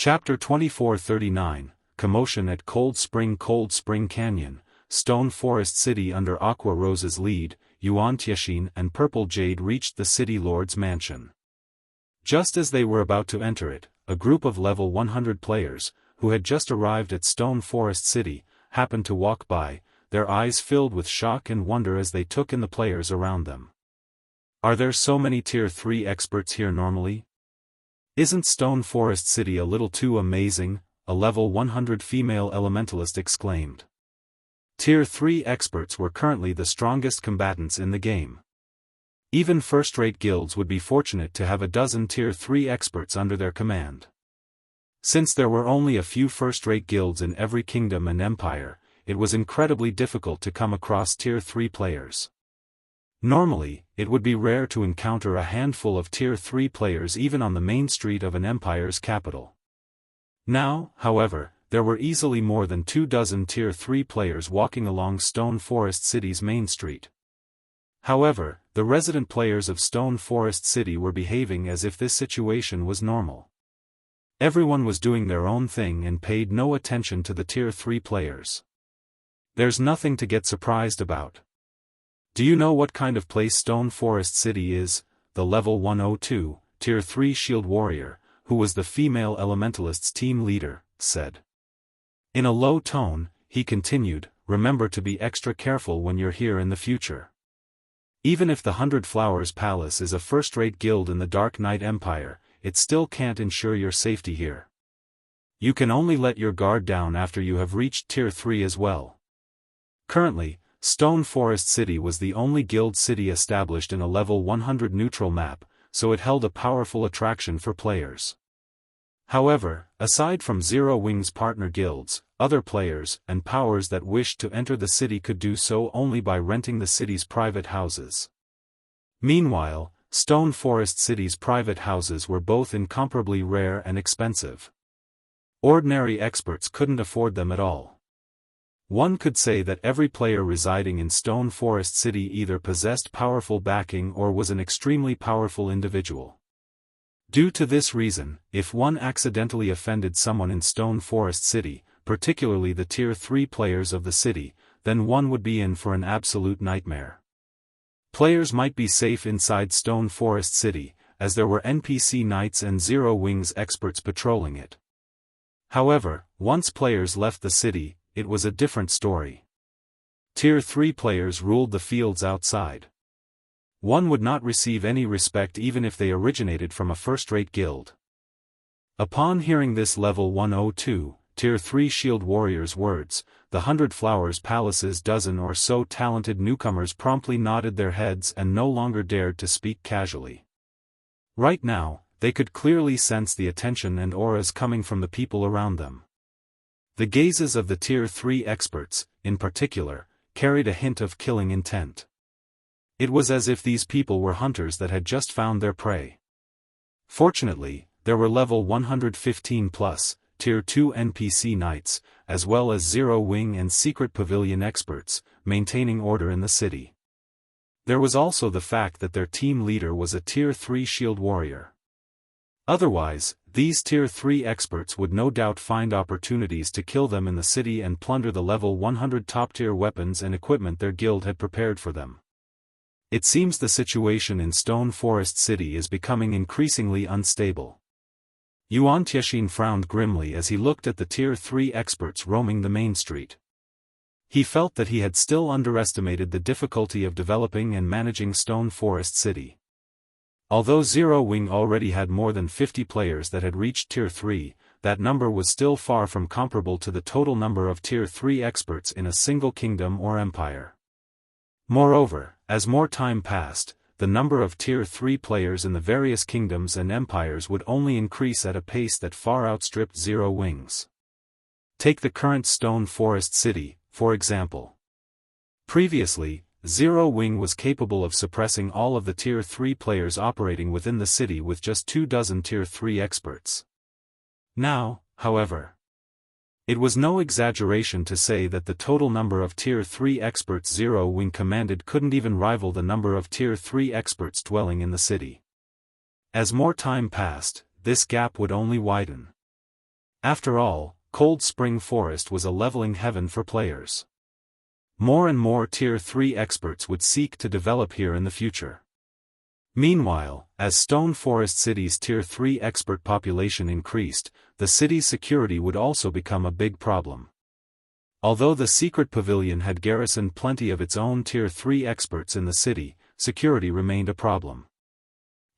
Chapter 2439, Commotion at Cold Spring Canyon, Stone Forest City. Under Aqua Rose's lead, Yuan, Tiexin and Purple Jade reached the city lord's mansion. Just as they were about to enter it, a group of level 100 players, who had just arrived at Stone Forest City, happened to walk by, their eyes filled with shock and wonder as they took in the players around them. Are there so many Tier 3 experts here normally? Isn't Stone Forest City a little too amazing? A level 100 female elementalist exclaimed. Tier 3 experts were currently the strongest combatants in the game. Even first-rate guilds would be fortunate to have a dozen Tier 3 experts under their command. Since there were only a few first-rate guilds in every kingdom and empire, it was incredibly difficult to come across Tier 3 players. Normally, it would be rare to encounter a handful of Tier 3 players even on the main street of an empire's capital. Now, however, there were easily more than 24 Tier 3 players walking along Stone Forest City's main street. However, the resident players of Stone Forest City were behaving as if this situation was normal. Everyone was doing their own thing and paid no attention to the Tier 3 players. There's nothing to get surprised about. Do you know what kind of place Stone Forest City is? The level 102, Tier 3 Shield Warrior, who was the female elementalist's team leader, said. In a low tone, he continued, remember to be extra careful when you're here in the future. Even if the 100 Flowers Palace is a first-rate guild in the Dark Knight Empire, it still can't ensure your safety here. You can only let your guard down after you have reached Tier 3 as well. Currently, Stone Forest City was the only guild city established in a level 100 neutral map, so it held a powerful attraction for players. However, aside from Zero Wing's partner guilds, other players and powers that wished to enter the city could do so only by renting the city's private houses. Meanwhile, Stone Forest City's private houses were both incomparably rare and expensive. Ordinary experts couldn't afford them at all. One could say that every player residing in Stone Forest City either possessed powerful backing or was an extremely powerful individual. Due to this reason, if one accidentally offended someone in Stone Forest City, particularly the Tier 3 players of the city, then one would be in for an absolute nightmare. Players might be safe inside Stone Forest City, as there were NPC knights and Zero Wings experts patrolling it. However, once players left the city, it was a different story. Tier 3 players ruled the fields outside. One would not receive any respect even if they originated from a first-rate guild. Upon hearing this level 102, Tier 3 Shield Warrior's words, the 100 Flowers Palace's dozen or so talented newcomers promptly nodded their heads and no longer dared to speak casually. Right now, they could clearly sense the attention and auras coming from the people around them. The gazes of the Tier 3 experts, in particular, carried a hint of killing intent. It was as if these people were hunters that had just found their prey. Fortunately, there were level 115+, Tier 2 NPC knights, as well as Zero Wing and Secret Pavilion experts, maintaining order in the city. There was also the fact that their team leader was a Tier 3 Shield Warrior. Otherwise, these Tier 3 experts would no doubt find opportunities to kill them in the city and plunder the level 100 top-tier weapons and equipment their guild had prepared for them. It seems the situation in Stone Forest City is becoming increasingly unstable. Yuan Tiexin frowned grimly as he looked at the Tier 3 experts roaming the main street. He felt that he had still underestimated the difficulty of developing and managing Stone Forest City. Although Zero Wing already had more than 50 players that had reached Tier 3, that number was still far from comparable to the total number of Tier 3 experts in a single kingdom or empire. Moreover, as more time passed, the number of Tier 3 players in the various kingdoms and empires would only increase at a pace that far outstripped Zero Wing's. Take the current Stone Forest City, for example. Previously, Zero Wing was capable of suppressing all of the Tier 3 players operating within the city with just 24 Tier 3 experts. Now, however, it was no exaggeration to say that the total number of Tier 3 experts Zero Wing commanded couldn't even rival the number of Tier 3 experts dwelling in the city. As more time passed, this gap would only widen. After all, Cold Spring Forest was a leveling heaven for players. More and more Tier 3 experts would seek to develop here in the future. Meanwhile, as Stone Forest City's Tier 3 expert population increased, the city's security would also become a big problem. Although the secret pavilion had garrisoned plenty of its own Tier 3 experts in the city, security remained a problem.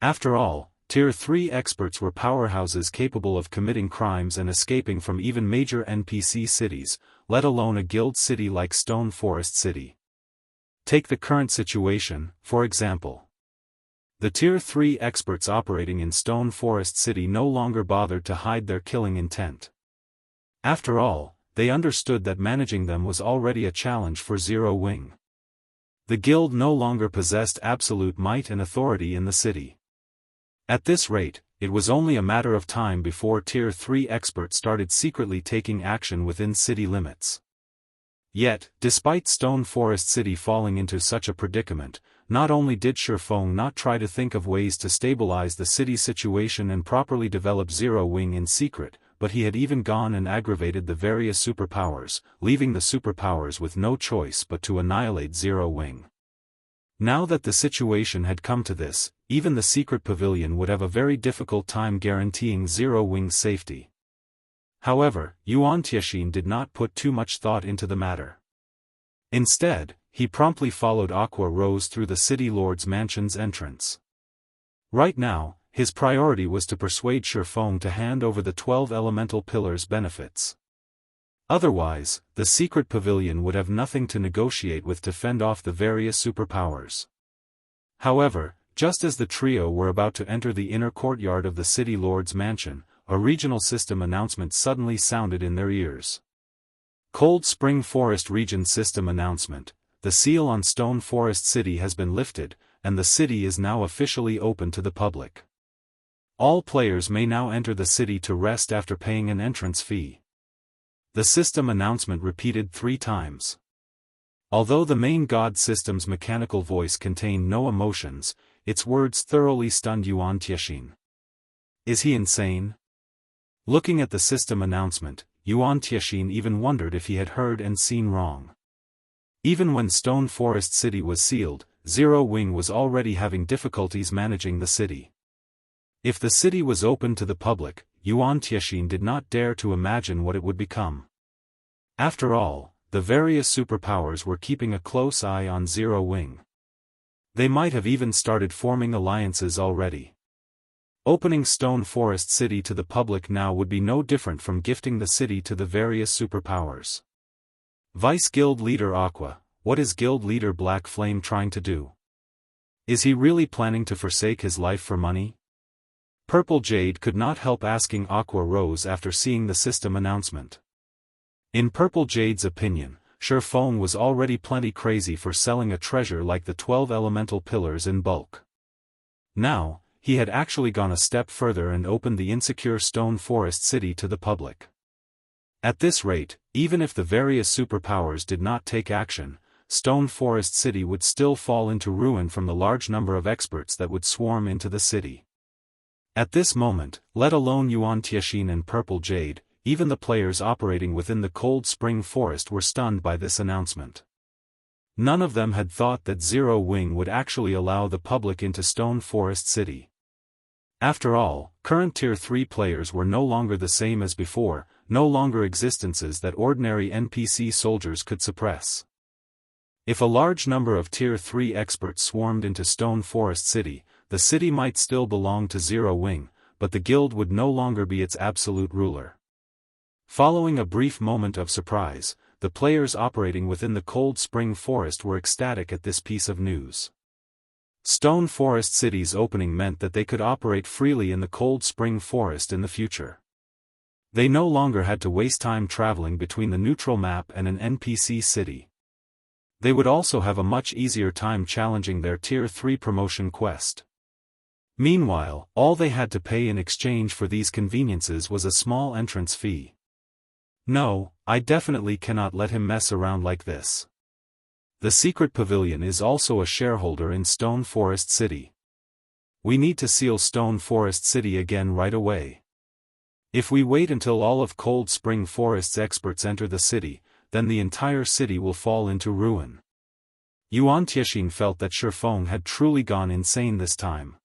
After all, Tier 3 experts were powerhouses capable of committing crimes and escaping from even major NPC cities, let alone a guild city like Stone Forest City. Take the current situation, for example. The Tier 3 experts operating in Stone Forest City no longer bothered to hide their killing intent. After all, they understood that managing them was already a challenge for Zero Wing. The guild no longer possessed absolute might and authority in the city. At this rate, it was only a matter of time before Tier 3 experts started secretly taking action within city limits. Yet, despite Stone Forest City falling into such a predicament, not only did Feng not try to think of ways to stabilize the city's situation and properly develop Zero Wing in secret, but he had even gone and aggravated the various superpowers, leaving the superpowers with no choice but to annihilate Zero Wing. Now that the situation had come to this, even the secret pavilion would have a very difficult time guaranteeing Zero Wing's safety. However, Yuan Tiexin did not put too much thought into the matter. Instead, he promptly followed Aqua Rose through the city lord's mansion's entrance. Right now, his priority was to persuade Feng to hand over the 12 elemental pillars' benefits. Otherwise, the secret pavilion would have nothing to negotiate with to fend off the various superpowers. However, just as the trio were about to enter the inner courtyard of the city lord's mansion, a regional system announcement suddenly sounded in their ears. Cold Spring Forest Region System Announcement: the seal on Stone Forest City has been lifted, and the city is now officially open to the public. All players may now enter the city to rest after paying an entrance fee. The system announcement repeated 3 times. Although the main god system's mechanical voice contained no emotions, its words thoroughly stunned Yuan Tiexin. Is he insane? Looking at the system announcement, Yuan Tiexin even wondered if he had heard and seen wrong. Even when Stone Forest City was sealed, Zero Wing was already having difficulties managing the city. If the city was open to the public, Yuan Tiexin did not dare to imagine what it would become. After all, the various superpowers were keeping a close eye on Zero Wing. They might have even started forming alliances already. Opening Stone Forest City to the public now would be no different from gifting the city to the various superpowers. Vice Guild Leader Aqua, what is Guild Leader Black Flame trying to do? Is he really planning to forsake his life for money? Purple Jade could not help asking Aqua Rose after seeing the system announcement. In Purple Jade's opinion, Feng was already plenty crazy for selling a treasure like the 12 elemental pillars in bulk. Now, he had actually gone a step further and opened the insecure Stone Forest City to the public. At this rate, even if the various superpowers did not take action, Stone Forest City would still fall into ruin from the large number of experts that would swarm into the city. At this moment, let alone Yuan Tiexin and Purple Jade, even the players operating within the Cold Spring Forest were stunned by this announcement. None of them had thought that Zero Wing would actually allow the public into Stone Forest City. After all, current Tier 3 players were no longer the same as before, no longer existences that ordinary NPC soldiers could suppress. If a large number of Tier 3 experts swarmed into Stone Forest City, the city might still belong to Zero Wing, but the guild would no longer be its absolute ruler. Following a brief moment of surprise, the players operating within the Cold Spring Forest were ecstatic at this piece of news. Stone Forest City's opening meant that they could operate freely in the Cold Spring Forest in the future. They no longer had to waste time traveling between the neutral map and an NPC city. They would also have a much easier time challenging their Tier 3 promotion quest. Meanwhile, all they had to pay in exchange for these conveniences was a small entrance fee. No, I definitely cannot let him mess around like this. The secret pavilion is also a shareholder in Stone Forest City. We need to seal Stone Forest City again right away. If we wait until all of Cold Spring Forest's experts enter the city, then the entire city will fall into ruin. Yuan Tiexin felt that Feng had truly gone insane this time.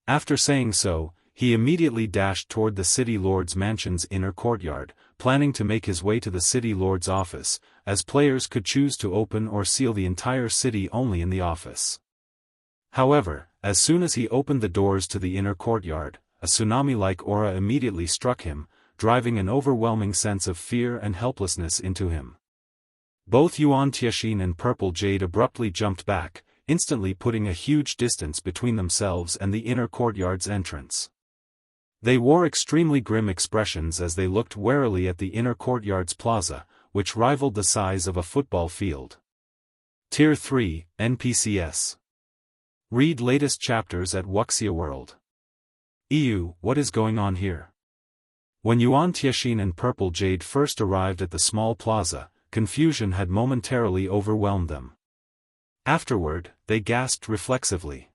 After saying so, he immediately dashed toward the city lord's mansion's inner courtyard, planning to make his way to the city lord's office, as players could choose to open or seal the entire city only in the office. However, as soon as he opened the doors to the inner courtyard, a tsunami-like aura immediately struck him, driving an overwhelming sense of fear and helplessness into him. Both Yuan Tiexin and Purple Jade abruptly jumped back, instantly putting a huge distance between themselves and the inner courtyard's entrance. They wore extremely grim expressions as they looked warily at the inner courtyard's plaza, which rivaled the size of a football field. Tier 3, NPCs. Read latest chapters at Wuxia World. EU, what is going on here? When Yuan Tiexin and Purple Jade first arrived at the small plaza, confusion had momentarily overwhelmed them. Afterward, they gasped reflexively.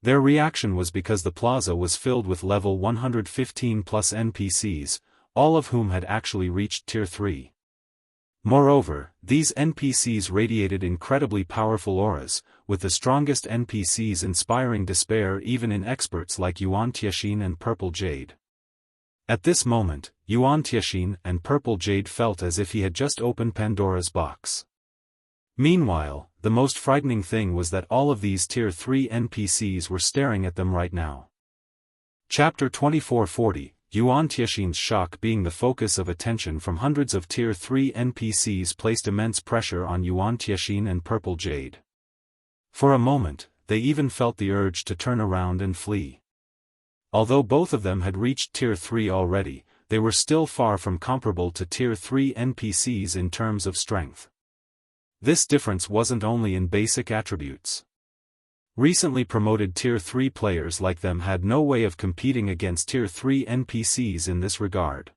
Their reaction was because the plaza was filled with level 115 plus NPCs, all of whom had actually reached Tier 3. Moreover, these NPCs radiated incredibly powerful auras, with the strongest NPCs inspiring despair even in experts like Yuan Tiexin and Purple Jade. At this moment, Yuan Tiexin and Purple Jade felt as if he had just opened Pandora's box. Meanwhile, the most frightening thing was that all of these Tier 3 NPCs were staring at them right now. Chapter 2440, Yuan Tiexin's shock being the focus of attention from hundreds of Tier 3 NPCs placed immense pressure on Yuan Tiexin and Purple Jade. For a moment, they even felt the urge to turn around and flee. Although both of them had reached Tier 3 already, they were still far from comparable to Tier 3 NPCs in terms of strength. This difference wasn't only in basic attributes. Recently promoted Tier 3 players like them had no way of competing against Tier 3 NPCs in this regard.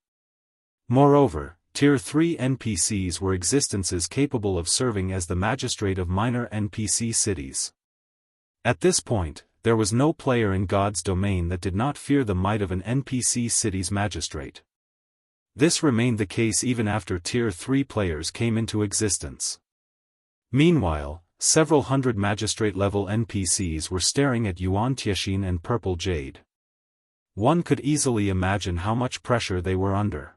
Moreover, Tier 3 NPCs were existences capable of serving as the magistrate of minor NPC cities. At this point, there was no player in God's domain that did not fear the might of an NPC city's magistrate. This remained the case even after Tier 3 players came into existence. Meanwhile, several hundred magistrate-level NPCs were staring at Yuan Tiexin and Purple Jade. One could easily imagine how much pressure they were under.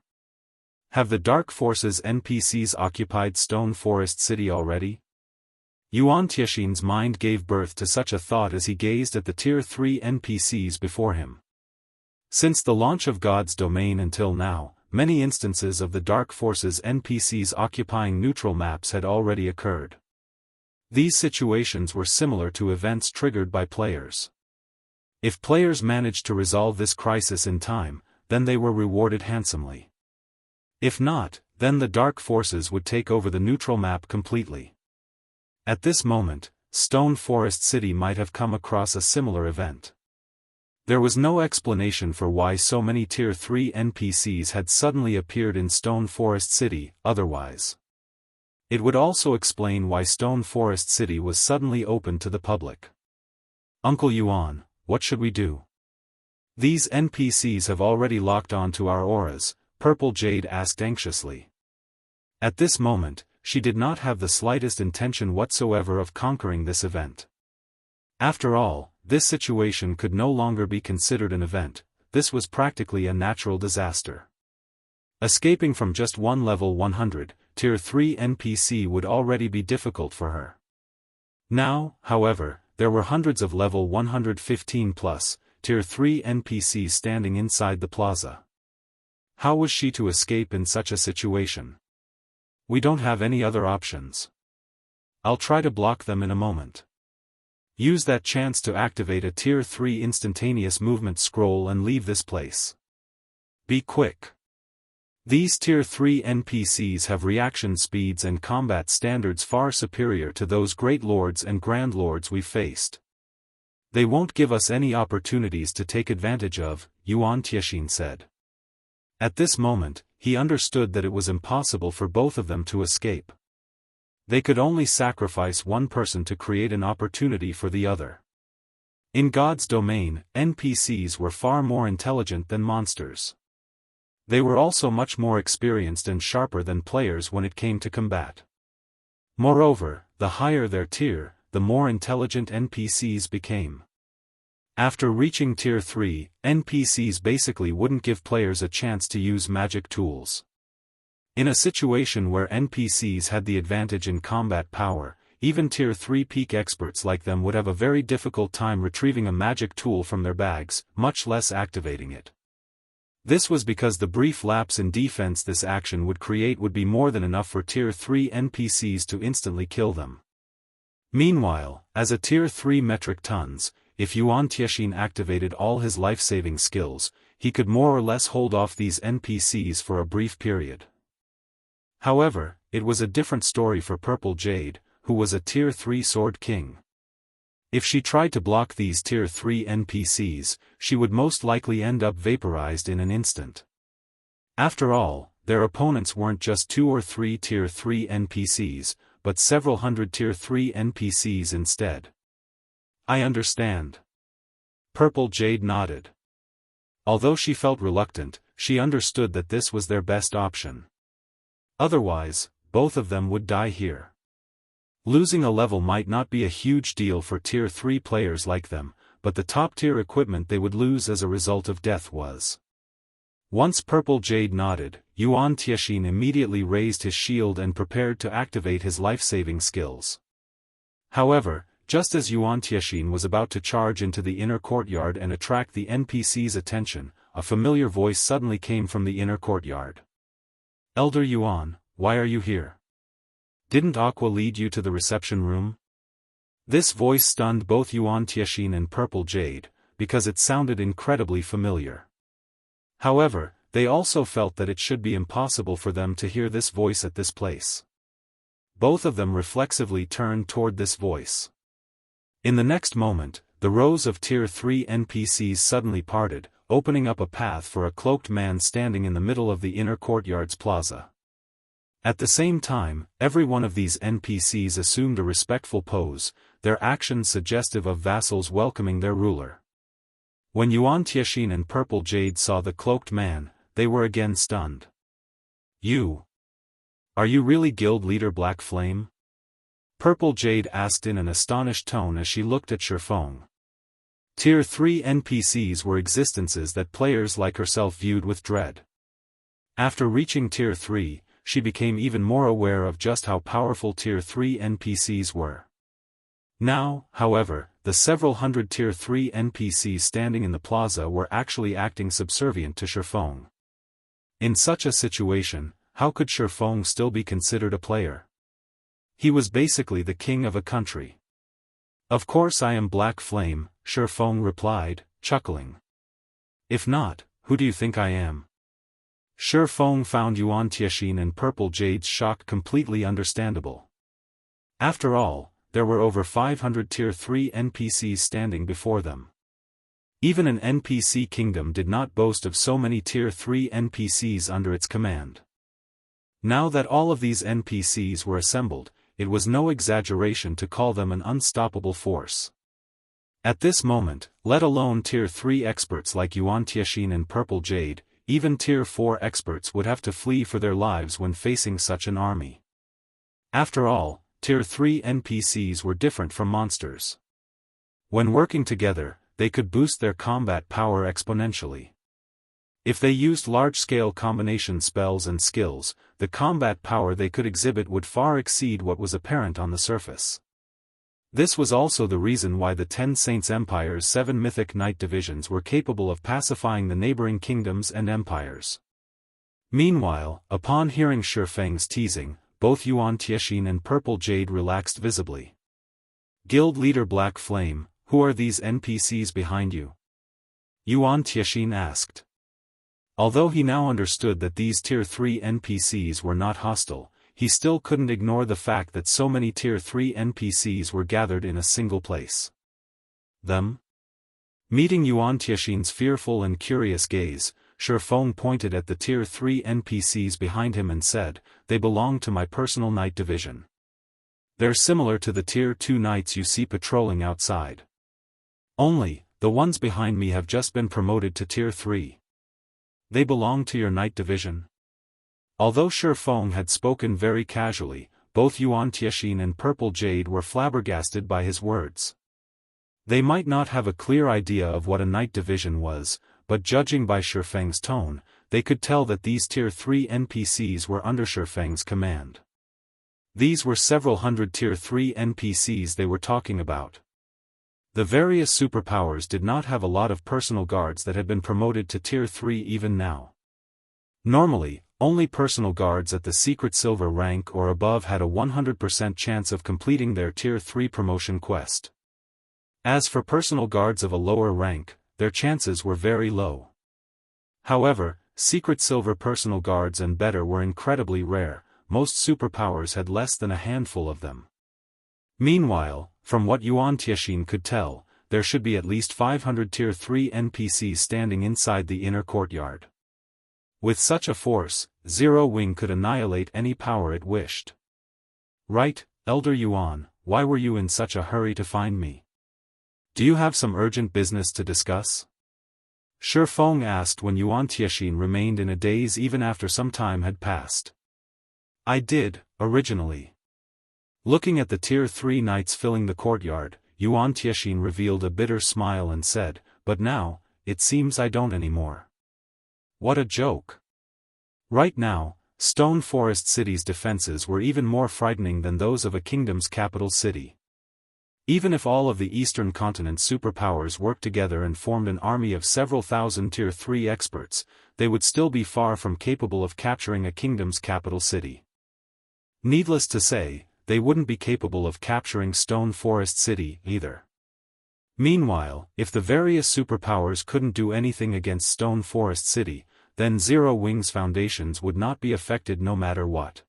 Have the Dark Forces NPCs occupied Stone Forest City already? Yuan Tiexin's mind gave birth to such a thought as he gazed at the Tier 3 NPCs before him. Since the launch of God's domain until now, many instances of the Dark Forces NPCs occupying neutral maps had already occurred. These situations were similar to events triggered by players. If players managed to resolve this crisis in time, then they were rewarded handsomely. If not, then the Dark Forces would take over the neutral map completely. At this moment, Stone Forest City might have come across a similar event. There was no explanation for why so many Tier 3 NPCs had suddenly appeared in Stone Forest City, otherwise. It would also explain why Stone Forest City was suddenly open to the public. Uncle Yuan, what should we do? These NPCs have already locked on to our auras, Purple Jade asked anxiously. At this moment, she did not have the slightest intention whatsoever of conquering this event. After all, this situation could no longer be considered an event, this was practically a natural disaster. Escaping from just one level 100, Tier 3 NPC would already be difficult for her. Now, however, there were hundreds of level 115 plus, Tier 3 NPCs standing inside the plaza. How was she to escape in such a situation? We don't have any other options. I'll try to block them in a moment. Use that chance to activate a Tier 3 instantaneous movement scroll and leave this place. Be quick. These Tier 3 NPCs have reaction speeds and combat standards far superior to those Great Lords and Grand Lords we've faced. They won't give us any opportunities to take advantage of, Yuan Tiexin said. At this moment, he understood that it was impossible for both of them to escape. They could only sacrifice one person to create an opportunity for the other. In God's domain, NPCs were far more intelligent than monsters. They were also much more experienced and sharper than players when it came to combat. Moreover, the higher their tier, the more intelligent NPCs became. After reaching Tier 3, NPCs basically wouldn't give players a chance to use magic tools. In a situation where NPCs had the advantage in combat power, even Tier 3 peak experts like them would have a very difficult time retrieving a magic tool from their bags, much less activating it. This was because the brief lapse in defense this action would create would be more than enough for Tier 3 NPCs to instantly kill them. Meanwhile, as a Tier 3 metric tons, if Yuan Tiexin activated all his life-saving skills, he could more or less hold off these NPCs for a brief period. However, it was a different story for Purple Jade, who was a Tier 3 Sword King. If she tried to block these Tier 3 NPCs, she would most likely end up vaporized in an instant. After all, their opponents weren't just 2 or 3 Tier 3 NPCs, but several hundred Tier 3 NPCs instead. I understand. Purple Jade nodded. Although she felt reluctant, she understood that this was their best option. Otherwise, both of them would die here. Losing a level might not be a huge deal for Tier 3 players like them, but the top-tier equipment they would lose as a result of death was. Once Purple Jade nodded, Yuan Tiexin immediately raised his shield and prepared to activate his life-saving skills. However, just as Yuan Tiexin was about to charge into the inner courtyard and attract the NPC's attention, a familiar voice suddenly came from the inner courtyard. "Elder Yuan, why are you here? Didn't Aqua lead you to the reception room?" This voice stunned both Yuan Tiexin and Purple Jade, because it sounded incredibly familiar. However, they also felt that it should be impossible for them to hear this voice at this place. Both of them reflexively turned toward this voice. In the next moment, the rows of Tier 3 NPCs suddenly parted, opening up a path for a cloaked man standing in the middle of the inner courtyard's plaza. At the same time, every one of these NPCs assumed a respectful pose, their actions suggestive of vassals welcoming their ruler. When Yuan Tiexin and Purple Jade saw the cloaked man, they were again stunned. Are you really Guild Leader Black Flame?" Purple Jade asked in an astonished tone as she looked at Feng. Tier 3 NPCs were existences that players like herself viewed with dread. After reaching Tier 3, she became even more aware of just how powerful Tier 3 NPCs were. Now, however, the several hundred Tier 3 NPCs standing in the plaza were actually acting subservient to Feng. In such a situation, how could Feng still be considered a player? He was basically the king of a country. "Of course I am Black Flame," Feng replied, chuckling. "If not, who do you think I am?" Feng found Yuan Tiexin and Purple Jade's shock completely understandable. After all, there were over 500 Tier 3 NPCs standing before them. Even an NPC kingdom did not boast of so many Tier 3 NPCs under its command. Now that all of these NPCs were assembled, it was no exaggeration to call them an unstoppable force. At this moment, let alone Tier 3 experts like Yuan Tiexin and Purple Jade, even Tier 4 experts would have to flee for their lives when facing such an army. After all, Tier 3 NPCs were different from monsters. When working together, they could boost their combat power exponentially. If they used large-scale combination spells and skills, the combat power they could exhibit would far exceed what was apparent on the surface. This was also the reason why the 10 Saints Empire's 7 Mythic Knight divisions were capable of pacifying the neighboring kingdoms and empires. Meanwhile, upon hearing Feng's teasing, both Yuan Tiexin and Purple Jade relaxed visibly. "Guild Leader Black Flame, who are these NPCs behind you?" Yuan Tiexin asked. Although he now understood that these Tier 3 NPCs were not hostile, he still couldn't ignore the fact that so many Tier 3 NPCs were gathered in a single place. "Them?" Meeting Yuan Tiexin's fearful and curious gaze, Feng pointed at the Tier 3 NPCs behind him and said, "They belong to my personal knight division. They're similar to the Tier 2 knights you see patrolling outside. Only, the ones behind me have just been promoted to Tier 3. They belong to your night division? Although Feng had spoken very casually, both Yuan Tiexin and Purple Jade were flabbergasted by his words. They might not have a clear idea of what a night division was, but judging by Feng's tone, they could tell that these Tier 3 NPCs were under Feng's command. These were several hundred Tier 3 NPCs they were talking about. The various superpowers did not have a lot of personal guards that had been promoted to Tier 3 even now. Normally, only personal guards at the secret silver rank or above had a 100% chance of completing their Tier 3 promotion quest. As for personal guards of a lower rank, their chances were very low. However, secret silver personal guards and better were incredibly rare. Most superpowers had less than a handful of them. Meanwhile, from what Yuan Tiexin could tell, there should be at least 500 Tier 3 NPCs standing inside the inner courtyard. With such a force, Zero Wing could annihilate any power it wished. Right, Elder Yuan, why were you in such a hurry to find me? Do you have some urgent business to discuss? Feng asked when Yuan Tiexin remained in a daze even after some time had passed. I did, originally. Looking at the Tier 3 knights filling the courtyard, Yuan Tiexin revealed a bitter smile and said, but now, it seems I don't anymore. What a joke. Right now, Stone Forest City's defenses were even more frightening than those of a kingdom's capital city. Even if all of the eastern continent's superpowers worked together and formed an army of several thousand Tier 3 experts, they would still be far from capable of capturing a kingdom's capital city. Needless to say, they wouldn't be capable of capturing Stone Forest City either. Meanwhile, if the various superpowers couldn't do anything against Stone Forest City, then Zero Wing's foundations would not be affected no matter what.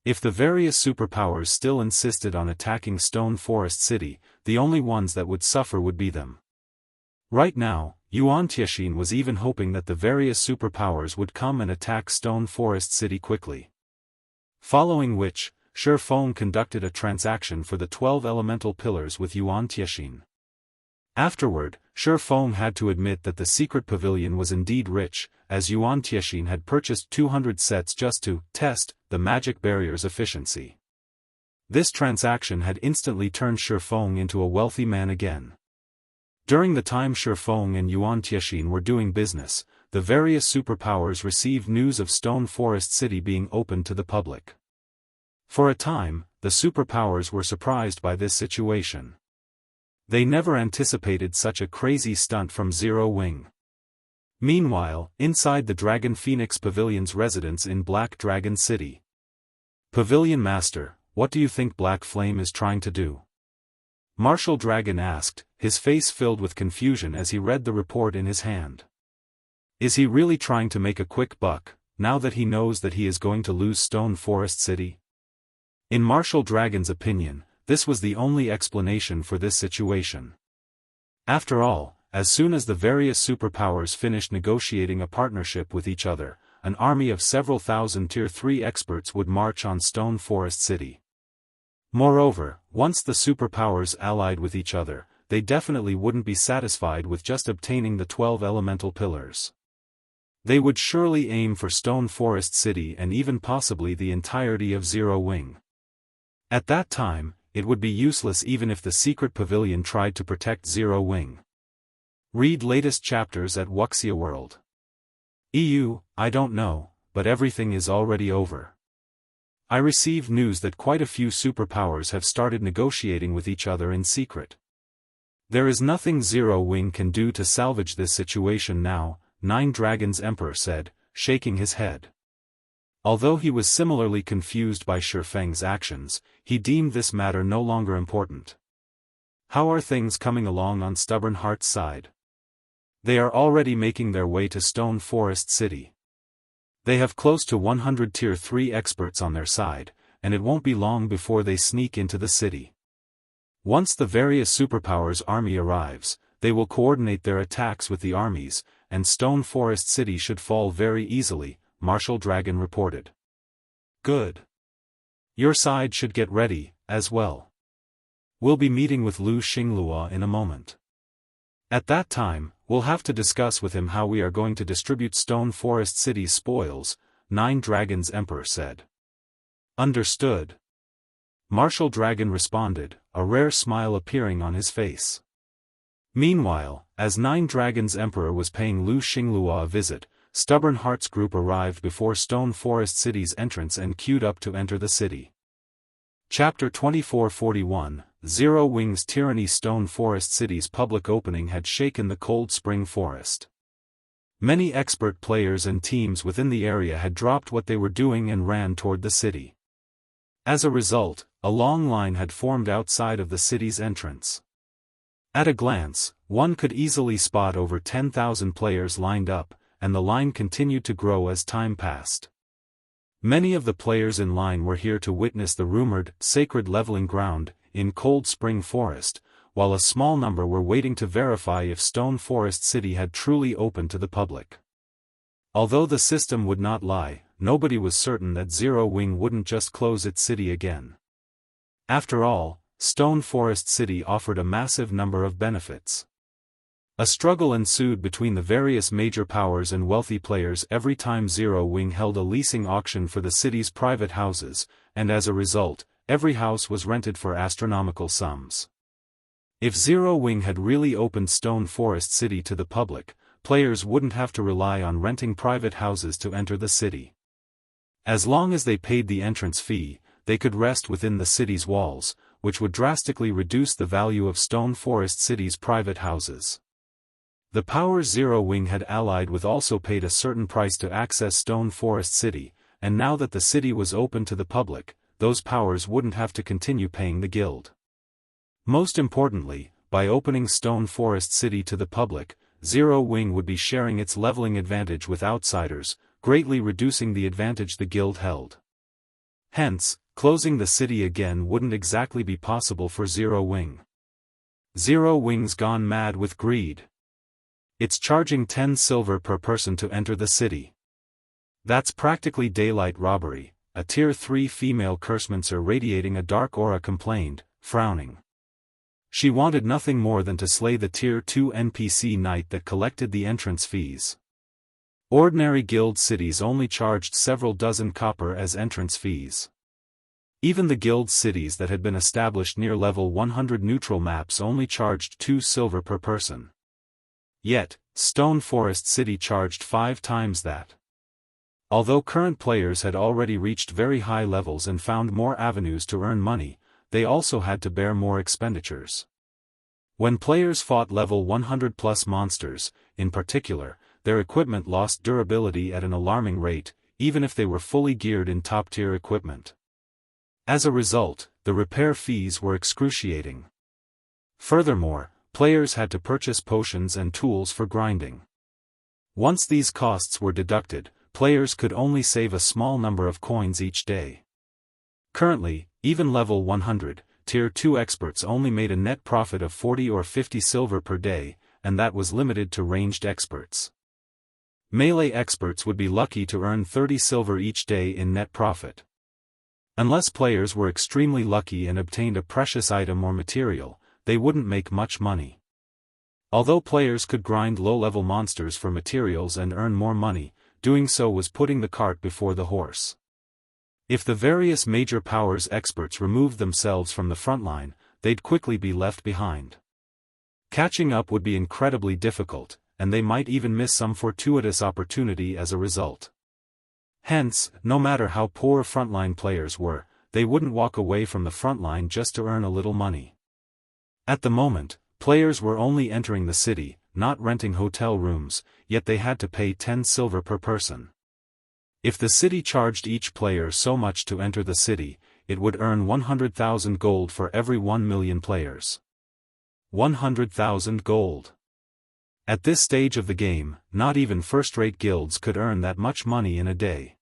If the various superpowers still insisted on attacking Stone Forest City, the only ones that would suffer would be them. Right now, Yuan Tiexin was even hoping that the various superpowers would come and attack Stone Forest City quickly. Following which, Feng conducted a transaction for the 12 elemental pillars with Yuan Tiexin. Afterward, Feng had to admit that the secret pavilion was indeed rich, as Yuan Tiexin had purchased 200 sets just to test the magic barrier's efficiency. This transaction had instantly turned Feng into a wealthy man again. During the time Feng and Yuan Tiexin were doing business, the various superpowers received news of Stone Forest City being opened to the public. For a time, the superpowers were surprised by this situation. They never anticipated such a crazy stunt from Zero Wing. Meanwhile, inside the Dragon Phoenix Pavilion's residence in Black Dragon City. Pavilion Master, what do you think Black Flame is trying to do? Martial Dragon asked, his face filled with confusion as he read the report in his hand. Is he really trying to make a quick buck, now that he knows that he is going to lose Stone Forest City? In Martial Dragon's opinion, this was the only explanation for this situation. After all, as soon as the various superpowers finished negotiating a partnership with each other, an army of several thousand Tier 3 experts would march on Stone Forest City. Moreover, once the superpowers allied with each other, they definitely wouldn't be satisfied with just obtaining the 12 elemental pillars. They would surely aim for Stone Forest City and even possibly the entirety of Zero Wing. At that time, it would be useless even if the secret pavilion tried to protect Zero Wing. Read latest chapters at Wuxia World. I don't know, but everything is already over. I received news that quite a few superpowers have started negotiating with each other in secret. There is nothing Zero Wing can do to salvage this situation now, Nine Dragons Emperor said, shaking his head. Although he was similarly confused by Feng's actions, he deemed this matter no longer important. How are things coming along on Stubborn Heart's side? They are already making their way to Stone Forest City. They have close to 100 Tier 3 experts on their side, and it won't be long before they sneak into the city. Once the various superpowers' army arrives, they will coordinate their attacks with the armies, and Stone Forest City should fall very easily, Martial Dragon reported. Good. Your side should get ready, as well. We'll be meeting with Lu Xinglua in a moment. At that time, We'll have to discuss with him how we are going to distribute Stone Forest City's spoils, Nine Dragons Emperor said. Understood. Martial Dragon responded, a rare smile appearing on his face. Meanwhile, as Nine Dragons Emperor was paying Lu Xinglua a visit, Stubborn Hearts Group arrived before Stone Forest City's entrance and queued up to enter the city. Chapter 2441, Zero Wings Tyranny. Stone Forest City's public opening had shaken the Cold Spring Forest. Many expert players and teams within the area had dropped what they were doing and ran toward the city. As a result, a long line had formed outside of the city's entrance. At a glance, one could easily spot over 10,000 players lined up, and the line continued to grow as time passed. Many of the players in line were here to witness the rumored sacred leveling ground in Cold Spring Forest, while a small number were waiting to verify if Stone Forest City had truly opened to the public. Although the system would not lie, nobody was certain that Zero Wing wouldn't just close its city again. After all, Stone Forest City offered a massive number of benefits. A struggle ensued between the various major powers and wealthy players every time Zero Wing held a leasing auction for the city's private houses, and as a result, every house was rented for astronomical sums. If Zero Wing had really opened Stone Forest City to the public, players wouldn't have to rely on renting private houses to enter the city. As long as they paid the entrance fee, they could rest within the city's walls, which would drastically reduce the value of Stone Forest City's private houses. The powers Zero Wing had allied with also paid a certain price to access Stone Forest City, and now that the city was open to the public, those powers wouldn't have to continue paying the guild. Most importantly, by opening Stone Forest City to the public, Zero Wing would be sharing its leveling advantage with outsiders, greatly reducing the advantage the guild held. Hence, closing the city again wouldn't exactly be possible for Zero Wing. Zero Wing's gone mad with greed. It's charging 10 silver per person to enter the city. That's practically daylight robbery, a Tier 3 female cursemancer radiating a dark aura complained, frowning. She wanted nothing more than to slay the Tier 2 NPC knight that collected the entrance fees. Ordinary guild cities only charged several dozen copper as entrance fees. Even the guild cities that had been established near level 100 neutral maps only charged 2 silver per person. Yet, Stone Forest City charged 5 times that. Although current players had already reached very high levels and found more avenues to earn money, they also had to bear more expenditures. When players fought level 100 plus monsters, in particular, their equipment lost durability at an alarming rate, even if they were fully geared in top-tier equipment. As a result, the repair fees were excruciating. Furthermore, players had to purchase potions and tools for grinding. Once these costs were deducted, players could only save a small number of coins each day. Currently, even level 100, Tier 2 experts only made a net profit of 40 or 50 silver per day, and that was limited to ranged experts. Melee experts would be lucky to earn 30 silver each day in net profit. Unless players were extremely lucky and obtained a precious item or material, they wouldn't make much money. Although players could grind low-level monsters for materials and earn more money, doing so was putting the cart before the horse. If the various major powers experts removed themselves from the front line, they'd quickly be left behind. Catching up would be incredibly difficult, and they might even miss some fortuitous opportunity as a result. Hence, no matter how poor frontline players were, they wouldn't walk away from the front line just to earn a little money. At the moment, players were only entering the city, not renting hotel rooms, yet they had to pay 10 silver per person. If the city charged each player so much to enter the city, it would earn 100,000 gold for every 1 million players. 100,000 gold. At this stage of the game, not even first-rate guilds could earn that much money in a day.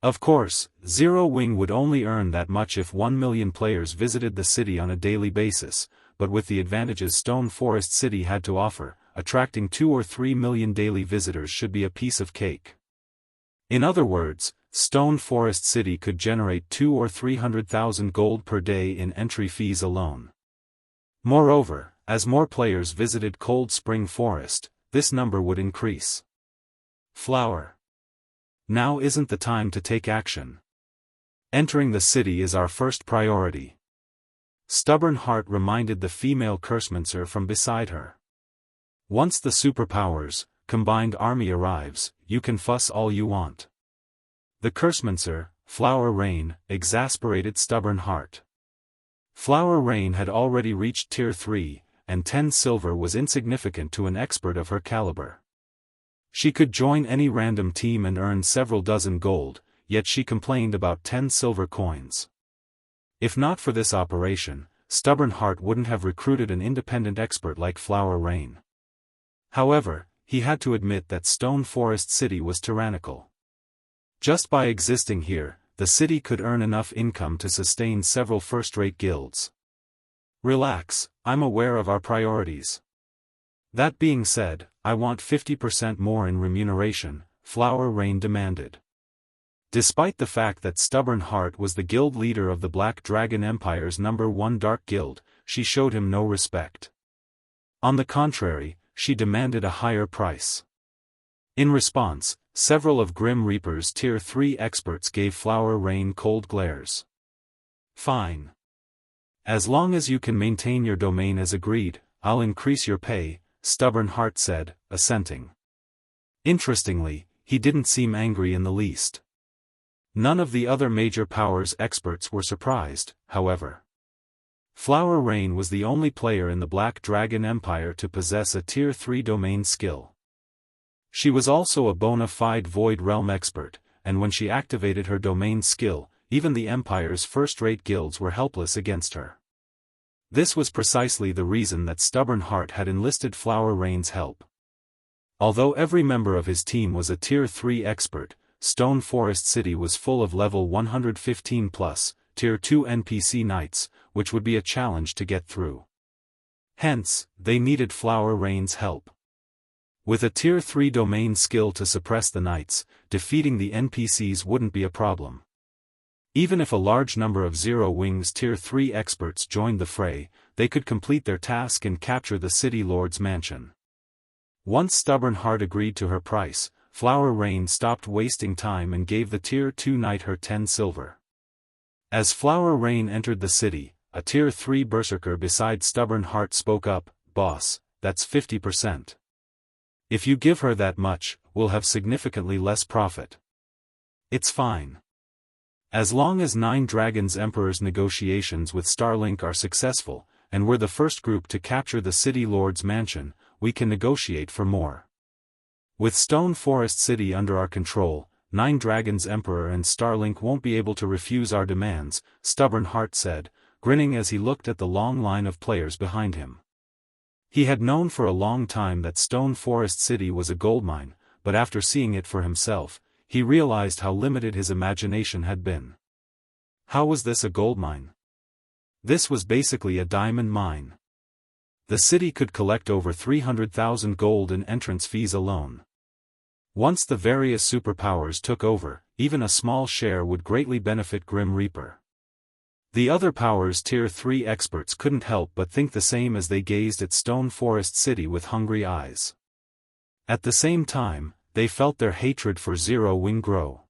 Of course, Zero Wing would only earn that much if 1 million players visited the city on a daily basis, but with the advantages Stone Forest City had to offer, attracting 2 or 3 million daily visitors should be a piece of cake. In other words, Stone Forest City could generate 200,000 or 300,000 gold per day in entry fees alone. Moreover, as more players visited Cold Spring Forest, this number would increase. Flower. Now isn't the time to take action. Entering the city is our first priority. Stubborn Heart reminded the female Cursemancer from beside her. Once the superpowers, combined army arrives, you can fuss all you want. The Cursemancer, Flower Rain, exasperated Stubborn Heart. Flower Rain had already reached Tier 3, and 10 silver was insignificant to an expert of her caliber. She could join any random team and earn several dozen gold, yet she complained about 10 silver coins. If not for this operation, Stubborn Heart wouldn't have recruited an independent expert like Flower Rain. However, he had to admit that Stone Forest City was tyrannical. Just by existing here, the city could earn enough income to sustain several first-rate guilds. Relax, I'm aware of our priorities. That being said, I want 50% more in remuneration, Flower Rain demanded. Despite the fact that Stubborn Heart was the guild leader of the Black Dragon Empire's #1 Dark Guild, she showed him no respect. On the contrary, she demanded a higher price. In response, several of Grim Reaper's Tier 3 experts gave Flower Rain cold glares. Fine. As long as you can maintain your domain as agreed, I'll increase your pay, Stubborn Heart said, assenting. Interestingly, he didn't seem angry in the least. None of the other major powers experts were surprised, however. Flower Rain was the only player in the Black Dragon Empire to possess a Tier 3 domain skill. She was also a bona fide Void Realm expert, and when she activated her domain skill, even the Empire's first-rate guilds were helpless against her. This was precisely the reason that Stubborn Heart had enlisted Flower Rain's help. Although every member of his team was a Tier 3 expert, Stone Forest City was full of level 115+, Tier 2 NPC knights, which would be a challenge to get through. Hence, they needed Flower Rain's help. With a Tier 3 domain skill to suppress the knights, defeating the NPCs wouldn't be a problem. Even if a large number of Zero Wings Tier 3 experts joined the fray, they could complete their task and capture the City Lord's mansion. Once Stubborn Heart agreed to her price, Flower Rain stopped wasting time and gave the Tier 2 knight her 10 silver. As Flower Rain entered the city, a Tier 3 berserker beside Stubborn Heart spoke up, "Boss, that's 50%. If you give her that much, we'll have significantly less profit." "It's fine. As long as 9 Dragons Emperor's negotiations with Starlink are successful, and we're the first group to capture the City Lord's mansion, we can negotiate for more. With Stone Forest City under our control, 9 Dragons Emperor and Starlink won't be able to refuse our demands," Stubborn Heart said, grinning as he looked at the long line of players behind him. He had known for a long time that Stone Forest City was a goldmine, but after seeing it for himself, he realized how limited his imagination had been. How was this a goldmine? This was basically a diamond mine. The city could collect over 300,000 gold in entrance fees alone. Once the various superpowers took over, even a small share would greatly benefit Grim Reaper. The other powers' Tier 3 experts couldn't help but think the same as they gazed at Stone Forest City with hungry eyes. At the same time, they felt their hatred for Zero Wing grow.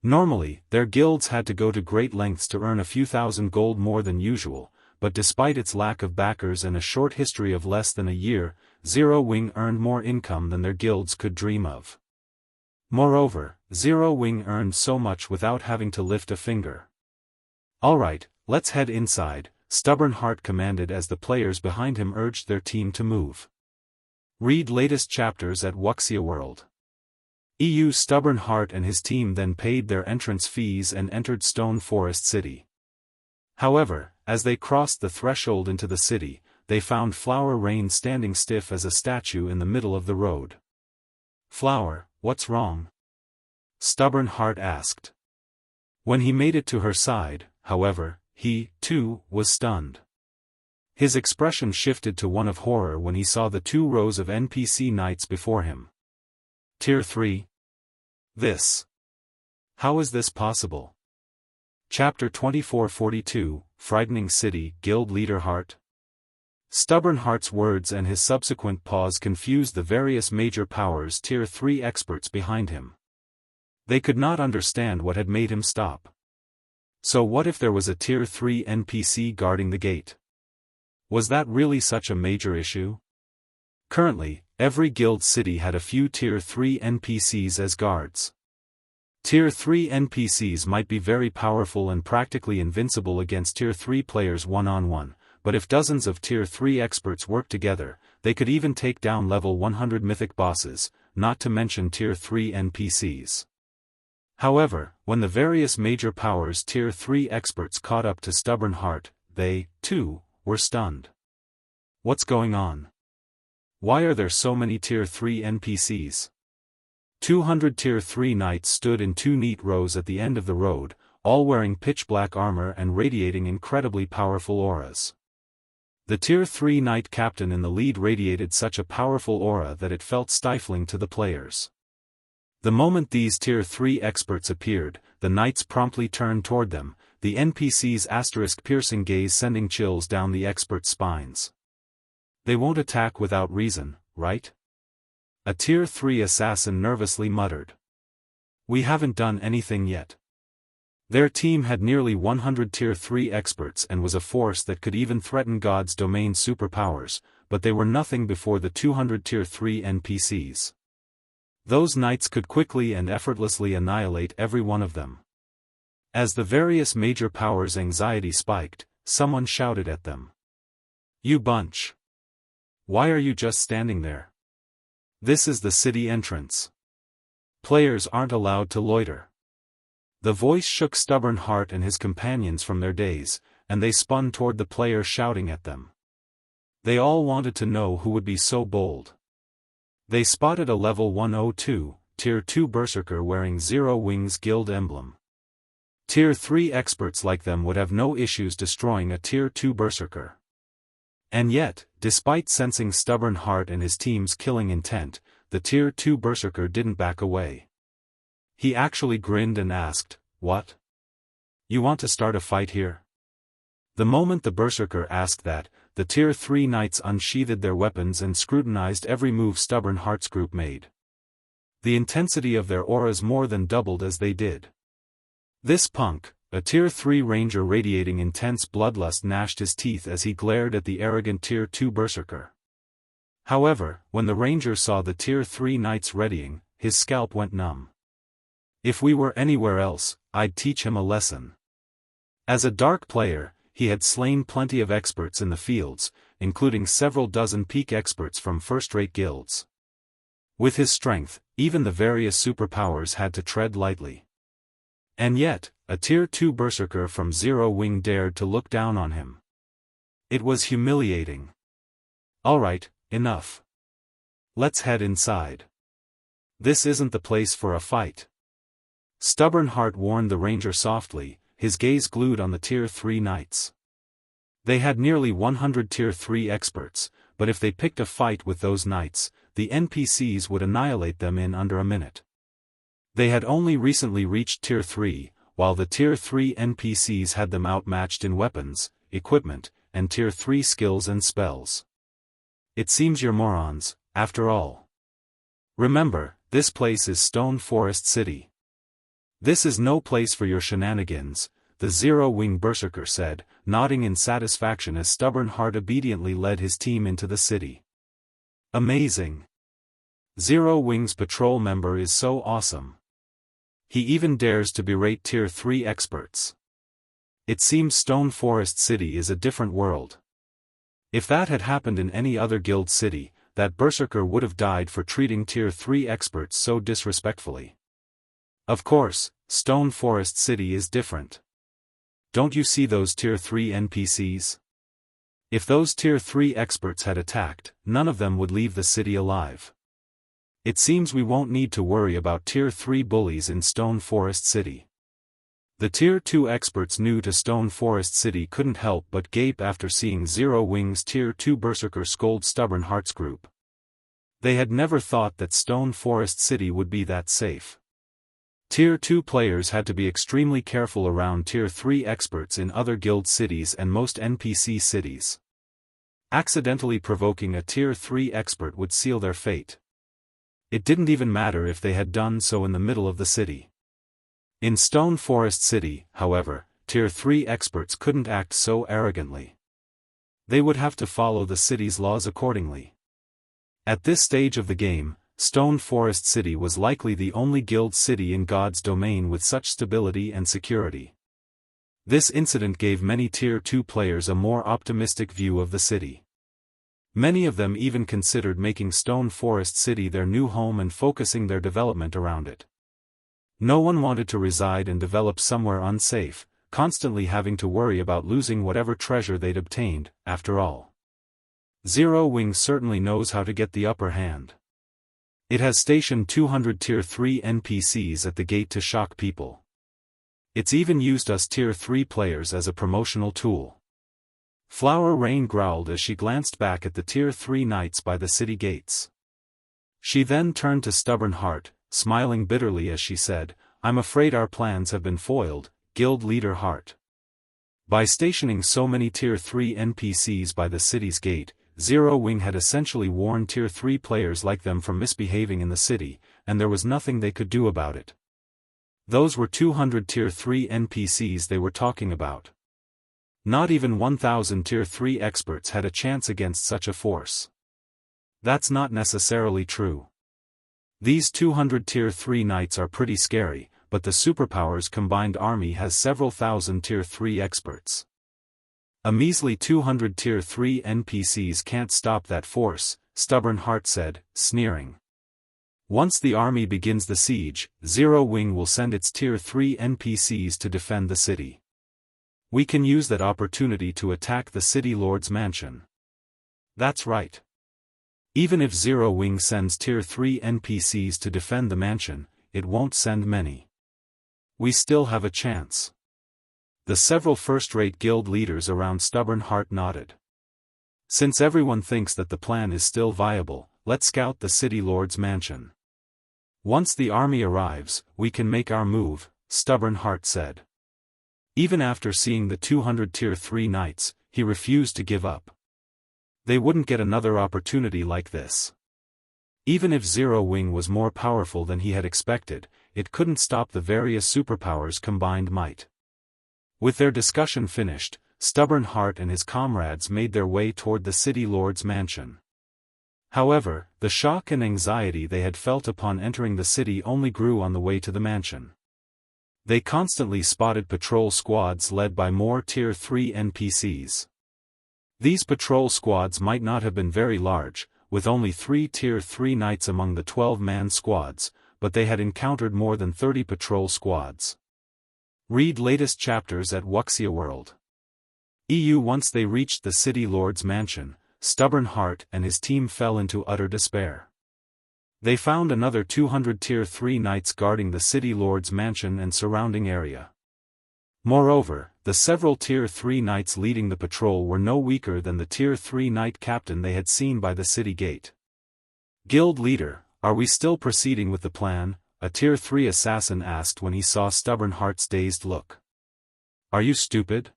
Normally, their guilds had to go to great lengths to earn a few thousand gold more than usual, but despite its lack of backers and a short history of less than a year, Zero Wing earned more income than their guilds could dream of. Moreover, Zero Wing earned so much without having to lift a finger. "Alright, let's head inside," Stubborn Heart commanded as the players behind him urged their team to move. Read latest chapters at Wuxia World. Stubborn Heart and his team then paid their entrance fees and entered Stone Forest City. However, as they crossed the threshold into the city, they found Flower Rain standing stiff as a statue in the middle of the road. "Flower, what's wrong?" Stubborn Heart asked. When he made it to her side, however, he, too, was stunned. His expression shifted to one of horror when he saw the 2 rows of NPC knights before him. Tier 3? This. How is this possible? Chapter 2442, Frightening City, Guild Leader Heart. Stubborn Heart's words and his subsequent pause confused the various major powers Tier 3 experts behind him. They could not understand what had made him stop. So what if there was a Tier 3 NPC guarding the gate? Was that really such a major issue? Currently, every guild city had a few Tier 3 NPCs as guards. Tier 3 NPCs might be very powerful and practically invincible against Tier 3 players one-on-one, but if dozens of Tier 3 experts work together, they could even take down level 100 mythic bosses, not to mention Tier 3 NPCs. However, when the various major powers Tier 3 experts caught up to Stubborn Heart, they, too, were stunned. What's going on? Why are there so many Tier 3 NPCs? 200 Tier 3 knights stood in 2 neat rows at the end of the road, all wearing pitch-black armor and radiating incredibly powerful auras. The Tier 3 knight captain in the lead radiated such a powerful aura that it felt stifling to the players. The moment these Tier 3 experts appeared, the knights promptly turned toward them, the NPC's asterisk-piercing gaze sending chills down the experts' spines. They won't attack without reason, right? A Tier 3 assassin nervously muttered. We haven't done anything yet. Their team had nearly 100 Tier 3 experts and was a force that could even threaten God's domain superpowers, but they were nothing before the 200 Tier 3 NPCs. Those knights could quickly and effortlessly annihilate every one of them. As the various major powers' anxiety spiked, someone shouted at them. You bunch! Why are you just standing there? This is the city entrance. Players aren't allowed to loiter. The voice shook Stubborn Heart and his companions from their daze, and they spun toward the player shouting at them. They all wanted to know who would be so bold. They spotted a level 102, Tier 2 Berserker wearing Zero Wings Guild emblem. Tier 3 experts like them would have no issues destroying a Tier 2 Berserker. And yet, despite sensing Stubborn Heart and his team's killing intent, the Tier 2 Berserker didn't back away. He actually grinned and asked, What? You want to start a fight here? The moment the Berserker asked that, the Tier 3 knights unsheathed their weapons and scrutinized every move Stubborn Heart's group made. The intensity of their auras more than doubled as they did. This punk, a Tier 3 ranger radiating intense bloodlust, gnashed his teeth as he glared at the arrogant Tier 2 Berserker. However, when the ranger saw the Tier 3 knights readying, his scalp went numb. If we were anywhere else, I'd teach him a lesson. As a dark player, he had slain plenty of experts in the fields, including several dozen peak experts from first-rate guilds. With his strength, even the various superpowers had to tread lightly. And yet, a Tier 2 Berserker from Zero Wing dared to look down on him. It was humiliating. Alright, enough. Let's head inside. This isn't the place for a fight. Stubborn Heart warned the ranger softly, his gaze glued on the Tier 3 knights. They had nearly 100 Tier 3 experts, but if they picked a fight with those knights, the NPCs would annihilate them in under a minute. They had only recently reached Tier 3, while the Tier 3 NPCs had them outmatched in weapons, equipment, and Tier 3 skills and spells. It seems you're morons, after all. Remember, this place is Stone Forest City. This is no place for your shenanigans, the Zero Wing Berserker said, nodding in satisfaction as Stubborn Heart obediently led his team into the city. Amazing. Zero Wing's patrol member is so awesome. He even dares to berate Tier 3 experts. It seems Stone Forest City is a different world. If that had happened in any other guild city, that Berserker would have died for treating Tier 3 experts so disrespectfully. Of course, Stone Forest City is different. Don't you see those Tier 3 NPCs? If those Tier 3 experts had attacked, none of them would leave the city alive. It seems we won't need to worry about Tier 3 bullies in Stone Forest City. The Tier 2 experts new to Stone Forest City couldn't help but gape after seeing Zero Wing's Tier 2 Berserker scold Stubborn Heart's group. They had never thought that Stone Forest City would be that safe. Tier 2 players had to be extremely careful around Tier 3 experts in other guild cities and most NPC cities. Accidentally provoking a Tier 3 expert would seal their fate. It didn't even matter if they had done so in the middle of the city. In Stone Forest City, however, Tier 3 experts couldn't act so arrogantly. They would have to follow the city's laws accordingly. At this stage of the game, Stone Forest City was likely the only guild city in God's domain with such stability and security. This incident gave many Tier 2 players a more optimistic view of the city. Many of them even considered making Stone Forest City their new home and focusing their development around it. No one wanted to reside and develop somewhere unsafe, constantly having to worry about losing whatever treasure they'd obtained. After all, Zero Wing certainly knows how to get the upper hand. It has stationed 200 Tier 3 NPCs at the gate to shock people. It's even used us Tier 3 players as a promotional tool. Flower Rain growled as she glanced back at the Tier 3 knights by the city gates. She then turned to Stubborn Heart, smiling bitterly as she said, "I'm afraid our plans have been foiled, Guild Leader Heart." By stationing so many Tier 3 NPCs by the city's gate, Zero Wing had essentially warned Tier 3 players like them from misbehaving in the city, and there was nothing they could do about it. Those were 200 Tier 3 NPCs they were talking about. Not even 1,000 Tier 3 experts had a chance against such a force. That's not necessarily true. These 200 Tier 3 knights are pretty scary, but the superpowers combined army has several thousand Tier 3 experts. A measly 200 Tier 3 NPCs can't stop that force, Stubborn Heart said, sneering. Once the army begins the siege, Zero Wing will send its Tier 3 NPCs to defend the city. We can use that opportunity to attack the City Lord's mansion. That's right. Even if Zero Wing sends Tier 3 NPCs to defend the mansion, it won't send many. We still have a chance. The several first-rate guild leaders around Stubborn Heart nodded. Since everyone thinks that the plan is still viable, let's scout the City Lord's mansion. Once the army arrives, we can make our move, Stubborn Heart said. Even after seeing the 200 Tier 3 knights, he refused to give up. They wouldn't get another opportunity like this. Even if Zero Wing was more powerful than he had expected, it couldn't stop the various superpowers' combined might. With their discussion finished, Stubborn Heart and his comrades made their way toward the City Lord's mansion. However, the shock and anxiety they had felt upon entering the city only grew on the way to the mansion. They constantly spotted patrol squads led by more Tier 3 NPCs. These patrol squads might not have been very large, with only 3 Tier 3 knights among the 12-man squads, but they had encountered more than 30 patrol squads. Read latest chapters at Wuxia World. Once they reached the City Lord's mansion, Stubborn Heart and his team fell into utter despair. They found another 200 Tier 3 knights guarding the City Lord's mansion and surrounding area. Moreover, the several Tier 3 knights leading the patrol were no weaker than the Tier 3 knight captain they had seen by the city gate. "Guild leader, are we still proceeding with the plan?" a Tier 3 assassin asked when he saw Stubborn Heart's dazed look. "Are you stupid?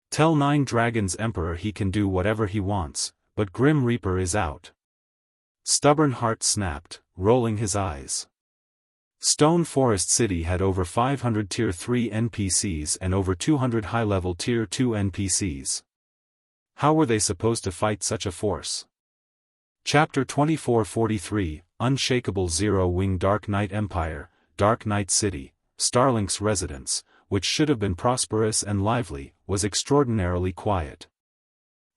Tell Nine Dragons Emperor he can do whatever he wants, but Grim Reaper is out." Stubborn Heart snapped, rolling his eyes. Stone Forest City had over 500 Tier 3 NPCs and over 200 high-level Tier 2 NPCs. How were they supposed to fight such a force? Chapter 2443, Unshakable. Zero Wing. Dark Knight Empire, Dark Knight City, Starlink's residence, which should have been prosperous and lively, was extraordinarily quiet.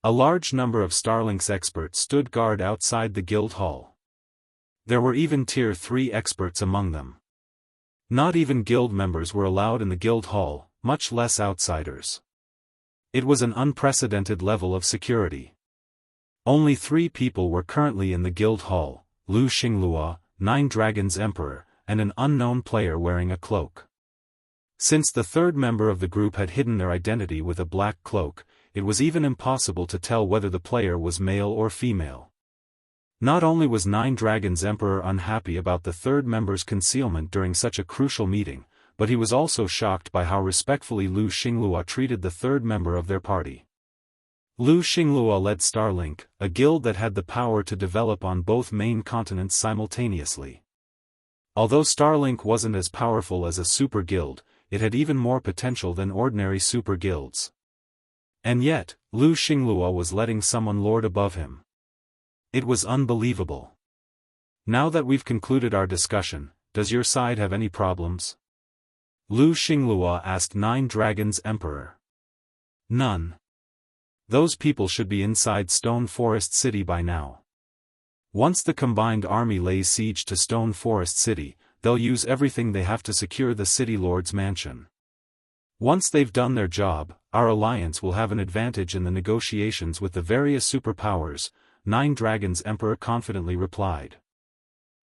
A large number of Starlink's experts stood guard outside the guild hall. There were even Tier 3 experts among them. Not even guild members were allowed in the guild hall, much less outsiders. It was an unprecedented level of security. Only 3 people were currently in the guild hall: Lu Xinglua, Nine Dragons Emperor, and an unknown player wearing a cloak. Since the third member of the group had hidden their identity with a black cloak, it was even impossible to tell whether the player was male or female. Not only was Nine Dragons Emperor unhappy about the third member's concealment during such a crucial meeting, but he was also shocked by how respectfully Lu Xinglua treated the third member of their party. Lu Xinglua led Starlink, a guild that had the power to develop on both main continents simultaneously. Although Starlink wasn't as powerful as a super guild, it had even more potential than ordinary super guilds. And yet, Lu Xinglua was letting someone lord above him. It was unbelievable. Now that we've concluded our discussion, does your side have any problems? Lu Xinglua asked Nine Dragons Emperor. None. Those people should be inside Stone Forest City by now. Once the combined army lays siege to Stone Forest City, they'll use everything they have to secure the city lord's mansion. Once they've done their job, our alliance will have an advantage in the negotiations with the various superpowers, Nine Dragons Emperor confidently replied.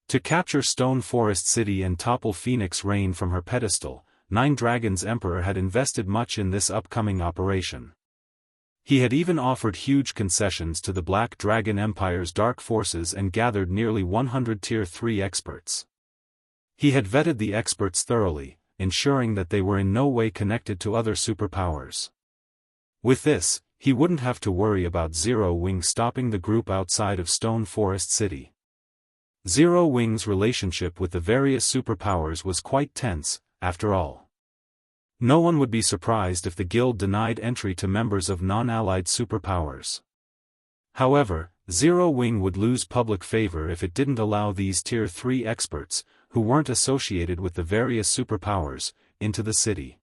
To capture Stone Forest City and topple Phoenix Rain from her pedestal, Nine Dragons Emperor had invested much in this upcoming operation. He had even offered huge concessions to the Black Dragon Empire's dark forces and gathered nearly 100 Tier 3 experts. He had vetted the experts thoroughly, ensuring that they were in no way connected to other superpowers. With this, he wouldn't have to worry about Zero Wing stopping the group outside of Stone Forest City. Zero Wing's relationship with the various superpowers was quite tense, after all. No one would be surprised if the guild denied entry to members of non-allied superpowers. However, Zero Wing would lose public favor if it didn't allow these Tier 3 experts, who weren't associated with the various superpowers, into the city.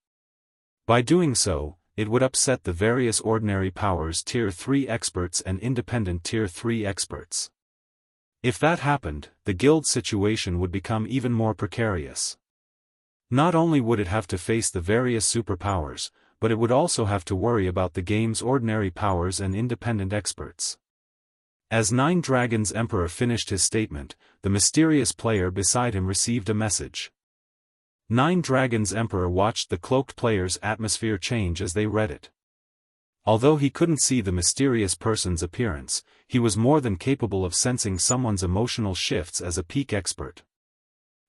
By doing so, it would upset the various ordinary powers Tier 3 experts and independent Tier 3 experts. If that happened, the guild's situation would become even more precarious. Not only would it have to face the various superpowers, but it would also have to worry about the game's ordinary powers and independent experts. As Nine Dragons Emperor finished his statement, the mysterious player beside him received a message. Nine Dragons Emperor watched the cloaked player's atmosphere change as they read it. Although he couldn't see the mysterious person's appearance, he was more than capable of sensing someone's emotional shifts as a peak expert.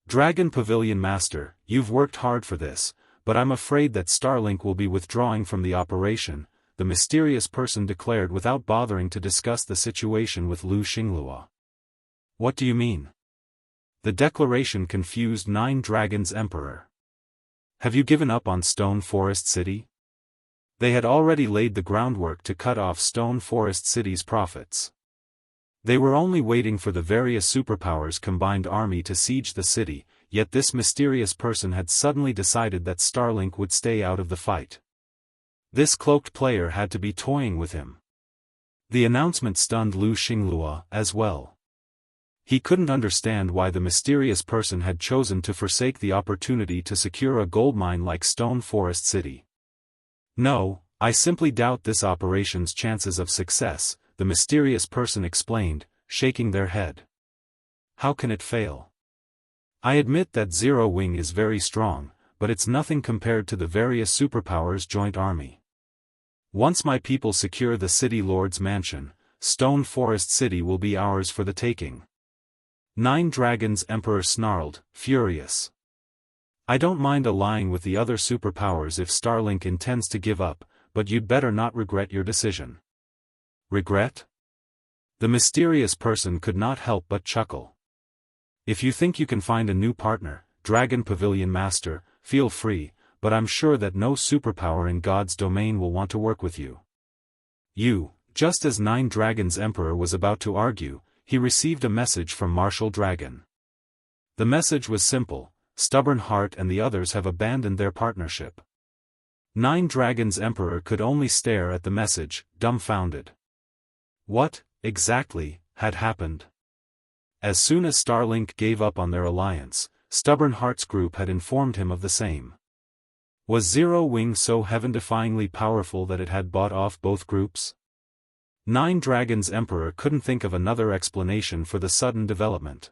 Dragon Pavilion Master, you've worked hard for this, but I'm afraid that Starlink will be withdrawing from the operation, the mysterious person declared without bothering to discuss the situation with Lu Xinglua. What do you mean? The declaration confused Nine Dragons Emperor. Have you given up on Stone Forest City? They had already laid the groundwork to cut off Stone Forest City's profits. They were only waiting for the various superpowers' combined army to siege the city, yet this mysterious person had suddenly decided that Starlink would stay out of the fight. This cloaked player had to be toying with him. The announcement stunned Lu Xinglua as well. He couldn't understand why the mysterious person had chosen to forsake the opportunity to secure a goldmine like Stone Forest City. No, I simply doubt this operation's chances of success, the mysterious person explained, shaking their head. How can it fail? I admit that Zero Wing is very strong, but it's nothing compared to the various superpowers' joint army. Once my people secure the city lord's mansion, Stone Forest City will be ours for the taking. Nine Dragons Emperor snarled, furious. I don't mind allying with the other superpowers if Starlink intends to give up, but you'd better not regret your decision. Regret? The mysterious person could not help but chuckle. If you think you can find a new partner, Dragon Pavilion Master, feel free, but I'm sure that no superpower in God's domain will want to work with you. Just as Nine Dragons Emperor was about to argue, he received a message from Martial Dragon. The message was simple: Stubborn Heart and the others have abandoned their partnership. Nine Dragons Emperor could only stare at the message, dumbfounded. What, exactly, had happened? As soon as Starlink gave up on their alliance, Stubborn Heart's group had informed him of the same. Was Zero Wing so heaven-defyingly powerful that it had bought off both groups? Nine Dragons Emperor couldn't think of another explanation for the sudden development.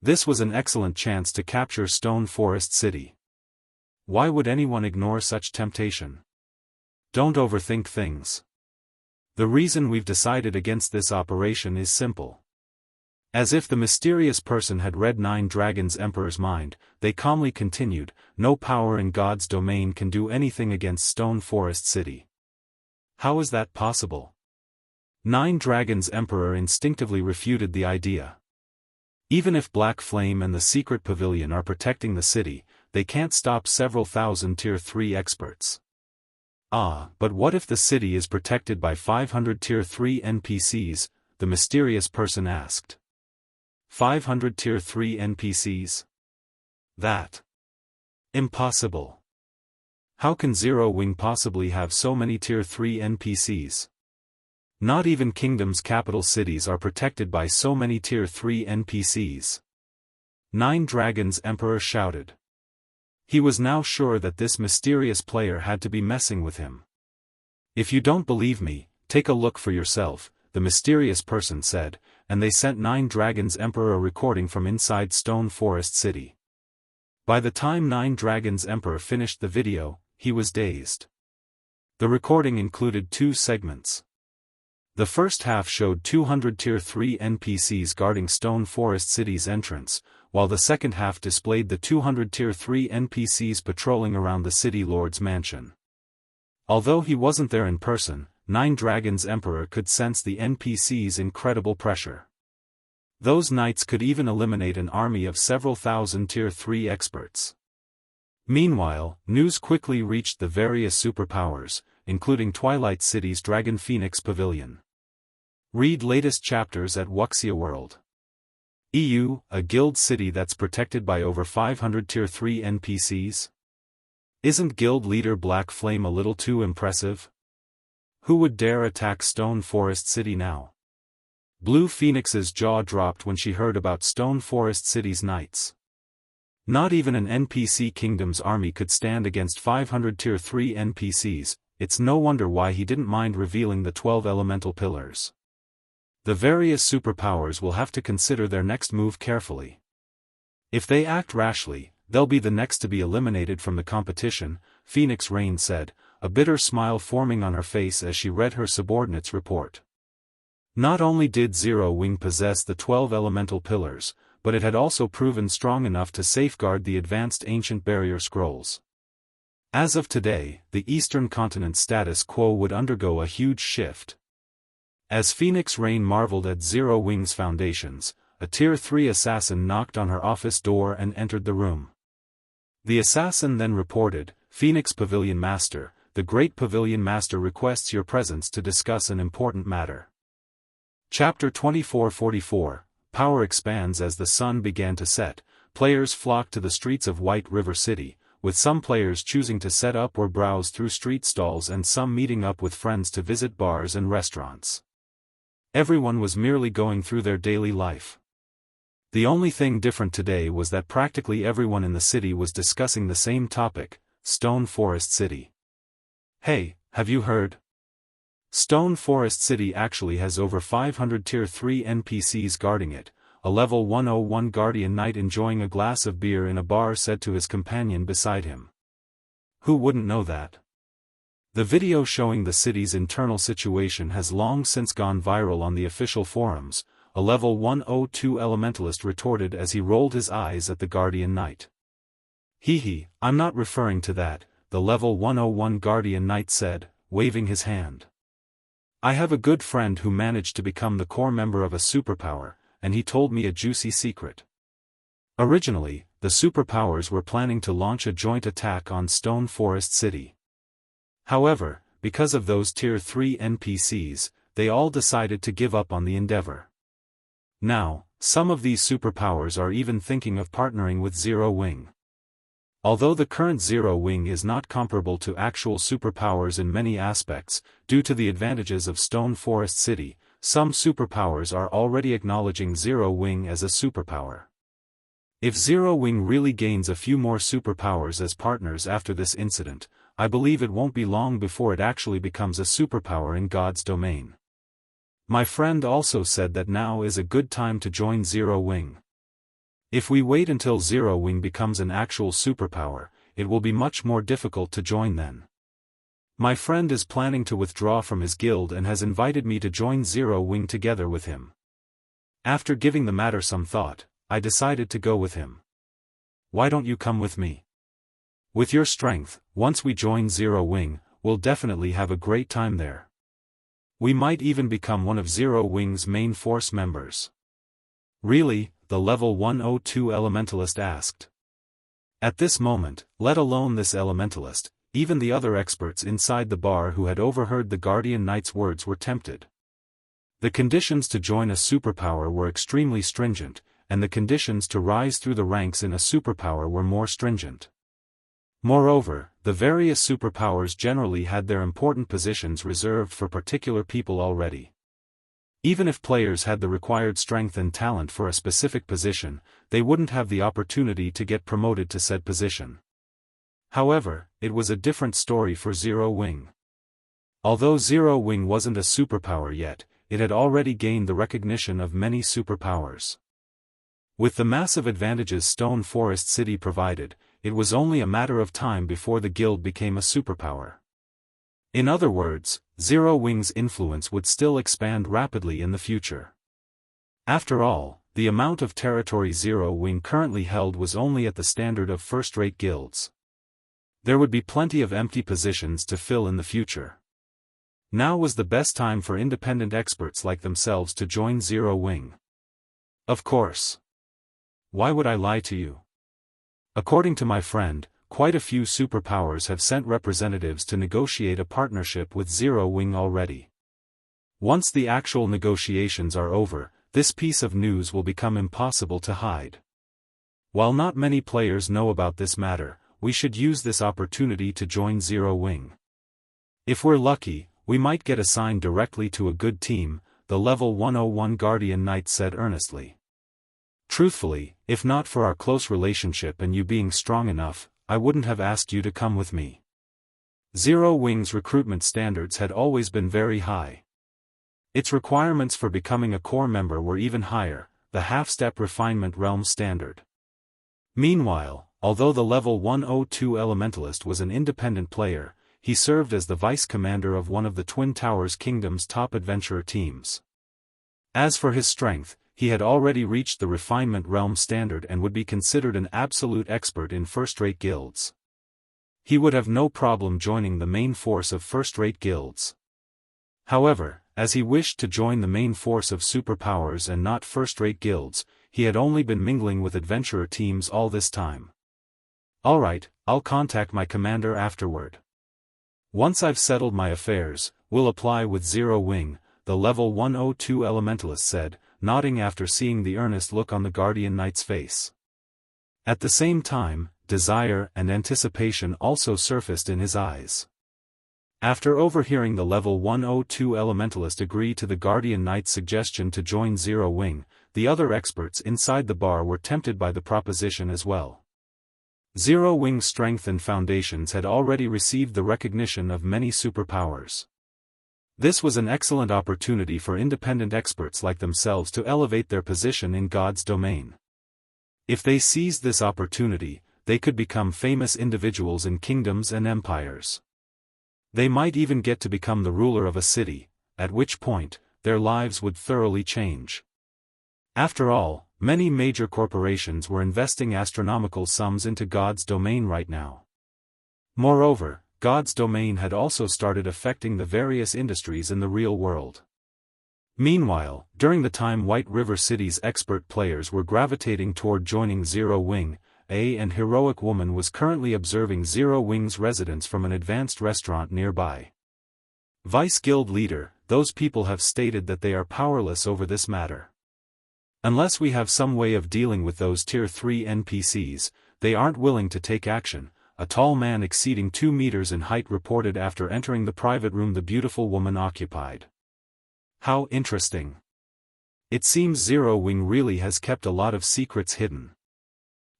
This was an excellent chance to capture Stone Forest City. Why would anyone ignore such temptation? Don't overthink things. The reason we've decided against this operation is simple. As if the mysterious person had read Nine Dragons Emperor's mind, they calmly continued, no power in God's domain can do anything against Stone Forest City. How is that possible? Nine Dragons Emperor instinctively refuted the idea. Even if Black Flame and the Secret Pavilion are protecting the city, they can't stop several thousand Tier 3 experts. But what if the city is protected by 500 Tier 3 NPCs, the mysterious person asked. 500 Tier 3 NPCs? That. Impossible. How can Zero Wing possibly have so many Tier 3 NPCs? Not even Kingdom's capital cities are protected by so many Tier 3 NPCs. Nine Dragons Emperor shouted. He was now sure that this mysterious player had to be messing with him. If you don't believe me, take a look for yourself, the mysterious person said, and they sent Nine Dragons Emperor a recording from inside Stone Forest City. By the time Nine Dragons Emperor finished the video, he was dazed. The recording included two segments. The first half showed 200 Tier 3 NPCs guarding Stone Forest City's entrance, while the second half displayed the 200 Tier 3 NPCs patrolling around the City Lord's mansion. Although he wasn't there in person, Nine Dragons Emperor could sense the NPCs' incredible pressure. Those knights could even eliminate an army of several thousand Tier 3 experts. Meanwhile, news quickly reached the various superpowers, including Twilight City's Dragon Phoenix Pavilion. Read latest chapters at Wuxia World. EU, a guild city that's protected by over 500 Tier 3 NPCs? Isn't guild leader Black Flame a little too impressive? Who would dare attack Stone Forest City now? Blue Phoenix's jaw dropped when she heard about Stone Forest City's knights. Not even an NPC Kingdom's army could stand against 500 Tier 3 NPCs, it's no wonder why he didn't mind revealing the 12 elemental pillars. The various superpowers will have to consider their next move carefully. If they act rashly, they'll be the next to be eliminated from the competition, Phoenix Rain said, a bitter smile forming on her face as she read her subordinate's report. Not only did Zero Wing possess the 12 elemental pillars, but it had also proven strong enough to safeguard the advanced ancient barrier scrolls. As of today, the Eastern Continent's status quo would undergo a huge shift. As Phoenix Rain marveled at Zero Wing's foundations, a Tier 3 assassin knocked on her office door and entered the room. The assassin then reported, Phoenix Pavilion Master, the Great Pavilion Master requests your presence to discuss an important matter. Chapter 2444, Power expands. As the sun began to set, players flocked to the streets of White River City, with some players choosing to set up or browse through street stalls and some meeting up with friends to visit bars and restaurants. Everyone was merely going through their daily life. The only thing different today was that practically everyone in the city was discussing the same topic, Stone Forest City. Hey, have you heard? Stone Forest City actually has over 500 Tier 3 NPCs guarding it, a level 101 Guardian Knight enjoying a glass of beer in a bar said to his companion beside him. Who wouldn't know that? The video showing the city's internal situation has long since gone viral on the official forums, a level 102 Elementalist retorted as he rolled his eyes at the Guardian Knight. Hee, I'm not referring to that, the level 101 Guardian Knight said, waving his hand. I have a good friend who managed to become the core member of a superpower, and he told me a juicy secret. Originally, the superpowers were planning to launch a joint attack on Stone Forest City. However, because of those Tier 3 NPCs, they all decided to give up on the endeavor. Now, some of these superpowers are even thinking of partnering with Zero Wing. Although the current Zero Wing is not comparable to actual superpowers in many aspects, due to the advantages of Stone Forest City, some superpowers are already acknowledging Zero Wing as a superpower. If Zero Wing really gains a few more superpowers as partners after this incident, I believe it won't be long before it actually becomes a superpower in God's domain. My friend also said that now is a good time to join Zero Wing. If we wait until Zero Wing becomes an actual superpower, it will be much more difficult to join then. My friend is planning to withdraw from his guild and has invited me to join Zero Wing together with him. After giving the matter some thought, I decided to go with him. Why don't you come with me? With your strength, once we join Zero Wing, we'll definitely have a great time there. We might even become one of Zero Wing's main force members. Really? The level 102 elementalist asked. At this moment, let alone this elementalist, even the other experts inside the bar who had overheard the Guardian Knight's words were tempted. The conditions to join a superpower were extremely stringent, and the conditions to rise through the ranks in a superpower were more stringent. Moreover, the various superpowers generally had their important positions reserved for particular people already. Even if players had the required strength and talent for a specific position, they wouldn't have the opportunity to get promoted to said position. However, it was a different story for Zero Wing. Although Zero Wing wasn't a superpower yet, it had already gained the recognition of many superpowers. With the massive advantages Stone Forest City provided, it was only a matter of time before the guild became a superpower. In other words, Zero Wing's influence would still expand rapidly in the future. After all, the amount of territory Zero Wing currently held was only at the standard of first-rate guilds. There would be plenty of empty positions to fill in the future. Now was the best time for independent experts like themselves to join Zero Wing. Of course. Why would I lie to you? According to my friend, quite a few superpowers have sent representatives to negotiate a partnership with Zero Wing already. Once the actual negotiations are over, this piece of news will become impossible to hide. While not many players know about this matter, we should use this opportunity to join Zero Wing. If we're lucky, we might get assigned directly to a good team, the level 101 Guardian Knight said earnestly. Truthfully, if not for our close relationship and you being strong enough, I wouldn't have asked you to come with me. Zero Wing's recruitment standards had always been very high. Its requirements for becoming a core member were even higher, the half-step refinement realm standard. Meanwhile, although the level 102 elementalist was an independent player, he served as the vice-commander of one of the Twin Towers Kingdom's top adventurer teams. As for his strength, he had already reached the refinement realm standard and would be considered an absolute expert in first-rate guilds. He would have no problem joining the main force of first-rate guilds. However, as he wished to join the main force of superpowers and not first-rate guilds, he had only been mingling with adventurer teams all this time. Alright, I'll contact my commander afterward. Once I've settled my affairs, we'll apply with Zero Wing, the level 102 elementalist said, nodding after seeing the earnest look on the Guardian Knight's face. At the same time, desire and anticipation also surfaced in his eyes. After overhearing the level 102 elementalist agree to the Guardian Knight's suggestion to join Zero Wing, the other experts inside the bar were tempted by the proposition as well. Zero Wing's strength and foundations had already received the recognition of many superpowers. This was an excellent opportunity for independent experts like themselves to elevate their position in God's domain. If they seized this opportunity, they could become famous individuals in kingdoms and empires. They might even get to become the ruler of a city, at which point, their lives would thoroughly change. After all, many major corporations were investing astronomical sums into God's domain right now. Moreover, God's domain had also started affecting the various industries in the real world. Meanwhile, during the time White River City's expert players were gravitating toward joining Zero Wing, an heroic woman was currently observing Zero Wing's residents from an advanced restaurant nearby. Vice Guild Leader, those people have stated that they are powerless over this matter. Unless we have some way of dealing with those Tier 3 NPCs, they aren't willing to take action, a tall man exceeding 2 meters in height reported after entering the private room the beautiful woman occupied. How interesting. It seems Zero Wing really has kept a lot of secrets hidden.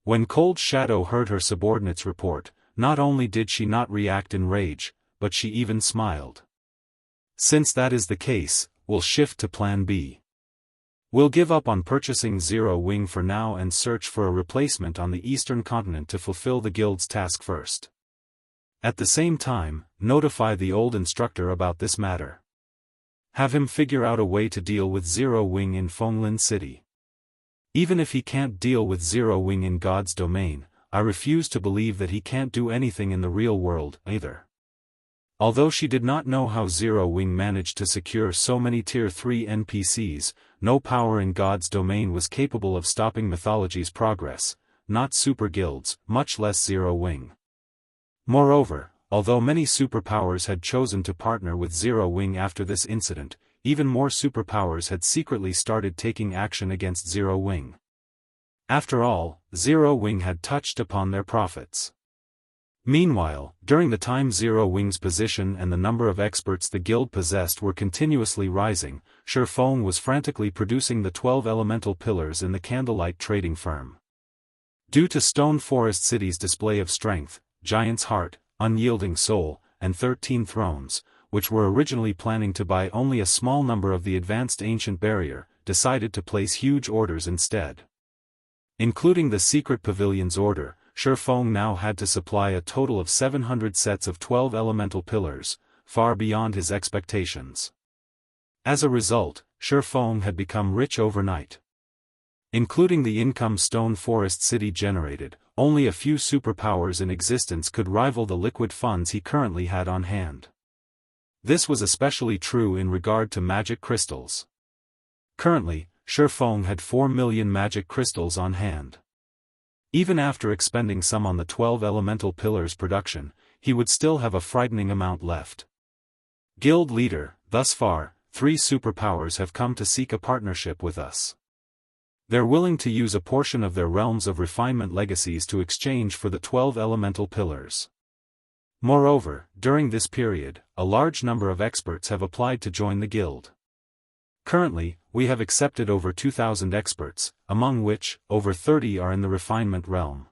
When Cold Shadow heard her subordinate's report, not only did she not react in rage, but she even smiled. Since that is the case, we'll shift to Plan B. We'll give up on purchasing Zero Wing for now and search for a replacement on the eastern continent to fulfill the guild's task first. At the same time, notify the old instructor about this matter. Have him figure out a way to deal with Zero Wing in Fenglin City. Even if he can't deal with Zero Wing in God's domain, I refuse to believe that he can't do anything in the real world, either. Although she did not know how Zero Wing managed to secure so many Tier 3 NPCs, no power in God's domain was capable of stopping mythology's progress, not super guilds, much less Zero Wing. Moreover, although many superpowers had chosen to partner with Zero Wing after this incident, even more superpowers had secretly started taking action against Zero Wing. After all, Zero Wing had touched upon their profits. Meanwhile, during the time Zero Wing's position and the number of experts the guild possessed were continuously rising, Feng was frantically producing the 12 elemental pillars in the candlelight trading firm. Due to Stone Forest City's display of strength, Giant's Heart, Unyielding Soul, and 13 Thrones, which were originally planning to buy only a small number of the advanced Ancient Barrier, decided to place huge orders instead. Including the Secret Pavilion's order, Feng now had to supply a total of 700 sets of 12 elemental pillars, far beyond his expectations. As a result, Feng had become rich overnight. Including the income Stone Forest City generated, only a few superpowers in existence could rival the liquid funds he currently had on hand. This was especially true in regard to magic crystals. Currently, Feng had 4 million magic crystals on hand. Even after expending some on the 12 elemental pillars production, he would still have a frightening amount left. Guild leader, thus far, 3 superpowers have come to seek a partnership with us. They're willing to use a portion of their realms of refinement legacies to exchange for the 12 elemental pillars. Moreover, during this period, a large number of experts have applied to join the guild. Currently, we have accepted over 2,000 experts, among which, over 30 are in the refinement realm.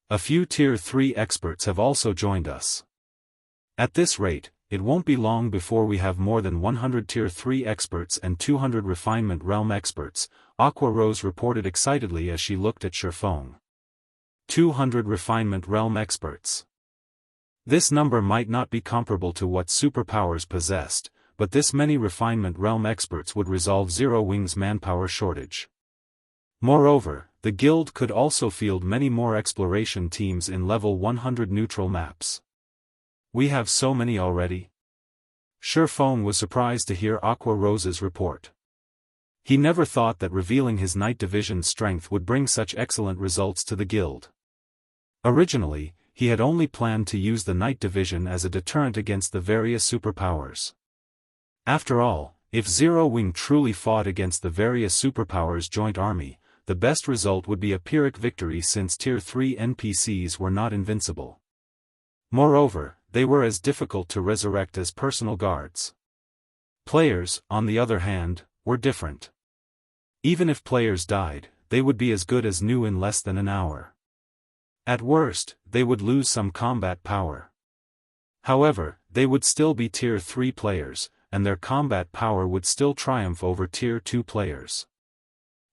A few Tier 3 experts have also joined us. At this rate, it won't be long before we have more than 100 Tier 3 experts and 200 refinement realm experts, Aqua Rose reported excitedly as she looked at Feng. 200 refinement realm experts. This number might not be comparable to what superpowers possessed, but this many refinement realm experts would resolve Zero Wing's manpower shortage. Moreover, the guild could also field many more exploration teams in level 100 neutral maps. We have so many already. Feng was surprised to hear Aqua Rose's report. He never thought that revealing his Night Division's strength would bring such excellent results to the guild. Originally, he had only planned to use the Night Division as a deterrent against the various superpowers. After all, if Zero Wing truly fought against the various superpowers' joint army, the best result would be a Pyrrhic victory since Tier 3 NPCs were not invincible. Moreover, they were as difficult to resurrect as personal guards. Players, on the other hand, were different. Even if players died, they would be as good as new in less than an hour. At worst, they would lose some combat power. However, they would still be Tier 3 players, and their combat power would still triumph over Tier 2 players.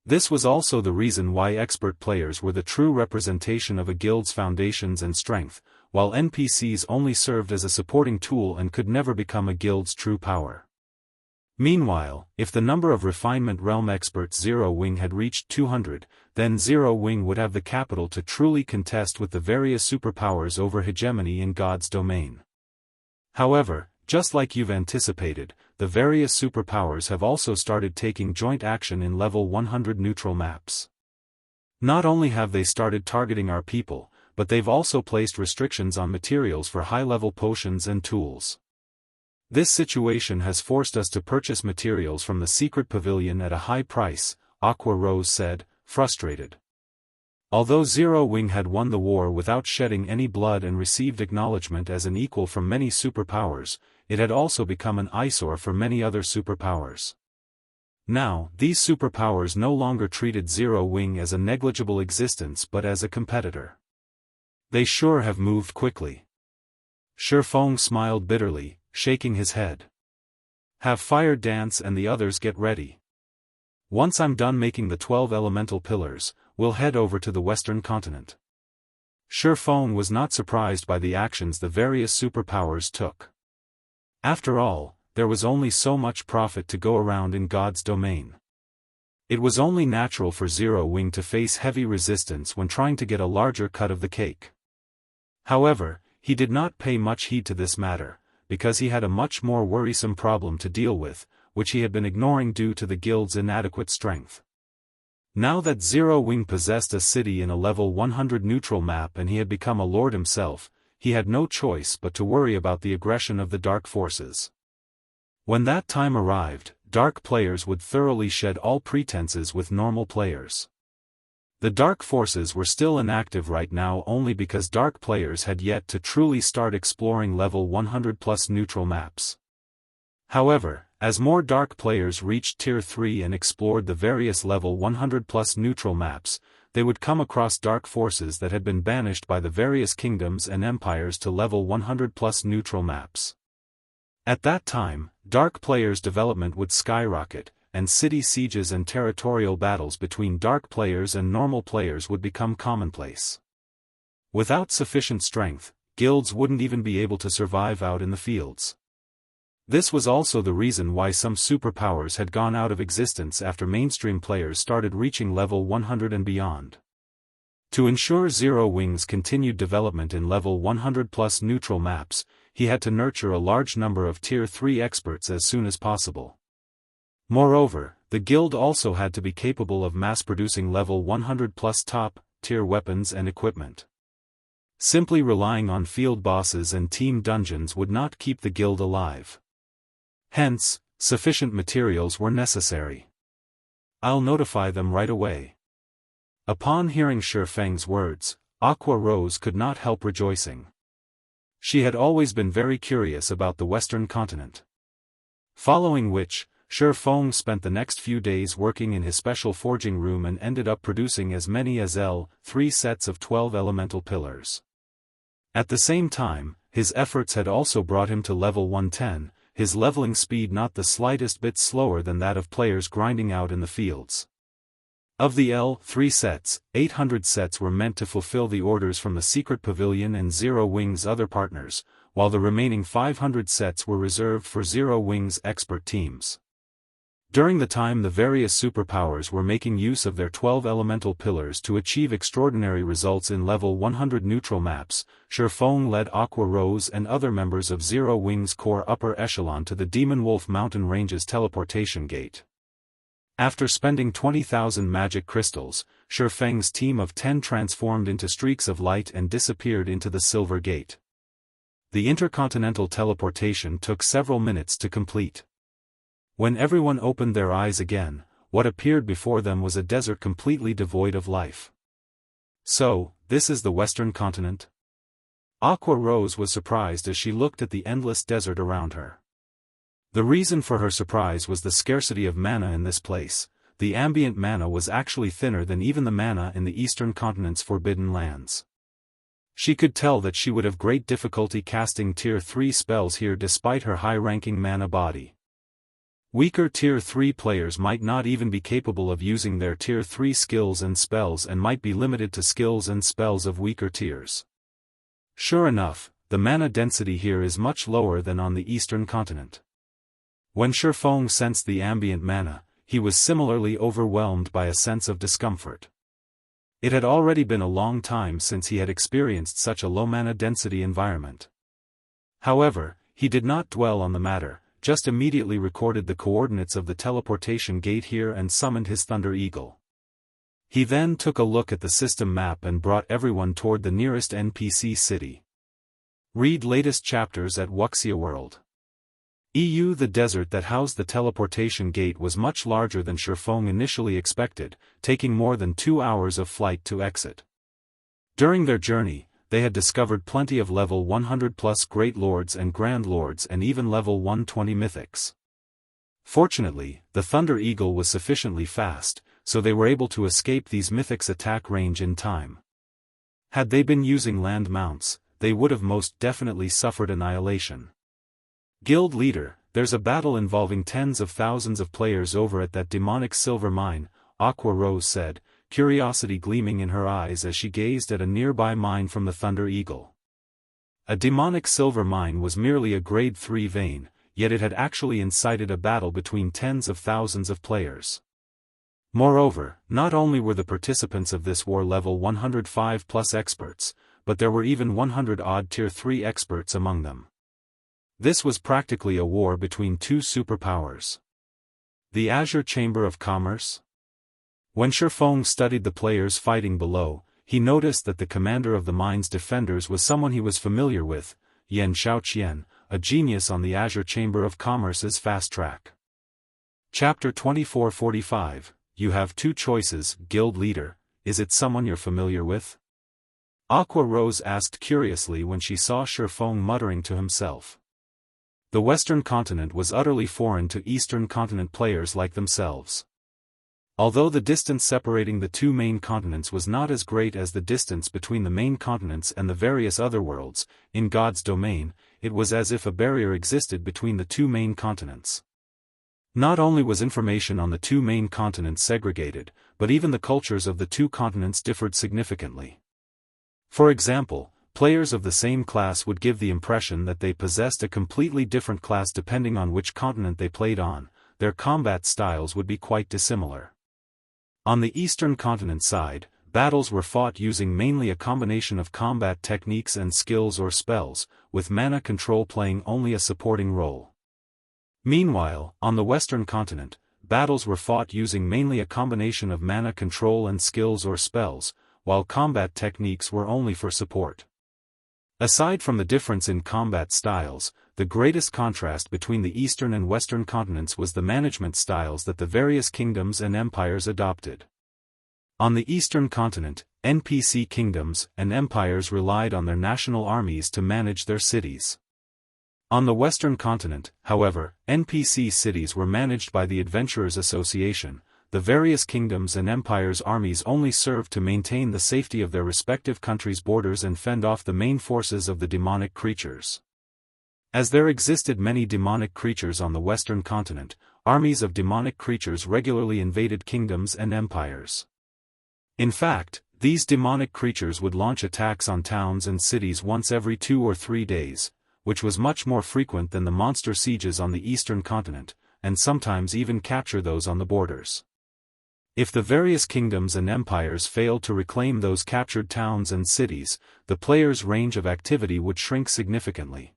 This was also the reason why expert players were the true representation of a guild's foundations and strength, while NPCs only served as a supporting tool and could never become a guild's true power. Meanwhile, if the number of refinement realm experts Zero Wing had reached 200, then Zero Wing would have the capital to truly contest with the various superpowers over hegemony in God's domain. However, just like you've anticipated, the various superpowers have also started taking joint action in level 100 neutral maps. Not only have they started targeting our people, but they've also placed restrictions on materials for high-level potions and tools. This situation has forced us to purchase materials from the secret pavilion at a high price, Aqua Rose said, frustrated. Although Zero Wing had won the war without shedding any blood and received acknowledgement as an equal from many superpowers, it had also become an eyesore for many other superpowers. Now, these superpowers no longer treated Zero Wing as a negligible existence but as a competitor. They sure have moved quickly. Feng smiled bitterly, shaking his head. Have Fire Dance and the others get ready. Once I'm done making the 12 elemental pillars, we'll head over to the western continent. Feng was not surprised by the actions the various superpowers took. After all, there was only so much profit to go around in God's domain. It was only natural for Zero Wing to face heavy resistance when trying to get a larger cut of the cake. However, he did not pay much heed to this matter, because he had a much more worrisome problem to deal with, which he had been ignoring due to the guild's inadequate strength. Now that Zero Wing possessed a city in a level 100 neutral map and he had become a lord himself, he had no choice but to worry about the aggression of the dark forces. When that time arrived, dark players would thoroughly shed all pretenses with normal players. The dark forces were still inactive right now only because dark players had yet to truly start exploring level 100 plus neutral maps. However, as more dark players reached Tier 3 and explored the various level 100 plus neutral maps, they would come across dark forces that had been banished by the various kingdoms and empires to level 100 plus neutral maps. At that time, dark players' development would skyrocket, and city sieges and territorial battles between dark players and normal players would become commonplace. Without sufficient strength, guilds wouldn't even be able to survive out in the fields. This was also the reason why some superpowers had gone out of existence after mainstream players started reaching level 100 and beyond. To ensure Zero Wing's continued development in level 100 plus neutral maps, he had to nurture a large number of Tier 3 experts as soon as possible. Moreover, the guild also had to be capable of mass-producing level 100 plus top-tier weapons and equipment. Simply relying on field bosses and team dungeons would not keep the guild alive. Hence, sufficient materials were necessary. I'll notify them right away. Upon hearing Feng's words, Aqua Rose could not help rejoicing. She had always been very curious about the Western continent. Following which, Feng spent the next few days working in his special forging room and ended up producing as many as 3 sets of 12 elemental pillars. At the same time, his efforts had also brought him to level 110, his leveling speed not the slightest bit slower than that of players grinding out in the fields. Of the 3 sets, 800 sets were meant to fulfill the orders from the Secret Pavilion and Zero Wing's other partners, while the remaining 500 sets were reserved for Zero Wing's expert teams. During the time the various superpowers were making use of their 12 elemental pillars to achieve extraordinary results in level 100 neutral maps, Feng led Aqua Rose and other members of Zero Wing's core upper echelon to the Demon Wolf Mountain Range's teleportation gate. After spending 20,000 magic crystals, Feng's team of 10 transformed into streaks of light and disappeared into the Silver Gate. The intercontinental teleportation took several minutes to complete. When everyone opened their eyes again, what appeared before them was a desert completely devoid of life. So, this is the Western continent? Aqua Rose was surprised as she looked at the endless desert around her. The reason for her surprise was the scarcity of mana in this place. The ambient mana was actually thinner than even the mana in the Eastern continent's forbidden lands. She could tell that she would have great difficulty casting Tier 3 spells here despite her high-ranking mana body. Weaker Tier 3 players might not even be capable of using their Tier 3 skills and spells and might be limited to skills and spells of weaker tiers. Sure enough, the mana density here is much lower than on the Eastern continent. When Feng sensed the ambient mana, he was similarly overwhelmed by a sense of discomfort. It had already been a long time since he had experienced such a low mana density environment. However, he did not dwell on the matter, just immediately recorded the coordinates of the teleportation gate here and summoned his Thunder Eagle. He then took a look at the system map and brought everyone toward the nearest NPC city. Read latest chapters at Wuxia World. The desert that housed the teleportation gate was much larger than Feng initially expected, taking more than 2 hours of flight to exit. During their journey, they had discovered plenty of level 100 plus Great Lords and Grand Lords and even level 120 mythics. Fortunately, the Thunder Eagle was sufficiently fast, so they were able to escape these mythics' attack range in time. Had they been using land mounts, they would have most definitely suffered annihilation. Guild leader, there's a battle involving tens of thousands of players over at that demonic silver mine, Aqua Rose said, curiosity gleaming in her eyes as she gazed at a nearby mine from the Thunder Eagle. A demonic silver mine was merely a grade 3 vein, yet it had actually incited a battle between tens of thousands of players. Moreover, not only were the participants of this war level 105 plus experts, but there were even 100-odd tier 3 experts among them. This was practically a war between two superpowers. The Azure Chamber of Commerce? When Feng studied the players fighting below, he noticed that the commander of the mine's defenders was someone he was familiar with, Xianxia, a genius on the Azure Chamber of Commerce's fast track. Chapter 2445, You have two choices, Guild Leader. Is it someone you're familiar with? Aqua Rose asked curiously when she saw Feng muttering to himself. The Western continent was utterly foreign to Eastern continent players like themselves. Although the distance separating the two main continents was not as great as the distance between the main continents and the various other worlds, in God's domain, it was as if a barrier existed between the two main continents. Not only was information on the two main continents segregated, but even the cultures of the two continents differed significantly. For example, players of the same class would give the impression that they possessed a completely different class depending on which continent they played on. Their combat styles would be quite dissimilar. On the Eastern continent side, battles were fought using mainly a combination of combat techniques and skills or spells, with mana control playing only a supporting role. Meanwhile, on the Western continent, battles were fought using mainly a combination of mana control and skills or spells, while combat techniques were only for support. Aside from the difference in combat styles, the greatest contrast between the Eastern and Western continents was the management styles that the various kingdoms and empires adopted. On the Eastern continent, NPC kingdoms and empires relied on their national armies to manage their cities. On the Western continent, however, NPC cities were managed by the Adventurers Association. The various kingdoms and empires' armies only served to maintain the safety of their respective countries' borders and fend off the main forces of the demonic creatures. As there existed many demonic creatures on the Western continent, armies of demonic creatures regularly invaded kingdoms and empires. In fact, these demonic creatures would launch attacks on towns and cities once every 2 or 3 days, which was much more frequent than the monster sieges on the Eastern continent, and sometimes even capture those on the borders. If the various kingdoms and empires failed to reclaim those captured towns and cities, the player's range of activity would shrink significantly.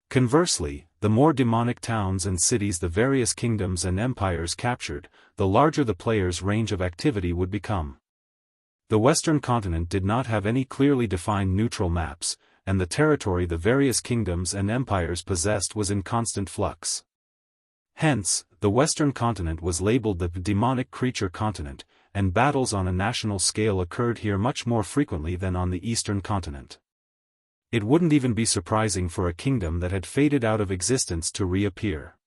Conversely, the more demonic towns and cities the various kingdoms and empires captured, the larger the player's range of activity would become. The Western continent did not have any clearly defined neutral maps, and the territory the various kingdoms and empires possessed was in constant flux. Hence, the Western continent was labeled the demonic creature continent, and battles on a national scale occurred here much more frequently than on the Eastern continent. It wouldn't even be surprising for a kingdom that had faded out of existence to reappear.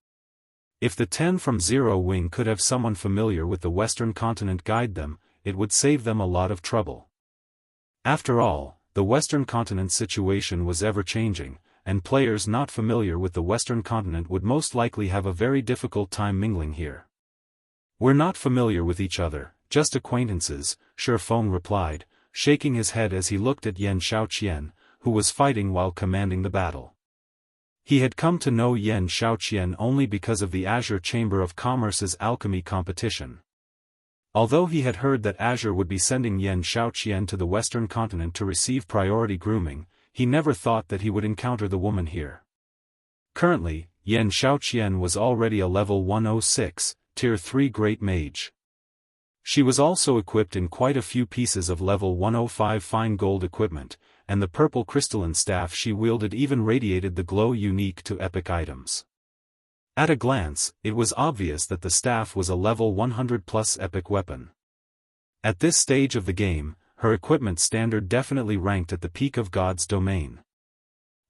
If the 10 from Zero Wing could have someone familiar with the Western continent guide them, it would save them a lot of trouble. After all, the Western continent's situation was ever-changing, and players not familiar with the Western continent would most likely have a very difficult time mingling here. We're not familiar with each other, just acquaintances, Feng replied, shaking his head as he looked at Xianxia, who was fighting while commanding the battle. He had come to know Xianxia only because of the Azure Chamber of Commerce's alchemy competition. Although he had heard that Azure would be sending Xianxia to the Western continent to receive priority grooming, he never thought that he would encounter the woman here. Currently, Xianxia was already a level 106, Tier 3 Great Mage. She was also equipped in quite a few pieces of level 105 fine gold equipment, and the purple crystalline staff she wielded even radiated the glow unique to epic items. At a glance, it was obvious that the staff was a level 100+ epic weapon. At this stage of the game, her equipment standard definitely ranked at the peak of God's domain.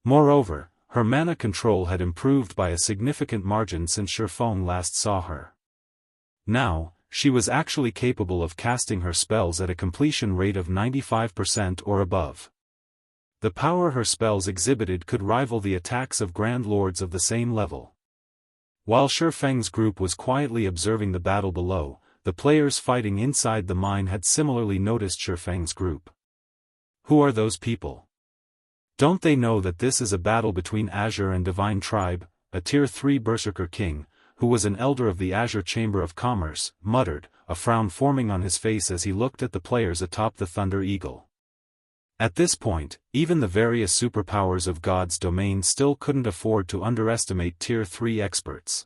Moreover, her mana control had improved by a significant margin since Feng last saw her. Now, she was actually capable of casting her spells at a completion rate of 95% or above. The power her spells exhibited could rival the attacks of Grand Lords of the same level. While Feng's group was quietly observing the battle below, the players fighting inside the mine had similarly noticed Feng's group. Who are those people? Don't they know that this is a battle between Azure and Divine Tribe? A Tier 3 Berserker King, who was an elder of the Azure Chamber of Commerce, muttered, a frown forming on his face as he looked at the players atop the Thunder Eagle. At this point, even the various superpowers of God's domain still couldn't afford to underestimate Tier 3 experts.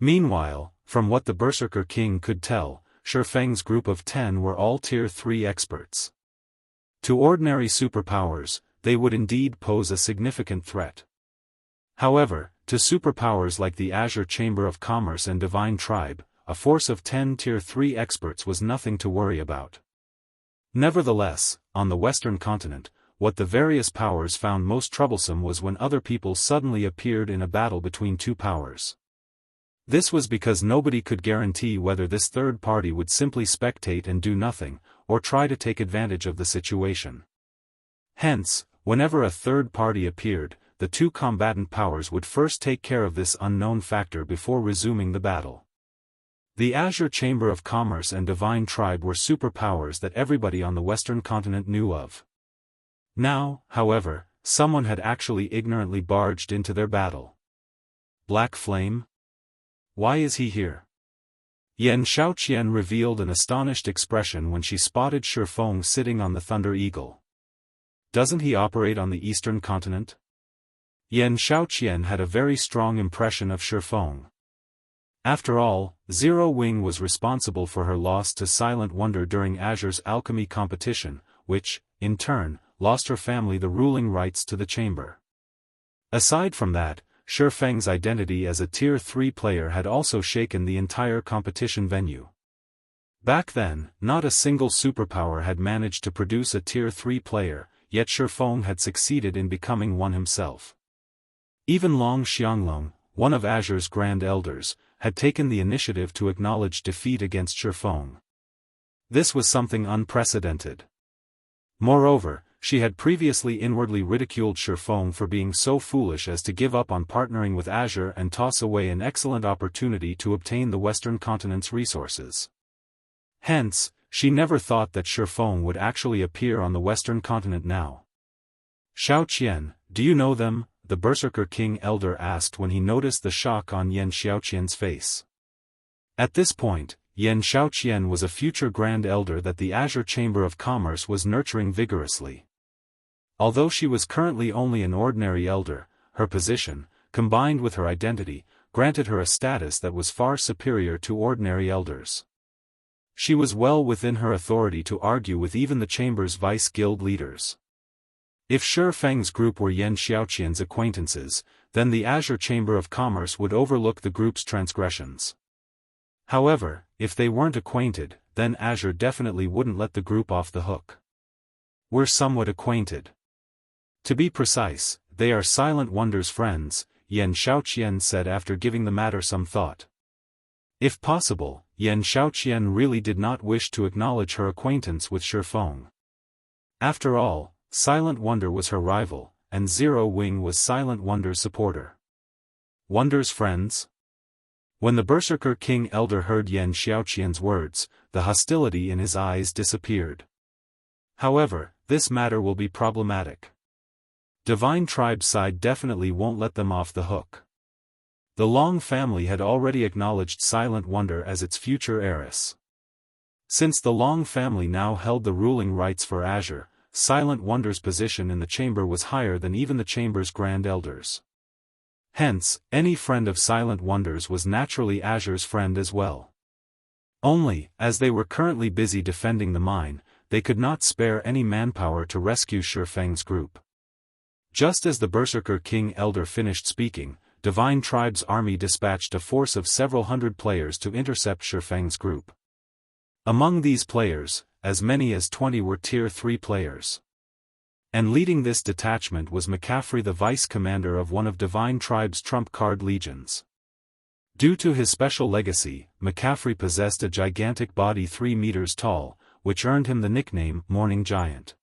Meanwhile, from what the Berserker King could tell, Feng's group of 10 were all Tier 3 experts. To ordinary superpowers, they would indeed pose a significant threat. However, to superpowers like the Azure Chamber of Commerce and Divine Tribe, a force of 10 Tier 3 experts was nothing to worry about. Nevertheless, on the Western continent, what the various powers found most troublesome was when other people suddenly appeared in a battle between two powers. This was because nobody could guarantee whether this third party would simply spectate and do nothing, or try to take advantage of the situation. Hence, whenever a third party appeared, the two combatant powers would first take care of this unknown factor before resuming the battle. The Azure Chamber of Commerce and Divine Tribe were superpowers that everybody on the Western continent knew of. Now, however, someone had actually ignorantly barged into their battle. Black Flame? Why is he here? Xianxia revealed an astonished expression when she spotted Feng sitting on the Thunder Eagle. Doesn't he operate on the Eastern continent? Xianxia had a very strong impression of Feng. After all, Zero Wing was responsible for her loss to Silent Wonder during Azure's alchemy competition, which, in turn, lost her family the ruling rights to the chamber. Aside from that, Feng's identity as a Tier 3 player had also shaken the entire competition venue. Back then, not a single superpower had managed to produce a Tier 3 player, yet Feng had succeeded in becoming one himself. Even Long Xianglong, one of Azure's Grand Elders, had taken the initiative to acknowledge defeat against Feng. This was something unprecedented. Moreover, she had previously inwardly ridiculed Feng for being so foolish as to give up on partnering with Azure and toss away an excellent opportunity to obtain the Western continent's resources. Hence, she never thought that Feng would actually appear on the Western continent now. Xiaoqian, do you know them? The Berserker King Elder asked when he noticed the shock on Xiaoqian's face. At this point, Xiaoqian was a future Grand Elder that the Azure Chamber of Commerce was nurturing vigorously. Although she was currently only an ordinary elder, her position, combined with her identity, granted her a status that was far superior to ordinary elders. She was well within her authority to argue with even the chamber's vice guild leaders. If Feng's group were Xiaoqian's acquaintances, then the Azure Chamber of Commerce would overlook the group's transgressions. However, if they weren't acquainted, then Azure definitely wouldn't let the group off the hook. We're somewhat acquainted. To be precise, they are Silent Wonder's friends, Xiaoqian said after giving the matter some thought. If possible, Xiaoqian really did not wish to acknowledge her acquaintance with Feng. After all, Silent Wonder was her rival, and Zero Wing was Silent Wonder's supporter. Wonder's friends? When the Berserker King Elder heard Xiaoqian's words, the hostility in his eyes disappeared. However, this matter will be problematic. Divine Tribe's side definitely won't let them off the hook. The Long family had already acknowledged Silent Wonder as its future heiress. Since the Long family now held the ruling rights for Azure, Silent Wonder's position in the chamber was higher than even the chamber's Grand Elders. Hence, any friend of Silent Wonder's was naturally Azure's friend as well. Only, as they were currently busy defending the mine, they could not spare any manpower to rescue Feng's group. Just as the Berserker King Elder finished speaking, Divine Tribe's army dispatched a force of several hundred players to intercept Feng's group. Among these players, as many as 20 were Tier 3 players. And leading this detachment was McCaffrey, the vice commander of one of Divine Tribe's trump card legions. Due to his special legacy, McCaffrey possessed a gigantic body 3 meters tall, which earned him the nickname Morning Giant.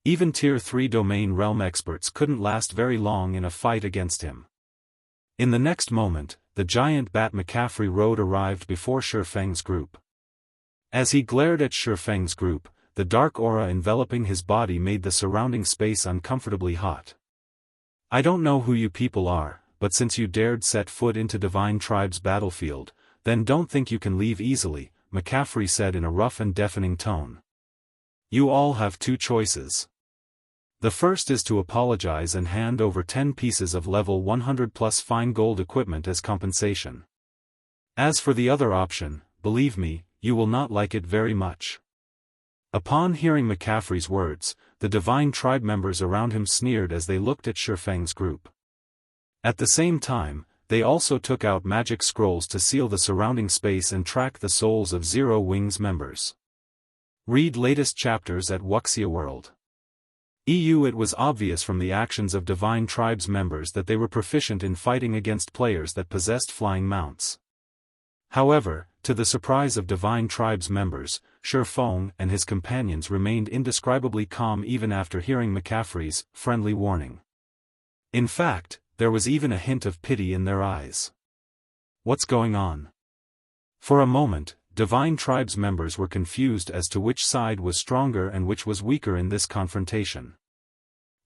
Even Tier 3 domain realm experts couldn't last very long in a fight against him. In the next moment, the giant bat McCaffrey rode arrived before Feng's group. As he glared at Feng's group, the dark aura enveloping his body made the surrounding space uncomfortably hot. I don't know who you people are, but since you dared set foot into Divine Tribe's battlefield, then don't think you can leave easily, McCaffrey said in a rough and deafening tone. You all have two choices. The first is to apologize and hand over 10 pieces of level 100 plus fine gold equipment as compensation. As for the other option, believe me, you will not like it very much. Upon hearing McCaffrey's words, the Divine Tribe members around him sneered as they looked at Feng's group. At the same time, they also took out magic scrolls to seal the surrounding space and track the souls of Zero Wings members. Read latest chapters at Wuxia World. It was obvious from the actions of Divine Tribe's members that they were proficient in fighting against players that possessed flying mounts. However, to the surprise of Divine Tribe's members, Feng and his companions remained indescribably calm even after hearing McCaffrey's friendly warning. In fact, there was even a hint of pity in their eyes. What's going on? For a moment, Divine Tribe's members were confused as to which side was stronger and which was weaker in this confrontation.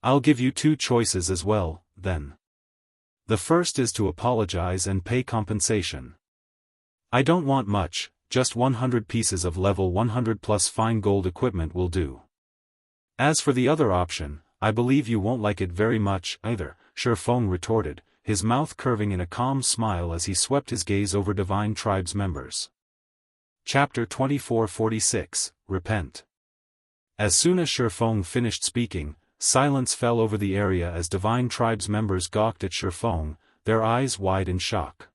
I'll give you two choices as well, then. The first is to apologize and pay compensation. I don't want much, just 100 pieces of level 100 plus fine gold equipment will do. As for the other option, I believe you won't like it very much either, Feng retorted, his mouth curving in a calm smile as he swept his gaze over Divine Tribe's members. Chapter 2446, Repent. As soon as Feng finished speaking, silence fell over the area as Divine Tribe's members gawked at Feng, their eyes wide in shock.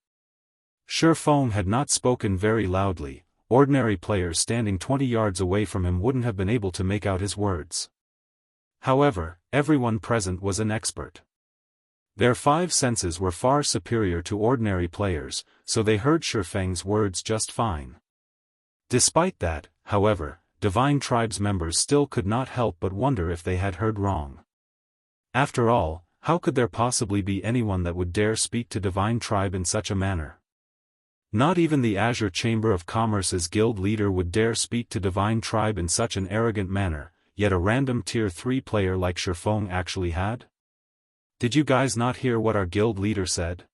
Feng had not spoken very loudly, ordinary players standing 20 yards away from him wouldn't have been able to make out his words. However, everyone present was an expert. Their 5 senses were far superior to ordinary players, so they heard Feng's words just fine. Despite that, however, Divine Tribe's members still could not help but wonder if they had heard wrong. After all, how could there possibly be anyone that would dare speak to Divine Tribe in such a manner? Not even the Azure Chamber of Commerce's guild leader would dare speak to Divine Tribe in such an arrogant manner, yet a random Tier 3 player like Feng actually had? Did you guys not hear what our guild leader said?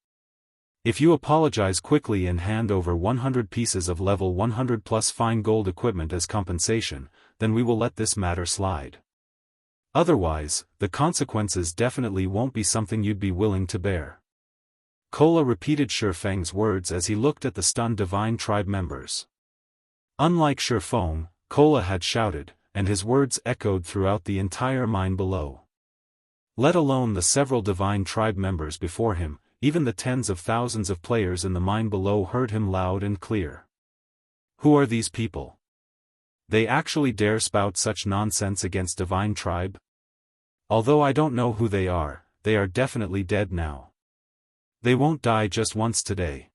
If you apologize quickly and hand over 100 pieces of level 100 plus fine gold equipment as compensation, then we will let this matter slide. Otherwise, the consequences definitely won't be something you'd be willing to bear. Kola repeated Feng's words as he looked at the stunned Divine Tribe members. Unlike Feng, Kola had shouted, and his words echoed throughout the entire mine below. Let alone the several Divine Tribe members before him, even the tens of thousands of players in the mine below heard him loud and clear. Who are these people? They actually dare spout such nonsense against Divine Tribe? Although I don't know who they are definitely dead now. They won't die just once today.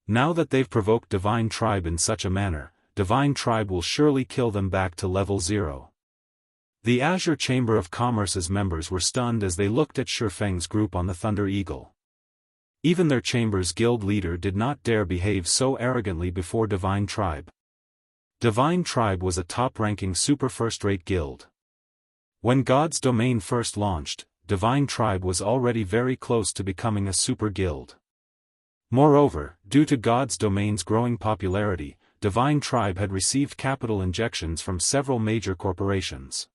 Now that they've provoked Divine Tribe in such a manner, Divine Tribe will surely kill them back to level 0. The Azure Chamber of Commerce's members were stunned as they looked at Feng's group on the Thunder Eagle. Even their chamber's guild leader did not dare behave so arrogantly before Divine Tribe. Divine Tribe was a top-ranking super first-rate guild. When God's Domain first launched, Divine Tribe was already very close to becoming a super guild. Moreover, due to God's Domain's growing popularity, Divine Tribe had received capital injections from several major corporations.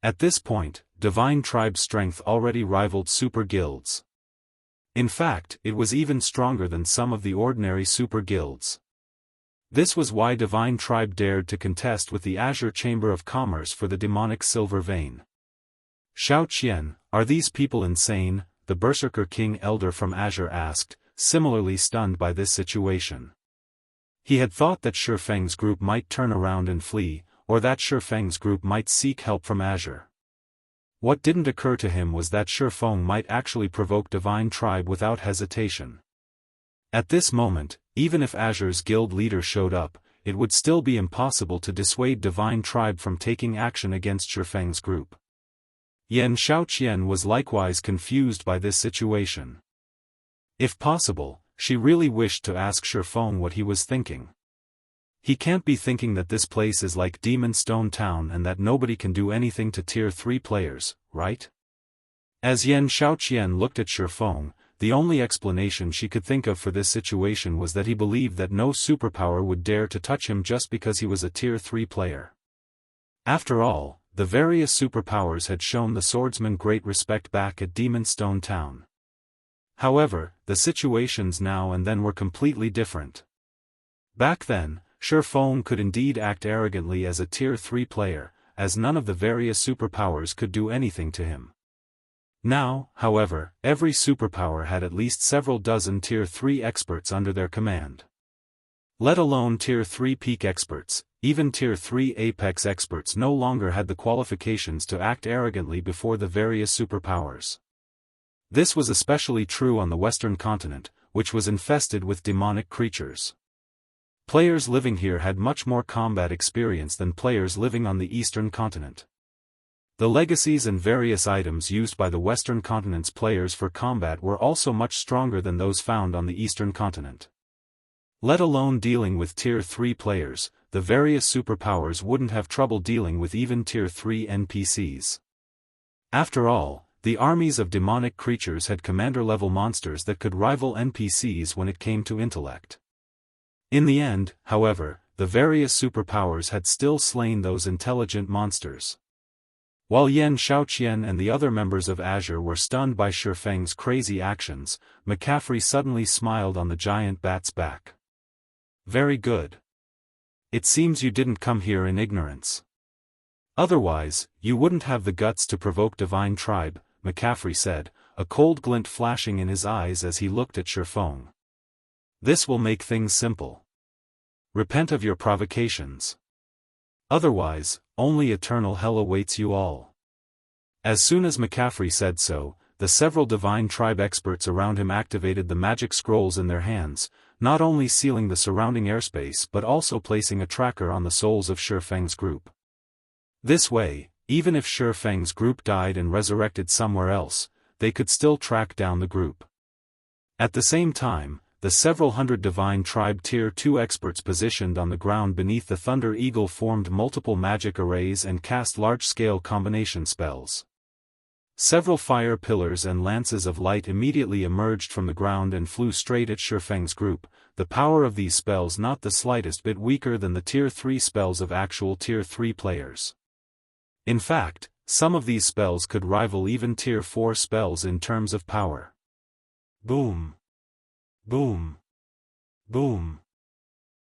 At this point, Divine Tribe's strength already rivaled super guilds. In fact, it was even stronger than some of the ordinary super guilds. This was why Divine Tribe dared to contest with the Azure Chamber of Commerce for the demonic silver vein. Xianxia, are these people insane? The Berserker King Elder from Azure asked, similarly stunned by this situation. He had thought that Feng's group might turn around and flee, or that Feng's group might seek help from Azure. What didn't occur to him was that Feng might actually provoke Divine Tribe without hesitation. At this moment, even if Azure's guild leader showed up, it would still be impossible to dissuade Divine Tribe from taking action against Feng's group. Xianxia was likewise confused by this situation. If possible, she really wished to ask Feng what he was thinking. He can't be thinking that this place is like Demon Stone Town and that nobody can do anything to Tier 3 players, right? As Xianxia looked at Feng, the only explanation she could think of for this situation was that he believed that no superpower would dare to touch him just because he was a Tier 3 player. After all, the various superpowers had shown the swordsman great respect back at Demon Stone Town. However, the situations now and then were completely different. Back then, Feng could indeed act arrogantly as a Tier 3 player, as none of the various superpowers could do anything to him. Now, however, every superpower had at least several dozen Tier 3 experts under their command. Let alone Tier 3 peak experts, even Tier 3 apex experts no longer had the qualifications to act arrogantly before the various superpowers. This was especially true on the Western continent, which was infested with demonic creatures. Players living here had much more combat experience than players living on the Eastern continent. The legacies and various items used by the Western continent's players for combat were also much stronger than those found on the Eastern continent. Let alone dealing with Tier 3 players, the various superpowers wouldn't have trouble dealing with even Tier 3 NPCs. After all, the armies of demonic creatures had commander-level monsters that could rival NPCs when it came to intellect. In the end, however, the various superpowers had still slain those intelligent monsters. While Yan Xiaoqian and the other members of Azure were stunned by Feng's crazy actions, McCaffrey suddenly smiled on the giant bat's back. Very good. It seems you didn't come here in ignorance. Otherwise, you wouldn't have the guts to provoke Divine Tribe, McCaffrey said, a cold glint flashing in his eyes as he looked at Feng. This will make things simple. Repent of your provocations. Otherwise, only eternal hell awaits you all. As soon as McCaffrey said so, the several Divine Tribe experts around him activated the magic scrolls in their hands, not only sealing the surrounding airspace but also placing a tracker on the souls of Feng's group. This way, even if Feng's group died and resurrected somewhere else, they could still track down the group. At the same time, the several hundred Divine Tribe Tier 2 experts positioned on the ground beneath the Thunder Eagle formed multiple magic arrays and cast large-scale combination spells. Several fire pillars and lances of light immediately emerged from the ground and flew straight at Feng's group, the power of these spells not the slightest bit weaker than the Tier 3 spells of actual Tier 3 players. In fact, some of these spells could rival even Tier 4 spells in terms of power. Boom! Boom! Boom!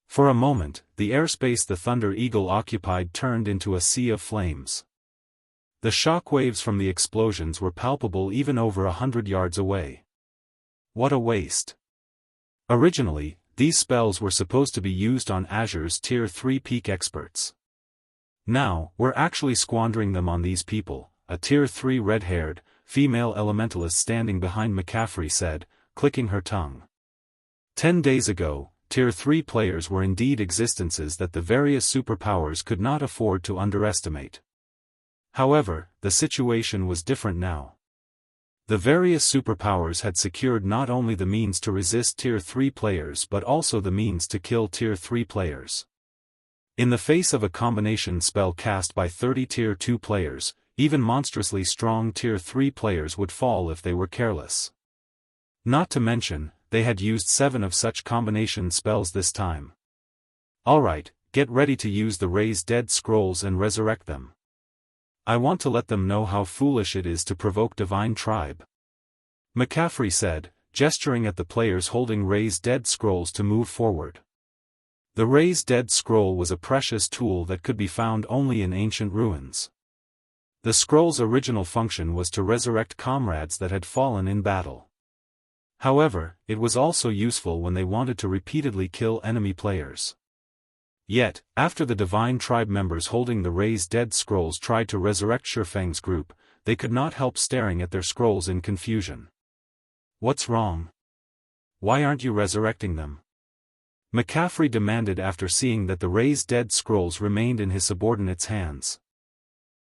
For a moment, the airspace the Thunder Eagle occupied turned into a sea of flames. The shockwaves from the explosions were palpable even over 100 yards away. What a waste! Originally, these spells were supposed to be used on Azure's Tier 3 peak experts. Now, we're actually squandering them on these people, a Tier 3 red-haired, female elementalist standing behind McCaffrey said, clicking her tongue. 10 days ago, Tier 3 players were indeed existences that the various superpowers could not afford to underestimate. However, the situation was different now. The various superpowers had secured not only the means to resist Tier 3 players but also the means to kill Tier 3 players. In the face of a combination spell cast by 30 Tier 2 players, even monstrously strong Tier 3 players would fall if they were careless. Not to mention, they had used 7 of such combination spells this time. Alright, get ready to use the Raise Dead scrolls and resurrect them. I want to let them know how foolish it is to provoke Divine Tribe. McCaffrey said, gesturing at the players holding Raise Dead scrolls to move forward. The Raise Dead scroll was a precious tool that could be found only in ancient ruins. The scroll's original function was to resurrect comrades that had fallen in battle. However, it was also useful when they wanted to repeatedly kill enemy players. Yet, after the Divine Tribe members holding the Raise Dead scrolls tried to resurrect Feng's group, they could not help staring at their scrolls in confusion. What's wrong? Why aren't you resurrecting them? McCaffrey demanded after seeing that the Raise Dead scrolls remained in his subordinate's hands.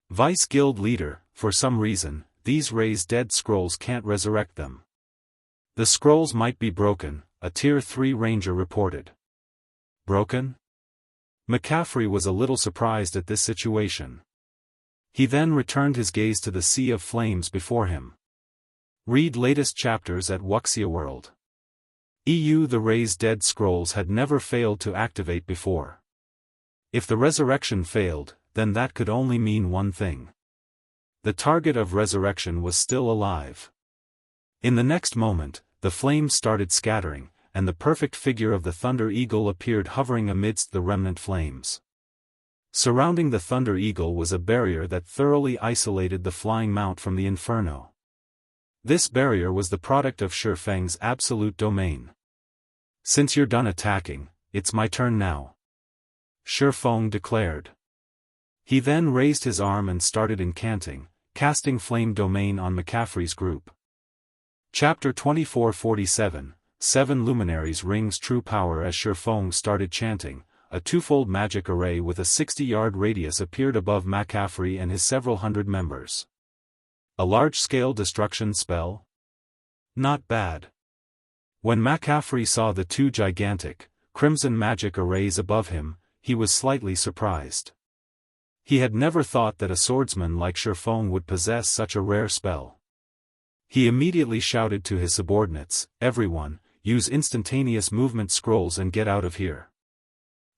Vice Guild Leader, for some reason, these Raise Dead scrolls can't resurrect them. The scrolls might be broken, a Tier 3 ranger reported. Broken? McCaffrey was a little surprised at this situation. He then returned his gaze to the sea of flames before him. Read latest chapters at Wuxia World. The Raise Dead scrolls had never failed to activate before. If the resurrection failed, then that could only mean one thing. The target of resurrection was still alive. In the next moment, the flames started scattering, and the perfect figure of the Thunder Eagle appeared hovering amidst the remnant flames. Surrounding the Thunder Eagle was a barrier that thoroughly isolated the flying mount from the inferno. This barrier was the product of Feng's absolute domain. "Since you're done attacking, it's my turn now," Feng declared. He then raised his arm and started incanting, casting Flame Domain on McCaffrey's group. Chapter 2447, 7 Luminaries rings true power. As Feng started chanting, a twofold magic array with a 60-yard radius appeared above McCaffrey and his several hundred members. A large-scale destruction spell? Not bad. When McCaffrey saw the two gigantic, crimson magic arrays above him, he was slightly surprised. He had never thought that a swordsman like Feng would possess such a rare spell. He immediately shouted to his subordinates, "Everyone, use instantaneous movement scrolls and get out of here."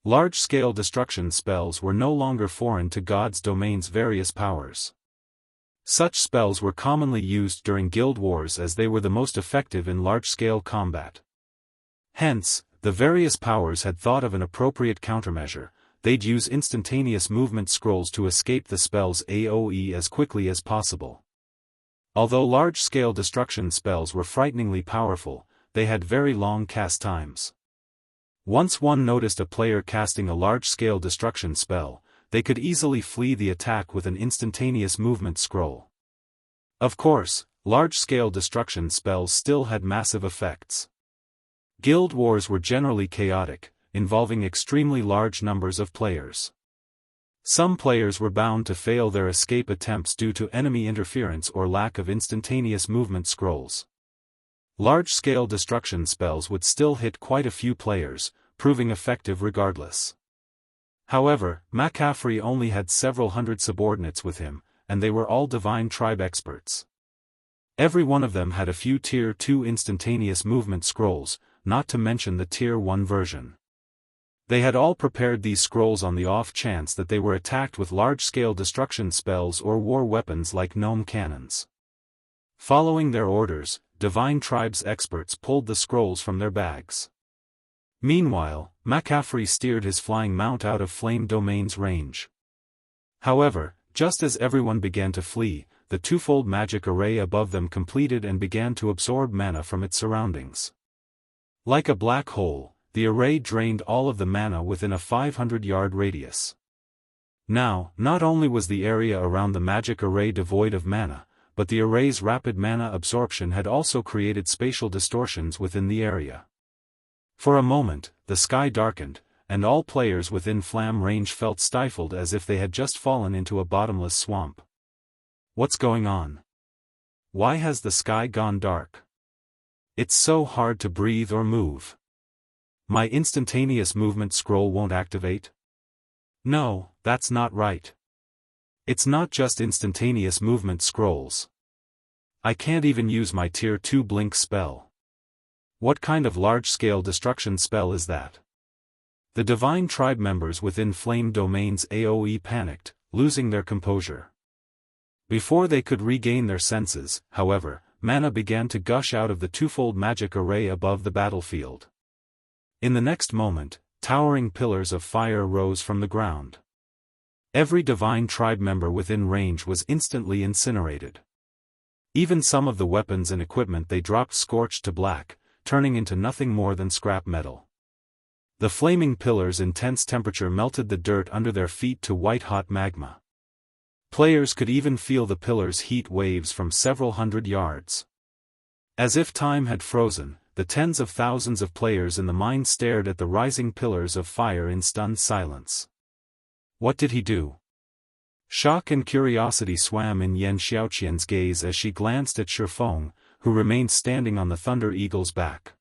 Large-scale destruction spells were no longer foreign to God's domain's various powers. Such spells were commonly used during guild wars as they were the most effective in large-scale combat. Hence, the various powers had thought of an appropriate countermeasure: they'd use instantaneous movement scrolls to escape the spell's AoE as quickly as possible. Although large-scale destruction spells were frighteningly powerful, they had very long cast times. Once one noticed a player casting a large-scale destruction spell, they could easily flee the attack with an instantaneous movement scroll. Of course, large-scale destruction spells still had massive effects. Guild wars were generally chaotic, involving extremely large numbers of players. Some players were bound to fail their escape attempts due to enemy interference or lack of instantaneous movement scrolls. Large-scale destruction spells would still hit quite a few players, proving effective regardless. However, McCaffrey only had several hundred subordinates with him, and they were all Divine Tribe experts. Every one of them had a few Tier 2 instantaneous movement scrolls, not to mention the Tier 1 version. They had all prepared these scrolls on the off chance that they were attacked with large-scale destruction spells or war weapons like gnome cannons. Following their orders, Divine Tribe's experts pulled the scrolls from their bags. Meanwhile, McCaffrey steered his flying mount out of Flame Domain's range. However, just as everyone began to flee, the twofold magic array above them completed and began to absorb mana from its surroundings. Like a black hole, the array drained all of the mana within a 500-yard radius. Now, not only was the area around the magic array devoid of mana, but the array's rapid mana absorption had also created spatial distortions within the area. For a moment, the sky darkened, and all players within Flam range felt stifled as if they had just fallen into a bottomless swamp. What's going on? Why has the sky gone dark? It's so hard to breathe or move. My instantaneous movement scroll won't activate? No, that's not right. It's not just instantaneous movement scrolls. I can't even use my Tier 2 blink spell. What kind of large-scale destruction spell is that? The Divine Tribe members within Flame Domain's AoE panicked, losing their composure. Before they could regain their senses, however, mana began to gush out of the twofold magic array above the battlefield. In the next moment, towering pillars of fire rose from the ground. Every Divine Tribe member within range was instantly incinerated. Even some of the weapons and equipment they dropped scorched to black, turning into nothing more than scrap metal. The flaming pillars' intense temperature melted the dirt under their feet to white-hot magma. Players could even feel the pillars' heat waves from several hundred yards. As if time had frozen, the tens of thousands of players in the mine stared at the rising pillars of fire in stunned silence. What did he do? Shock and curiosity swam in Xianxia's gaze as she glanced at Feng, who remained standing on the Thunder Eagle's back.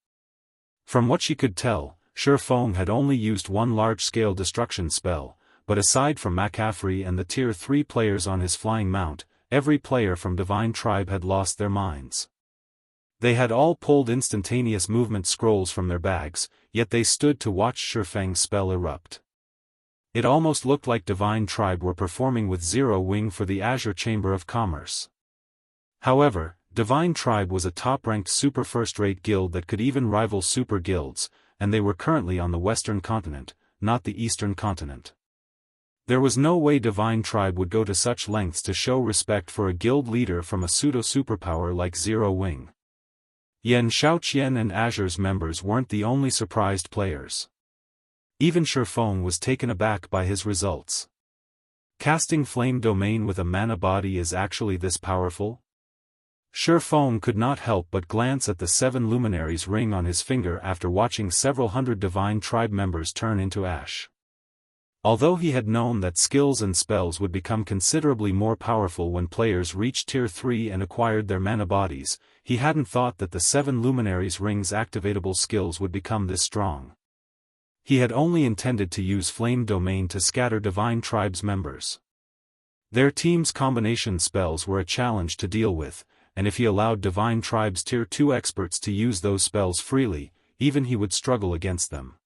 From what she could tell, Feng had only used one large-scale destruction spell, but aside from McCaffrey and the Tier 3 players on his flying mount, every player from Divine Tribe had lost their minds. They had all pulled instantaneous movement scrolls from their bags, yet they stood to watch Feng's spell erupt. It almost looked like Divine Tribe were performing with Zero Wing for the Azure Chamber of Commerce. However, Divine Tribe was a top-ranked super first-rate guild that could even rival super guilds, and they were currently on the Western continent, not the Eastern continent. There was no way Divine Tribe would go to such lengths to show respect for a guild leader from a pseudo-superpower like Zero Wing. Xianxia and Azure's members weren't the only surprised players. Even Feng was taken aback by his results. Casting Flame Domain with a mana body is actually this powerful? Feng could not help but glance at the 7 Luminaries ring on his finger after watching several hundred Divine Tribe members turn into ash. Although he had known that skills and spells would become considerably more powerful when players reached Tier 3 and acquired their mana bodies, he hadn't thought that the 7 Luminaries ring's activatable skills would become this strong. He had only intended to use Flame Domain to scatter Divine Tribe's members. Their team's combination spells were a challenge to deal with, and if he allowed Divine Tribe's Tier 2 experts to use those spells freely, even he would struggle against them.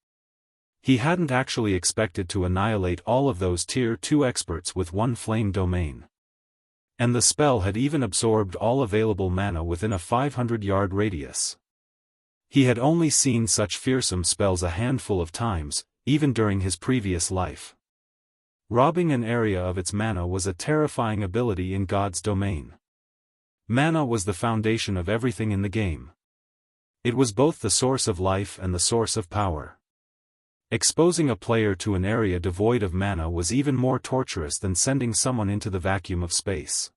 He hadn't actually expected to annihilate all of those Tier 2 experts with one Flame Domain. And the spell had even absorbed all available mana within a 500-yard radius. He had only seen such fearsome spells a handful of times, even during his previous life. Robbing an area of its mana was a terrifying ability in God's domain. Mana was the foundation of everything in the game. It was both the source of life and the source of power. Exposing a player to an area devoid of mana was even more torturous than sending someone into the vacuum of space.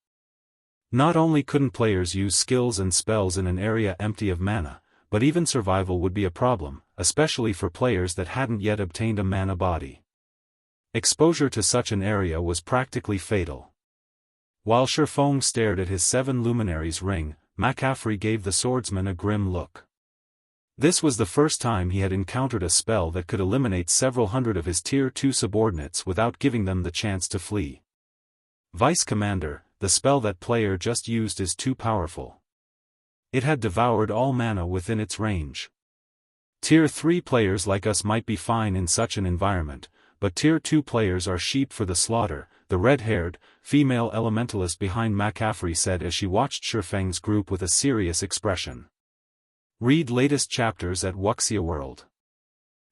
Not only couldn't players use skills and spells in an area empty of mana, but even survival would be a problem, especially for players that hadn't yet obtained a mana body. Exposure to such an area was practically fatal. While Feng stared at his 7 Luminaries ring, McCaffrey gave the swordsman a grim look. This was the first time he had encountered a spell that could eliminate several hundred of his Tier 2 subordinates without giving them the chance to flee. Vice Commander, the spell that player just used is too powerful. It had devoured all mana within its range. Tier 3 players like us might be fine in such an environment, but Tier 2 players are sheep for the slaughter, the red-haired, female elementalist behind McCaffrey said as she watched Feng's group with a serious expression. Read latest chapters at Wuxia World.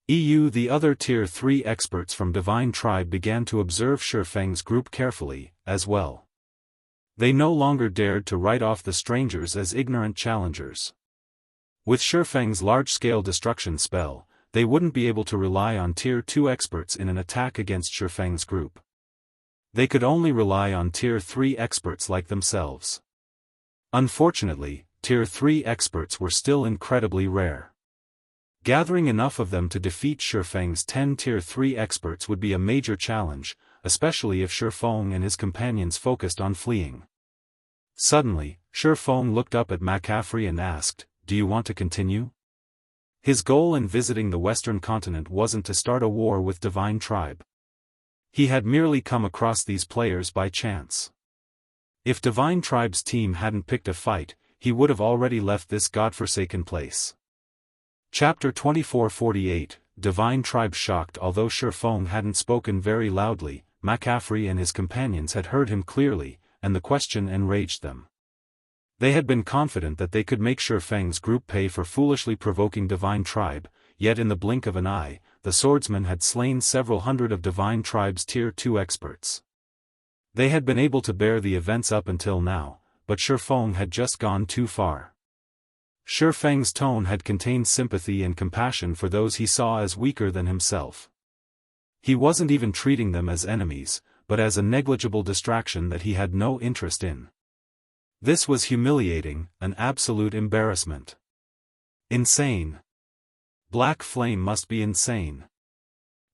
The other Tier 3 experts from Divine Tribe began to observe Feng's group carefully, as well. They no longer dared to write off the strangers as ignorant challengers. With Feng's large-scale destruction spell, they wouldn't be able to rely on Tier 2 experts in an attack against Feng's group. They could only rely on Tier 3 experts like themselves. Unfortunately, Tier 3 experts were still incredibly rare. Gathering enough of them to defeat Feng's 10 Tier 3 experts would be a major challenge, especially if Feng and his companions focused on fleeing. Suddenly, Feng looked up at McCaffrey and asked, "Do you want to continue?" His goal in visiting the Western continent wasn't to start a war with Divine Tribe. He had merely come across these players by chance. If Divine Tribe's team hadn't picked a fight, he would have already left this godforsaken place. Chapter 2448, Divine Tribe shocked. Although Feng hadn't spoken very loudly, McCaffrey and his companions had heard him clearly, and the question enraged them. They had been confident that they could make Feng's group pay for foolishly provoking Divine Tribe, yet in the blink of an eye, the swordsman had slain several hundred of Divine Tribe's Tier 2 experts. They had been able to bear the events up until now, but Feng had just gone too far. Feng's tone had contained sympathy and compassion for those he saw as weaker than himself. He wasn't even treating them as enemies, but as a negligible distraction that he had no interest in. This was humiliating, an absolute embarrassment. Insane. Black Flame must be insane.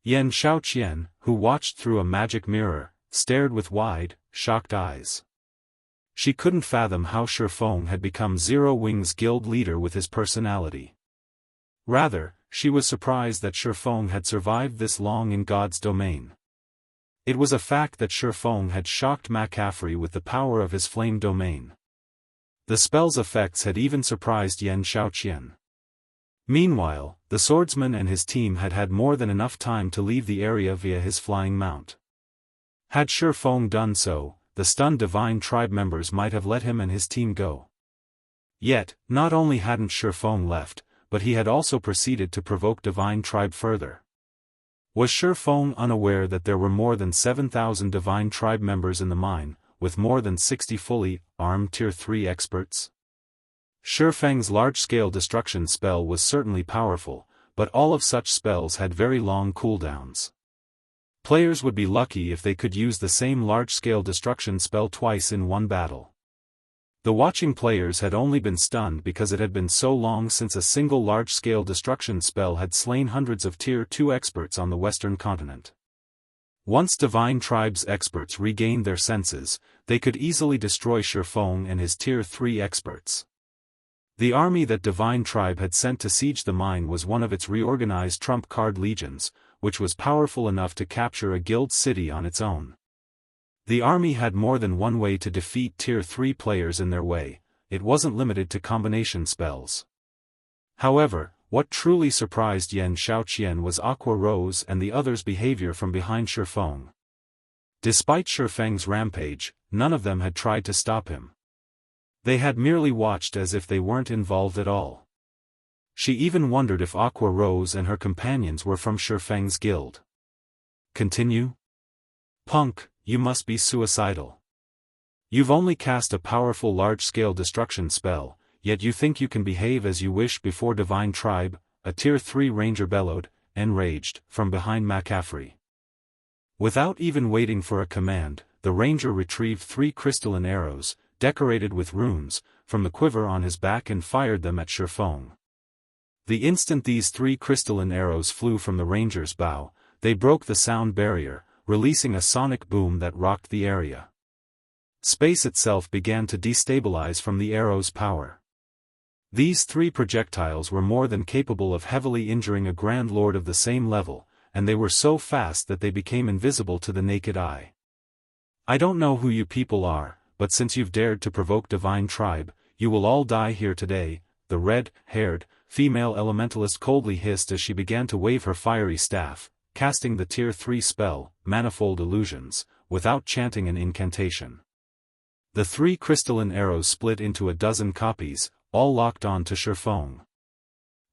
Xianxia, who watched through a magic mirror, stared with wide, shocked eyes. She couldn't fathom how Feng had become Zero Wing's guild leader with his personality. Rather, she was surprised that Feng had survived this long in God's domain. It was a fact that Feng had shocked McCaffrey with the power of his flame domain. The spell's effects had even surprised Xianxia. Meanwhile, the swordsman and his team had had more than enough time to leave the area via his flying mount. Had Feng done so, the stunned divine tribe members might have let him and his team go. Yet, not only hadn't Feng left, but he had also proceeded to provoke divine tribe further. Was Feng unaware that there were more than 7,000 divine tribe members in the mine, with more than 60 fully armed Tier 3 experts? Feng's large-scale destruction spell was certainly powerful, but all of such spells had very long cooldowns. Players would be lucky if they could use the same large-scale destruction spell twice in one battle. The watching players had only been stunned because it had been so long since a single large-scale destruction spell had slain hundreds of Tier 2 experts on the western continent. Once Divine Tribe's experts regained their senses, they could easily destroy Feng and his Tier 3 experts. The army that Divine Tribe had sent to siege the mine was one of its reorganized trump card legions, which was powerful enough to capture a guild city on its own. The army had more than one way to defeat Tier 3 players in their way, it wasn't limited to combination spells. However, what truly surprised Xianxia was Aqua Rose and the others' behavior from behind Feng. Despite Feng's rampage, none of them had tried to stop him. They had merely watched as if they weren't involved at all. She even wondered if Aqua Rose and her companions were from Feng's guild. Continue? Punk, you must be suicidal. You've only cast a powerful large-scale destruction spell, yet you think you can behave as you wish before Divine Tribe, a Tier 3 ranger bellowed, enraged, from behind McCaffrey. Without even waiting for a command, the ranger retrieved 3 crystalline arrows, decorated with runes, from the quiver on his back and fired them at Feng. The instant these 3 crystalline arrows flew from the ranger's bow, they broke the sound barrier, releasing a sonic boom that rocked the area. Space itself began to destabilize from the arrow's power. These 3 projectiles were more than capable of heavily injuring a Grand Lord of the same level, and they were so fast that they became invisible to the naked eye. I don't know who you people are, but since you've dared to provoke Divine Tribe, you will all die here today, the red-haired, female elementalist coldly hissed as she began to wave her fiery staff, casting the Tier 3 spell, Manifold Illusions, without chanting an incantation. The 3 crystalline arrows split into a dozen copies, all locked on to Feng.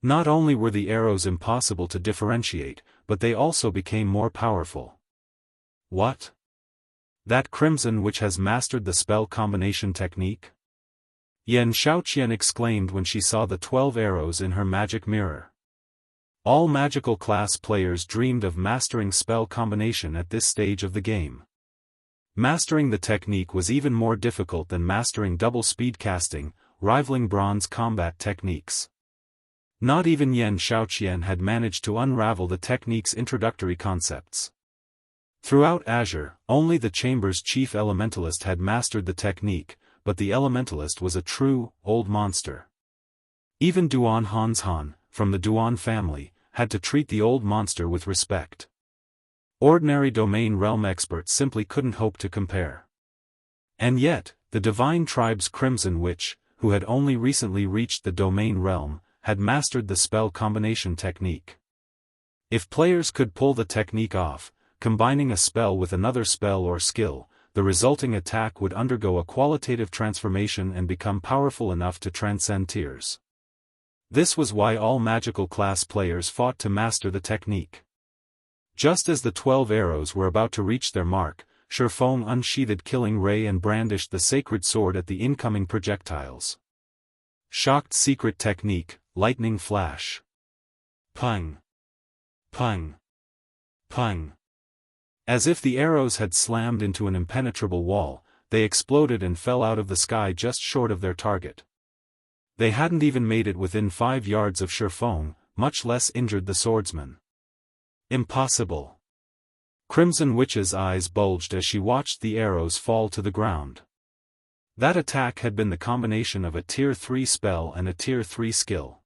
Not only were the arrows impossible to differentiate, but they also became more powerful. What? That Crimson Witch has mastered the spell combination technique? Xianxia exclaimed when she saw the 12 arrows in her magic mirror. All magical class players dreamed of mastering spell combination at this stage of the game. Mastering the technique was even more difficult than mastering double speed casting, rivaling bronze combat techniques. Not even Xianxia had managed to unravel the technique's introductory concepts. Throughout Azure, only the Chamber's chief elementalist had mastered the technique, but the elementalist was a true, old monster. Even Duan Hanshan, from the Duan family, had to treat the old monster with respect. Ordinary domain realm experts simply couldn't hope to compare. And yet, the Divine Tribe's Crimson Witch, who had only recently reached the domain realm, had mastered the spell combination technique. If players could pull the technique off, combining a spell with another spell or skill, the resulting attack would undergo a qualitative transformation and become powerful enough to transcend tiers. This was why all magical class players fought to master the technique. Just as the 12 arrows were about to reach their mark, Feng unsheathed Killing Ray and brandished the sacred sword at the incoming projectiles. Shocked secret technique, Lightning Flash. Pung. Pung. Pung. As if the arrows had slammed into an impenetrable wall, they exploded and fell out of the sky just short of their target. They hadn't even made it within 5 yards of Feng, much less injured the swordsman. Impossible. Crimson Witch's eyes bulged as she watched the arrows fall to the ground. That attack had been the combination of a Tier 3 spell and a Tier 3 skill.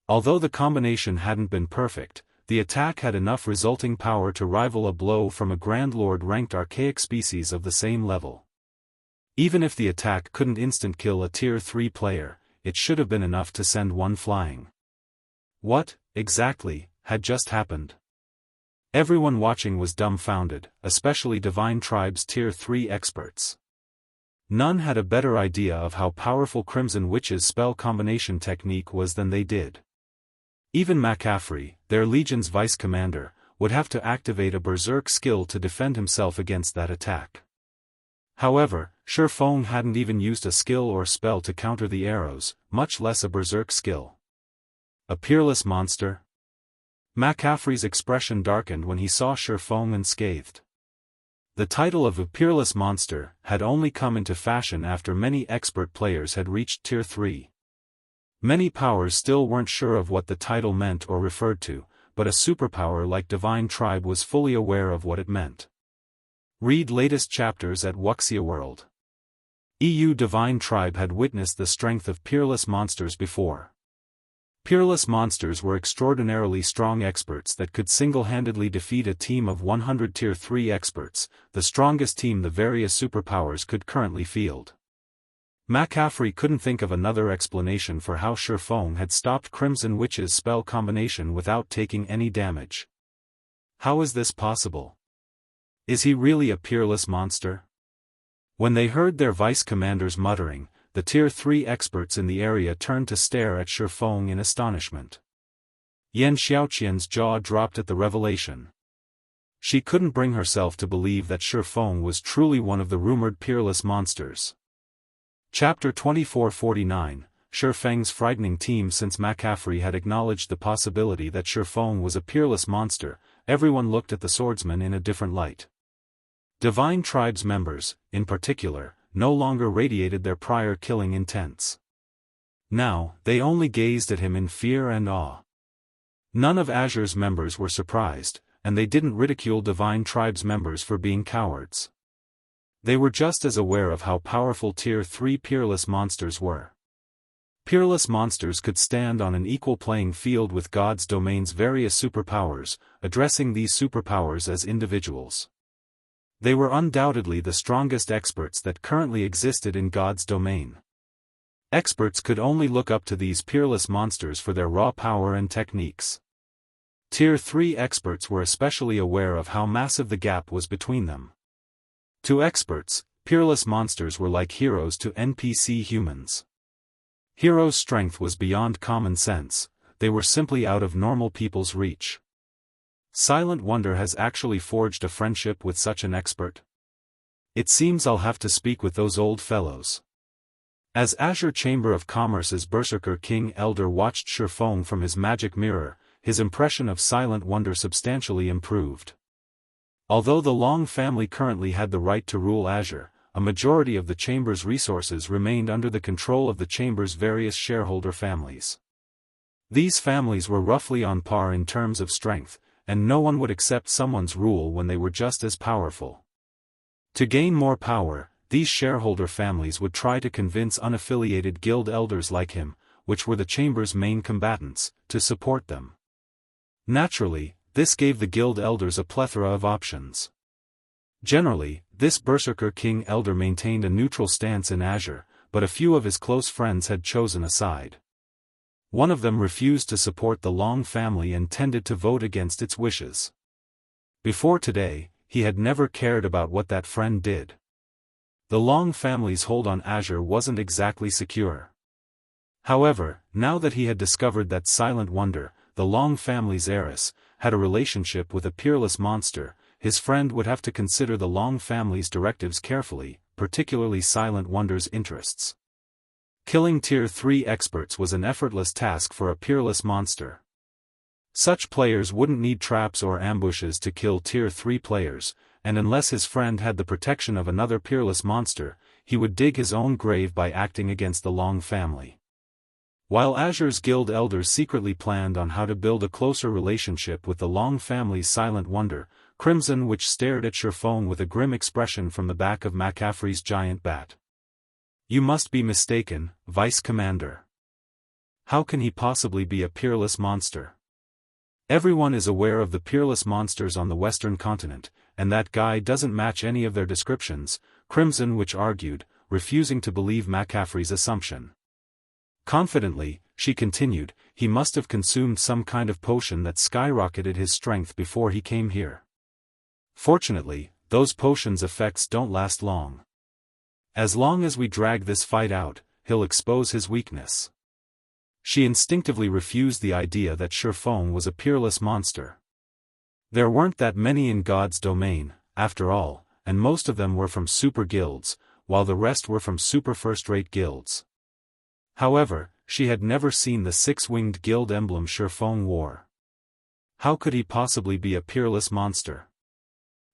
Although the combination hadn't been perfect, the attack had enough resulting power to rival a blow from a Grand Lord-ranked archaic species of the same level. Even if the attack couldn't instant-kill a Tier 3 player, it should have been enough to send one flying. What, exactly, had just happened? Everyone watching was dumbfounded, especially Divine Tribe's Tier 3 experts. None had a better idea of how powerful Crimson Witch's spell combination technique was than they did. Even McCaffrey, their Legion's vice commander, would have to activate a berserk skill to defend himself against that attack. However, Feng hadn't even used a skill or spell to counter the arrows, much less a berserk skill. A peerless monster? McCaffrey's expression darkened when he saw Feng and scathed. The title of a peerless monster had only come into fashion after many expert players had reached Tier 3. Many powers still weren't sure of what the title meant or referred to, but a superpower like Divine Tribe was fully aware of what it meant. Read latest chapters at Wuxia World. EU Divine Tribe had witnessed the strength of peerless monsters before. Peerless monsters were extraordinarily strong experts that could single-handedly defeat a team of 100 Tier 3 experts, the strongest team the various superpowers could currently field. McCaffrey couldn't think of another explanation for how Feng had stopped Crimson Witch's spell combination without taking any damage. How is this possible? Is he really a peerless monster? When they heard their vice commanders muttering, the Tier 3 experts in the area turned to stare at Feng in astonishment. Yan Xiaoqian's jaw dropped at the revelation. She couldn't bring herself to believe that Feng was truly one of the rumored peerless monsters. Chapter 2449, Feng's frightening team. Since McCaffrey had acknowledged the possibility that Feng was a peerless monster, everyone looked at the Swordsman in a different light. Divine Tribe's members, in particular, no longer radiated their prior killing intents. Now, they only gazed at him in fear and awe. None of Azure's members were surprised, and they didn't ridicule Divine Tribe's members for being cowards. They were just as aware of how powerful Tier 3 peerless monsters were. Peerless monsters could stand on an equal playing field with God's domain's various superpowers, addressing these superpowers as individuals. They were undoubtedly the strongest experts that currently existed in God's domain. Experts could only look up to these peerless monsters for their raw power and techniques. Tier 3 experts were especially aware of how massive the gap was between them. To experts, peerless monsters were like heroes to NPC humans. Heroes' strength was beyond common sense, they were simply out of normal people's reach. Silent Wonder has actually forged a friendship with such an expert. It seems I'll have to speak with those old fellows. As Azure Chamber of Commerce's Berserker King Elder watched Feng from his magic mirror, his impression of Silent Wonder substantially improved. Although the Long family currently had the right to rule Azure, a majority of the Chamber's resources remained under the control of the Chamber's various shareholder families. These families were roughly on par in terms of strength, and no one would accept someone's rule when they were just as powerful. To gain more power, these shareholder families would try to convince unaffiliated guild elders like him, which were the Chamber's main combatants, to support them. Naturally, this gave the guild elders a plethora of options. Generally, this Berserker King Elder maintained a neutral stance in Azure, but a few of his close friends had chosen a side. One of them refused to support the Long family and tended to vote against its wishes. Before today, he had never cared about what that friend did. The Long family's hold on Azure wasn't exactly secure. However, now that he had discovered that Silent Wonder, the Long family's heiress, had a relationship with a peerless monster, his friend would have to consider the Long family's directives carefully, particularly Silent Wonder's interests. Killing Tier 3 experts was an effortless task for a peerless monster. Such players wouldn't need traps or ambushes to kill Tier 3 players, and unless his friend had the protection of another peerless monster, he would dig his own grave by acting against the Long family. While Azure's guild elders secretly planned on how to build a closer relationship with the Long family's Silent Wonder, Crimson Witch stared at Feng with a grim expression from the back of McCaffrey's giant bat. You must be mistaken, Vice Commander. How can he possibly be a peerless monster? Everyone is aware of the peerless monsters on the Western continent, and that guy doesn't match any of their descriptions, Crimson Witch argued, refusing to believe McCaffrey's assumption. Confidently, she continued, he must have consumed some kind of potion that skyrocketed his strength before he came here. Fortunately, those potions' effects don't last long. As long as we drag this fight out, he'll expose his weakness. She instinctively refused the idea that Feng was a peerless monster. There weren't that many in God's domain, after all, and most of them were from super guilds, while the rest were from super first-rate guilds. However, she had never seen the six-winged guild emblem Feng wore. How could he possibly be a peerless monster?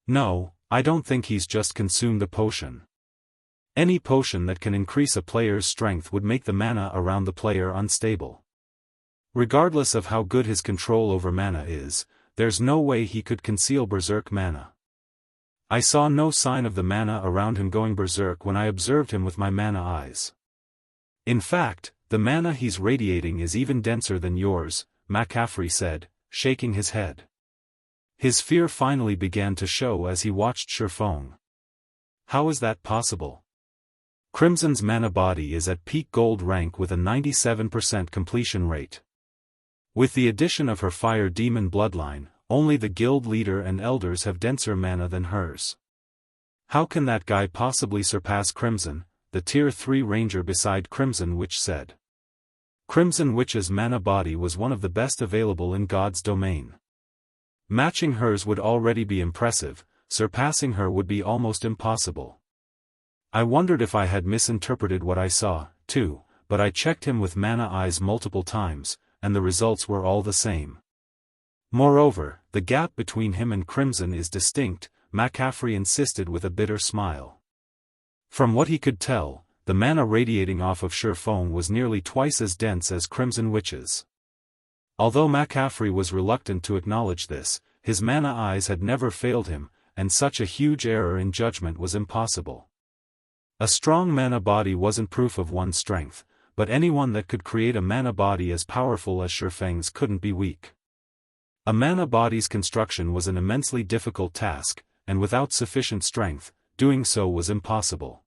No, I don't think he's just consumed the potion. Any potion that can increase a player's strength would make the mana around the player unstable. Regardless of how good his control over mana is, there's no way he could conceal berserk mana. I saw no sign of the mana around him going berserk when I observed him with my mana eyes. In fact, the mana he's radiating is even denser than yours, McCaffrey said, shaking his head. His fear finally began to show as he watched Feng. How is that possible? Crimson's mana body is at peak gold rank with a 97% completion rate. With the addition of her fire demon bloodline, only the guild leader and elders have denser mana than hers. How can that guy possibly surpass Crimson? The tier 3 ranger beside Crimson Witch said. Crimson Witch's mana body was one of the best available in God's domain. Matching hers would already be impressive, surpassing her would be almost impossible. I wondered if I had misinterpreted what I saw, too, but I checked him with mana eyes multiple times, and the results were all the same. Moreover, the gap between him and Crimson is distinct, McCaffrey insisted with a bitter smile. From what he could tell, the mana radiating off of Feng was nearly twice as dense as Crimson Witch's. Although McCaffrey was reluctant to acknowledge this, his mana eyes had never failed him, and such a huge error in judgment was impossible. A strong mana body wasn't proof of one's strength, but anyone that could create a mana body as powerful as Feng's couldn't be weak. A mana body's construction was an immensely difficult task, and without sufficient strength, doing so was impossible.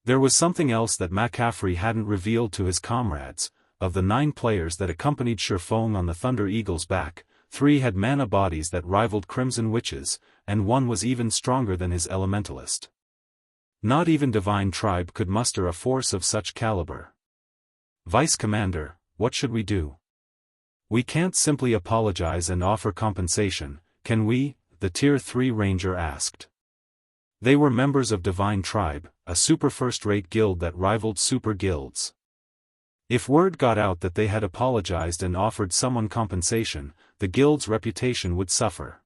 There was something else that McCaffrey hadn't revealed to his comrades. Of the 9 players that accompanied Feng on the Thunder Eagle's back, 3 had mana bodies that rivaled Crimson Witch's, and 1 was even stronger than his elementalist. Not even Divine Tribe could muster a force of such caliber. Vice Commander, what should we do? We can't simply apologize and offer compensation, can we? The Tier 3 Ranger asked. They were members of Divine Tribe, a super first-rate guild that rivaled super guilds. If word got out that they had apologized and offered someone compensation, the guild's reputation would suffer.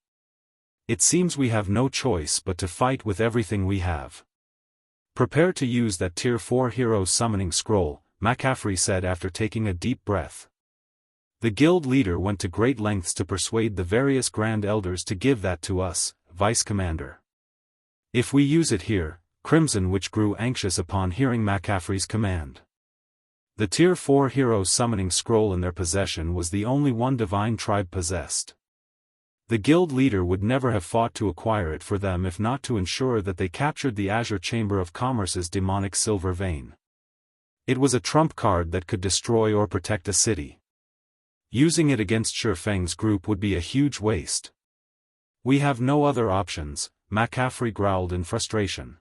It seems we have no choice but to fight with everything we have. Prepare to use that Tier 4 hero summoning scroll, McCaffrey said after taking a deep breath. The guild leader went to great lengths to persuade the various Grand Elders to give that to us, Vice Commander. If we use it here, Crimson Witch grew anxious upon hearing McCaffrey's command. The Tier 4 hero summoning scroll in their possession was the only one Divine Tribe possessed. The guild leader would never have fought to acquire it for them if not to ensure that they captured the Azure Chamber of Commerce's demonic silver vein. It was a trump card that could destroy or protect a city. Using it against Feng's group would be a huge waste. We have no other options, McCaffrey growled in frustration.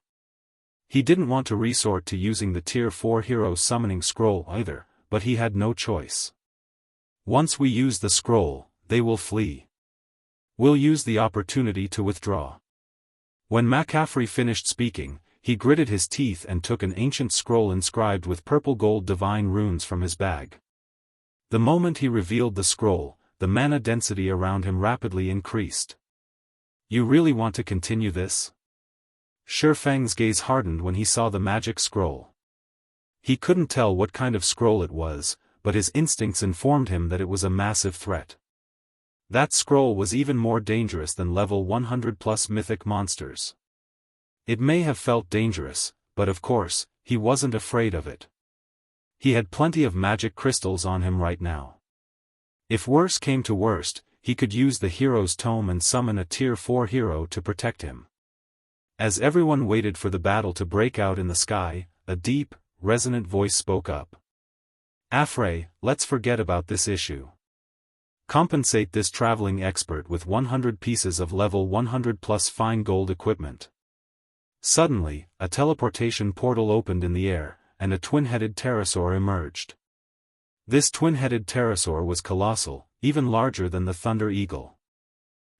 He didn't want to resort to using the Tier 4 hero summoning scroll either, but he had no choice. Once we use the scroll, they will flee. We'll use the opportunity to withdraw. When McCaffrey finished speaking, he gritted his teeth and took an ancient scroll inscribed with purple gold divine runes from his bag. The moment he revealed the scroll, the mana density around him rapidly increased. You really want to continue this? Feng's gaze hardened when he saw the magic scroll. He couldn't tell what kind of scroll it was, but his instincts informed him that it was a massive threat. That scroll was even more dangerous than level 100+ mythic monsters. It may have felt dangerous, but of course, he wasn't afraid of it. He had plenty of magic crystals on him right now. If worse came to worst, he could use the hero's tome and summon a Tier 4 hero to protect him. As everyone waited for the battle to break out in the sky, a deep, resonant voice spoke up. Afray, let's forget about this issue. Compensate this traveling expert with 100 pieces of level 100 plus fine gold equipment. Suddenly, a teleportation portal opened in the air, and a twin-headed pterosaur emerged. This twin-headed pterosaur was colossal, even larger than the Thunder Eagle.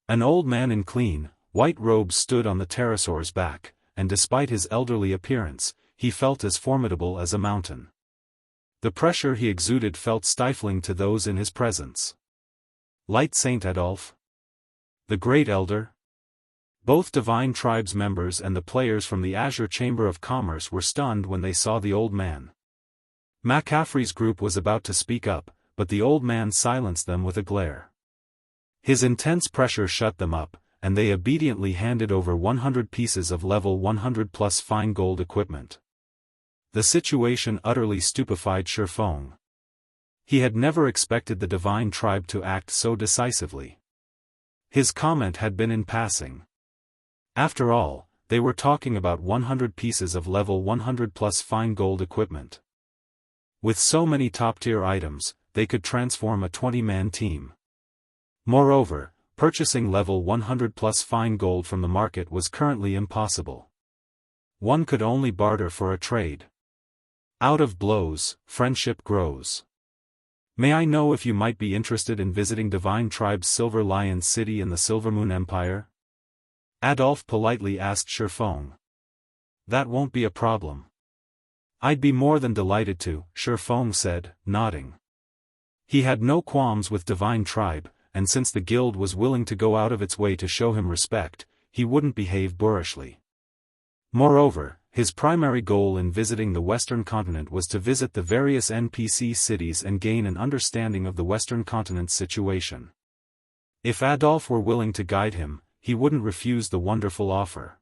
An old man in clean, white robes stood on the pterosaur's back, and despite his elderly appearance, he felt as formidable as a mountain. The pressure he exuded felt stifling to those in his presence. Light Saint Adolphe? The Great Elder? Both Divine Tribes members and the players from the Azure Chamber of Commerce were stunned when they saw the old man. McCaffrey's group was about to speak up, but the old man silenced them with a glare. His intense pressure shut them up, and they obediently handed over 100 pieces of level 100 plus fine gold equipment. The situation utterly stupefied Feng. He had never expected the Divine Tribe to act so decisively. His comment had been in passing. After all, they were talking about 100 pieces of level 100 plus fine gold equipment. With so many top-tier items, they could transform a 20-man team. Moreover, purchasing level 100 plus fine gold from the market was currently impossible. One could only barter for a trade. Out of blows, friendship grows. May I know if you might be interested in visiting Divine Tribe's Silver Lion City in the Silvermoon Empire? Adolphe politely asked Feng. That won't be a problem. I'd be more than delighted to, Feng said, nodding. He had no qualms with Divine Tribe, and since the guild was willing to go out of its way to show him respect, he wouldn't behave boorishly. Moreover, his primary goal in visiting the Western Continent was to visit the various NPC cities and gain an understanding of the Western Continent's situation. If Adolphe were willing to guide him, he wouldn't refuse the wonderful offer.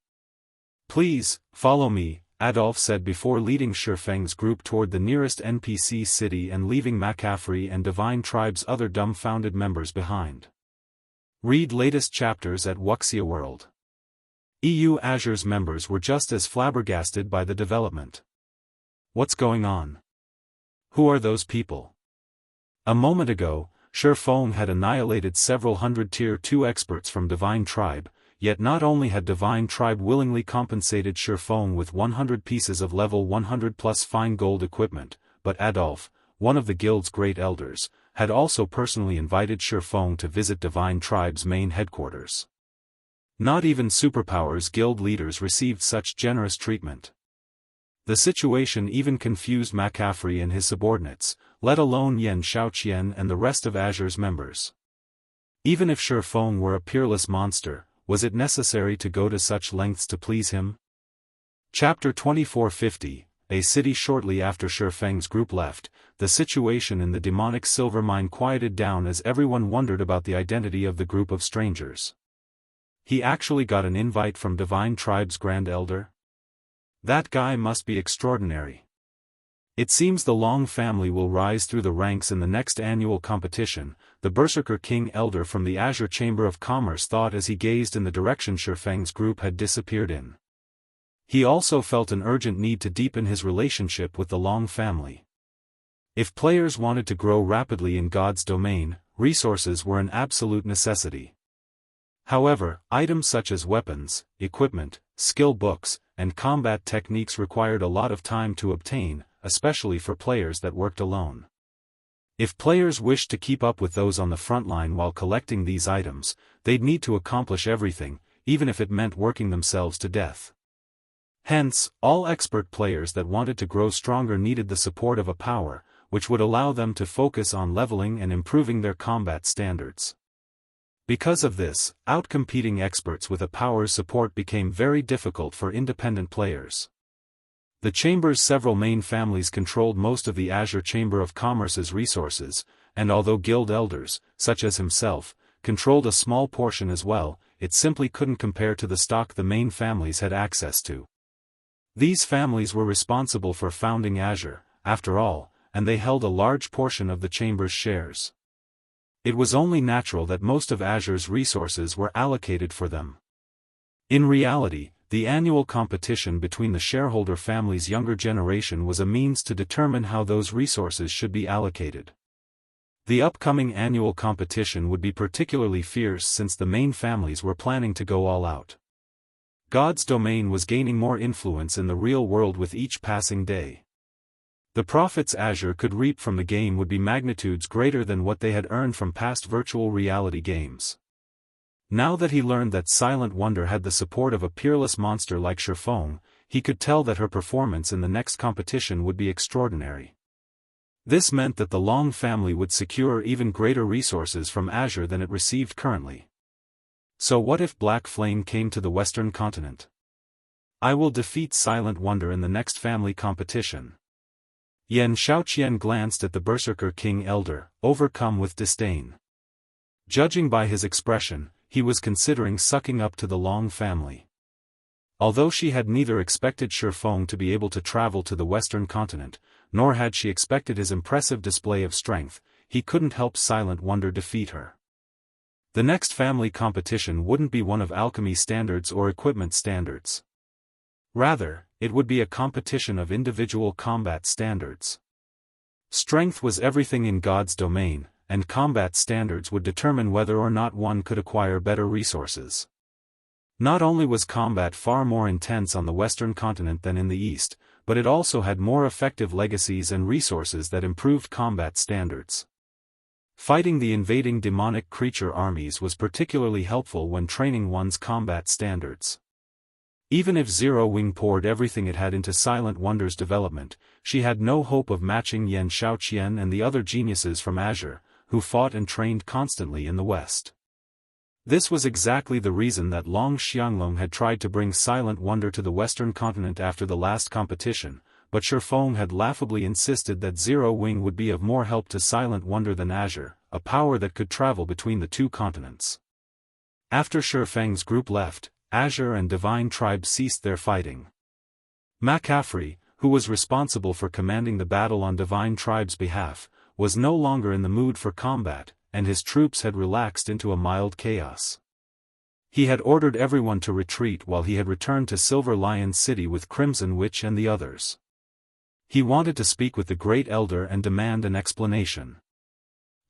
Please, follow me, Adolphe said before leading Feng's group toward the nearest NPC city and leaving McCaffrey and Divine Tribe's other dumbfounded members behind. Read latest chapters at Wuxia World. EU Azure's members were just as flabbergasted by the development. What's going on? Who are those people? A moment ago, Feng had annihilated several hundred Tier 2 experts from Divine Tribe, yet not only had Divine Tribe willingly compensated Feng with 100 pieces of level 100 plus fine gold equipment, but Adolphe, one of the guild's great elders, had also personally invited Feng to visit Divine Tribe's main headquarters. Not even Superpowers guild leaders received such generous treatment. The situation even confused McCaffrey and his subordinates, let alone Yan Xiaoqian and the rest of Azure's members. Even if Feng were a peerless monster, was it necessary to go to such lengths to please him? Chapter 2450, a city. Shortly after Feng's group left, the situation in the demonic silver mine quieted down as everyone wondered about the identity of the group of strangers. He actually got an invite from Divine Tribe's Grand Elder? That guy must be extraordinary. It seems the Long family will rise through the ranks in the next annual competition, the Berserker King Elder from the Azure Chamber of Commerce thought as he gazed in the direction Feng's group had disappeared in. He also felt an urgent need to deepen his relationship with the Long family. If players wanted to grow rapidly in God's domain, resources were an absolute necessity. However, items such as weapons, equipment, skill books, and combat techniques required a lot of time to obtain, especially for players that worked alone. If players wished to keep up with those on the front line while collecting these items, they'd need to accomplish everything, even if it meant working themselves to death. Hence, all expert players that wanted to grow stronger needed the support of a power, which would allow them to focus on leveling and improving their combat standards. Because of this, outcompeting experts with a power's support became very difficult for independent players. The Chamber's several main families controlled most of the Azure Chamber of Commerce's resources, and although guild elders, such as himself, controlled a small portion as well, it simply couldn't compare to the stock the main families had access to. These families were responsible for founding Azure, after all, and they held a large portion of the Chamber's shares. It was only natural that most of Azure's resources were allocated for them. In reality, the annual competition between the shareholder family's younger generation was a means to determine how those resources should be allocated. The upcoming annual competition would be particularly fierce since the main families were planning to go all out. God's domain was gaining more influence in the real world with each passing day. The profits Azure could reap from the game would be magnitudes greater than what they had earned from past virtual reality games. Now that he learned that Silent Wonder had the support of a peerless monster like Feng, he could tell that her performance in the next competition would be extraordinary. This meant that the Long family would secure even greater resources from Azure than it received currently. So what if Black Flame came to the Western continent? I will defeat Silent Wonder in the next family competition. Xianxia glanced at the Berserker King Elder, overcome with disdain. Judging by his expression, he was considering sucking up to the Long family. Although she had neither expected Feng to be able to travel to the Western continent, nor had she expected his impressive display of strength, he couldn't help Silent Wonder defeat her. The next family competition wouldn't be one of alchemy standards or equipment standards. Rather, it would be a competition of individual combat standards. Strength was everything in God's domain, and combat standards would determine whether or not one could acquire better resources. Not only was combat far more intense on the Western continent than in the East, but it also had more effective legacies and resources that improved combat standards. Fighting the invading demonic creature armies was particularly helpful when training one's combat standards. Even if Zero Wing poured everything it had into Silent Wonder's development, she had no hope of matching Xianxia and the other geniuses from Azure, who fought and trained constantly in the West. This was exactly the reason that Long Xianglong had tried to bring Silent Wonder to the Western continent after the last competition, but Feng had laughably insisted that Zero Wing would be of more help to Silent Wonder than Azure, a power that could travel between the two continents. After Feng's group left, Azure and Divine Tribe ceased their fighting. McCaffrey, who was responsible for commanding the battle on Divine Tribe's behalf, was no longer in the mood for combat, and his troops had relaxed into a mild chaos. He had ordered everyone to retreat while he had returned to Silver Lion City with Crimson Witch and the others. He wanted to speak with the Great Elder and demand an explanation.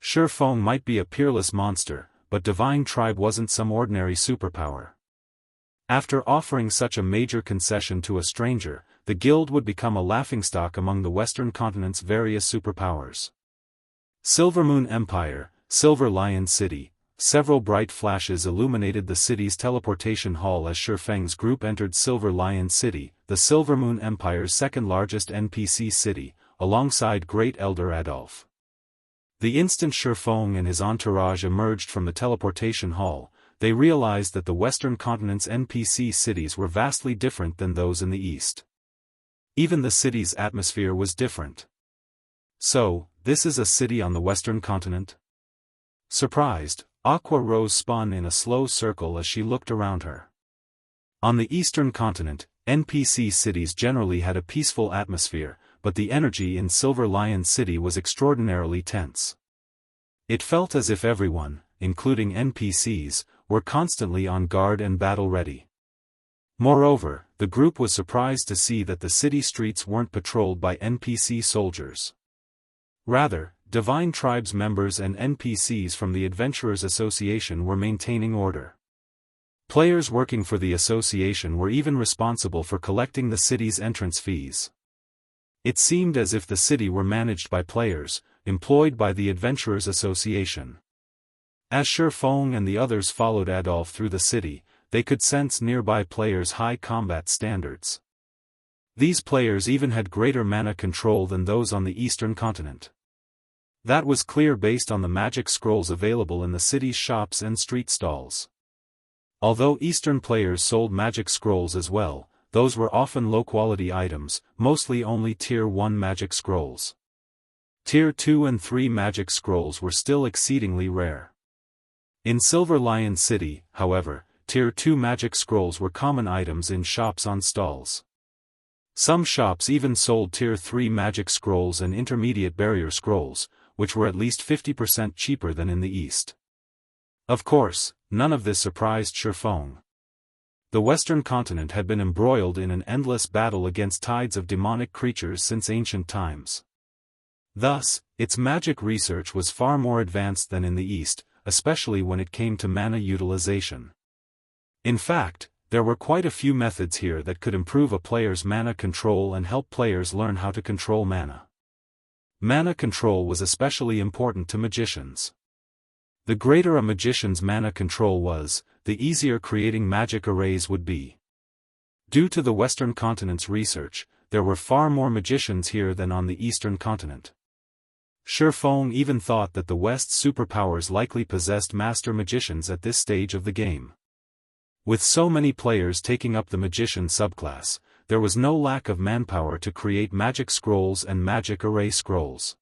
Feng might be a peerless monster, but Divine Tribe wasn't some ordinary superpower. After offering such a major concession to a stranger, the guild would become a laughingstock among the Western continent's various superpowers. Silvermoon Empire, Silver Lion City. Several bright flashes illuminated the city's teleportation hall as Feng's group entered Silver Lion City, the Silvermoon Empire's second-largest NPC city, alongside Great Elder Adolf. The instant Feng and his entourage emerged from the teleportation hall, they realized that the Western continent's NPC cities were vastly different than those in the East. Even the city's atmosphere was different. So, this is a city on the Western continent? Surprised, Aqua Rose spun in a slow circle as she looked around her. On the Eastern continent, NPC cities generally had a peaceful atmosphere, but the energy in Silver Lion City was extraordinarily tense. It felt as if everyone, including NPCs, were constantly on guard and battle-ready. Moreover, the group was surprised to see that the city streets weren't patrolled by NPC soldiers. Rather, Divine Tribe's members and NPCs from the Adventurers Association were maintaining order. Players working for the association were even responsible for collecting the city's entrance fees. It seemed as if the city were managed by players, employed by the Adventurers Association. As Feng and the others followed Adolf through the city, they could sense nearby players' high combat standards. These players even had greater mana control than those on the Eastern continent. That was clear based on the magic scrolls available in the city's shops and street stalls. Although Eastern players sold magic scrolls as well, those were often low-quality items, mostly only Tier 1 magic scrolls. Tier 2 and 3 magic scrolls were still exceedingly rare. In Silver Lion City, however, Tier 2 magic scrolls were common items in shops on stalls. Some shops even sold Tier 3 magic scrolls and intermediate barrier scrolls, which were at least 50% cheaper than in the East. Of course, none of this surprised Feng. The Western continent had been embroiled in an endless battle against tides of demonic creatures since ancient times. Thus, its magic research was far more advanced than in the East, especially when it came to mana utilization. In fact, there were quite a few methods here that could improve a player's mana control and help players learn how to control mana. Mana control was especially important to magicians. The greater a magician's mana control was, the easier creating magic arrays would be. Due to the Western continent's research, there were far more magicians here than on the Eastern continent. Feng even thought that the West's superpowers likely possessed master magicians at this stage of the game. With so many players taking up the magician subclass, there was no lack of manpower to create magic scrolls and magic array scrolls.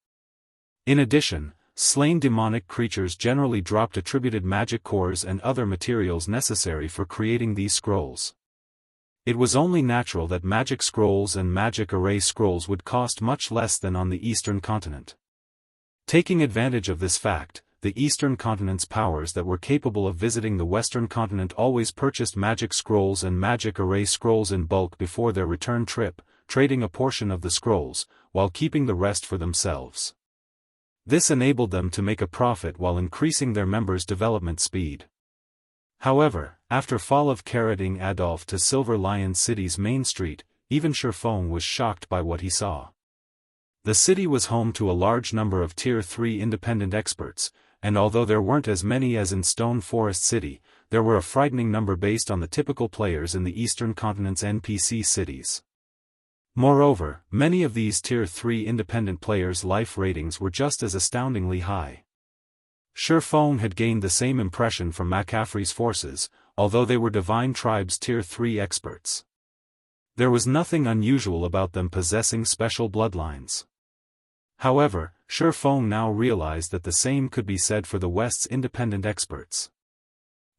In addition, slain demonic creatures generally dropped attributed magic cores and other materials necessary for creating these scrolls. It was only natural that magic scrolls and magic array scrolls would cost much less than on the Eastern continent. Taking advantage of this fact, the Eastern continent's powers that were capable of visiting the Western continent always purchased magic scrolls and magic array scrolls in bulk before their return trip, trading a portion of the scrolls, while keeping the rest for themselves. This enabled them to make a profit while increasing their members' development speed. However, after fall of carroting Adolf to Silver Lion City's main street, even Feng was shocked by what he saw. The city was home to a large number of Tier 3 independent experts, and although there weren't as many as in Stone Forest City, there were a frightening number based on the typical players in the Eastern continent's NPC cities. Moreover, many of these Tier 3 independent players' life ratings were just as astoundingly high. Feng had gained the same impression from McCaffrey's forces, although they were Divine Tribe's Tier 3 experts. There was nothing unusual about them possessing special bloodlines. However, Feng now realized that the same could be said for the West's independent experts.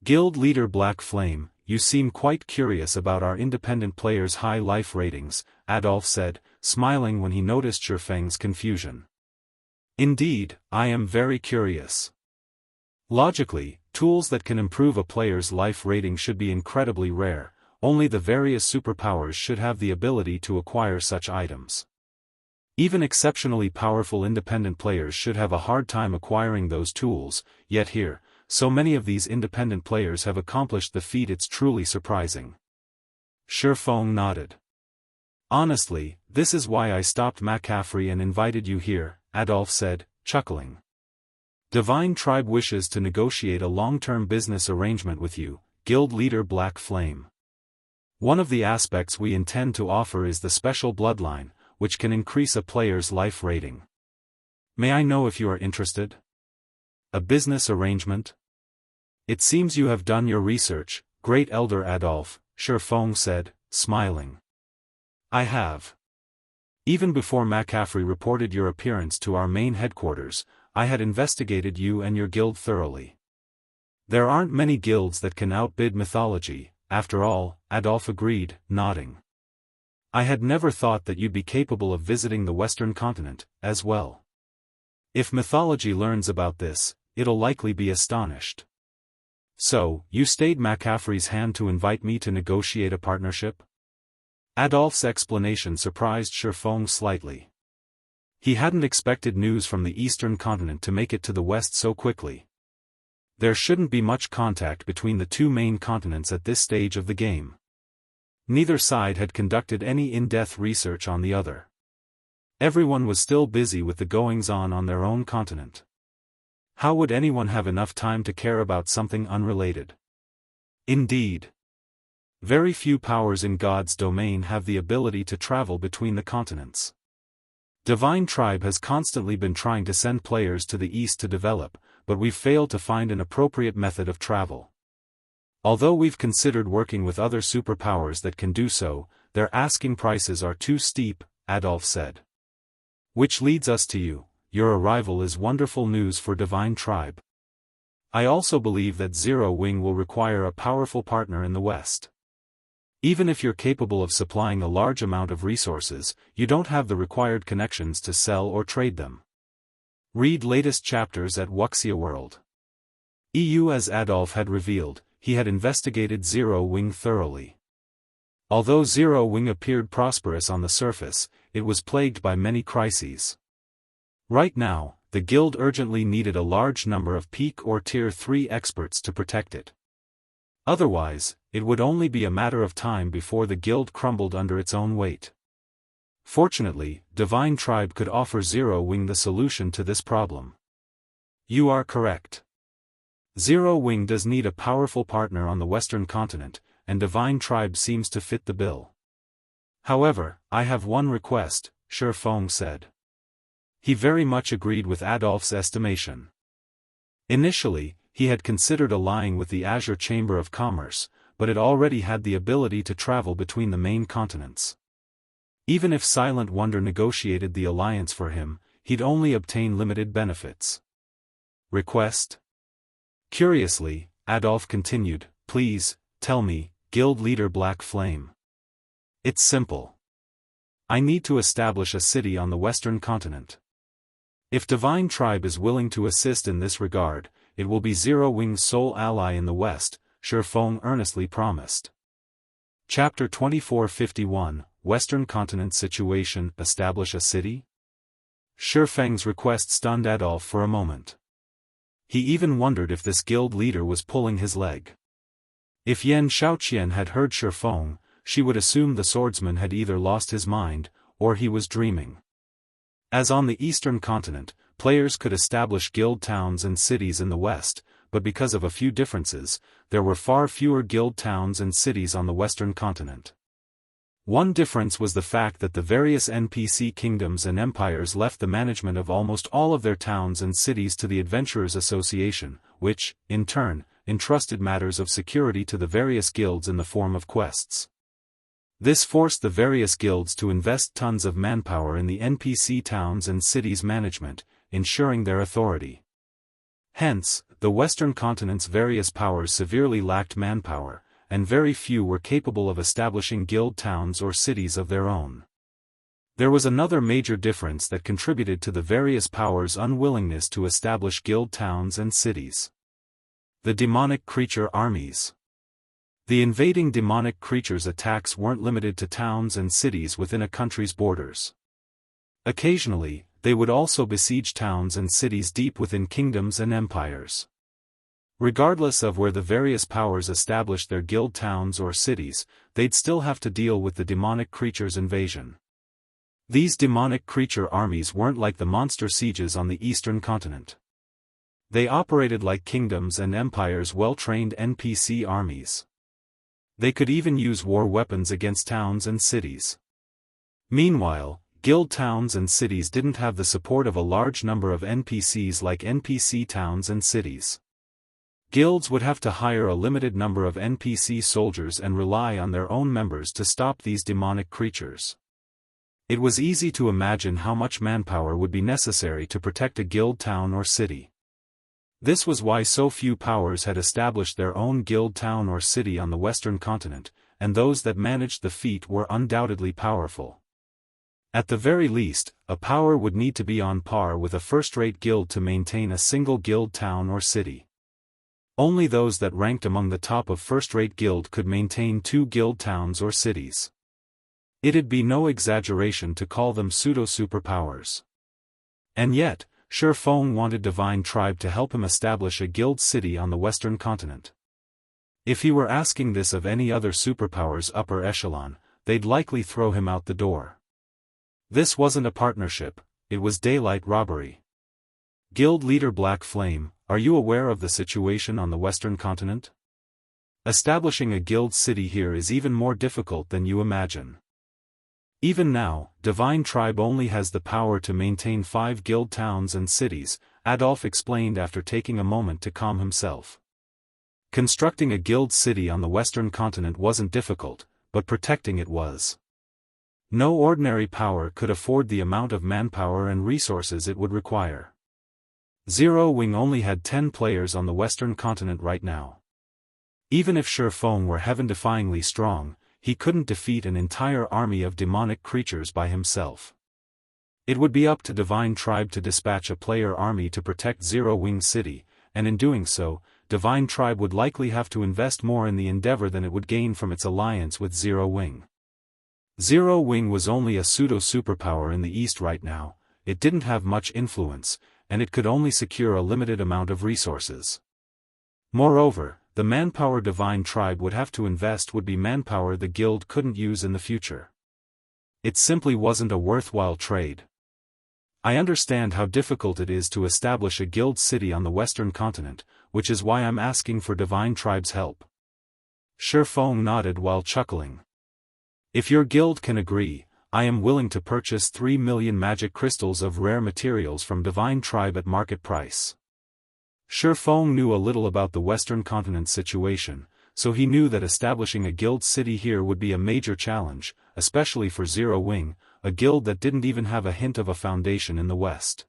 Guild leader Black Flame, you seem quite curious about our independent players' high life ratings, Adolf said, smiling when he noticed Feng's confusion. Indeed, I am very curious. Logically, tools that can improve a player's life rating should be incredibly rare, only the various superpowers should have the ability to acquire such items. Even exceptionally powerful independent players should have a hard time acquiring those tools, yet here, so many of these independent players have accomplished the feat. It's truly surprising. Feng nodded. Honestly, this is why I stopped McCaffrey and invited you here, Adolf said, chuckling. Divine Tribe wishes to negotiate a long-term business arrangement with you, Guild leader Black Flame. One of the aspects we intend to offer is the special bloodline, which can increase a player's life rating. May I know if you are interested? A business arrangement? It seems you have done your research, Great Elder Adolf, Feng said, smiling. I have. Even before McCaffrey reported your appearance to our main headquarters, I had investigated you and your guild thoroughly. There aren't many guilds that can outbid mythology, after all, Adolf agreed, nodding. I had never thought that you'd be capable of visiting the Western continent, as well. If mythology learns about this, it'll likely be astonished. So, you stayed McCaffrey's hand to invite me to negotiate a partnership? Adolf's explanation surprised Feng slightly. He hadn't expected news from the Eastern continent to make it to the West so quickly. There shouldn't be much contact between the two main continents at this stage of the game. Neither side had conducted any in-depth research on the other. Everyone was still busy with the goings-on on their own continent. How would anyone have enough time to care about something unrelated? Indeed. Very few powers in God's domain have the ability to travel between the continents. Divine Tribe has constantly been trying to send players to the East to develop, but we've failed to find an appropriate method of travel. Although we've considered working with other superpowers that can do so, their asking prices are too steep, Adolf said. Which leads us to you. Your arrival is wonderful news for Divine Tribe. I also believe that Zero Wing will require a powerful partner in the West. Even if you're capable of supplying a large amount of resources, you don't have the required connections to sell or trade them. Read latest chapters at Wuxia World. EU. As Adolf had revealed, he had investigated Zero Wing thoroughly. Although Zero Wing appeared prosperous on the surface, it was plagued by many crises. Right now, the guild urgently needed a large number of peak or tier 3 experts to protect it. Otherwise, it would only be a matter of time before the guild crumbled under its own weight. Fortunately, Divine Tribe could offer Zero Wing the solution to this problem. You are correct. Zero Wing does need a powerful partner on the Western continent, and Divine Tribe seems to fit the bill. However, I have one request, Feng said. He very much agreed with Adolf's estimation. Initially, he had considered allying with the Azure Chamber of Commerce, but it already had the ability to travel between the main continents. Even if Silent Wonder negotiated the alliance for him, he'd only obtain limited benefits. Request? Curiously, Adolf continued, please, tell me, Guild Leader Black Flame. It's simple. I need to establish a city on the Western continent. If Divine Tribe is willing to assist in this regard, it will be Zero Wing's sole ally in the West, Feng earnestly promised. Chapter 2451, Western Continent Situation, Establish a City? Feng's request stunned Adolf for a moment. He even wondered if this guild leader was pulling his leg. If Yan Shaoqian had heard Feng, she would assume the swordsman had either lost his mind, or he was dreaming. As on the Eastern Continent, players could establish guild towns and cities in the West, but because of a few differences, there were far fewer guild towns and cities on the Western Continent. One difference was the fact that the various NPC kingdoms and empires left the management of almost all of their towns and cities to the Adventurers Association, which, in turn, entrusted matters of security to the various guilds in the form of quests. This forced the various guilds to invest tons of manpower in the NPC towns and cities management, ensuring their authority. Hence, the Western continent's various powers severely lacked manpower, and very few were capable of establishing guild towns or cities of their own. There was another major difference that contributed to the various powers' unwillingness to establish guild towns and cities. The demonic creature armies. The invading demonic creatures' attacks weren't limited to towns and cities within a country's borders. Occasionally, they would also besiege towns and cities deep within kingdoms and empires. Regardless of where the various powers established their guild towns or cities, they'd still have to deal with the demonic creatures' invasion. These demonic creature armies weren't like the monster sieges on the Eastern Continent. They operated like kingdoms and empires' well-trained NPC armies. They could even use war weapons against towns and cities. Meanwhile, guild towns and cities didn't have the support of a large number of NPCs like NPC towns and cities. Guilds would have to hire a limited number of NPC soldiers and rely on their own members to stop these demonic creatures. It was easy to imagine how much manpower would be necessary to protect a guild town or city. This was why so few powers had established their own guild town or city on the Western Continent, and those that managed the feat were undoubtedly powerful. At the very least, a power would need to be on par with a first-rate guild to maintain a single guild town or city. Only those that ranked among the top of first-rate guild could maintain 2 guild towns or cities. It'd be no exaggeration to call them pseudo-superpowers. And yet, Feng wanted Divine Tribe to help him establish a guild city on the Western Continent. If he were asking this of any other superpower's upper echelon, they'd likely throw him out the door. This wasn't a partnership, it was daylight robbery. Guild Leader Black Flame, are you aware of the situation on the Western Continent? Establishing a guild city here is even more difficult than you imagine. Even now, Divine Tribe only has the power to maintain 5 guild towns and cities, Adolf explained after taking a moment to calm himself. Constructing a guild city on the Western Continent wasn't difficult, but protecting it was. No ordinary power could afford the amount of manpower and resources it would require. Zero Wing only had 10 players on the Western Continent right now. Even if Feng were heaven-defyingly strong, he couldn't defeat an entire army of demonic creatures by himself. It would be up to Divine Tribe to dispatch a player army to protect Zero Wing City, and in doing so, Divine Tribe would likely have to invest more in the endeavor than it would gain from its alliance with Zero Wing. Zero Wing was only a pseudo-superpower in the East right now, it didn't have much influence, and it could only secure a limited amount of resources. Moreover, the manpower Divine Tribe would have to invest would be manpower the guild couldn't use in the future. It simply wasn't a worthwhile trade. I understand how difficult it is to establish a guild city on the Western continent, which is why I'm asking for Divine Tribe's help. Feng nodded while chuckling. If your guild can agree, I am willing to purchase 3 million magic crystals of rare materials from Divine Tribe at market price. Feng knew a little about the Western continent situation, so he knew that establishing a guild city here would be a major challenge, especially for Zero Wing, a guild that didn't even have a hint of a foundation in the West.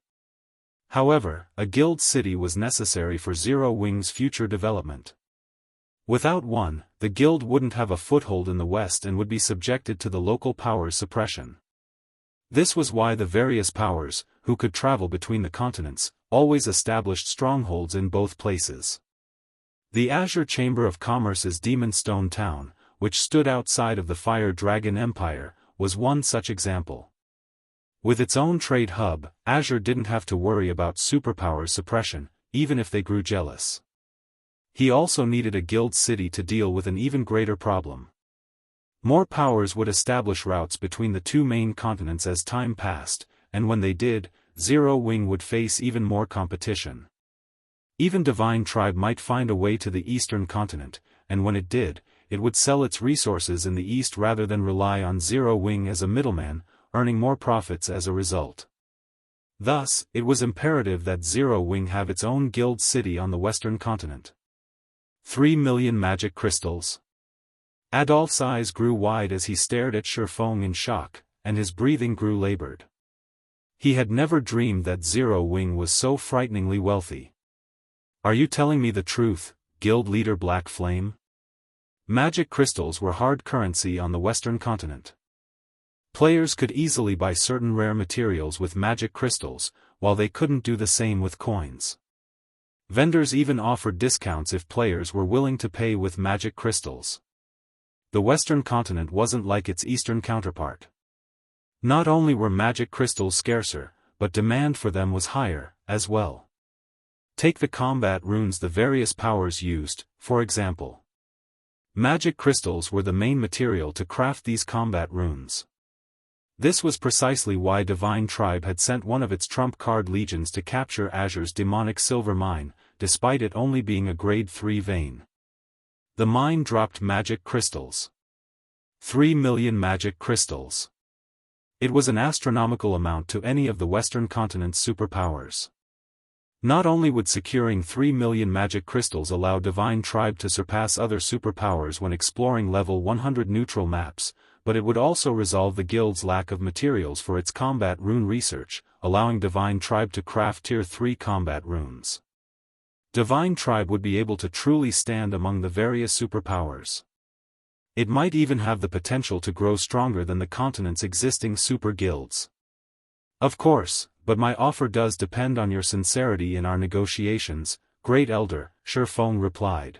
However, a guild city was necessary for Zero Wing's future development. Without one, the guild wouldn't have a foothold in the West and would be subjected to the local powers' suppression. This was why the various powers, who could travel between the continents, always established strongholds in both places. The Azure Chamber of Commerce's Demon Stone Town, which stood outside of the Fire Dragon Empire, was one such example. With its own trade hub, Azure didn't have to worry about superpowers suppression, even if they grew jealous. He also needed a guild city to deal with an even greater problem. More powers would establish routes between the two main continents as time passed, and when they did, Zero Wing would face even more competition. Even Divine Tribe might find a way to the eastern continent, and when it did, it would sell its resources in the east rather than rely on Zero Wing as a middleman, earning more profits as a result. Thus, it was imperative that Zero Wing have its own guild city on the western continent. 3 million magic crystals. Adolph's eyes grew wide as he stared at Feng in shock, and his breathing grew labored. He had never dreamed that Zero Wing was so frighteningly wealthy. Are you telling me the truth, guild leader Black Flame? Magic crystals were hard currency on the western continent. Players could easily buy certain rare materials with magic crystals, while they couldn't do the same with coins. Vendors even offered discounts if players were willing to pay with magic crystals. The western continent wasn't like its eastern counterpart. Not only were magic crystals scarcer, but demand for them was higher, as well. Take the combat runes the various powers used, for example. Magic crystals were the main material to craft these combat runes. This was precisely why Divine Tribe had sent one of its trump card legions to capture Azure's demonic silver mine, despite it only being a grade 3 vein. The mine dropped magic crystals. 3 million magic crystals. It was an astronomical amount to any of the Western continent's superpowers. Not only would securing 3 million magic crystals allow Divine Tribe to surpass other superpowers when exploring level 100 neutral maps, but it would also resolve the guild's lack of materials for its combat rune research, allowing Divine Tribe to craft Tier 3 combat runes. Divine Tribe would be able to truly stand among the various superpowers. It might even have the potential to grow stronger than the continent's existing super guilds. Of course, but my offer does depend on your sincerity in our negotiations, Great Elder, Feng replied.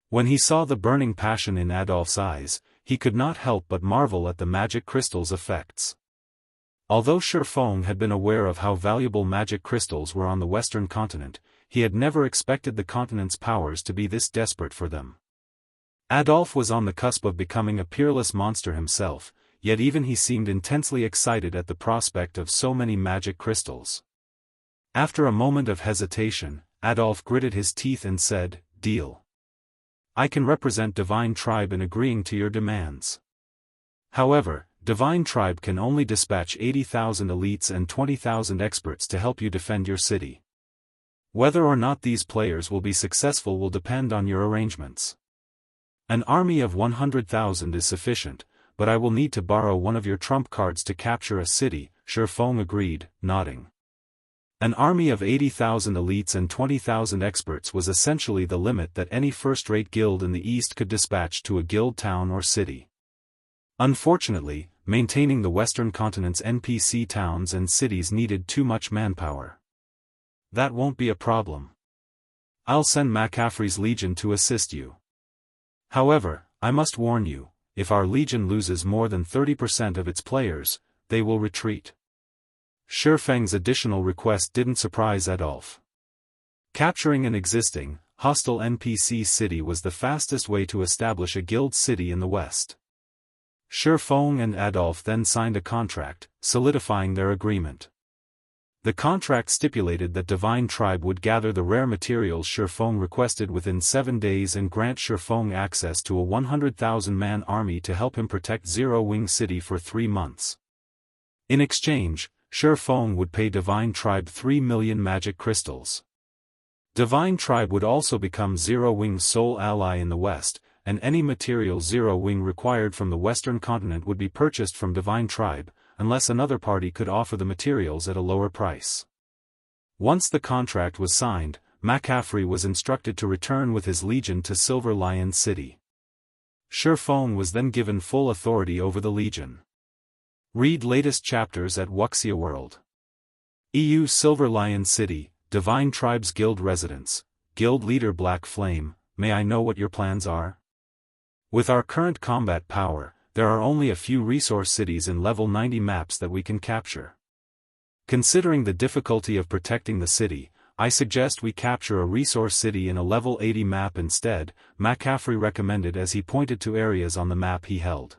When he saw the burning passion in Adolph's eyes, he could not help but marvel at the magic crystal's effects. Although Feng had been aware of how valuable magic crystals were on the western continent, he had never expected the continent's powers to be this desperate for them. Adolph was on the cusp of becoming a peerless monster himself, yet even he seemed intensely excited at the prospect of so many magic crystals. After a moment of hesitation, Adolph gritted his teeth and said, "Deal. I can represent Divine Tribe in agreeing to your demands. However, Divine Tribe can only dispatch 80,000 elites and 20,000 experts to help you defend your city. Whether or not these players will be successful will depend on your arrangements. An army of 100,000 is sufficient, but I will need to borrow one of your trump cards to capture a city," Feng agreed, nodding. An army of 80,000 elites and 20,000 experts was essentially the limit that any first-rate guild in the East could dispatch to a guild town or city. Unfortunately, maintaining the western continent's NPC towns and cities needed too much manpower. "That won't be a problem. I'll send McCaffrey's legion to assist you. However, I must warn you, if our legion loses more than 30% of its players, they will retreat. Feng's additional request didn't surprise Adolf. Capturing an existing, hostile NPC city was the fastest way to establish a guild city in the West. Feng and Adolf then signed a contract, solidifying their agreement. The contract stipulated that Divine Tribe would gather the rare materials Feng requested within 7 days and grant Feng access to a 100,000-man army to help him protect Zero Wing City for 3 months. In exchange, Feng would pay Divine Tribe 3 million magic crystals. Divine Tribe would also become Zero Wing's sole ally in the West, and any material Zero Wing required from the Western continent would be purchased from Divine Tribe, unless another party could offer the materials at a lower price. Once the contract was signed, McCaffrey was instructed to return with his legion to Silver Lion City. Feng was then given full authority over the legion. Read latest chapters at Wuxia World. EU Silver Lion City, Divine Tribe's Guild Residence, Guild Leader Black Flame, may I know what your plans are? With our current combat power, there are only a few resource cities in level 90 maps that we can capture. Considering the difficulty of protecting the city, I suggest we capture a resource city in a level 80 map instead, McCaffrey recommended as he pointed to areas on the map he held.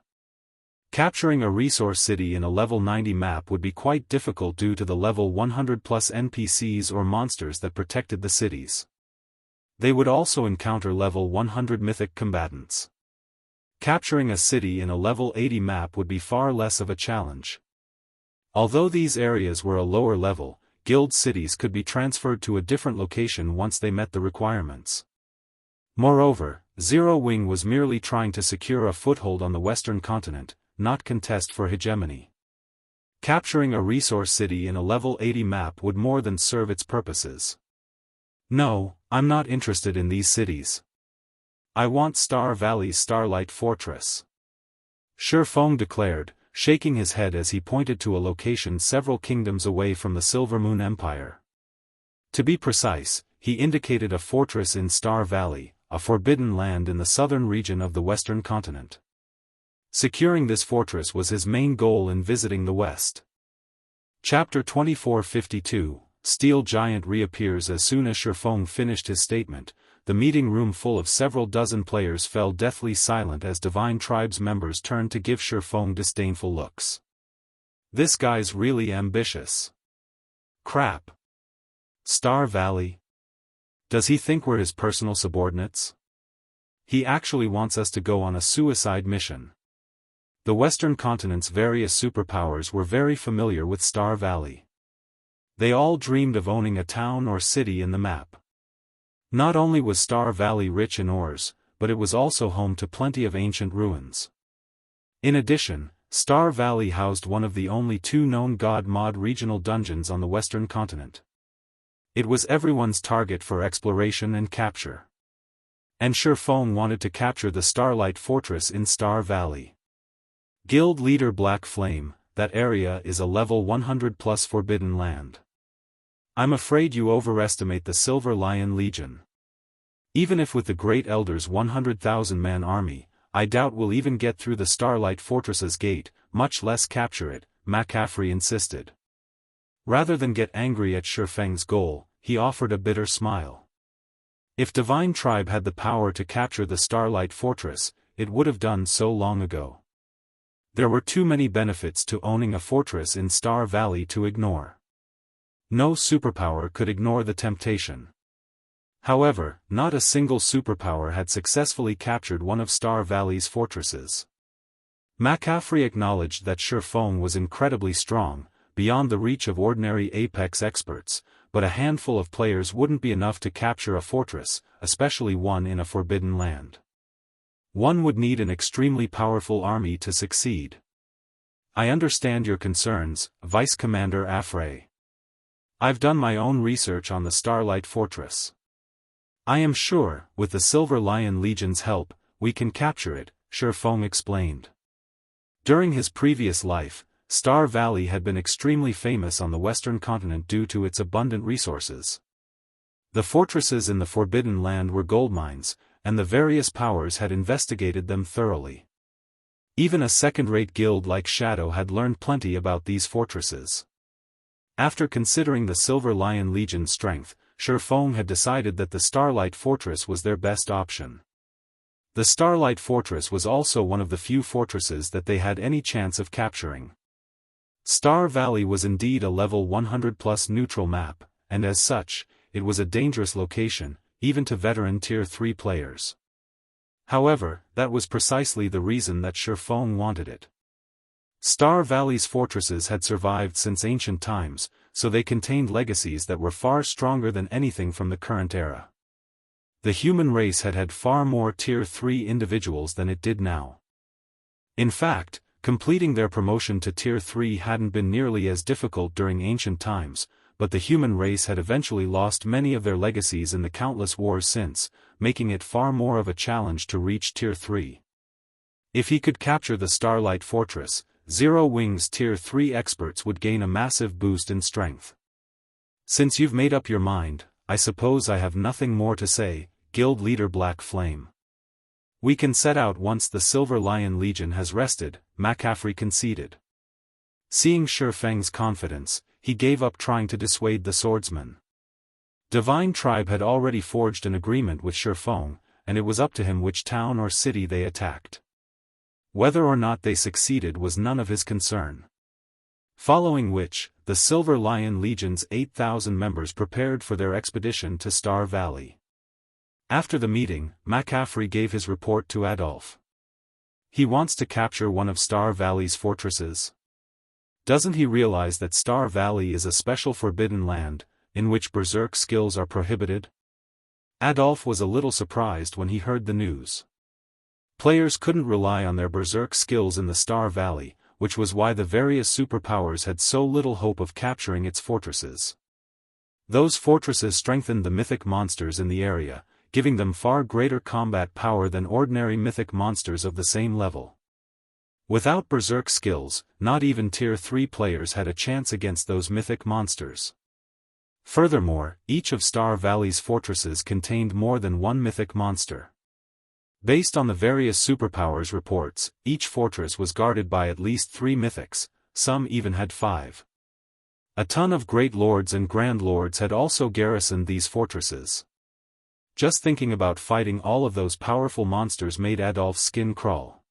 Capturing a resource city in a level 90 map would be quite difficult due to the level 100 plus NPCs or monsters that protected the cities. They would also encounter level 100 mythic combatants. Capturing a city in a level 80 map would be far less of a challenge. Although these areas were a lower level, guild cities could be transferred to a different location once they met the requirements. Moreover, Zero Wing was merely trying to secure a foothold on the Western continent, not contest for hegemony. Capturing a resource city in a level 80 map would more than serve its purposes. No, I'm not interested in these cities. I want Star Valley's Starlight Fortress. Feng declared, shaking his head as he pointed to a location several kingdoms away from the Silvermoon Empire. To be precise, he indicated a fortress in Star Valley, a forbidden land in the southern region of the Western continent. Securing this fortress was his main goal in visiting the West. Chapter 2452, Steel Giant reappears. As soon as Feng finished his statement, the meeting room full of several dozen players fell deathly silent as Divine Tribe's members turned to give Feng disdainful looks. This guy's really ambitious. Crap. Star Valley? Does he think we're his personal subordinates? He actually wants us to go on a suicide mission. The Western continent's various superpowers were very familiar with Star Valley. They all dreamed of owning a town or city in the map. Not only was Star Valley rich in ores, but it was also home to plenty of ancient ruins. In addition, Star Valley housed one of the only 2 known God Mod regional dungeons on the Western continent. It was everyone's target for exploration and capture. And Feng wanted to capture the Starlight Fortress in Star Valley. Guild Leader Black Flame, that area is a level 100 plus forbidden land. I'm afraid you overestimate the Silver Lion Legion. Even if with the Great Elder's 100,000-man army, I doubt we'll even get through the Starlight Fortress's gate, much less capture it, McCaffrey insisted. Rather than get angry at Feng's goal, he offered a bitter smile. If Divine Tribe had the power to capture the Starlight Fortress, it would have done so long ago. There were too many benefits to owning a fortress in Star Valley to ignore. No superpower could ignore the temptation. However, not a single superpower had successfully captured one of Star Valley's fortresses. McCaffrey acknowledged that Feng was incredibly strong, beyond the reach of ordinary Apex experts, but a handful of players wouldn't be enough to capture a fortress, especially one in a forbidden land. One would need an extremely powerful army to succeed. I understand your concerns, Vice Commander Afray. I've done my own research on the Starlight Fortress. I am sure, with the Silver Lion Legion's help, we can capture it, Feng explained. During his previous life, Star Valley had been extremely famous on the Western continent due to its abundant resources. The fortresses in the Forbidden Land were goldmines, and the various powers had investigated them thoroughly. Even a second-rate guild like Shadow had learned plenty about these fortresses. After considering the Silver Lion Legion's strength, Feng had decided that the Starlight Fortress was their best option. The Starlight Fortress was also one of the few fortresses that they had any chance of capturing. Star Valley was indeed a level 100+ neutral map, and as such, it was a dangerous location, even to veteran Tier 3 players. However, that was precisely the reason that Feng wanted it. Star Valley's fortresses had survived since ancient times, so they contained legacies that were far stronger than anything from the current era. The human race had had far more Tier 3 individuals than it did now. In fact, completing their promotion to Tier 3 hadn't been nearly as difficult during ancient times, but the human race had eventually lost many of their legacies in the countless wars since, making it far more of a challenge to reach Tier 3. If he could capture the Starlight Fortress, Zero Wing's Tier 3 experts would gain a massive boost in strength. Since you've made up your mind, I suppose I have nothing more to say, Guild Leader Black Flame. We can set out once the Silver Lion Legion has rested, McCaffrey conceded. Seeing Feng's confidence, he gave up trying to dissuade the swordsman. Divine Tribe had already forged an agreement with Feng, and it was up to him which town or city they attacked. Whether or not they succeeded was none of his concern. Following which, the Silver Lion Legion's 8,000 members prepared for their expedition to Star Valley. After the meeting, McCaffrey gave his report to Adolf. He wants to capture one of Star Valley's fortresses. Doesn't he realize that Star Valley is a special forbidden land, in which berserk skills are prohibited? Adolf was a little surprised when he heard the news. Players couldn't rely on their berserk skills in the Star Valley, which was why the various superpowers had so little hope of capturing its fortresses. Those fortresses strengthened the mythic monsters in the area, giving them far greater combat power than ordinary mythic monsters of the same level. Without berserk skills, not even Tier 3 players had a chance against those mythic monsters. Furthermore, each of Star Valley's fortresses contained more than one mythic monster. Based on the various superpowers reports, each fortress was guarded by at least 3 mythics, some even had 5. A ton of Great Lords and Grand Lords had also garrisoned these fortresses. Just thinking about fighting all of those powerful monsters made Adolf's skin crawl.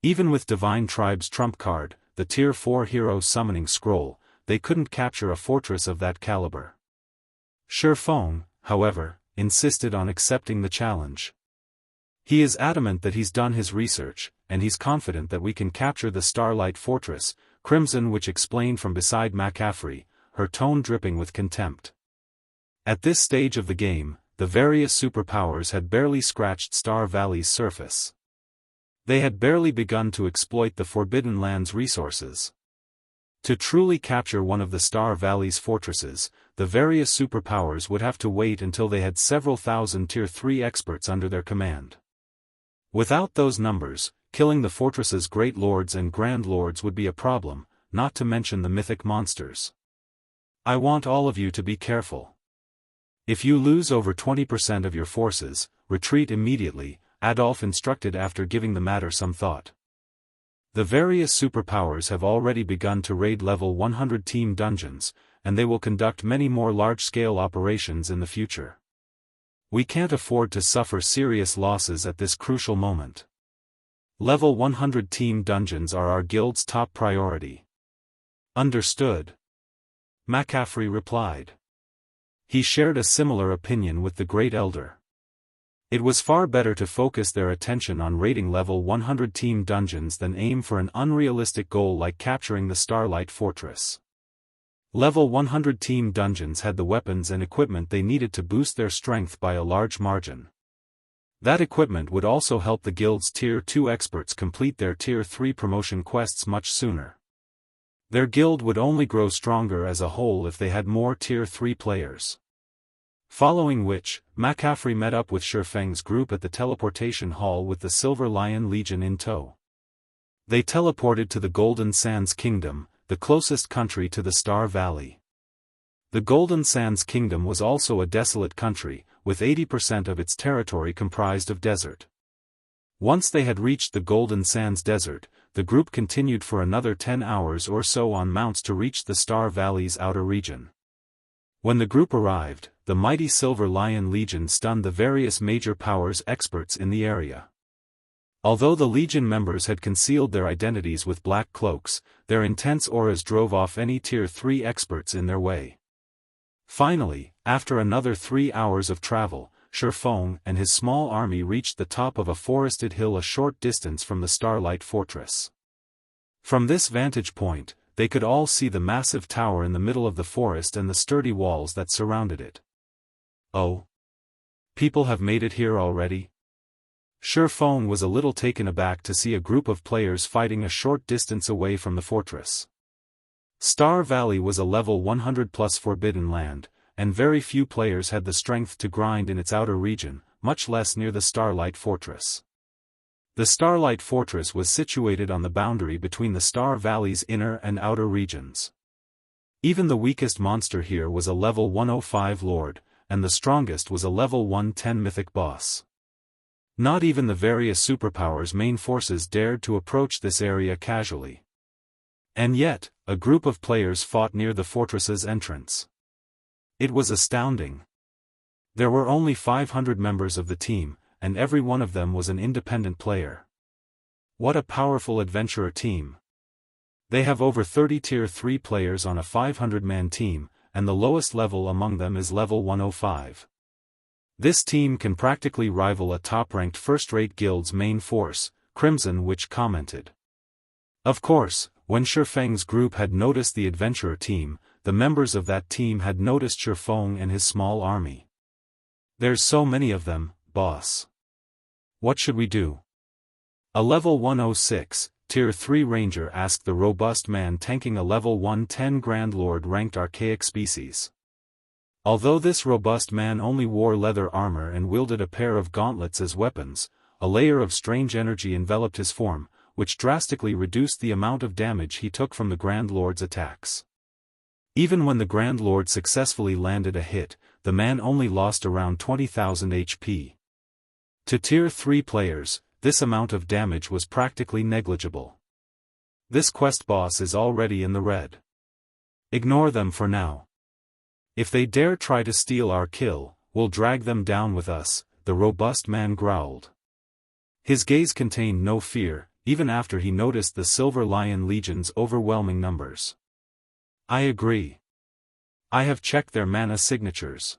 Even with Divine Tribe's trump card, the Tier 4 Hero Summoning Scroll, they couldn't capture a fortress of that caliber. Feng, however, insisted on accepting the challenge. He is adamant that he's done his research, and he's confident that we can capture the Starlight Fortress, Crimson which explained from beside McCaffrey, her tone dripping with contempt. At this stage of the game, the various superpowers had barely scratched Star Valley's surface. They had barely begun to exploit the Forbidden Land's resources. To truly capture one of the Star Valley's fortresses, the various superpowers would have to wait until they had several thousand Tier 3 experts under their command. Without those numbers, killing the fortress's Great Lords and Grand Lords would be a problem, not to mention the mythic monsters. I want all of you to be careful. If you lose over 20% of your forces, retreat immediately, Adolf instructed after giving the matter some thought. The various superpowers have already begun to raid level 100 team dungeons, and they will conduct many more large-scale operations in the future. We can't afford to suffer serious losses at this crucial moment. Level 100 team dungeons are our guild's top priority. Understood. McCaffrey replied. He shared a similar opinion with the Great Elder. It was far better to focus their attention on raiding level 100 team dungeons than aim for an unrealistic goal like capturing the Starlight Fortress. Level 100 team dungeons had the weapons and equipment they needed to boost their strength by a large margin. That equipment would also help the guild's Tier 2 experts complete their Tier 3 promotion quests much sooner. Their guild would only grow stronger as a whole if they had more Tier 3 players. Following which, McCaffrey met up with Feng's group at the teleportation hall with the Silver Lion Legion in tow. They teleported to the Golden Sands Kingdom, the closest country to the Star Valley. The Golden Sands Kingdom was also a desolate country, with 80% of its territory comprised of desert. Once they had reached the Golden Sands Desert, the group continued for another 10 hours or so on mounts to reach the Star Valley's outer region. When the group arrived, the mighty Silver Lion Legion stunned the various major powers experts in the area. Although the Legion members had concealed their identities with black cloaks, their intense auras drove off any Tier 3 experts in their way. Finally, after another 3 hours of travel, Feng and his small army reached the top of a forested hill a short distance from the Starlight Fortress. From this vantage point, they could all see the massive tower in the middle of the forest and the sturdy walls that surrounded it. Oh! People have made it here already? Feng was a little taken aback to see a group of players fighting a short distance away from the fortress. Star Valley was a level 100+ forbidden land, and very few players had the strength to grind in its outer region, much less near the Starlight Fortress. The Starlight Fortress was situated on the boundary between the Star Valley's inner and outer regions. Even the weakest monster here was a level 105 lord, and the strongest was a level 110 mythic boss. Not even the various superpowers' main forces dared to approach this area casually. And yet, a group of players fought near the fortress's entrance. It was astounding. There were only 500 members of the team, and every one of them was an independent player. What a powerful adventurer team. They have over 30 Tier 3 players on a 500-man team, and the lowest level among them is level 105. This team can practically rival a top-ranked first-rate guild's main force, Crimson, which commented. Of course, when Feng's group had noticed the adventurer team, the members of that team had noticed Feng and his small army. There's so many of them, boss. What should we do? A level 106, Tier 3 Ranger asked the robust man tanking a level 110 Grand Lord ranked archaic species. Although this robust man only wore leather armor and wielded a pair of gauntlets as weapons, a layer of strange energy enveloped his form, which drastically reduced the amount of damage he took from the Grand Lord's attacks. Even when the Grand Lord successfully landed a hit, the man only lost around 20,000 HP. To Tier 3 players, this amount of damage was practically negligible. This quest boss is already in the red. Ignore them for now. If they dare try to steal our kill, we'll drag them down with us, the robust man growled. His gaze contained no fear, even after he noticed the Silver Lion Legion's overwhelming numbers. I agree. I have checked their mana signatures.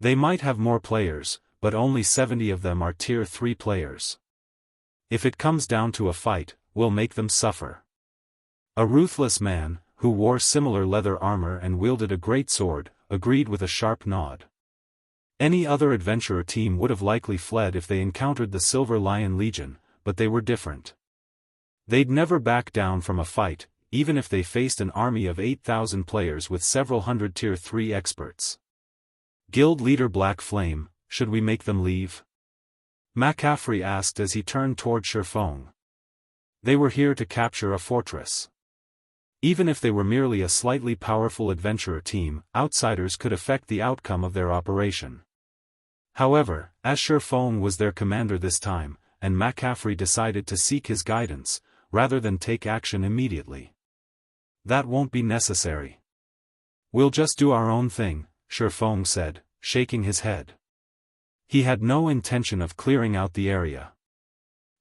They might have more players, but only 70 of them are Tier 3 players. If it comes down to a fight, we'll make them suffer. A ruthless man, who wore similar leather armor and wielded a great sword, agreed with a sharp nod. Any other adventurer team would have likely fled if they encountered the Silver Lion Legion, but they were different. They'd never back down from a fight, even if they faced an army of 8,000 players with several hundred Tier 3 experts. Guild leader Black Flame, should we make them leave? McCaffrey asked as he turned toward Feng. They were here to capture a fortress. Even if they were merely a slightly powerful adventurer team, outsiders could affect the outcome of their operation. However, as Feng was their commander this time, and McCaffrey decided to seek his guidance, rather than take action immediately. That won't be necessary. We'll just do our own thing, Feng said, shaking his head. He had no intention of clearing out the area.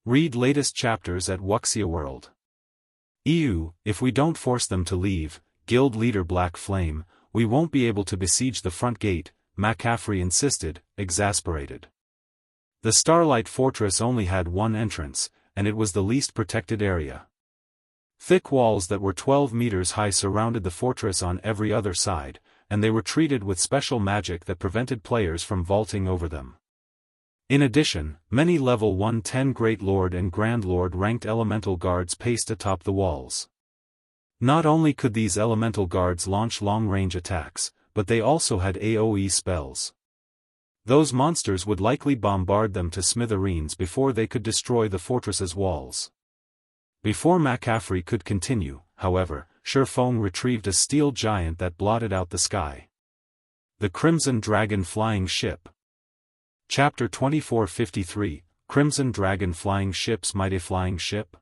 Read latest chapters at Wuxia World. If we don't force them to leave, Guild leader Black Flame, we won't be able to besiege the front gate, McCaffrey insisted, exasperated. The Starlight Fortress only had one entrance, and it was the least protected area. Thick walls that were 12 meters high surrounded the fortress on every other side, and they were treated with special magic that prevented players from vaulting over them. In addition, many level 110 Great Lord and Grand Lord ranked elemental guards paced atop the walls. Not only could these elemental guards launch long-range attacks, but they also had AoE spells. Those monsters would likely bombard them to smithereens before they could destroy the fortress's walls. Before McCaffrey could continue, however, Feng retrieved a steel giant that blotted out the sky. The Crimson Dragon Flying Ship. Chapter 2453, Crimson Dragon Flying Ship's Mighty Flying Ship?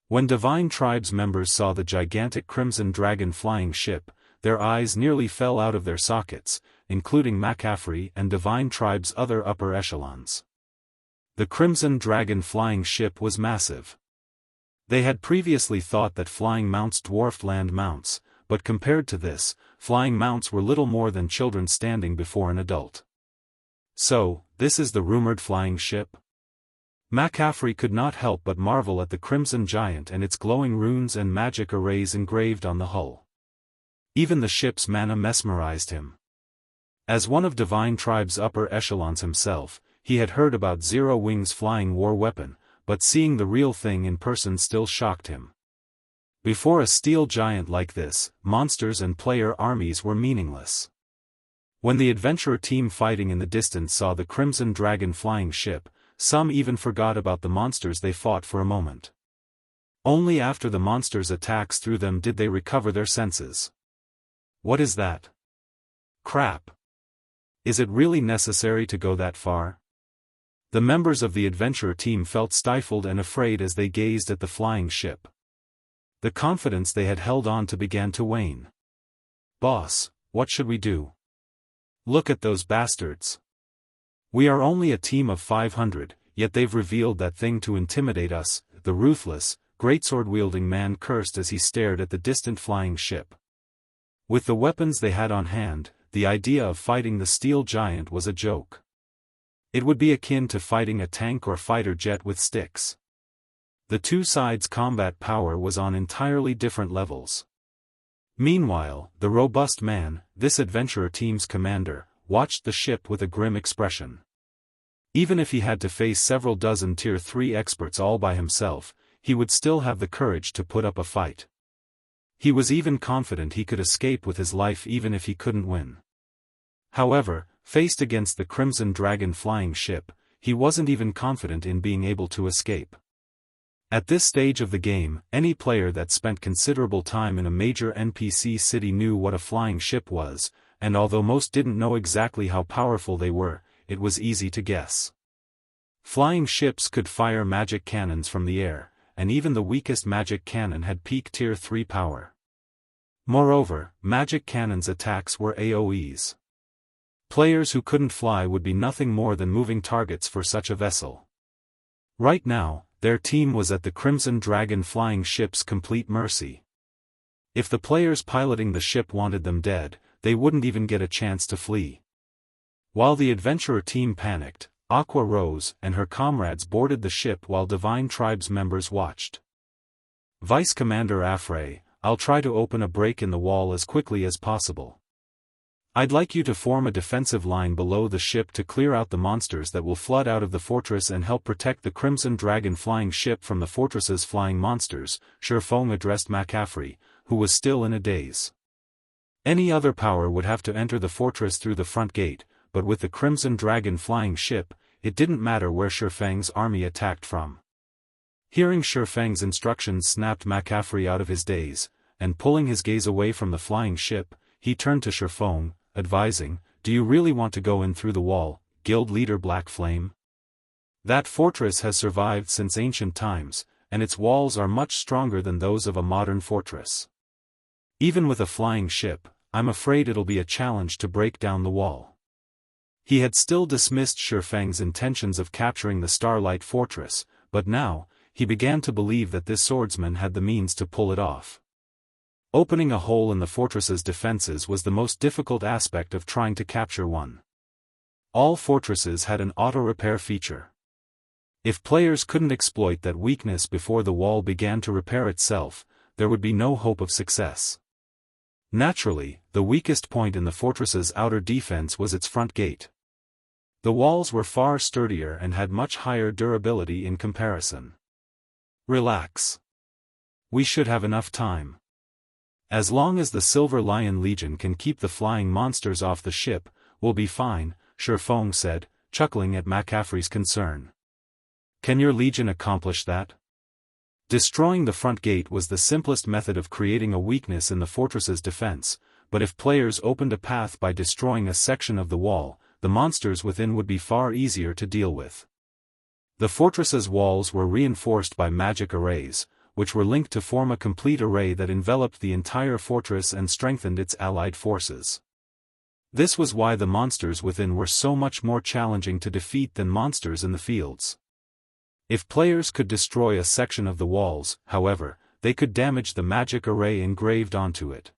When Divine Tribe's members saw the gigantic Crimson Dragon Flying Ship, their eyes nearly fell out of their sockets, including McCaffrey and Divine Tribe's other upper echelons. The Crimson Dragon Flying Ship was massive. They had previously thought that flying mounts dwarfed land mounts, but compared to this, flying mounts were little more than children standing before an adult. So, this is the rumored flying ship? McCaffrey could not help but marvel at the Crimson Giant and its glowing runes and magic arrays engraved on the hull. Even the ship's mana mesmerized him. As one of Divine Tribe's upper echelons himself, he had heard about Zero Wing's flying war weapon, but seeing the real thing in person still shocked him. Before a steel giant like this, monsters and player armies were meaningless. When the adventurer team fighting in the distance saw the Crimson Dragon Flying Ship, some even forgot about the monsters they fought for a moment. Only after the monsters' attacks through them did they recover their senses. What is that? Crap. Is it really necessary to go that far? The members of the adventurer team felt stifled and afraid as they gazed at the flying ship. The confidence they had held on to began to wane. Boss, what should we do? Look at those bastards. We are only a team of 500, yet they've revealed that thing to intimidate us, the ruthless, greatsword-wielding man cursed as he stared at the distant flying ship. With the weapons they had on hand, the idea of fighting the steel giant was a joke. It would be akin to fighting a tank or fighter jet with sticks. The two sides' combat power was on entirely different levels. Meanwhile, the robust man, this adventurer team's commander, watched the ship with a grim expression. Even if he had to face several dozen Tier 3 experts all by himself, he would still have the courage to put up a fight. He was even confident he could escape with his life even if he couldn't win. However, faced against the Crimson Dragon Flying Ship, he wasn't even confident in being able to escape. At this stage of the game, any player that spent considerable time in a major NPC city knew what a flying ship was, and although most didn't know exactly how powerful they were, it was easy to guess. Flying ships could fire magic cannons from the air, and even the weakest magic cannon had peak Tier 3 power. Moreover, magic cannons' attacks were AoEs. Players who couldn't fly would be nothing more than moving targets for such a vessel. Right now, their team was at the Crimson Dragon Flying Ship's complete mercy. If the players piloting the ship wanted them dead, they wouldn't even get a chance to flee. While the adventurer team panicked, Aqua Rose and her comrades boarded the ship while Divine Tribe's members watched. Vice Commander Afray, I'll try to open a break in the wall as quickly as possible. I'd like you to form a defensive line below the ship to clear out the monsters that will flood out of the fortress and help protect the Crimson Dragon Flying Ship from the fortress's flying monsters, Feng addressed McCaffrey, who was still in a daze. Any other power would have to enter the fortress through the front gate, but with the Crimson Dragon Flying Ship, it didn't matter where Feng's army attacked from. Hearing Feng's instructions snapped McCaffrey out of his daze, and pulling his gaze away from the flying ship, he turned to Feng, advising, "Do you really want to go in through the wall, Guild Leader Black Flame? That fortress has survived since ancient times, and its walls are much stronger than those of a modern fortress. Even with a flying ship, I'm afraid it'll be a challenge to break down the wall." He had still dismissed Feng's intentions of capturing the Starlight fortress, but now, he began to believe that this swordsman had the means to pull it off. Opening a hole in the fortress's defenses was the most difficult aspect of trying to capture one. All fortresses had an auto-repair feature. If players couldn't exploit that weakness before the wall began to repair itself, there would be no hope of success. Naturally, the weakest point in the fortress's outer defense was its front gate. The walls were far sturdier and had much higher durability in comparison. Relax. We should have enough time. As long as the Silver Lion Legion can keep the flying monsters off the ship, we'll be fine, Feng said, chuckling at McCaffrey's concern. Can your legion accomplish that? Destroying the front gate was the simplest method of creating a weakness in the fortress's defense, but if players opened a path by destroying a section of the wall, the monsters within would be far easier to deal with. The fortress's walls were reinforced by magic arrays, which were linked to form a complete array that enveloped the entire fortress and strengthened its allied forces. This was why the monsters within were so much more challenging to defeat than monsters in the fields. If players could destroy a section of the walls, however, they could damage the magic array engraved onto it.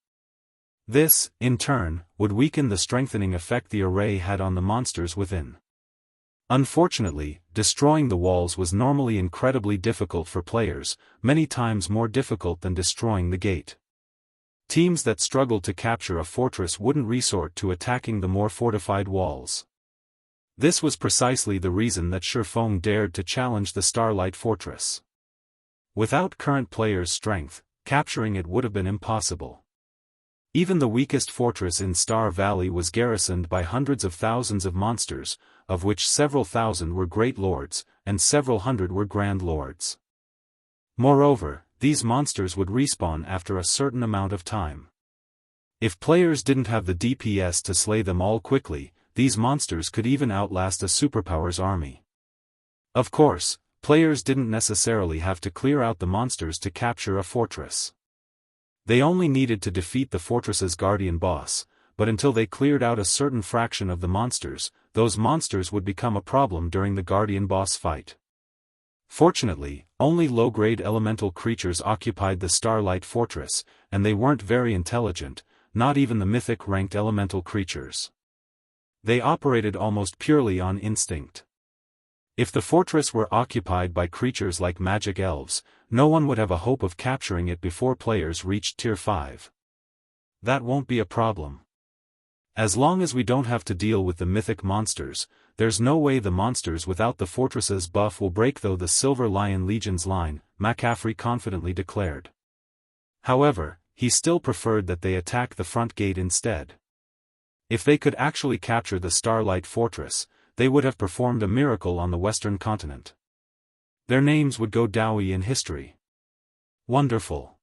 This, in turn, would weaken the strengthening effect the array had on the monsters within. Unfortunately, destroying the walls was normally incredibly difficult for players, many times more difficult than destroying the gate. Teams that struggled to capture a fortress wouldn't resort to attacking the more fortified walls. This was precisely the reason that Feng dared to challenge the Starlight fortress. Without current players' strength, capturing it would have been impossible. Even the weakest fortress in Star Valley was garrisoned by hundreds of thousands of monsters, of which several thousand were Great Lords, and several hundred were Grand Lords. Moreover, these monsters would respawn after a certain amount of time. If players didn't have the DPS to slay them all quickly, these monsters could even outlast a superpower's army. Of course, players didn't necessarily have to clear out the monsters to capture a fortress. They only needed to defeat the fortress's guardian boss, but until they cleared out a certain fraction of the monsters, those monsters would become a problem during the guardian boss fight. Fortunately, only low-grade elemental creatures occupied the Starlight fortress, and they weren't very intelligent, not even the mythic-ranked elemental creatures. They operated almost purely on instinct. If the fortress were occupied by creatures like magic elves, no one would have a hope of capturing it before players reached Tier 5. That won't be a problem. As long as we don't have to deal with the mythic monsters, there's no way the monsters without the fortress's buff will break through the Silver Lion Legion's line, McCaffrey confidently declared. However, he still preferred that they attack the front gate instead. If they could actually capture the Starlight fortress, they would have performed a miracle on the western continent. Their names would go down in history. Wonderful.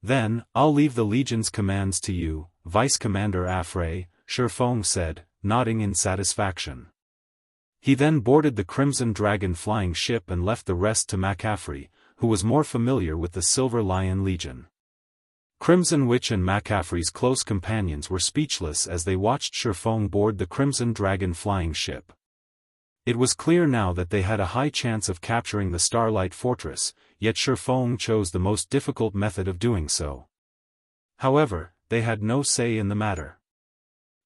Then, I'll leave the Legion's commands to you, Vice Commander Afray, Feng said, nodding in satisfaction. He then boarded the Crimson Dragon flying ship and left the rest to McCaffrey, who was more familiar with the Silver Lion Legion. Crimson Witch and McCaffrey's close companions were speechless as they watched Feng board the Crimson Dragon flying ship. It was clear now that they had a high chance of capturing the Starlight Fortress, yet Feng chose the most difficult method of doing so. However, they had no say in the matter.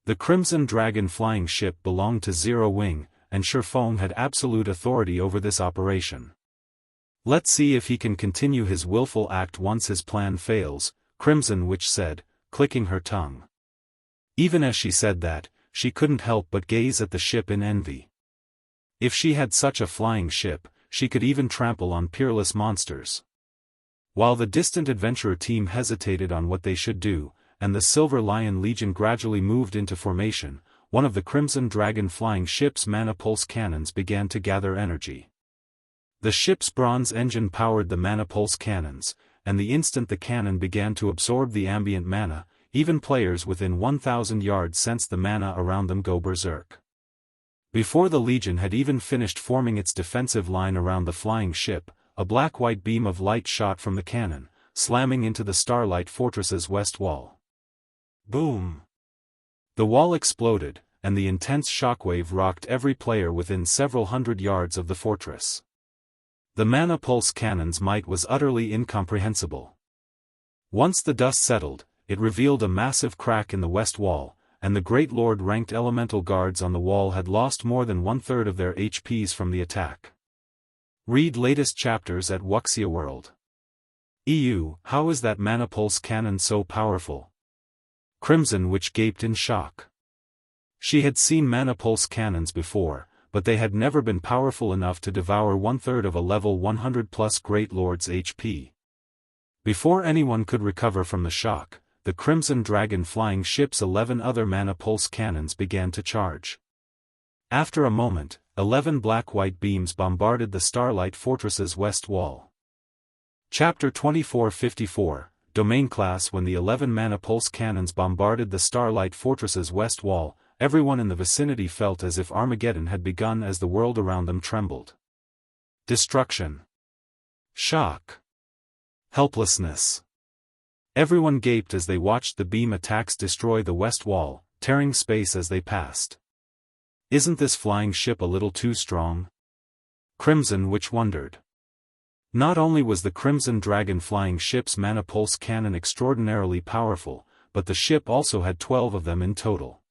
The Crimson Dragon flying ship belonged to Zero Wing, and Feng had absolute authority over this operation. Let's see if he can continue his willful act once his plan fails, Crimson Witch said, clicking her tongue. Even as she said that, she couldn't help but gaze at the ship in envy. If she had such a flying ship, she could even trample on peerless monsters. While the distant adventurer team hesitated on what they should do, and the Silver Lion Legion gradually moved into formation, one of the Crimson Dragon flying ship's mana pulse cannons began to gather energy. The ship's bronze engine powered the mana pulse cannons, and the instant the cannon began to absorb the ambient mana, even players within 1,000 yards sensed the mana around them go berserk. Before the Legion had even finished forming its defensive line around the flying ship, a black-white beam of light shot from the cannon, slamming into the Starlight Fortress's west wall. Boom! The wall exploded, and the intense shockwave rocked every player within several hundred yards of the fortress. The mana pulse cannon's might was utterly incomprehensible. Once the dust settled, it revealed a massive crack in the west wall, and the Great Lord-ranked elemental guards on the wall had lost more than one-third of their HPs from the attack. Read latest chapters at Wuxia World. EU, how is that mana pulse cannon so powerful? Crimson Witch gaped in shock. She had seen mana pulse cannons before, but they had never been powerful enough to devour one-third of a level 100+ Great Lord's HP. Before anyone could recover from the shock, the Crimson Dragon flying ship's 11 other mana pulse cannons began to charge. After a moment, 11 black-white beams bombarded the Starlight Fortress's west wall. Chapter 2454, Domain Class. When the 11-mana pulse cannons bombarded the Starlight Fortress's west wall, everyone in the vicinity felt as if Armageddon had begun as the world around them trembled. Destruction. Shock. Helplessness. Everyone gaped as they watched the beam attacks destroy the west wall, tearing space as they passed. Isn't this flying ship a little too strong? Crimson Witch wondered. Not only was the Crimson Dragon flying ship's mana pulse cannon extraordinarily powerful, but the ship also had 12 of them in total.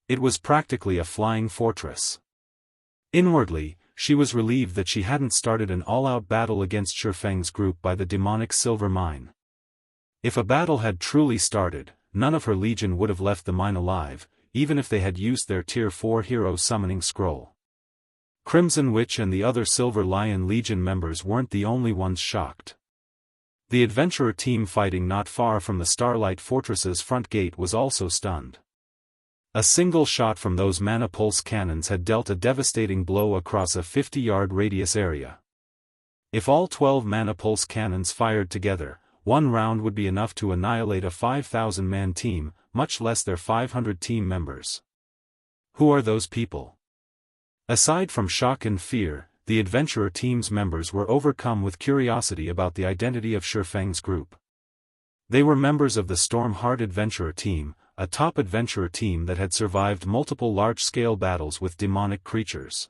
It was practically a flying fortress. Inwardly, she was relieved that she hadn't started an all-out battle against Feng's group by the demonic silver mine. If a battle had truly started, none of her legion would have left the mine alive, even if they had used their Tier 4 hero summoning scroll. Crimson Witch and the other Silver Lion Legion members weren't the only ones shocked. The adventurer team fighting not far from the Starlight Fortress's front gate was also stunned. A single shot from those mana pulse cannons had dealt a devastating blow across a 50-yard radius area. If all 12 mana pulse cannons fired together, one round would be enough to annihilate a 5,000-man team, much less their 500 team members. Who are those people? Aside from shock and fear, the adventurer team's members were overcome with curiosity about the identity of Feng's group. They were members of the Stormheart Adventurer Team, a top adventurer team that had survived multiple large-scale battles with demonic creatures.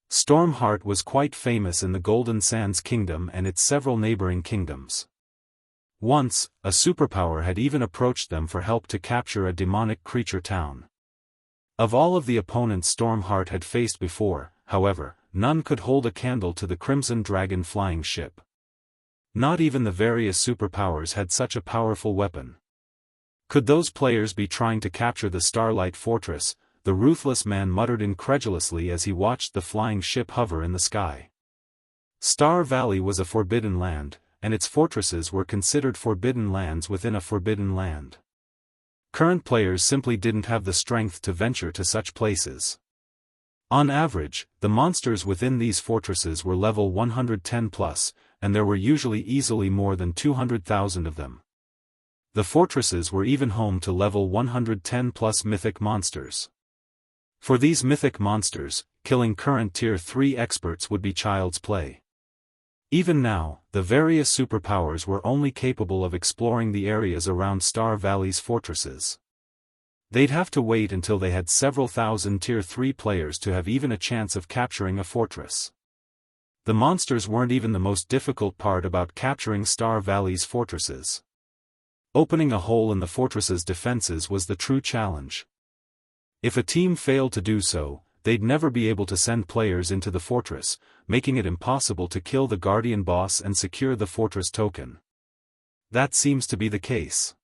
Stormheart was quite famous in the Golden Sands Kingdom and its several neighboring kingdoms. Once, a superpower had even approached them for help to capture a demonic creature town. Of all of the opponents Stormheart had faced before, however, none could hold a candle to the Crimson Dragon flying ship. Not even the various superpowers had such a powerful weapon. Could those players be trying to capture the Starlight Fortress? The ruthless man muttered incredulously as he watched the flying ship hover in the sky. Star Valley was a forbidden land, and its fortresses were considered forbidden lands within a forbidden land. Current players simply didn't have the strength to venture to such places. On average, the monsters within these fortresses were level 110 plus, and there were usually easily more than 200,000 of them. The fortresses were even home to level 110 plus mythic monsters. For these mythic monsters, killing current Tier 3 experts would be child's play. Even now, the various superpowers were only capable of exploring the areas around Star Valley's fortresses. They'd have to wait until they had several thousand Tier 3 players to have even a chance of capturing a fortress. The monsters weren't even the most difficult part about capturing Star Valley's fortresses. Opening a hole in the fortress's defenses was the true challenge. If a team failed to do so, they'd never be able to send players into the fortress, making it impossible to kill the Guardian boss and secure the fortress token. That seems to be the case.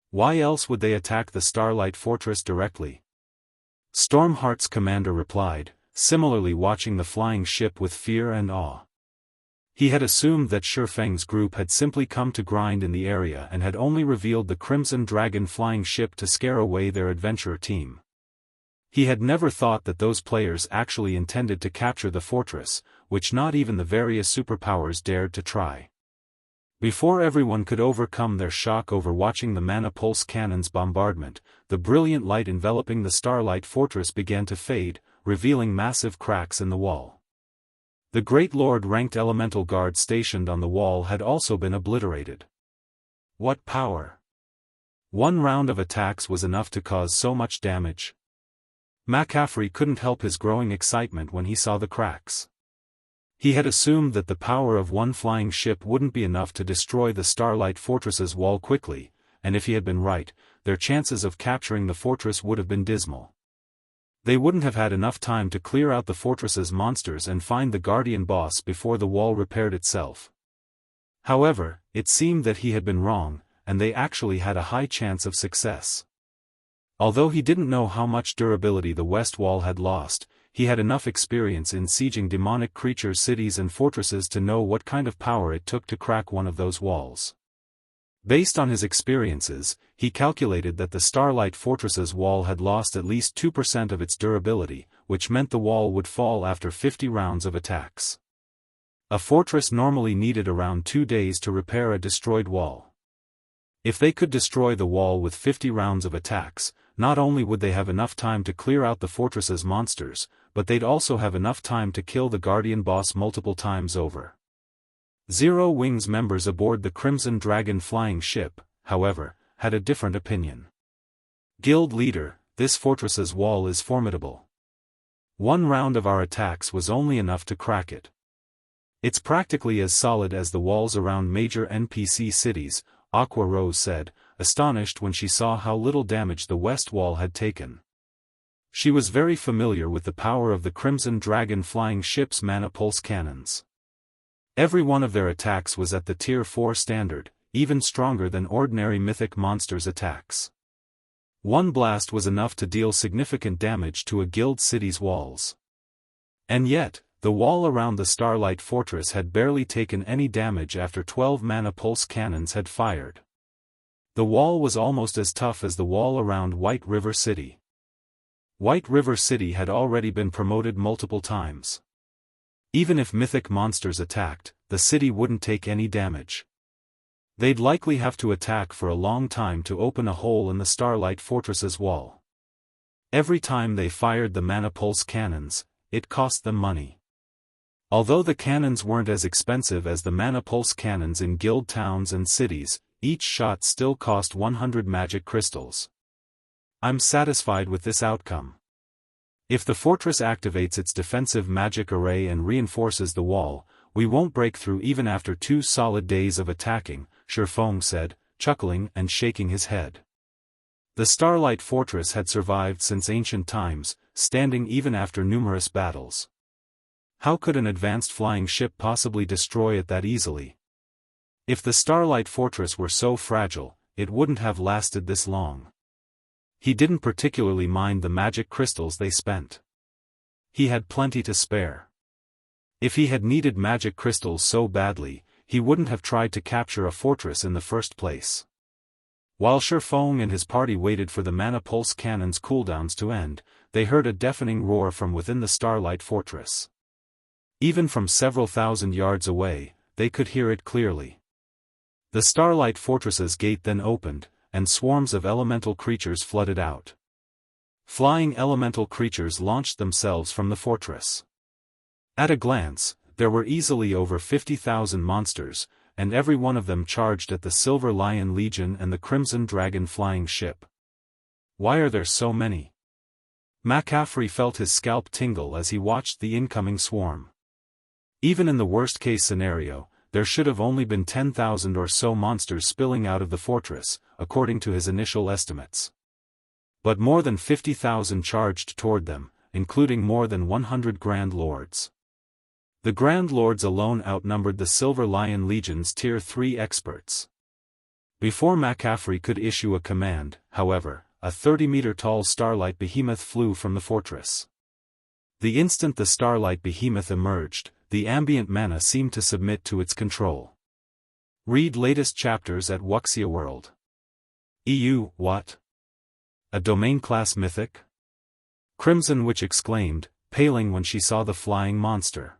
Why else would they attack the Starlight Fortress directly? Stormheart's commander replied, similarly watching the flying ship with fear and awe. He had assumed that Feng's group had simply come to grind in the area and had only revealed the Crimson Dragon flying ship to scare away their adventurer team. He had never thought that those players actually intended to capture the fortress, which not even the various superpowers dared to try. Before everyone could overcome their shock over watching the mana pulse cannon's bombardment, the brilliant light enveloping the Starlight Fortress began to fade, revealing massive cracks in the wall. The Great Lord-ranked elemental guard stationed on the wall had also been obliterated. What power! One round of attacks was enough to cause so much damage. McCaffrey couldn't help his growing excitement when he saw the cracks. He had assumed that the power of one flying ship wouldn't be enough to destroy the Starlight Fortress's wall quickly, and if he had been right, their chances of capturing the fortress would have been dismal. They wouldn't have had enough time to clear out the fortress's monsters and find the Guardian boss before the wall repaired itself. However, it seemed that he had been wrong, and they actually had a high chance of success. Although he didn't know how much durability the West Wall had lost, he had enough experience in sieging demonic creature cities and fortresses to know what kind of power it took to crack one of those walls. Based on his experiences, he calculated that the Starlight Fortress's wall had lost at least 2% of its durability, which meant the wall would fall after 50 rounds of attacks. A fortress normally needed around 2 days to repair a destroyed wall. If they could destroy the wall with 50 rounds of attacks, not only would they have enough time to clear out the fortress's monsters, but they'd also have enough time to kill the Guardian boss multiple times over. Zero Wings members aboard the Crimson Dragon flying ship, however, had a different opinion. Guild leader, this fortress's wall is formidable. 1 round of our attacks was only enough to crack it. It's practically as solid as the walls around major NPC cities, Aqua Rose said, astonished when she saw how little damage the west wall had taken. She was very familiar with the power of the Crimson Dragon flying ship's mana pulse cannons. Every one of their attacks was at the Tier 4 standard, even stronger than ordinary mythic monsters' attacks. 1 blast was enough to deal significant damage to a guild city's walls. And yet, the wall around the Starlight Fortress had barely taken any damage after 12 mana pulse cannons had fired. The wall was almost as tough as the wall around White River City. White River City had already been promoted multiple times. Even if mythic monsters attacked, the city wouldn't take any damage. They'd likely have to attack for a long time to open a hole in the Starlight Fortress's wall. Every time they fired the mana pulse cannons, it cost them money. Although the cannons weren't as expensive as the mana pulse cannons in guild towns and cities, each shot still cost 100 magic crystals. I'm satisfied with this outcome. If the fortress activates its defensive magic array and reinforces the wall, we won't break through even after 2 solid days of attacking, Feng said, chuckling and shaking his head. The Starlight Fortress had survived since ancient times, standing even after numerous battles. How could an advanced flying ship possibly destroy it that easily? If the Starlight Fortress were so fragile, it wouldn't have lasted this long. He didn't particularly mind the magic crystals they spent. He had plenty to spare. If he had needed magic crystals so badly, he wouldn't have tried to capture a fortress in the first place. While Feng and his party waited for the mana pulse cannon's cooldowns to end, they heard a deafening roar from within the Starlight Fortress. Even from several thousand yards away, they could hear it clearly. The Starlight Fortress's gate then opened, and swarms of elemental creatures flooded out. Flying elemental creatures launched themselves from the fortress. At a glance, there were easily over 50,000 monsters, and every one of them charged at the Silver Lion Legion and the Crimson Dragon flying ship. Why are there so many? McCaffrey felt his scalp tingle as he watched the incoming swarm. Even in the worst-case scenario, there should have only been 10,000 or so monsters spilling out of the fortress, according to his initial estimates. But more than 50,000 charged toward them, including more than 100 Grand Lords. The Grand Lords alone outnumbered the Silver Lion Legion's Tier 3 experts. Before McCaffrey could issue a command, however, a 30-meter-tall Starlight Behemoth flew from the fortress. The instant the Starlight Behemoth emerged, the ambient mana seemed to submit to its control. Read latest chapters at Wuxia World. EU, what? A domain-class mythic? Crimson Witch exclaimed, paling when she saw the flying monster.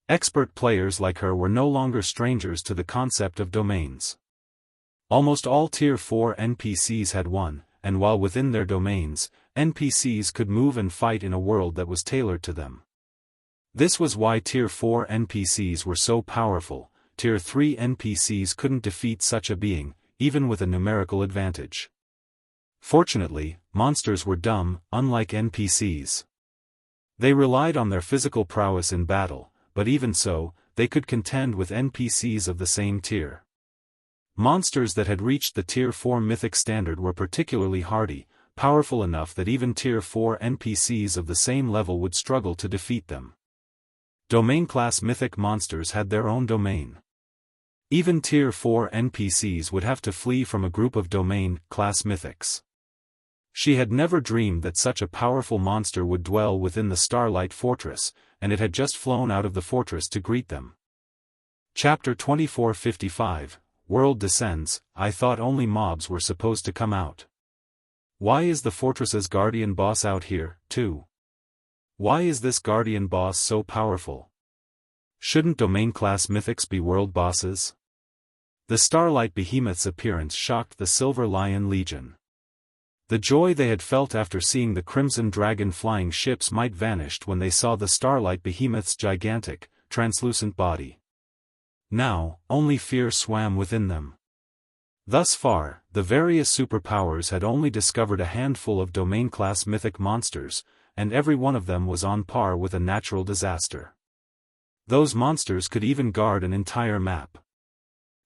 Expert players like her were no longer strangers to the concept of domains. Almost all Tier 4 NPCs had one, and while within their domains, NPCs could move and fight in a world that was tailored to them. This was why Tier 4 NPCs were so powerful. Tier 3 NPCs couldn't defeat such a being, even with a numerical advantage. Fortunately, monsters were dumb, unlike NPCs. They relied on their physical prowess in battle, but even so, they could contend with NPCs of the same tier. Monsters that had reached the Tier 4 mythic standard were particularly hardy, powerful enough that even Tier 4 NPCs of the same level would struggle to defeat them. Domain-class mythic monsters had their own domain. Even Tier 4 NPCs would have to flee from a group of domain-class mythics. She had never dreamed that such a powerful monster would dwell within the Starlight Fortress, and it had just flown out of the fortress to greet them. Chapter 2455, World Descends. I thought only mobs were supposed to come out. Why is the fortress's guardian boss out here, too? Why is this guardian boss so powerful? Shouldn't domain-class mythics be world bosses? The Starlight Behemoth's appearance shocked the Silver Lion Legion. The joy they had felt after seeing the Crimson Dragon flying ships might vanished when they saw the Starlight Behemoth's gigantic, translucent body. Now, only fear swam within them. Thus far, the various superpowers had only discovered a handful of domain-class mythic monsters, and every one of them was on par with a natural disaster. Those monsters could even guard an entire map.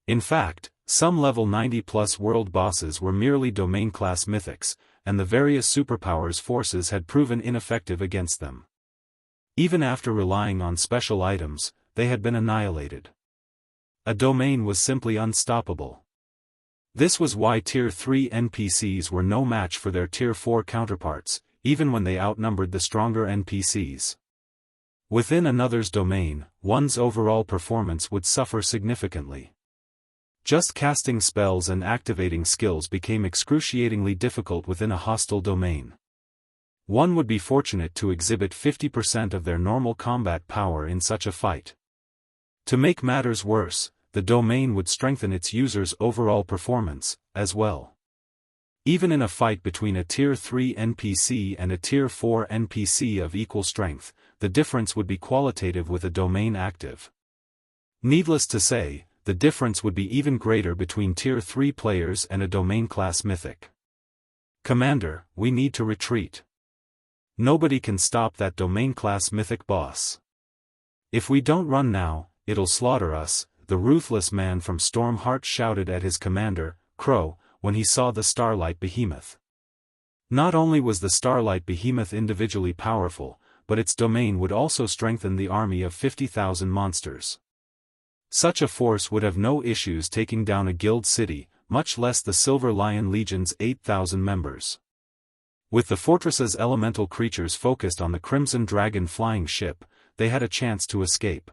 In fact, some level 90+ world bosses were merely domain-class mythics, and the various superpowers forces had proven ineffective against them. Even after relying on special items, they had been annihilated. A domain was simply unstoppable. This was why Tier 3 NPCs were no match for their Tier 4 counterparts, even when they outnumbered the stronger NPCs. Within another's domain, one's overall performance would suffer significantly. Just casting spells and activating skills became excruciatingly difficult within a hostile domain. One would be fortunate to exhibit 50% of their normal combat power in such a fight. To make matters worse, the domain would strengthen its users' overall performance, as well. Even in a fight between a Tier 3 NPC and a Tier 4 NPC of equal strength, the difference would be qualitative with a domain active. Needless to say, the difference would be even greater between Tier 3 players and a domain-class mythic. Commander, we need to retreat. Nobody can stop that domain-class mythic boss. If we don't run now, it'll slaughter us, the ruthless man from Stormheart shouted at his commander, Crow, when he saw the Starlight Behemoth. Not only was the Starlight Behemoth individually powerful, but its domain would also strengthen the army of 50,000 monsters. Such a force would have no issues taking down a guild city, much less the Silver Lion Legion's 8,000 members. With the fortress's elemental creatures focused on the Crimson Dragon flying ship, they had a chance to escape.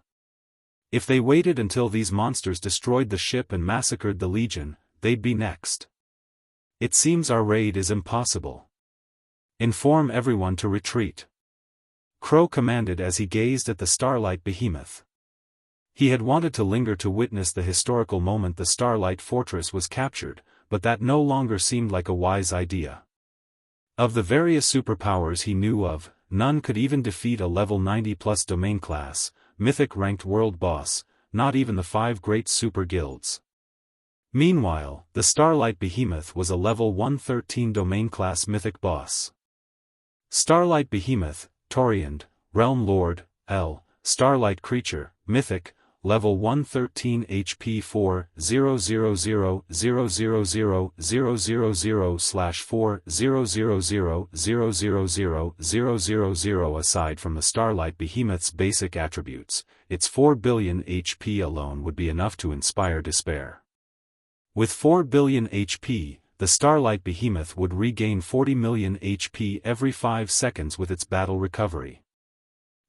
If they waited until these monsters destroyed the ship and massacred the Legion, they'd be next. It seems our raid is impossible. Inform everyone to retreat. Crow commanded as he gazed at the Starlight Behemoth. He had wanted to linger to witness the historical moment the Starlight Fortress was captured, but that no longer seemed like a wise idea. Of the various superpowers he knew of, none could even defeat a level 90+ domain class, mythic-ranked world boss, not even the 5 great super guilds. Meanwhile, the Starlight Behemoth was a level 113 domain class mythic boss. Starlight Behemoth, Toriand, Realm Lord, L, Starlight Creature, Mythic, Level 113 HP 4,000,000,000/4,000,000,000,000. Aside from the Starlight Behemoth's basic attributes, its 4 billion HP alone would be enough to inspire despair. With 4 billion HP, the Starlight Behemoth would regain 40 million HP every 5 seconds with its battle recovery.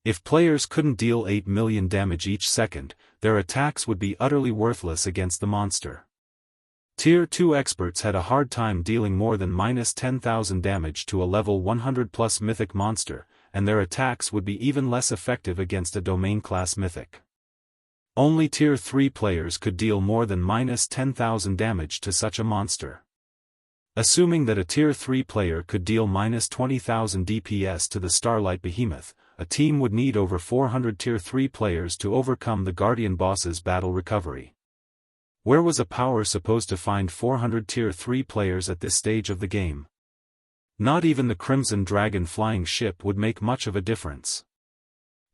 If players couldn't deal 8 million damage each second, their attacks would be utterly worthless against the monster. Tier 2 experts had a hard time dealing more than -10,000 damage to a level 100+ mythic monster, and their attacks would be even less effective against a domain-class mythic. Only Tier 3 players could deal more than -10,000 damage to such a monster. Assuming that a Tier 3 player could deal -20,000 DPS to the Starlight Behemoth, a team would need over 400 Tier 3 players to overcome the Guardian boss's battle recovery. Where was a power supposed to find 400 Tier 3 players at this stage of the game? Not even the Crimson Dragon flying ship would make much of a difference.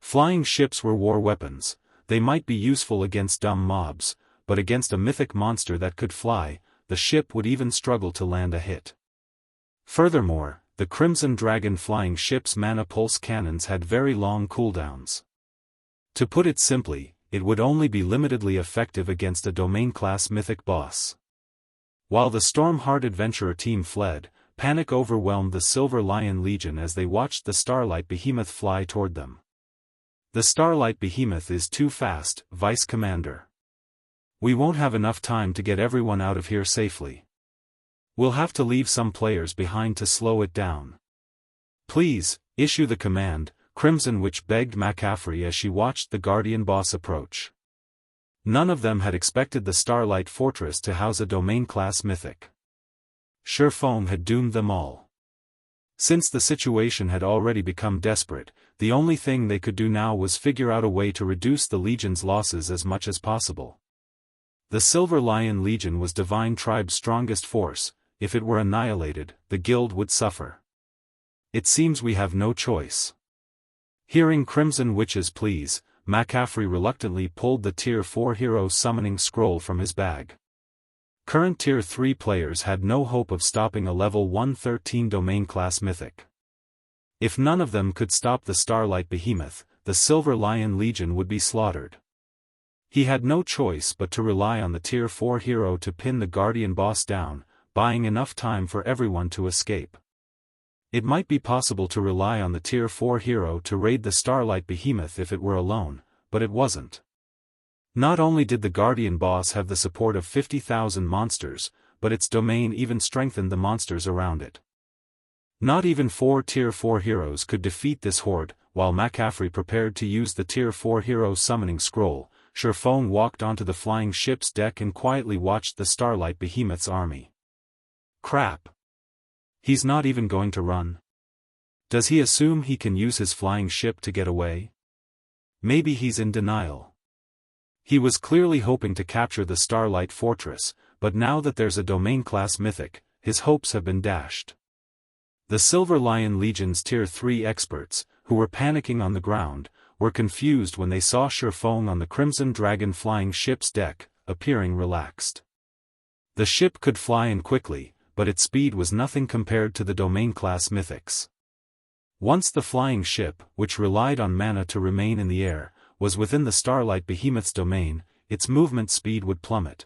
Flying ships were war weapons. They might be useful against dumb mobs, but against a mythic monster that could fly, the ship would even struggle to land a hit. Furthermore, the Crimson Dragon flying ship's mana pulse cannons had very long cooldowns. To put it simply, it would only be limitedly effective against a domain-class mythic boss. While the Stormheart adventurer team fled, panic overwhelmed the Silver Lion Legion as they watched the Starlight Behemoth fly toward them. The Starlight Behemoth is too fast, Vice Commander. We won't have enough time to get everyone out of here safely. We'll have to leave some players behind to slow it down. Please, issue the command, Crimson Witch begged McCaffrey as she watched the Guardian boss approach. None of them had expected the Starlight Fortress to house a domain-class mythic. Feng had doomed them all. Since the situation had already become desperate, the only thing they could do now was figure out a way to reduce the Legion's losses as much as possible. The Silver Lion Legion was Divine Tribe's strongest force. If it were annihilated, the guild would suffer. It seems we have no choice. Hearing Crimson Witch's pleas, McCaffrey reluctantly pulled the Tier 4 Hero Summoning Scroll from his bag. Current Tier 3 players had no hope of stopping a level 113 domain-class mythic. If none of them could stop the Starlight Behemoth, the Silver Lion Legion would be slaughtered. He had no choice but to rely on the Tier 4 hero to pin the Guardian boss down, buying enough time for everyone to escape. It might be possible to rely on the Tier 4 hero to raid the Starlight Behemoth if it were alone, but it wasn't. Not only did the Guardian boss have the support of 50,000 monsters, but its domain even strengthened the monsters around it. Not even 4 Tier 4 heroes could defeat this horde. While McCaffrey prepared to use the Tier 4 hero summoning scroll, Feng walked onto the flying ship's deck and quietly watched the Starlight Behemoth's army. Crap. He's not even going to run. Does he assume he can use his flying ship to get away? Maybe he's in denial. He was clearly hoping to capture the Starlight Fortress, but now that there's a domain-class mythic, his hopes have been dashed. The Silver Lion Legion's Tier 3 experts, who were panicking on the ground, were confused when they saw Feng on the Crimson Dragon flying ship's deck, appearing relaxed. The ship could fly in quickly, but its speed was nothing compared to the domain-class mythics. Once the flying ship, which relied on mana to remain in the air, was within the Starlight Behemoth's domain, its movement speed would plummet.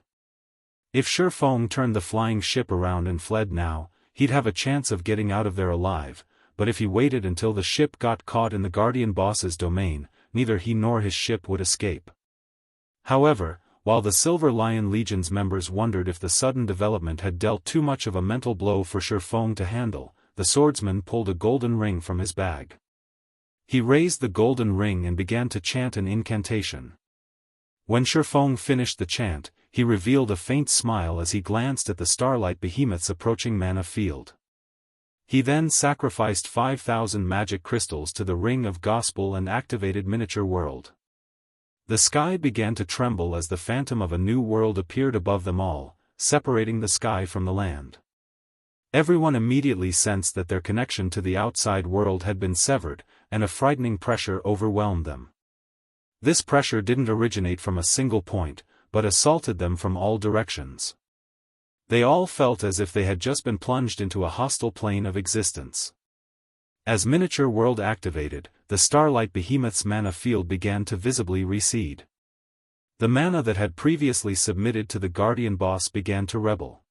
If Feng turned the flying ship around and fled now, he'd have a chance of getting out of there alive, but if he waited until the ship got caught in the Guardian boss's domain, neither he nor his ship would escape. However, while the Silver Lion Legion's members wondered if the sudden development had dealt too much of a mental blow for Feng to handle, the swordsman pulled a golden ring from his bag. He raised the golden ring and began to chant an incantation. When Feng finished the chant, he revealed a faint smile as he glanced at the Starlight Behemoth's approaching mana field. He then sacrificed 5,000 magic crystals to the Ring of Gospel and activated Miniature World. The sky began to tremble as the phantom of a new world appeared above them all, separating the sky from the land. Everyone immediately sensed that their connection to the outside world had been severed, and a frightening pressure overwhelmed them. This pressure didn't originate from a single point, but assaulted them from all directions. They all felt as if they had just been plunged into a hostile plane of existence. As Miniature World activated, the Starlight Behemoth's mana field began to visibly recede. The mana that had previously submitted to the Guardian boss began to rebel.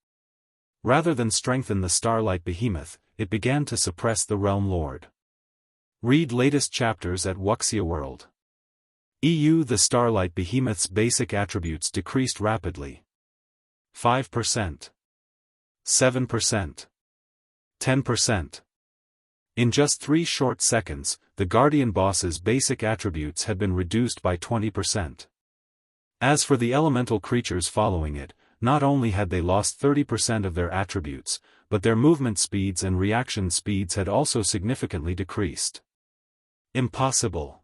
Rather than strengthen the Starlight Behemoth, it began to suppress the Realm Lord. Read latest chapters at Wuxia World. The Starlight Behemoth's basic attributes decreased rapidly. 5%. 7%. 10%. In just 3 short seconds, the Guardian boss's basic attributes had been reduced by 20%. As for the elemental creatures following it, not only had they lost 30% of their attributes, but their movement speeds and reaction speeds had also significantly decreased. Impossible.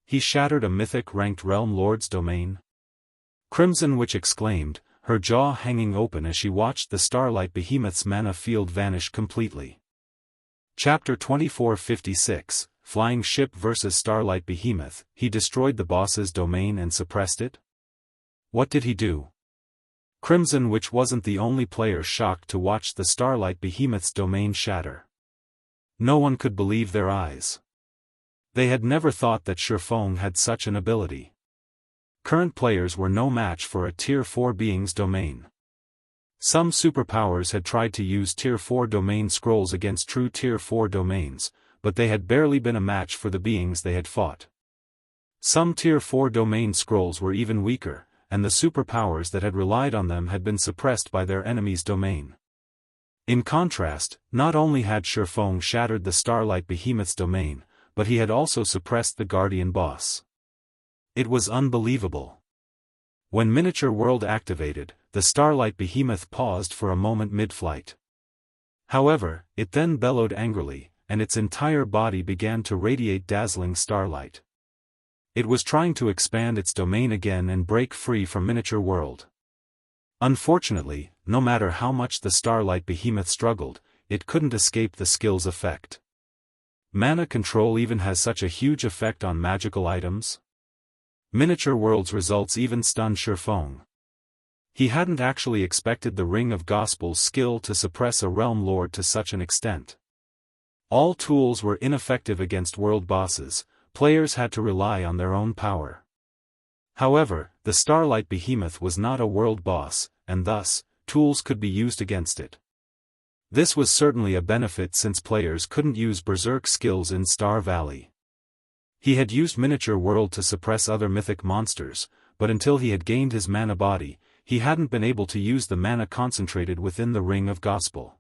He shattered a mythic-ranked Realm Lord's domain? Crimson Witch exclaimed, her jaw hanging open as she watched the Starlight Behemoth's mana field vanish completely. Chapter 2456, Flying Ship vs. Starlight Behemoth. He destroyed the boss's domain and suppressed it? What did he do? Crimson Witch wasn't the only player shocked to watch the Starlight Behemoth's domain shatter. No one could believe their eyes. They had never thought that Feng had such an ability. Current players were no match for a Tier 4 being's domain. Some superpowers had tried to use Tier 4 domain scrolls against true Tier 4 domains, but they had barely been a match for the beings they had fought. Some Tier 4 domain scrolls were even weaker, and the superpowers that had relied on them had been suppressed by their enemy's domain. In contrast, not only had Feng shattered the Starlight Behemoth's domain, but he had also suppressed the Guardian boss. It was unbelievable. When Miniature World activated, the Starlight Behemoth paused for a moment mid-flight. However, it then bellowed angrily, and its entire body began to radiate dazzling starlight. It was trying to expand its domain again and break free from Miniature World. Unfortunately, no matter how much the Starlight Behemoth struggled, it couldn't escape the skill's effect. Mana control even has such a huge effect on magical items? Miniature World's results even stunned Feng. He hadn't actually expected the Ring of Gospel's skill to suppress a realm lord to such an extent. All tools were ineffective against world bosses, players had to rely on their own power. However, the Starlight Behemoth was not a world boss, and thus, tools could be used against it. This was certainly a benefit since players couldn't use Berserk skills in Star Valley. He had used Miniature World to suppress other mythic monsters, but until he had gained his mana body, he hadn't been able to use the mana concentrated within the Ring of Gospel.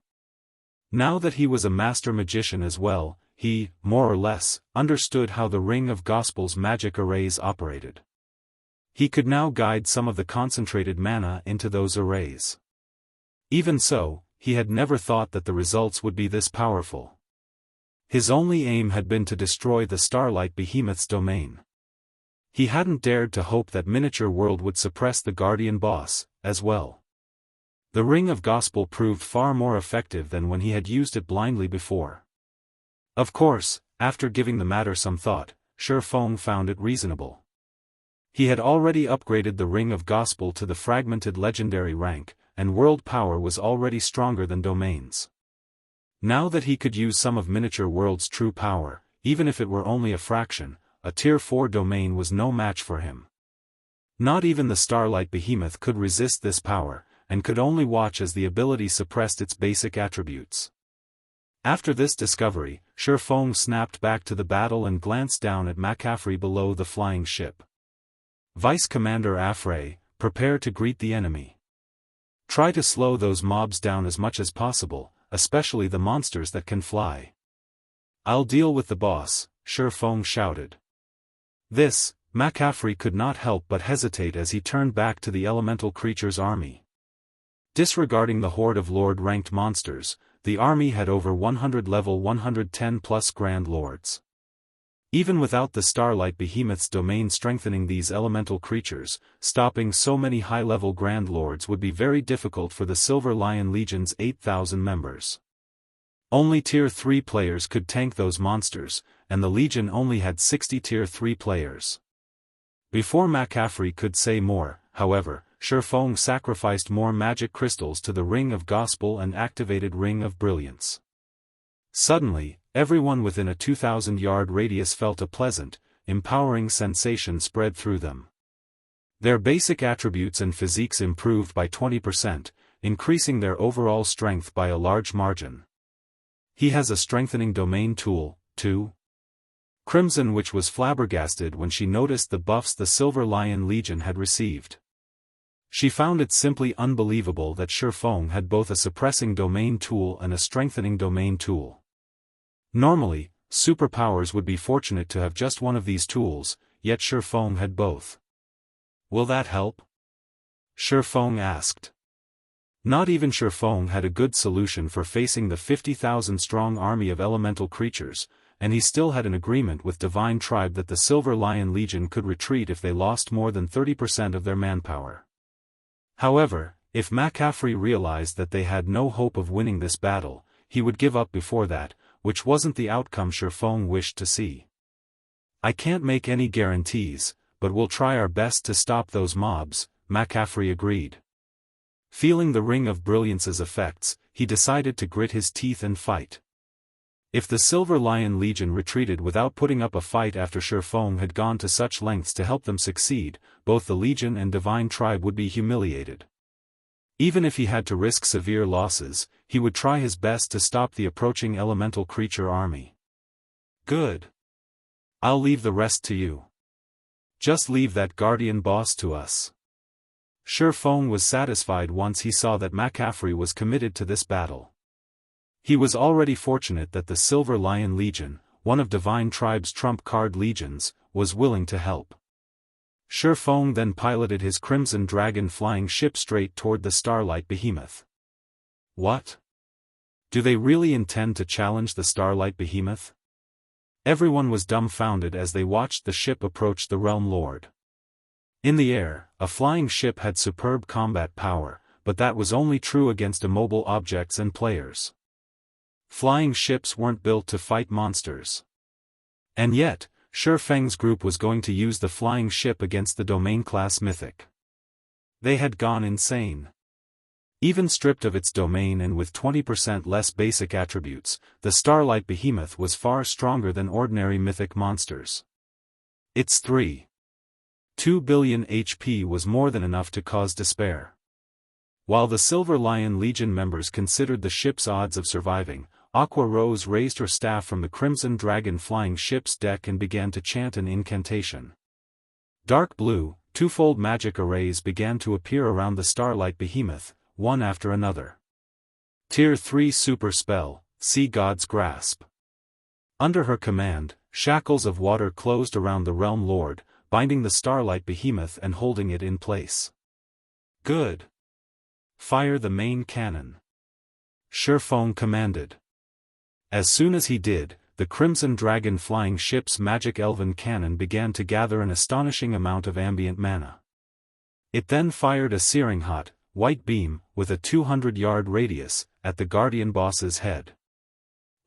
Now that he was a master magician as well, he, more or less, understood how the Ring of Gospel's magic arrays operated. He could now guide some of the concentrated mana into those arrays. Even so, he had never thought that the results would be this powerful. His only aim had been to destroy the Starlight Behemoth's domain. He hadn't dared to hope that Miniature World would suppress the Guardian boss, as well. The Ring of Gospel proved far more effective than when he had used it blindly before. Of course, after giving the matter some thought, Feng found it reasonable. He had already upgraded the Ring of Gospel to the fragmented legendary rank, and world power was already stronger than domains. Now that he could use some of Miniature World's true power, even if it were only a fraction, a Tier 4 domain was no match for him. Not even the Starlight Behemoth could resist this power, and could only watch as the ability suppressed its basic attributes. After this discovery, Feng snapped back to the battle and glanced down at McCaffrey below the flying ship. Vice Commander Afray, prepare to greet the enemy. Try to slow those mobs down as much as possible, especially the monsters that can fly. I'll deal with the boss, Feng shouted. This, McCaffrey could not help but hesitate as he turned back to the elemental creature's army. Disregarding the horde of Lord-ranked monsters, the army had over 100 level 110 plus Grand Lords. Even without the Starlight Behemoth's domain strengthening these elemental creatures, stopping so many high-level Grand Lords would be very difficult for the Silver Lion Legion's 8,000 members. Only Tier 3 players could tank those monsters, and the Legion only had 60 Tier 3 players. Before McCaffrey could say more, however, Feng sacrificed more magic crystals to the Ring of Gospel and activated Ring of Brilliance. Suddenly, everyone within a 2,000-yard radius felt a pleasant, empowering sensation spread through them. Their basic attributes and physiques improved by 20%, increasing their overall strength by a large margin. He has a strengthening domain tool, too. Crimson Witch was flabbergasted when she noticed the buffs the Silver Lion Legion had received. She found it simply unbelievable that Feng had both a suppressing domain tool and a strengthening domain tool. Normally, superpowers would be fortunate to have just one of these tools, yet Feng had both. Will that help? Feng asked. Not even Feng had a good solution for facing the 50,000-strong army of elemental creatures, and he still had an agreement with Divine Tribe that the Silver Lion Legion could retreat if they lost more than 30% of their manpower. However, if McCaffrey realized that they had no hope of winning this battle, he would give up before that, which wasn't the outcome Feng wished to see. I can't make any guarantees, but we'll try our best to stop those mobs, McCaffrey agreed. Feeling the Ring of Brilliance's effects, he decided to grit his teeth and fight. If the Silver Lion Legion retreated without putting up a fight after Feng had gone to such lengths to help them succeed, both the Legion and Divine Tribe would be humiliated. Even if he had to risk severe losses, he would try his best to stop the approaching elemental creature army. Good. I'll leave the rest to you. Just leave that Guardian boss to us. Feng was satisfied once he saw that McCaffrey was committed to this battle. He was already fortunate that the Silver Lion Legion, one of Divine Tribe's trump card legions, was willing to help. Feng then piloted his Crimson Dragon flying ship straight toward the Starlight Behemoth. What? Do they really intend to challenge the Starlight Behemoth? Everyone was dumbfounded as they watched the ship approach the Realm Lord. In the air, a flying ship had superb combat power, but that was only true against immobile objects and players. Flying ships weren't built to fight monsters. And yet, Feng's group was going to use the flying ship against the domain-class mythic. They had gone insane. Even stripped of its domain and with 20% less basic attributes, the Starlight Behemoth was far stronger than ordinary mythic monsters. Its 3.2 billion HP was more than enough to cause despair. While the Silver Lion Legion members considered the ship's odds of surviving, Aqua Rose raised her staff from the Crimson Dragon flying ship's deck and began to chant an incantation. Dark blue, twofold magic arrays began to appear around the Starlight Behemoth, one after another. Tier 3 Super Spell, Sea God's Grasp. Under her command, shackles of water closed around the Realm Lord, binding the Starlight Behemoth and holding it in place. Good. Fire the main cannon. Feng commanded. As soon as he did, the Crimson Dragon flying ship's magic elven cannon began to gather an astonishing amount of ambient mana. It then fired a searing hot, white beam, with a 200-yard radius, at the Guardian boss's head.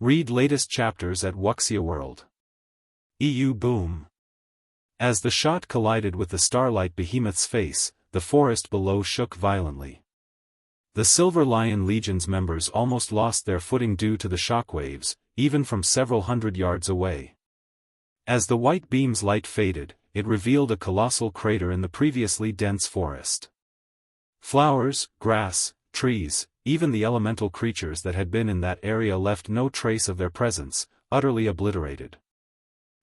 Read latest chapters at Wuxia World. EU Boom. As the shot collided with the Starlight Behemoth's face, the forest below shook violently. The Silver Lion Legion's members almost lost their footing due to the shockwaves, even from several hundred yards away. As the white beam's light faded, it revealed a colossal crater in the previously dense forest. Flowers, grass, trees, even the elemental creatures that had been in that area left no trace of their presence, utterly obliterated.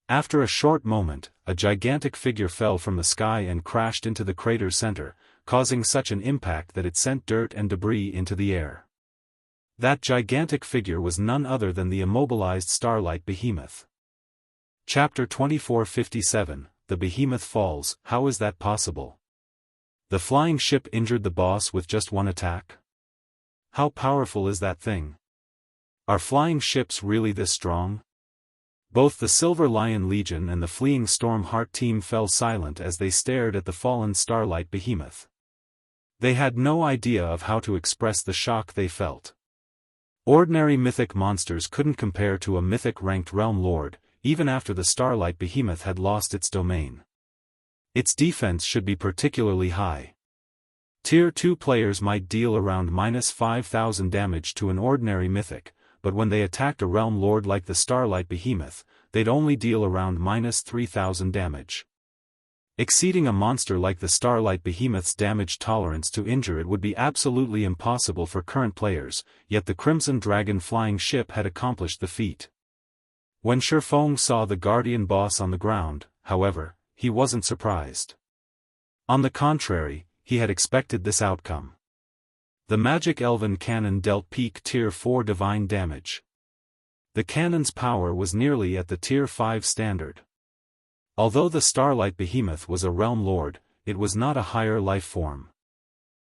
After a short moment, a gigantic figure fell from the sky and crashed into the crater's center, causing such an impact that it sent dirt and debris into the air. That gigantic figure was none other than the immobilized Starlight Behemoth. Chapter 2457, The Behemoth Falls. How is that possible? The flying ship injured the boss with just one attack? How powerful is that thing? Are flying ships really this strong? Both the Silver Lion Legion and the fleeing Stormheart team fell silent as they stared at the fallen Starlight Behemoth. They had no idea of how to express the shock they felt. Ordinary mythic monsters couldn't compare to a mythic-ranked Realm Lord, even after the Starlight Behemoth had lost its domain. Its defense should be particularly high. Tier 2 players might deal around -5,000 damage to an ordinary mythic, but when they attacked a Realm Lord like the Starlight Behemoth, they'd only deal around -3,000 damage. Exceeding a monster like the Starlight Behemoth's damage tolerance to injure it would be absolutely impossible for current players, yet the Crimson Dragon flying ship had accomplished the feat. When Feng saw the Guardian boss on the ground, however, he wasn't surprised. On the contrary, he had expected this outcome. The magic elven cannon dealt peak Tier 4 divine damage. The cannon's power was nearly at the Tier 5 standard. Although the Starlight Behemoth was a Realm Lord, it was not a higher life form.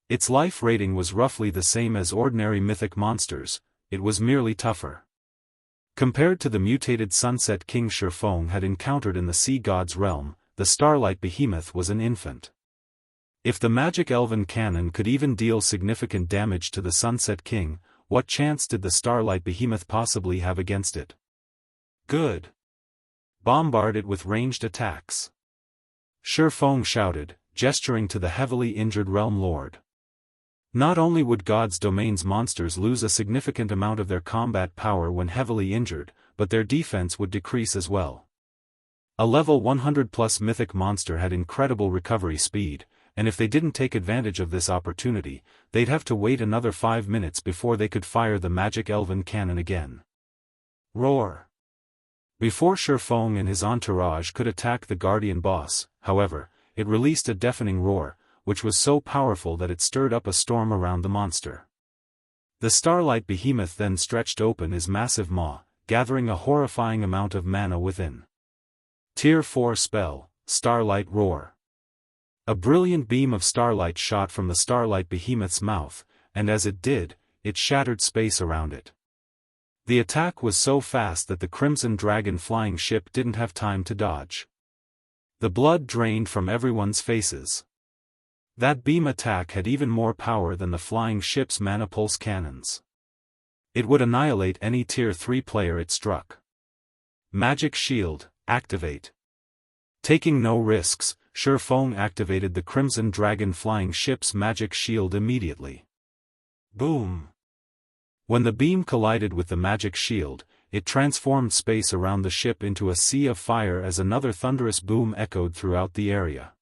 Its life rating was roughly the same as ordinary mythic monsters, it was merely tougher. Compared to the mutated Sunset King Feng had encountered in the Sea God's realm, the Starlight Behemoth was an infant. If the magic elven cannon could even deal significant damage to the Sunset King, what chance did the Starlight Behemoth possibly have against it? Good. Bombard it with ranged attacks. Feng shouted, gesturing to the heavily injured Realm Lord. Not only would God's Domain's monsters lose a significant amount of their combat power when heavily injured, but their defense would decrease as well. A level 100+ mythic monster had incredible recovery speed, and if they didn't take advantage of this opportunity, they'd have to wait another 5 minutes before they could fire the magic elven cannon again. Roar! Before Feng and his entourage could attack the Guardian boss, however, it released a deafening roar, which was so powerful that it stirred up a storm around the monster. The Starlight Behemoth then stretched open his massive maw, gathering a horrifying amount of mana within. Tier 4 spell, Starlight Roar. A brilliant beam of starlight shot from the Starlight Behemoth's mouth, and as it did, it shattered space around it. The attack was so fast that the Crimson Dragon flying ship didn't have time to dodge. The blood drained from everyone's faces. That beam attack had even more power than the flying ship's mana pulse cannons. It would annihilate any Tier 3 player it struck. Magic Shield, activate. Taking no risks, Feng activated the Crimson Dragon flying ship's magic shield immediately. Boom! When the beam collided with the magic shield, it transformed space around the ship into a sea of fire as another thunderous boom echoed throughout the area.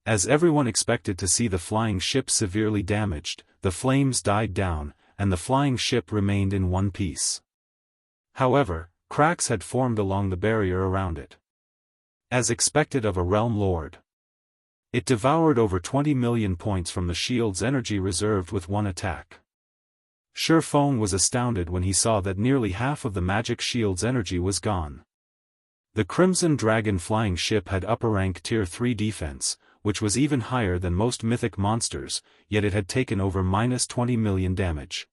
As everyone expected to see the flying ship severely damaged, the flames died down, and the flying ship remained in one piece. However, cracks had formed along the barrier around it. As expected of a realm lord, it devoured over 20 million points from the shield's energy reserved with one attack. Feng was astounded when he saw that nearly half of the magic shield's energy was gone. The Crimson Dragon flying ship had upper rank Tier 3 defense, which was even higher than most mythic monsters, yet it had taken over -20 million damage.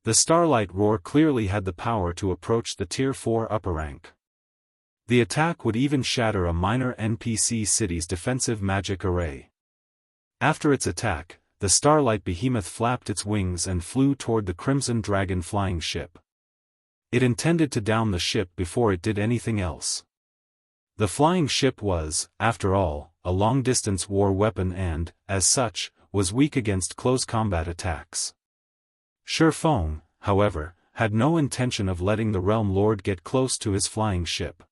The Starlight Roar clearly had the power to approach the Tier 4 upper rank. The attack would even shatter a minor NPC city's defensive magic array. After its attack, the Starlight Behemoth flapped its wings and flew toward the Crimson Dragon flying ship. It intended to down the ship before it did anything else. The flying ship was, after all, a long-distance war weapon and, as such, was weak against close combat attacks. Feng, however, had no intention of letting the Realm Lord get close to his flying ship.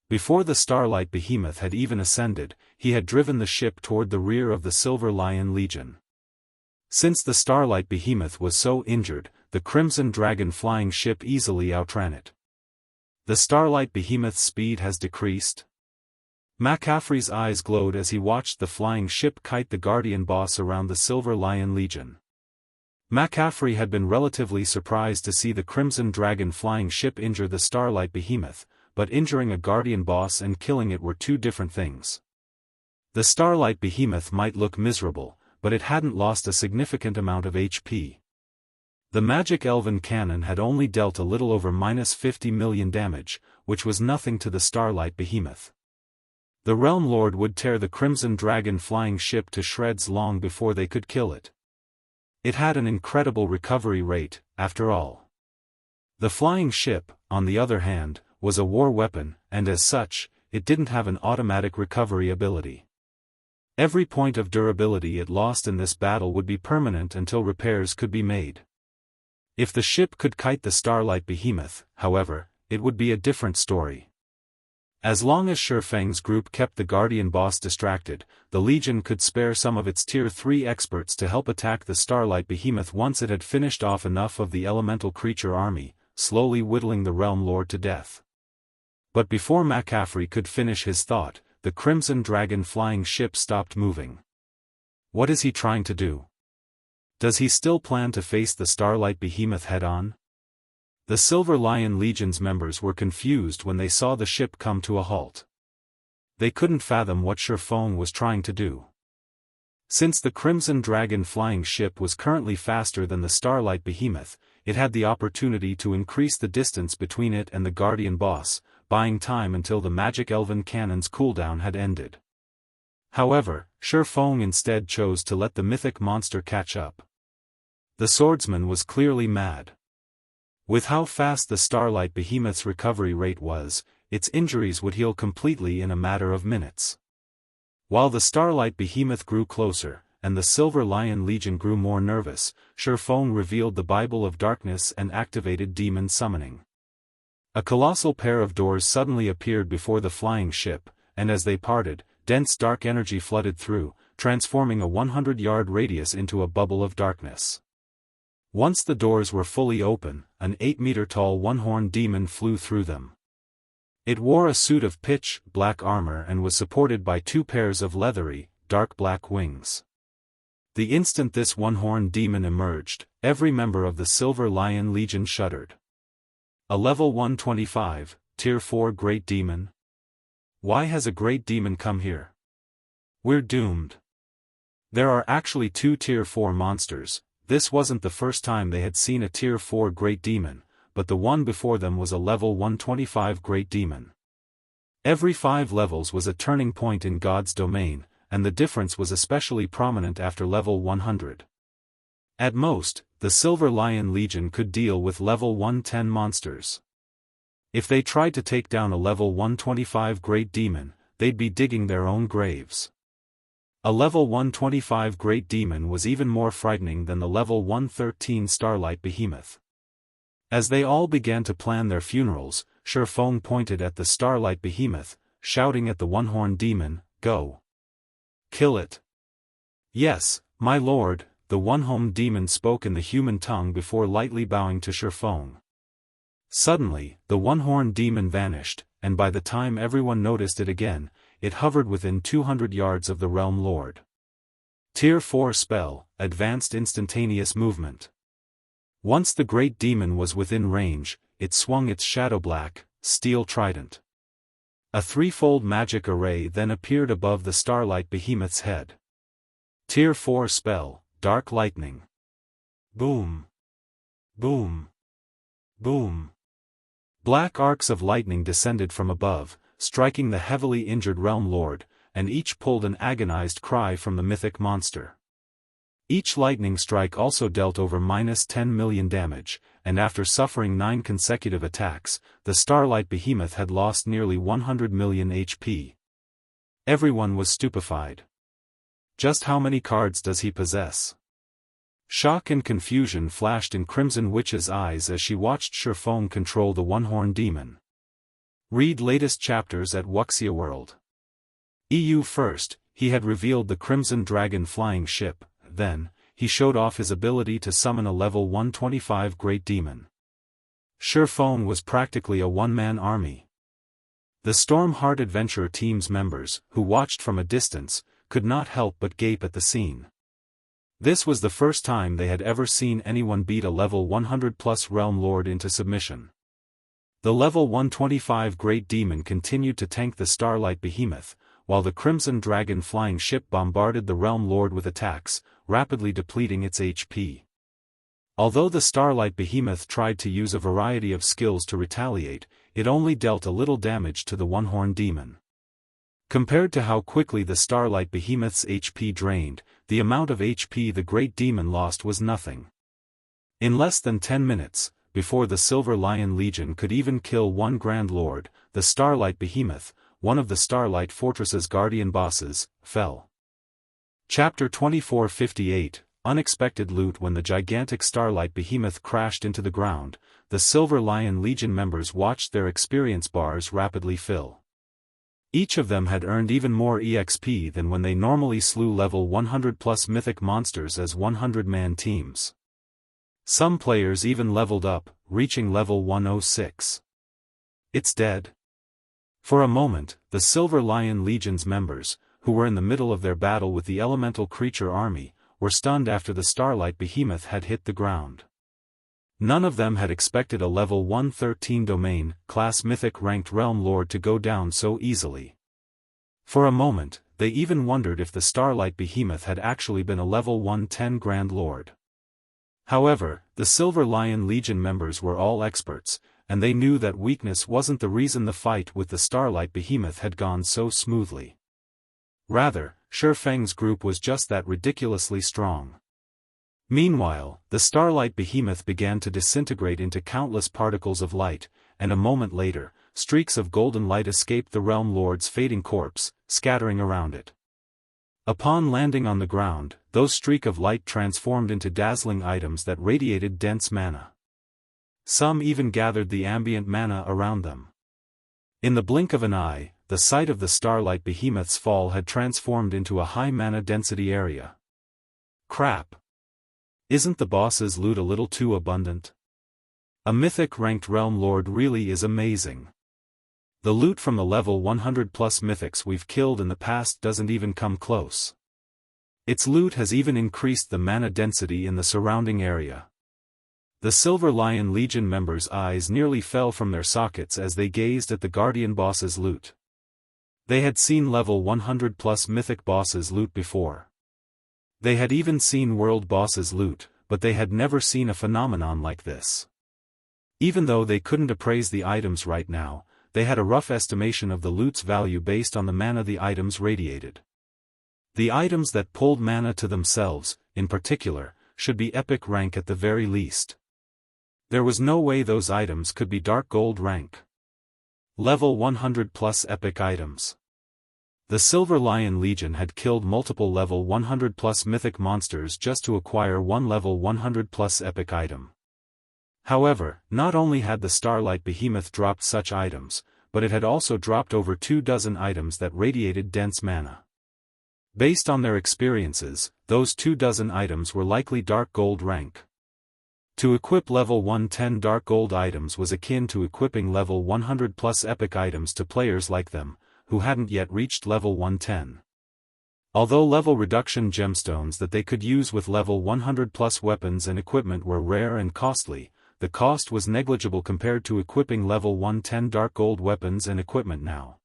Before the Starlight Behemoth had even ascended, he had driven the ship toward the rear of the Silver Lion Legion. Since the Starlight Behemoth was so injured, the Crimson Dragon flying ship easily outran it. The Starlight Behemoth's speed has decreased. McCaffrey's eyes glowed as he watched the flying ship kite the Guardian boss around the Silver Lion Legion. McCaffrey had been relatively surprised to see the Crimson Dragon flying ship injure the Starlight Behemoth, but injuring a Guardian boss and killing it were two different things. The Starlight Behemoth might look miserable, but it hadn't lost a significant amount of HP. The Magic Elven Cannon had only dealt a little over -50 million damage, which was nothing to the Starlight Behemoth. The Realm Lord would tear the Crimson Dragon flying ship to shreds long before they could kill it. It had an incredible recovery rate, after all. The flying ship, on the other hand, was a war weapon, and as such, it didn't have an automatic recovery ability. Every point of durability it lost in this battle would be permanent until repairs could be made. If the ship could kite the Starlight Behemoth, however, it would be a different story. As long as Feng's group kept the Guardian boss distracted, the Legion could spare some of its Tier 3 experts to help attack the Starlight Behemoth once it had finished off enough of the elemental creature army, slowly whittling the Realm Lord to death. But before McCaffrey could finish his thought, the Crimson Dragon flying ship stopped moving. What is he trying to do? Does he still plan to face the Starlight Behemoth head-on? The Silver Lion Legion's members were confused when they saw the ship come to a halt. They couldn't fathom what Feng was trying to do. Since the Crimson Dragon flying ship was currently faster than the Starlight Behemoth, it had the opportunity to increase the distance between it and the Guardian boss, buying time until the Magic Elven Cannon's cooldown had ended. However, Feng instead chose to let the mythic monster catch up. The Swordsman was clearly mad. With how fast the Starlight Behemoth's recovery rate was, its injuries would heal completely in a matter of minutes. While the Starlight Behemoth grew closer, and the Silver Lion Legion grew more nervous, Feng revealed the Bible of Darkness and activated Demon Summoning. A colossal pair of doors suddenly appeared before the flying ship, and as they parted, dense dark energy flooded through, transforming a 100-yard radius into a bubble of darkness. Once the doors were fully open, an 8-meter-tall one-horned demon flew through them. It wore a suit of pitch-black armor and was supported by 2 pairs of leathery, dark black wings. The instant this one-horned demon emerged, every member of the Silver Lion Legion shuddered. A level 125, Tier 4 Great Demon? Why has a Great Demon come here? We're doomed. There are actually 2 Tier 4 monsters. This wasn't the first time they had seen a Tier 4 Great Demon, but the one before them was a level 125 Great Demon. Every 5 levels was a turning point in God's domain, and the difference was especially prominent after level 100. At most, the Silver Lion Legion could deal with level 110 monsters. If they tried to take down a level 125 Great Demon, they'd be digging their own graves. A level 125 Great Demon was even more frightening than the level 113 Starlight Behemoth. As they all began to plan their funerals, Feng pointed at the Starlight Behemoth, shouting at the one-horned demon, "Go! Kill it!" "Yes, my lord," the one-horned demon spoke in the human tongue before lightly bowing to Feng. Suddenly, the one-horned demon vanished, and by the time everyone noticed it again, it hovered within 200 yards of the Realm Lord. Tier 4 Spell, Advanced Instantaneous Movement. Once the Great Demon was within range, it swung its shadow-black, steel trident. A threefold magic array then appeared above the Starlight Behemoth's head. Tier 4 Spell, Dark Lightning. Boom. Boom. Boom. Black arcs of lightning descended from above, striking the heavily injured Realm Lord, and each pulled an agonized cry from the mythic monster. Each lightning strike also dealt over -10 million damage, and after suffering 9 consecutive attacks, the Starlight Behemoth had lost nearly 100 million HP. Everyone was stupefied. Just how many cards does he possess? Shock and confusion flashed in Crimson Witch's eyes as she watched Feng control the one-horned demon. Read latest chapters at Wuxia World. EU First, he had revealed the Crimson Dragon flying ship, then, he showed off his ability to summon a level 125 Great Demon. Feng was practically a one-man army. The Stormheart Adventure Team's members, who watched from a distance, could not help but gape at the scene. This was the first time they had ever seen anyone beat a level 100+ Realm Lord into submission. The level 125 Great Demon continued to tank the Starlight Behemoth, while the Crimson Dragon flying ship bombarded the Realm Lord with attacks, rapidly depleting its HP. Although the Starlight Behemoth tried to use a variety of skills to retaliate, it only dealt a little damage to the one-horned demon. Compared to how quickly the Starlight Behemoth's HP drained, the amount of HP the Great Demon lost was nothing. In less than 10 minutes, before the Silver Lion Legion could even kill one Grand Lord, the Starlight Behemoth, one of the Starlight Fortress's guardian bosses, fell. Chapter 2458, Unexpected Loot. When the gigantic Starlight Behemoth crashed into the ground, the Silver Lion Legion members watched their experience bars rapidly fill. Each of them had earned even more EXP than when they normally slew level 100+ mythic monsters as 100-man teams. Some players even leveled up, reaching level 106. It's dead. For a moment, the Silver Lion Legion's members, who were in the middle of their battle with the elemental creature army, were stunned after the Starlight Behemoth had hit the ground. None of them had expected a level 113 domain, class mythic ranked Realm Lord to go down so easily. For a moment, they even wondered if the Starlight Behemoth had actually been a level 110 Grand Lord. However, the Silver Lion Legion members were all experts, and they knew that weakness wasn't the reason the fight with the Starlight Behemoth had gone so smoothly. Rather, Feng's group was just that ridiculously strong. Meanwhile, the Starlight Behemoth began to disintegrate into countless particles of light, and a moment later, streaks of golden light escaped the Realm Lord's fading corpse, scattering around it. Upon landing on the ground, those streaks of light transformed into dazzling items that radiated dense mana. Some even gathered the ambient mana around them. In the blink of an eye, the site of the Starlight Behemoth's fall had transformed into a high mana density area. Crap! Isn't the boss's loot a little too abundant? A mythic ranked Realm Lord really is amazing. The loot from the level 100+ mythics we've killed in the past doesn't even come close. Its loot has even increased the mana density in the surrounding area. The Silver Lion Legion members' eyes nearly fell from their sockets as they gazed at the Guardian boss's loot. They had seen level 100+ mythic bosses' loot before. They had even seen world bosses' loot, but they had never seen a phenomenon like this. Even though they couldn't appraise the items right now, they had a rough estimation of the loot's value based on the mana the items radiated. The items that pulled mana to themselves, in particular, should be epic rank at the very least. There was no way those items could be dark gold rank. Level 100+ epic items. The Silver Lion Legion had killed multiple level 100+ mythic monsters just to acquire one level 100+ epic item. However, not only had the Starlight Behemoth dropped such items, but it had also dropped over 24 items that radiated dense mana. Based on their experiences, those 24 items were likely dark gold rank. To equip level 110 dark gold items was akin to equipping level 100+ epic items to players like them, who hadn't yet reached level 110. Although level reduction gemstones that they could use with level 100+ weapons and equipment were rare and costly, the cost was negligible compared to equipping level 110 dark gold weapons and equipment now.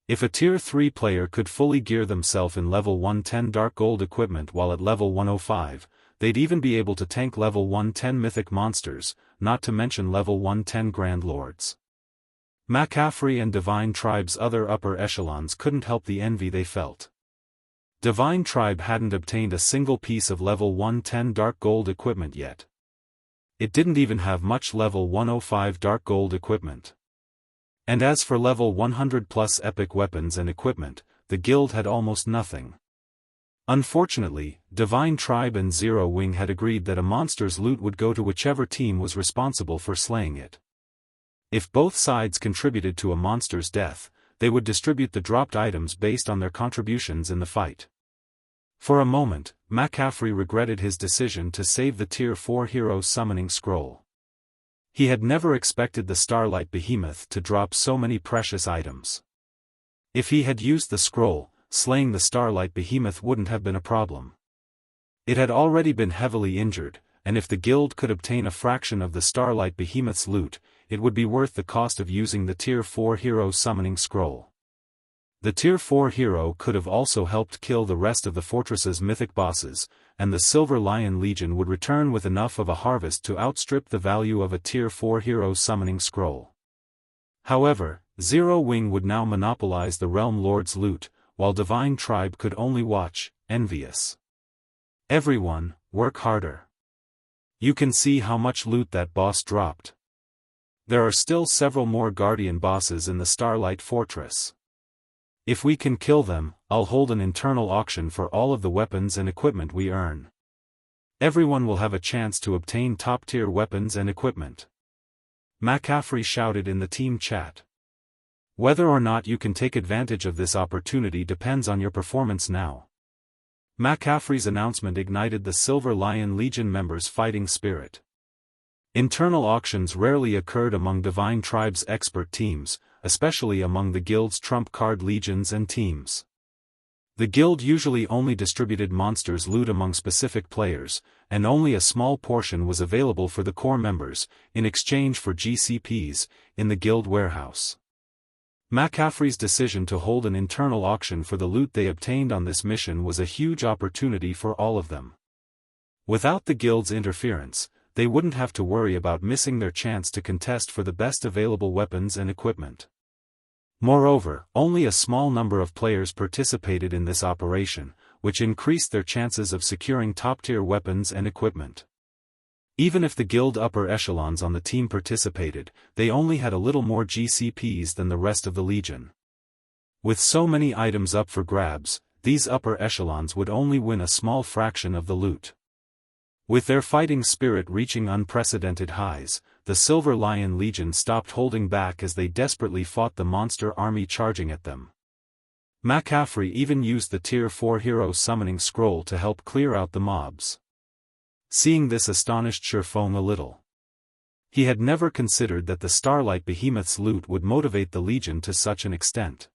If a tier 3 player could fully gear themselves in level 110 dark gold equipment while at level 105, they'd even be able to tank level 110 mythic monsters, not to mention level 110 Grand Lords. McCaffrey and Divine Tribe's other upper echelons couldn't help the envy they felt. Divine Tribe hadn't obtained a single piece of level 110 dark gold equipment yet. It didn't even have much level 105 dark gold equipment. And as for level 100+ epic weapons and equipment, the guild had almost nothing. Unfortunately, Divine Tribe and Zero Wing had agreed that a monster's loot would go to whichever team was responsible for slaying it. If both sides contributed to a monster's death, they would distribute the dropped items based on their contributions in the fight. For a moment, McCaffrey regretted his decision to save the Tier 4 hero summoning scroll. He had never expected the Starlight Behemoth to drop so many precious items. If he had used the scroll, slaying the Starlight Behemoth wouldn't have been a problem. It had already been heavily injured, and if the guild could obtain a fraction of the Starlight Behemoth's loot, it would be worth the cost of using the Tier 4 hero summoning scroll. The Tier 4 hero could have also helped kill the rest of the fortress's mythic bosses, and the Silver Lion Legion would return with enough of a harvest to outstrip the value of a Tier 4 hero summoning scroll. However, Zero Wing would now monopolize the Realm Lord's loot, while Divine Tribe could only watch, envious. Everyone, work harder. You can see how much loot that boss dropped. There are still several more Guardian bosses in the Starlight Fortress. If we can kill them, I'll hold an internal auction for all of the weapons and equipment we earn. Everyone will have a chance to obtain top-tier weapons and equipment. McCaffrey shouted in the team chat. Whether or not you can take advantage of this opportunity depends on your performance now. McCaffrey's announcement ignited the Silver Lion Legion members' fighting spirit. Internal auctions rarely occurred among Divine Tribe's expert teams, especially among the guild's trump card legions and teams. The guild usually only distributed monsters' loot among specific players, and only a small portion was available for the core members, in exchange for GCPs, in the guild warehouse. McCaffrey's decision to hold an internal auction for the loot they obtained on this mission was a huge opportunity for all of them. Without the guild's interference, they wouldn't have to worry about missing their chance to contest for the best available weapons and equipment. Moreover, only a small number of players participated in this operation, which increased their chances of securing top-tier weapons and equipment. Even if the guild upper echelons on the team participated, they only had a little more GCPs than the rest of the Legion. With so many items up for grabs, these upper echelons would only win a small fraction of the loot. With their fighting spirit reaching unprecedented highs, the Silver Lion Legion stopped holding back as they desperately fought the monster army charging at them. McCaffrey even used the Tier 4 hero summoning scroll to help clear out the mobs. Seeing this astonished Feng a little. He had never considered that the Starlight Behemoth's loot would motivate the Legion to such an extent.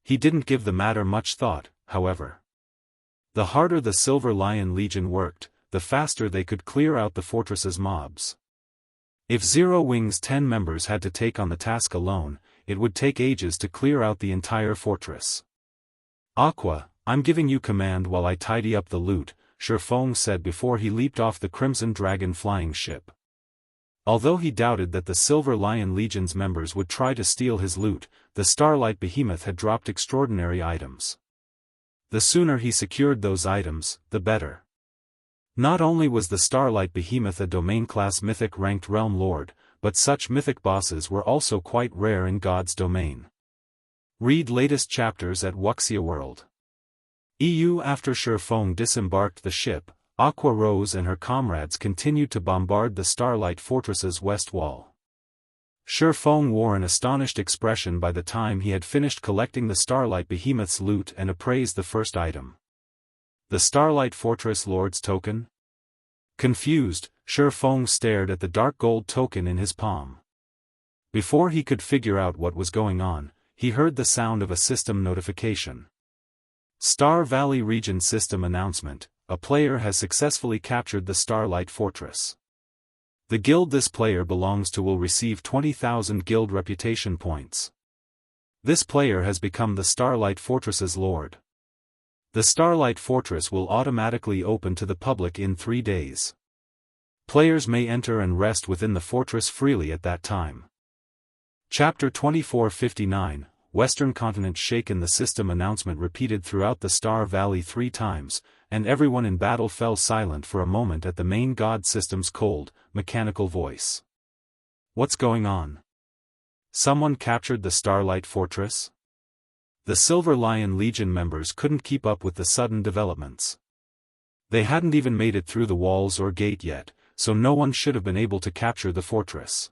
He didn't give the matter much thought, however. The harder the Silver Lion Legion worked, the faster they could clear out the fortress's mobs. If Zero Wing's 10 members had to take on the task alone, it would take ages to clear out the entire fortress. "Aqua, I'm giving you command while I tidy up the loot," Feng said before he leaped off the Crimson Dragon flying ship. Although he doubted that the Silver Lion Legion's members would try to steal his loot, the Starlight Behemoth had dropped extraordinary items. The sooner he secured those items, the better. Not only was the Starlight Behemoth a domain-class mythic-ranked realm lord, but such mythic bosses were also quite rare in God's domain. Read latest chapters at Wuxia World. After Feng disembarked the ship, Aqua Rose and her comrades continued to bombard the Starlight Fortress's west wall. Feng wore an astonished expression by the time he had finished collecting the Starlight Behemoth's loot and appraised the first item. The Starlight Fortress Lord's token? Confused, Feng stared at the dark gold token in his palm. Before he could figure out what was going on, he heard the sound of a system notification. Star Valley Region System Announcement: a player has successfully captured the Starlight Fortress. The guild this player belongs to will receive 20,000 guild reputation points. This player has become the Starlight Fortress's lord. The Starlight Fortress will automatically open to the public in 3 days. Players may enter and rest within the fortress freely at that time. Chapter 2459, Western Continent shaken. The system announcement repeated throughout the Star Valley 3 times, and everyone in battle fell silent for a moment at the main god system's cold, mechanical voice. What's going on? Someone captured the Starlight Fortress? The Silver Lion Legion members couldn't keep up with the sudden developments. They hadn't even made it through the walls or gate yet, so no one should have been able to capture the fortress.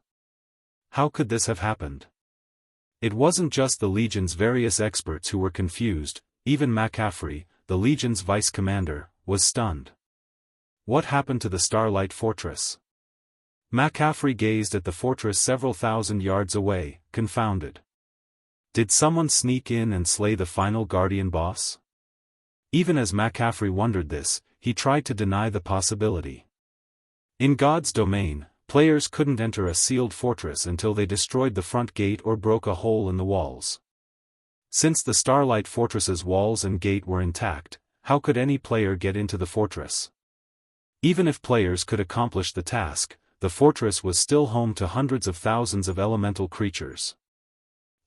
How could this have happened? It wasn't just the Legion's various experts who were confused, even McCaffrey, the Legion's vice-commander, was stunned. What happened to the Starlight Fortress? McCaffrey gazed at the fortress several thousand yards away, confounded. Did someone sneak in and slay the final Guardian boss? Even as McCaffrey wondered this, he tried to deny the possibility. In God's domain, players couldn't enter a sealed fortress until they destroyed the front gate or broke a hole in the walls. Since the Starlight Fortress's walls and gate were intact, how could any player get into the fortress? Even if players could accomplish the task, the fortress was still home to hundreds of thousands of elemental creatures.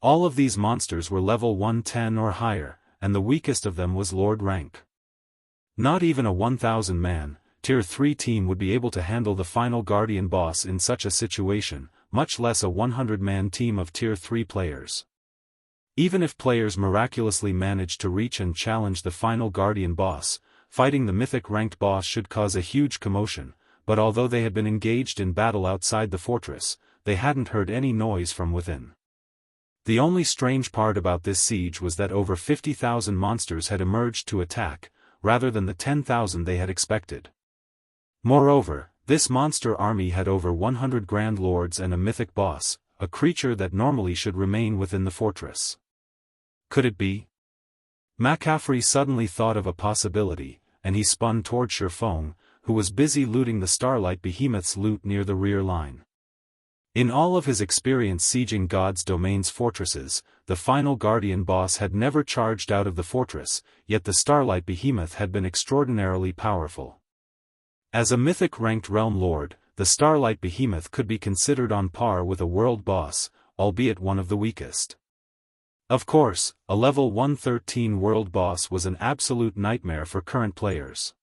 All of these monsters were level 110 or higher, and the weakest of them was Lord rank. Not even a 1,000-man, Tier 3 team would be able to handle the final Guardian boss in such a situation, much less a 100-man team of Tier 3 players. Even if players miraculously managed to reach and challenge the final Guardian boss, fighting the mythic-ranked boss should cause a huge commotion, but although they had been engaged in battle outside the fortress, they hadn't heard any noise from within. The only strange part about this siege was that over 50,000 monsters had emerged to attack, rather than the 10,000 they had expected. Moreover, this monster army had over 100 Grand Lords and a mythic boss, a creature that normally should remain within the fortress. Could it be? McCaffrey suddenly thought of a possibility, and he spun toward Feng, who was busy looting the Starlight Behemoth's loot near the rear line. In all of his experience sieging God's domain's fortresses, the final Guardian boss had never charged out of the fortress, yet the Starlight Behemoth had been extraordinarily powerful. As a mythic-ranked realm lord, the Starlight Behemoth could be considered on par with a world boss, albeit one of the weakest. Of course, a level 113 world boss was an absolute nightmare for current players.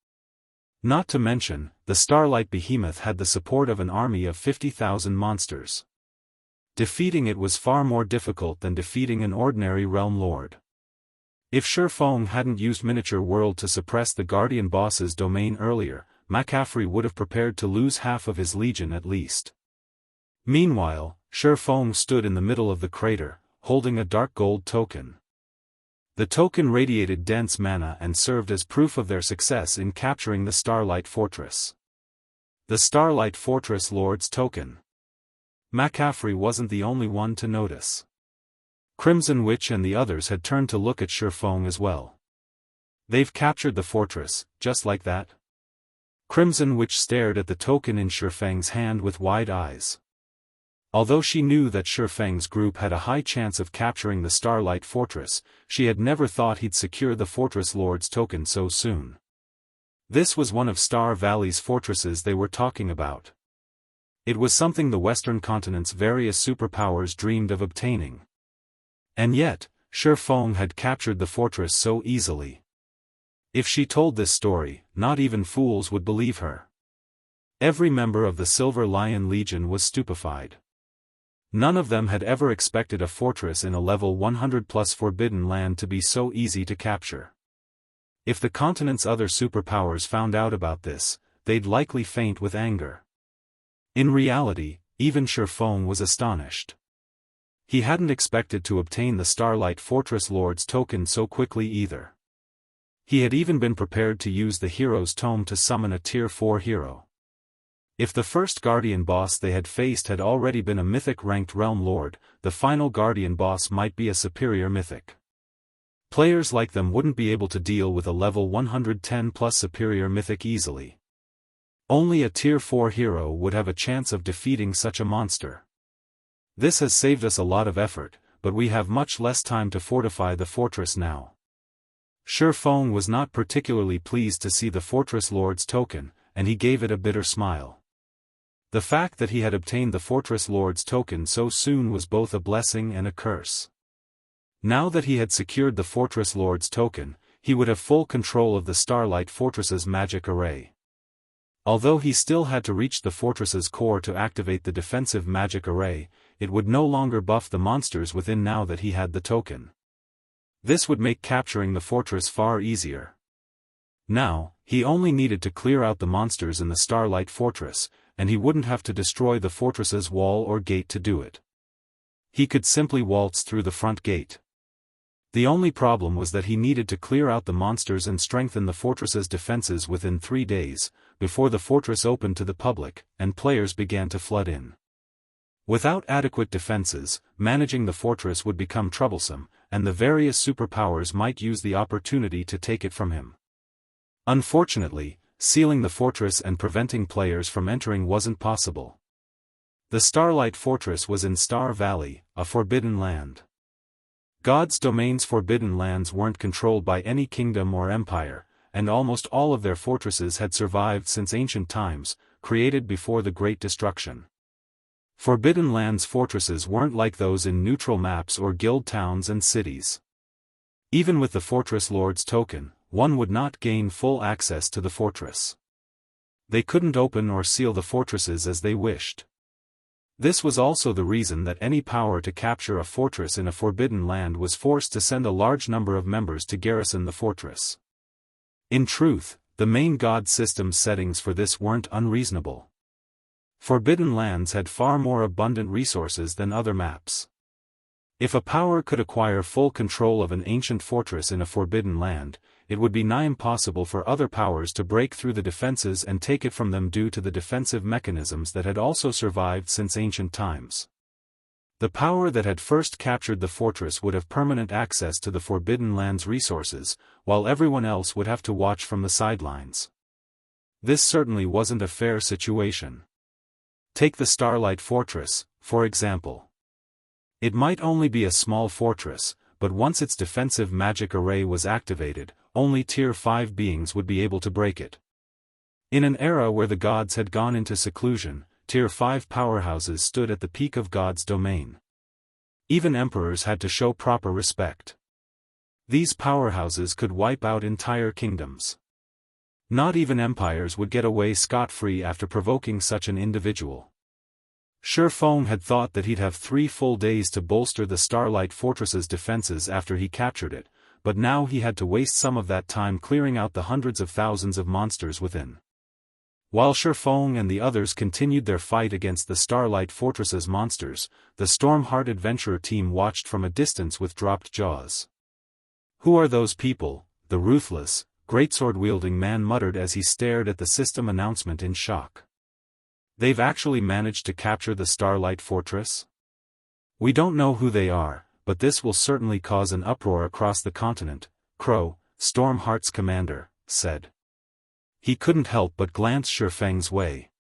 Not to mention, the Starlight Behemoth had the support of an army of 50,000 monsters. Defeating it was far more difficult than defeating an ordinary realm lord. If Feng hadn't used Miniature World to suppress the Guardian boss's domain earlier, McCaffrey would have prepared to lose half of his legion at least. Meanwhile, Feng stood in the middle of the crater, holding a dark gold token. The token radiated dense mana and served as proof of their success in capturing the Starlight Fortress. The Starlight Fortress Lord's token. McCaffrey wasn't the only one to notice. Crimson Witch and the others had turned to look at Feng as well. They've captured the fortress, just like that? Crimson Witch stared at the token in Feng's hand with wide eyes. Although she knew that Feng's group had a high chance of capturing the Starlight Fortress, she had never thought he'd secure the Fortress Lord's token so soon. This was one of Star Valley's fortresses they were talking about. It was something the Western continent's various superpowers dreamed of obtaining. And yet, Feng had captured the fortress so easily. If she told this story, not even fools would believe her. Every member of the Silver Lion Legion was stupefied. None of them had ever expected a fortress in a level 100+ forbidden land to be so easy to capture. If the continent's other superpowers found out about this, they'd likely faint with anger. In reality, even Feng was astonished. He hadn't expected to obtain the Starlight Fortress Lord's token so quickly either. He had even been prepared to use the Hero's Tome to summon a Tier 4 hero. If the first Guardian boss they had faced had already been a Mythic-ranked Realm Lord, the final Guardian boss might be a superior Mythic. Players like them wouldn't be able to deal with a level 110+ superior Mythic easily. Only a Tier 4 hero would have a chance of defeating such a monster. This has saved us a lot of effort, but we have much less time to fortify the fortress now. Feng was not particularly pleased to see the Fortress Lord's token, and he gave it a bitter smile. The fact that he had obtained the Fortress Lord's token so soon was both a blessing and a curse. Now that he had secured the Fortress Lord's token, he would have full control of the Starlight Fortress's magic array. Although he still had to reach the fortress's core to activate the defensive magic array, it would no longer buff the monsters within now that he had the token. This would make capturing the fortress far easier. Now, he only needed to clear out the monsters in the Starlight Fortress, and he wouldn't have to destroy the fortress's wall or gate to do it. He could simply waltz through the front gate. The only problem was that he needed to clear out the monsters and strengthen the fortress's defenses within 3 days, before the fortress opened to the public, and players began to flood in. Without adequate defenses, managing the fortress would become troublesome, and the various superpowers might use the opportunity to take it from him. Unfortunately, sealing the fortress and preventing players from entering wasn't possible. The Starlight Fortress was in Star Valley, a forbidden land. God's domain's forbidden lands weren't controlled by any kingdom or empire, and almost all of their fortresses had survived since ancient times, created before the Great Destruction. Forbidden Lands fortresses weren't like those in neutral maps or guild towns and cities. Even with the Fortress Lord's token, one would not gain full access to the fortress. They couldn't open or seal the fortresses as they wished. This was also the reason that any power to capture a fortress in a forbidden land was forced to send a large number of members to garrison the fortress. In truth, the main god system's settings for this weren't unreasonable. Forbidden lands had far more abundant resources than other maps. If a power could acquire full control of an ancient fortress in a forbidden land, it would be nigh impossible for other powers to break through the defenses and take it from them due to the defensive mechanisms that had also survived since ancient times. The power that had first captured the fortress would have permanent access to the forbidden land's resources, while everyone else would have to watch from the sidelines. This certainly wasn't a fair situation. Take the Starlight Fortress, for example. It might only be a small fortress, but once its defensive magic array was activated, only Tier 5 beings would be able to break it. In an era where the gods had gone into seclusion, Tier 5 powerhouses stood at the peak of God's domain. Even emperors had to show proper respect. These powerhouses could wipe out entire kingdoms. Not even empires would get away scot-free after provoking such an individual. Feng had thought that he'd have 3 full days to bolster the Starlight Fortress's defenses after he captured it, but now he had to waste some of that time clearing out the hundreds of thousands of monsters within. While Feng and the others continued their fight against the Starlight Fortress's monsters, the Stormheart adventurer team watched from a distance with dropped jaws. "Who are those people?" the ruthless, greatsword-wielding man muttered as he stared at the system announcement in shock. "They've actually managed to capture the Starlight Fortress? We don't know who they are, but this will certainly cause an uproar across the continent," Crow, Stormheart's commander, said. He couldn't help but glance Feng's way.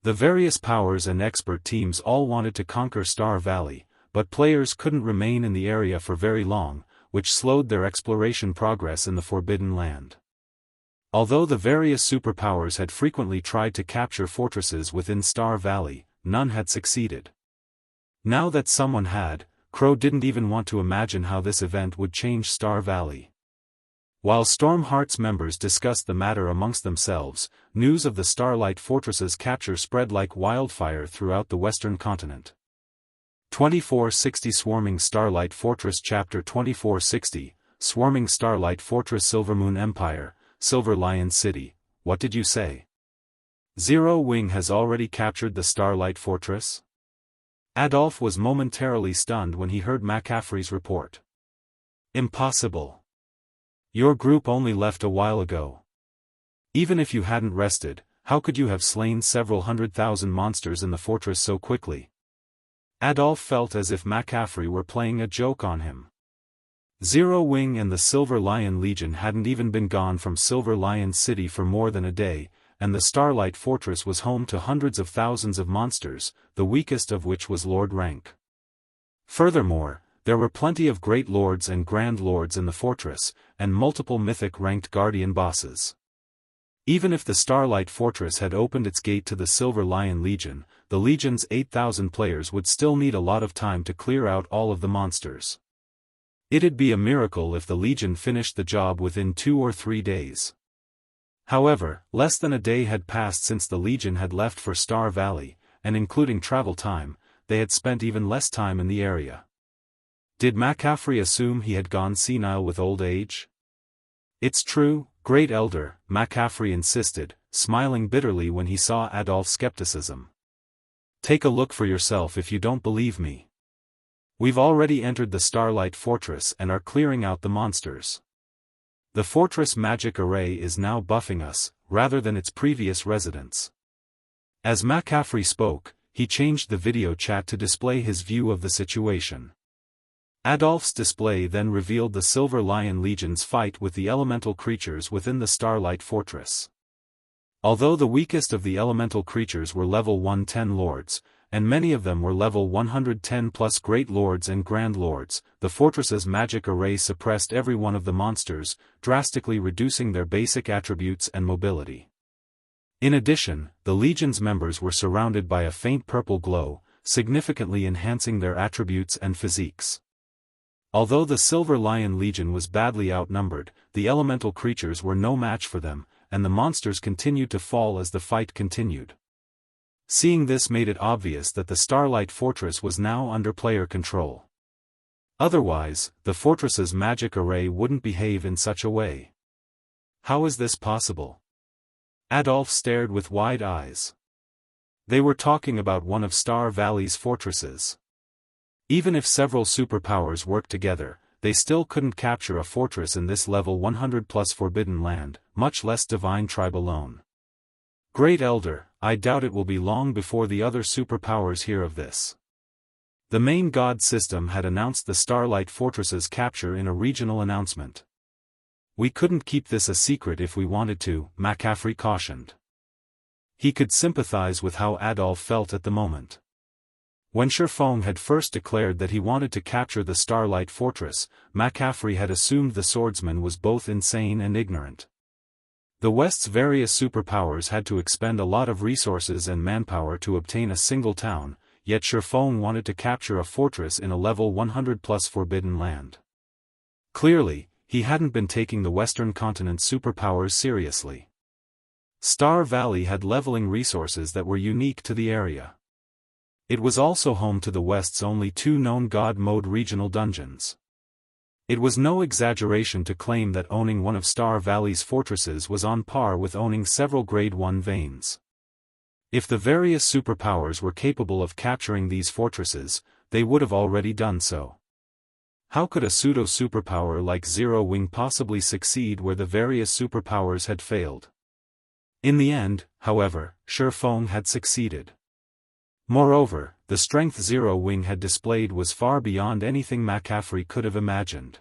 The various powers and expert teams all wanted to conquer Star Valley, but players couldn't remain in the area for very long, which slowed their exploration progress in the Forbidden Land. Although the various superpowers had frequently tried to capture fortresses within Star Valley, none had succeeded. Now that someone had, Crow didn't even want to imagine how this event would change Star Valley. While Stormheart's members discussed the matter amongst themselves, news of the Starlight Fortress's capture spread like wildfire throughout the western continent. 2460 Swarming Starlight Fortress Chapter 2460, Swarming Starlight Fortress Silvermoon Empire, Silver Lion City, what did you say? Zero Wing has already captured the Starlight Fortress? Adolf was momentarily stunned when he heard McCaffrey's report. Impossible. Your group only left a while ago. Even if you hadn't rested, how could you have slain several 100,000 monsters in the fortress so quickly? Adolf felt as if McCaffrey were playing a joke on him. Zero Wing and the Silver Lion Legion hadn't even been gone from Silver Lion City for more than a day, and the Starlight Fortress was home to hundreds of thousands of monsters, the weakest of which was Lord rank. Furthermore, there were plenty of Great Lords and Grand Lords in the fortress, and multiple mythic-ranked Guardian bosses. Even if the Starlight Fortress had opened its gate to the Silver Lion Legion, the Legion's 8,000 players would still need a lot of time to clear out all of the monsters. It'd be a miracle if the Legion finished the job within 2 or 3 days. However, less than a day had passed since the Legion had left for Star Valley, and including travel time, they had spent even less time in the area. Did McCaffrey assume he had gone senile with old age? It's true, Great Elder, McCaffrey insisted, smiling bitterly when he saw Adolf's skepticism. Take a look for yourself if you don't believe me. We've already entered the Starlight Fortress and are clearing out the monsters. The fortress magic array is now buffing us, rather than its previous residents. As McCaffrey spoke, he changed the video chat to display his view of the situation. Adolf's display then revealed the Silver Lion Legion's fight with the elemental creatures within the Starlight Fortress. Although the weakest of the elemental creatures were level 110 lords, and many of them were level 110 plus Great Lords and Grand Lords, the fortress's magic array suppressed every one of the monsters, drastically reducing their basic attributes and mobility. In addition, the Legion's members were surrounded by a faint purple glow, significantly enhancing their attributes and physiques. Although the Silver Lion Legion was badly outnumbered, the elemental creatures were no match for them, and the monsters continued to fall as the fight continued. Seeing this made it obvious that the Starlight Fortress was now under player control. Otherwise, the fortress's magic array wouldn't behave in such a way. How is this possible? Adolf stared with wide eyes. They were talking about one of Star Valley's fortresses. Even if several superpowers worked together, they still couldn't capture a fortress in this level 100 plus Forbidden Land, much less Divine Tribe alone. Great Elder, I doubt it will be long before the other superpowers hear of this. The main god system had announced the Starlight Fortress's capture in a regional announcement. We couldn't keep this a secret if we wanted to, McCaffrey cautioned. He could sympathize with how Adolf felt at the moment. When Feng had first declared that he wanted to capture the Starlight Fortress, McCaffrey had assumed the Swordsman was both insane and ignorant. The West's various superpowers had to expend a lot of resources and manpower to obtain a single town, yet Feng wanted to capture a fortress in a level 100 plus Forbidden Land. Clearly, he hadn't been taking the Western continent's superpowers seriously. Star Valley had leveling resources that were unique to the area. It was also home to the West's only 2 known God Mode regional dungeons. It was no exaggeration to claim that owning one of Star Valley's fortresses was on par with owning several Grade 1 veins. If the various superpowers were capable of capturing these fortresses, they would have already done so. How could a pseudo-superpower like Zero Wing possibly succeed where the various superpowers had failed? In the end, however, Feng had succeeded. Moreover, the strength Zero Wing had displayed was far beyond anything McCaffrey could have imagined.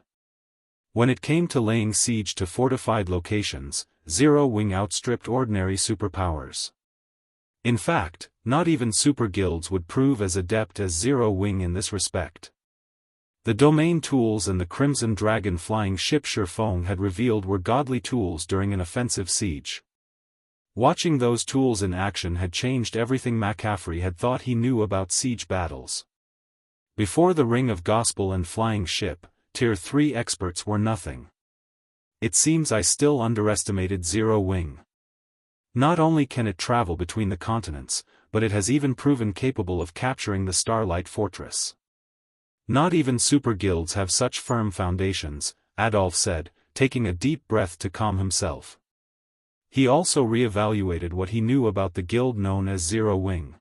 When it came to laying siege to fortified locations, Zero Wing outstripped ordinary superpowers. In fact, not even super guilds would prove as adept as Zero Wing in this respect. The domain tools and the Crimson Dragon flying ship Feng had revealed were godly tools during an offensive siege. Watching those tools in action had changed everything McCaffrey had thought he knew about siege battles. Before the Ring of Gospel and flying ship, Tier 3 experts were nothing. It seems I still underestimated Zero Wing. Not only can it travel between the continents, but it has even proven capable of capturing the Starlight Fortress. Not even super guilds have such firm foundations, Adolf said, taking a deep breath to calm himself. He also re-evaluated what he knew about the guild known as Zero Wing.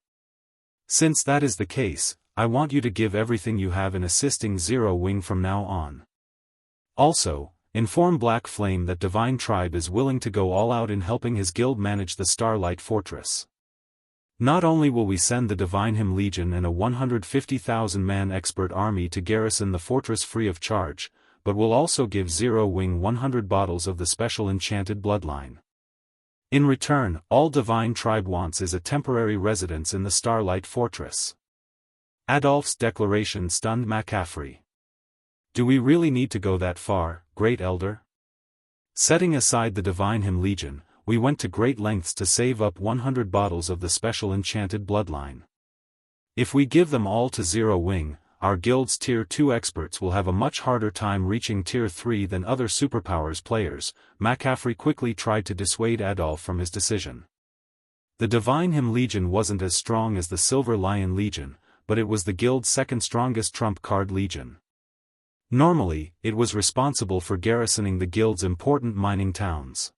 Since that is the case, I want you to give everything you have in assisting Zero Wing from now on. Also, inform Black Flame that Divine Tribe is willing to go all out in helping his guild manage the Starlight Fortress. Not only will we send the Divine Him Legion and a 150,000-man expert army to garrison the fortress free of charge, but we'll also give Zero Wing 100 bottles of the special enchanted bloodline. In return, all Divine Tribe wants is a temporary residence in the Starlight Fortress. Adolf's declaration stunned McCaffrey. Do we really need to go that far, Great Elder? Setting aside the Divine Him Legion, we went to great lengths to save up 100 bottles of the special enchanted bloodline. If we give them all to Zero Wing, our guild's Tier 2 experts will have a much harder time reaching Tier 3 than other superpowers players. McCaffrey quickly tried to dissuade Adolf from his decision. The Divine Him Legion wasn't as strong as the Silver Lion Legion, but it was the guild's second strongest trump card legion. Normally, it was responsible for garrisoning the guild's important mining towns.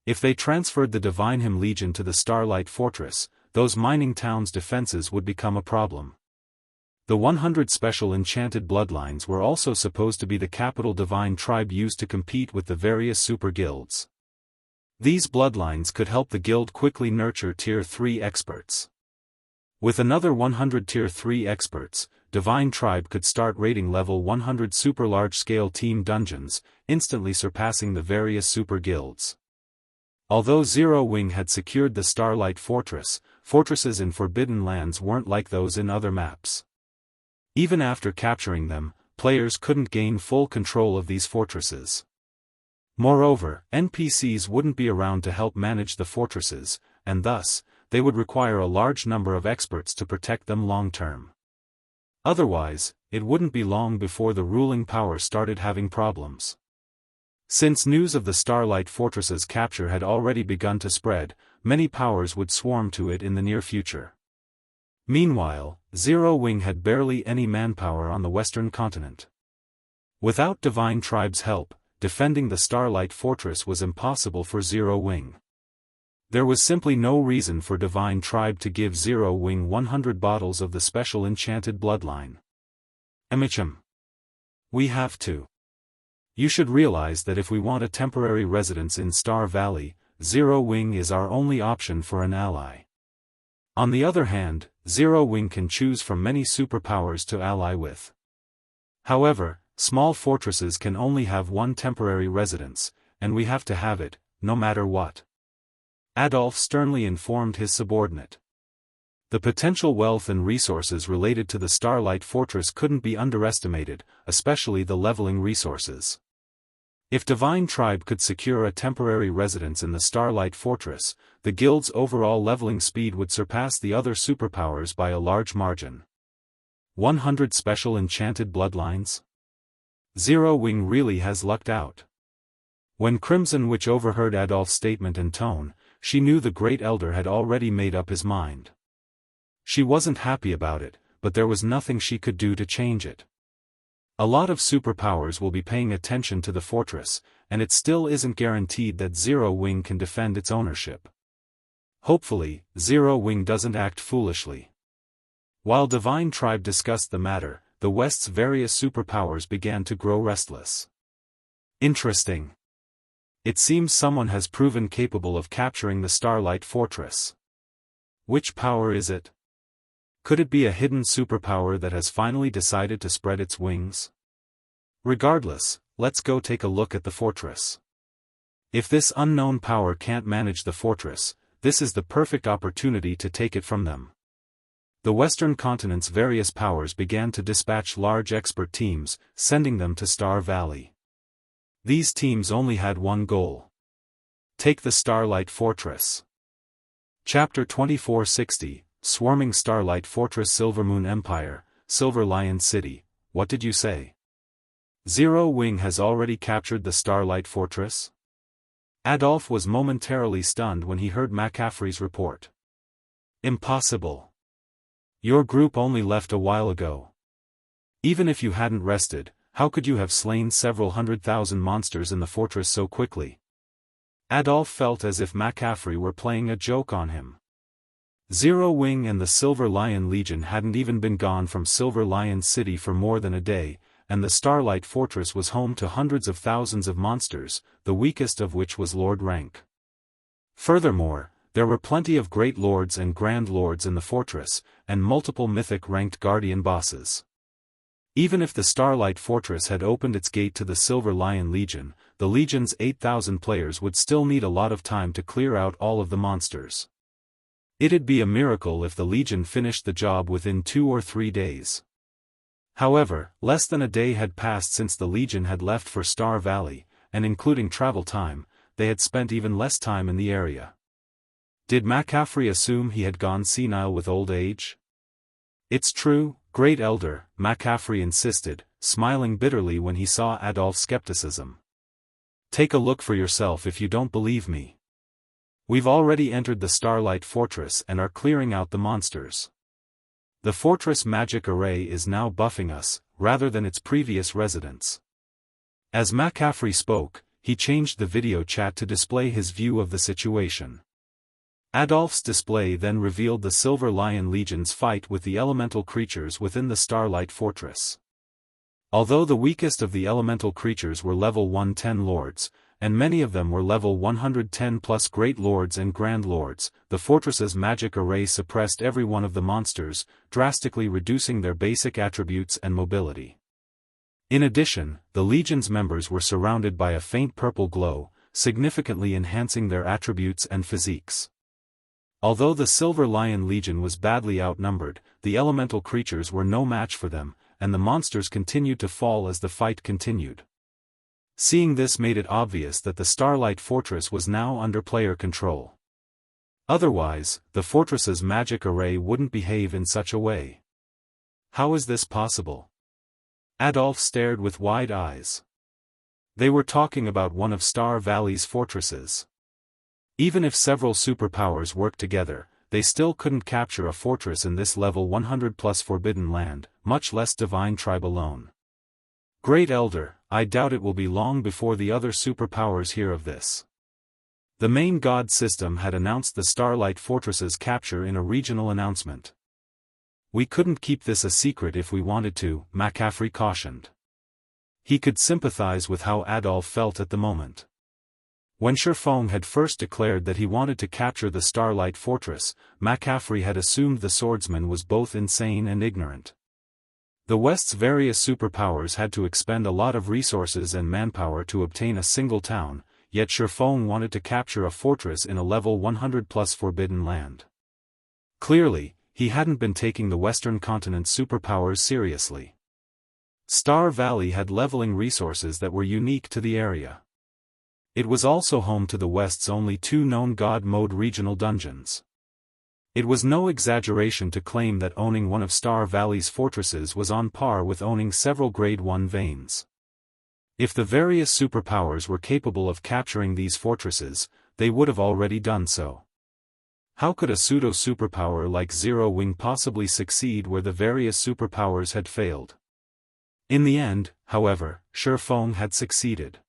If they transferred the Divine Him Legion to the Starlight Fortress, those mining towns' defenses would become a problem. The 100 special enchanted bloodlines were also supposed to be the capital Divine Tribe used to compete with the various super guilds. These bloodlines could help the guild quickly nurture Tier 3 experts. With another 100 Tier 3 experts, Divine Tribe could start raiding level 100 super large-scale team dungeons, instantly surpassing the various super guilds. Although Zero Wing had secured the Starlight Fortress, fortresses in Forbidden Lands weren't like those in other maps. Even after capturing them, players couldn't gain full control of these fortresses. Moreover, NPCs wouldn't be around to help manage the fortresses, and thus, they would require a large number of experts to protect them long-term. Otherwise, it wouldn't be long before the ruling power started having problems. Since news of the Starlight Fortress's capture had already begun to spread, many powers would swarm to it in the near future. Meanwhile, Zero Wing had barely any manpower on the western continent. Without Divine Tribe's help, defending the Starlight Fortress was impossible for Zero Wing. There was simply no reason for Divine Tribe to give Zero Wing 100 bottles of the special enchanted bloodline. Emicham. We have to. You should realize that if we want a temporary residence in Star Valley, Zero Wing is our only option for an ally. On the other hand, Zero Wing can choose from many superpowers to ally with. However, small fortresses can only have one temporary residence, and we have to have it, no matter what. Adolf sternly informed his subordinate. The potential wealth and resources related to the Starlight Fortress couldn't be underestimated, especially the leveling resources. If Divine Tribe could secure a temporary residence in the Starlight Fortress, the guild's overall leveling speed would surpass the other superpowers by a large margin. 100 special enchanted bloodlines? Zero Wing really has lucked out. When Crimson Witch overheard Adolf's statement and tone, she knew the Great Elder had already made up his mind. She wasn't happy about it, but there was nothing she could do to change it. A lot of superpowers will be paying attention to the fortress, and it still isn't guaranteed that Zero Wing can defend its ownership. Hopefully, Zero Wing doesn't act foolishly. While Divine Tribe discussed the matter, the West's various superpowers began to grow restless. Interesting. It seems someone has proven capable of capturing the Starlight Fortress. Which power is it? Could it be a hidden superpower that has finally decided to spread its wings? Regardless, let's go take a look at the fortress. If this unknown power can't manage the fortress, this is the perfect opportunity to take it from them. The Western continent's various powers began to dispatch large expert teams, sending them to Star Valley. These teams only had one goal: take the Starlight Fortress. Chapter 2460, Swarming Starlight Fortress. Silvermoon Empire, Silver Lion City, what did you say? Zero Wing has already captured the Starlight Fortress? Adolf was momentarily stunned when he heard McCaffrey's report. Impossible. Your group only left a while ago. Even if you hadn't rested, how could you have slain several 100,000 monsters in the fortress so quickly? Adolf felt as if McCaffrey were playing a joke on him. Zero Wing and the Silver Lion Legion hadn't even been gone from Silver Lion City for more than a day, and the Starlight Fortress was home to hundreds of thousands of monsters, the weakest of which was Lord rank. Furthermore, there were plenty of Great Lords and Grand Lords in the fortress, and multiple mythic-ranked Guardian bosses. Even if the Starlight Fortress had opened its gate to the Silver Lion Legion, the Legion's 8,000 players would still need a lot of time to clear out all of the monsters. It'd be a miracle if the Legion finished the job within 2 or 3 days. However, less than a day had passed since the Legion had left for Star Valley, and including travel time, they had spent even less time in the area. Did McCaffrey assume he had gone senile with old age? It's true, Great Elder, McCaffrey insisted, smiling bitterly when he saw Adolf's skepticism. Take a look for yourself if you don't believe me. We've already entered the Starlight Fortress and are clearing out the monsters. The fortress magic array is now buffing us, rather than its previous residents. As McCaffrey spoke, he changed the video chat to display his view of the situation. Adolf's display then revealed the Silver Lion Legion's fight with the elemental creatures within the Starlight Fortress. Although the weakest of the elemental creatures were level 110 lords, and many of them were level 110 plus Great Lords and Grand Lords, the fortress's magic array suppressed every one of the monsters, drastically reducing their basic attributes and mobility. In addition, the Legion's members were surrounded by a faint purple glow, significantly enhancing their attributes and physiques. Although the Silver Lion Legion was badly outnumbered, the elemental creatures were no match for them, and the monsters continued to fall as the fight continued. Seeing this made it obvious that the Starlight Fortress was now under player control. Otherwise, the fortress's magic array wouldn't behave in such a way. How is this possible? Adolf stared with wide eyes. They were talking about one of Star Valley's fortresses. Even if several superpowers worked together, they still couldn't capture a fortress in this level 100 plus Forbidden Land, much less Divine Tribe alone. Great Elder, I doubt it will be long before the other superpowers hear of this. The main god system had announced the Starlight Fortress's capture in a regional announcement. We couldn't keep this a secret if we wanted to, McCaffrey cautioned. He could sympathize with how Adolf felt at the moment. When Feng had first declared that he wanted to capture the Starlight Fortress, McCaffrey had assumed the Swordsman was both insane and ignorant. The West's various superpowers had to expend a lot of resources and manpower to obtain a single town, yet Feng wanted to capture a fortress in a level 100 plus Forbidden Land. Clearly, he hadn't been taking the Western continent's superpowers seriously. Star Valley had leveling resources that were unique to the area. It was also home to the West's only 2 known God mode regional dungeons. It was no exaggeration to claim that owning one of Star Valley's fortresses was on par with owning several Grade 1 veins. If the various superpowers were capable of capturing these fortresses, they would have already done so. How could a pseudo-superpower like Zero Wing possibly succeed where the various superpowers had failed? In the end, however, Feng had succeeded.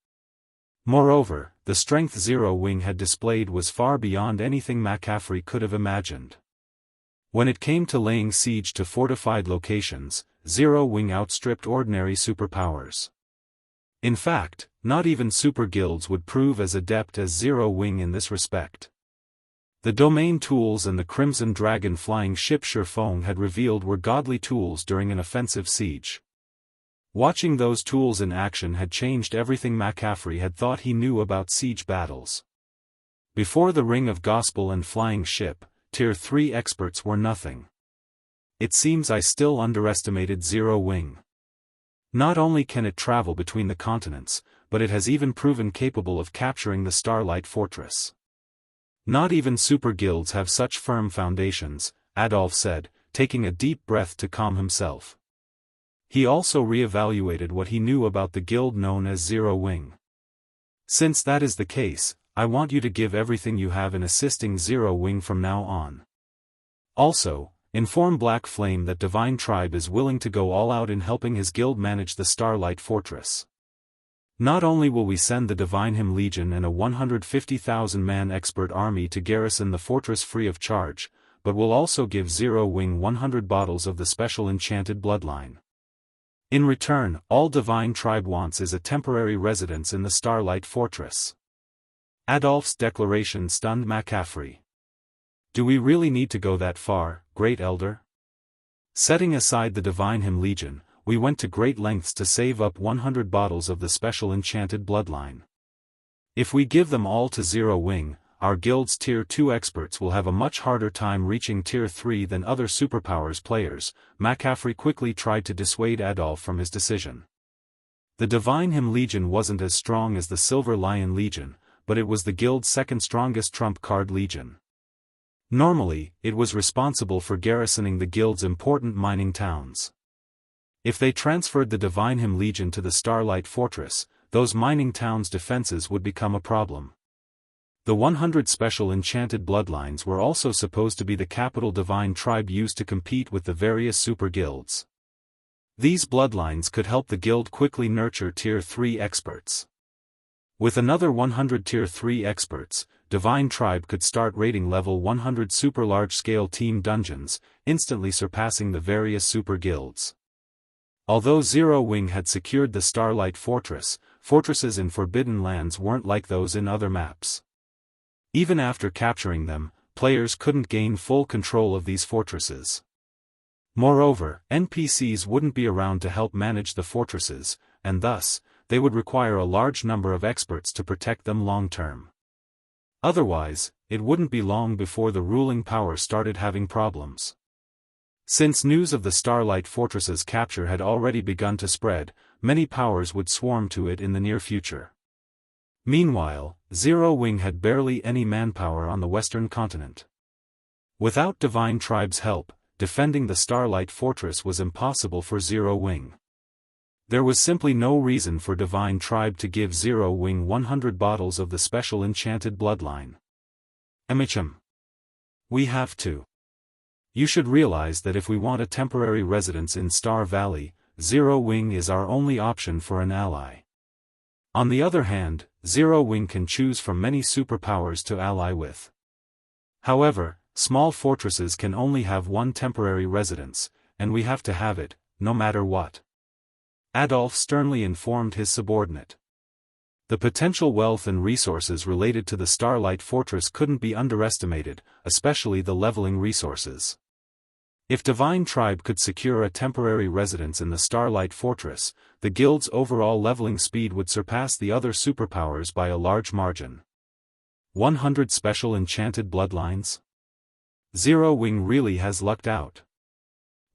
Moreover, the strength Zero Wing had displayed was far beyond anything McCaffrey could have imagined. When it came to laying siege to fortified locations, Zero Wing outstripped ordinary superpowers. In fact, not even super guilds would prove as adept as Zero Wing in this respect. The domain tools and the Crimson Dragon flying ship Feng had revealed were godly tools during an offensive siege. Watching those tools in action had changed everything McCaffrey had thought he knew about siege battles. Before the Ring of Gospel and Flying Ship, Tier 3 experts were nothing. It seems I still underestimated Zero Wing. Not only can it travel between the continents, but it has even proven capable of capturing the Starlight Fortress. Not even super guilds have such firm foundations, Adolf said, taking a deep breath to calm himself. He also re-evaluated what he knew about the guild known as Zero Wing. Since that is the case, I want you to give everything you have in assisting Zero Wing from now on. Also, inform Black Flame that Divine Tribe is willing to go all out in helping his guild manage the Starlight Fortress. Not only will we send the Divine Hymn Legion and a 150,000-man expert army to garrison the fortress free of charge, but we'll also give Zero Wing 100 bottles of the special enchanted bloodline. In return, all Divine Tribe wants is a temporary residence in the Starlight Fortress. Adolf's declaration stunned McCaffrey. Do we really need to go that far, Great Elder? Setting aside the Divine Hymn Legion, we went to great lengths to save up 100 bottles of the special enchanted bloodline. If we give them all to Zero Wing, our guild's Tier 2 experts will have a much harder time reaching Tier 3 than other superpowers players. McCaffrey quickly tried to dissuade Adolf from his decision. The Divine Hymn Legion wasn't as strong as the Silver Lion Legion, but it was the guild's second strongest trump card legion. Normally, it was responsible for garrisoning the guild's important mining towns. If they transferred the Divine Hymn Legion to the Starlight Fortress, those mining towns' defenses would become a problem. The 100 special enchanted bloodlines were also supposed to be the capital Divine Tribe used to compete with the various super guilds. These bloodlines could help the guild quickly nurture Tier 3 experts. With another 100 Tier 3 experts, Divine Tribe could start raiding level 100 super large-scale team dungeons, instantly surpassing the various super guilds. Although Zero Wing had secured the Starlight Fortress, fortresses in Forbidden Lands weren't like those in other maps. Even after capturing them, players couldn't gain full control of these fortresses. Moreover, NPCs wouldn't be around to help manage the fortresses, and thus, they would require a large number of experts to protect them long-term. Otherwise, it wouldn't be long before the ruling power started having problems. Since news of the Starlight Fortress's capture had already begun to spread, many powers would swarm to it in the near future. Meanwhile, Zero Wing had barely any manpower on the western continent. Without Divine Tribe's help, defending the Starlight Fortress was impossible for Zero Wing. There was simply no reason for Divine Tribe to give Zero Wing 100 bottles of the special enchanted bloodline. We have to. You should realize that if we want a temporary residence in Star Valley, Zero Wing is our only option for an ally. On the other hand, Zero Wing can choose from many superpowers to ally with. However, small fortresses can only have one temporary residence, and we have to have it, no matter what. Adolf sternly informed his subordinate. The potential wealth and resources related to the Starlight Fortress couldn't be underestimated, especially the leveling resources. If Divine Tribe could secure a temporary residence in the Starlight Fortress, the guild's overall leveling speed would surpass the other superpowers by a large margin. 100 special enchanted bloodlines? Zero Wing really has lucked out.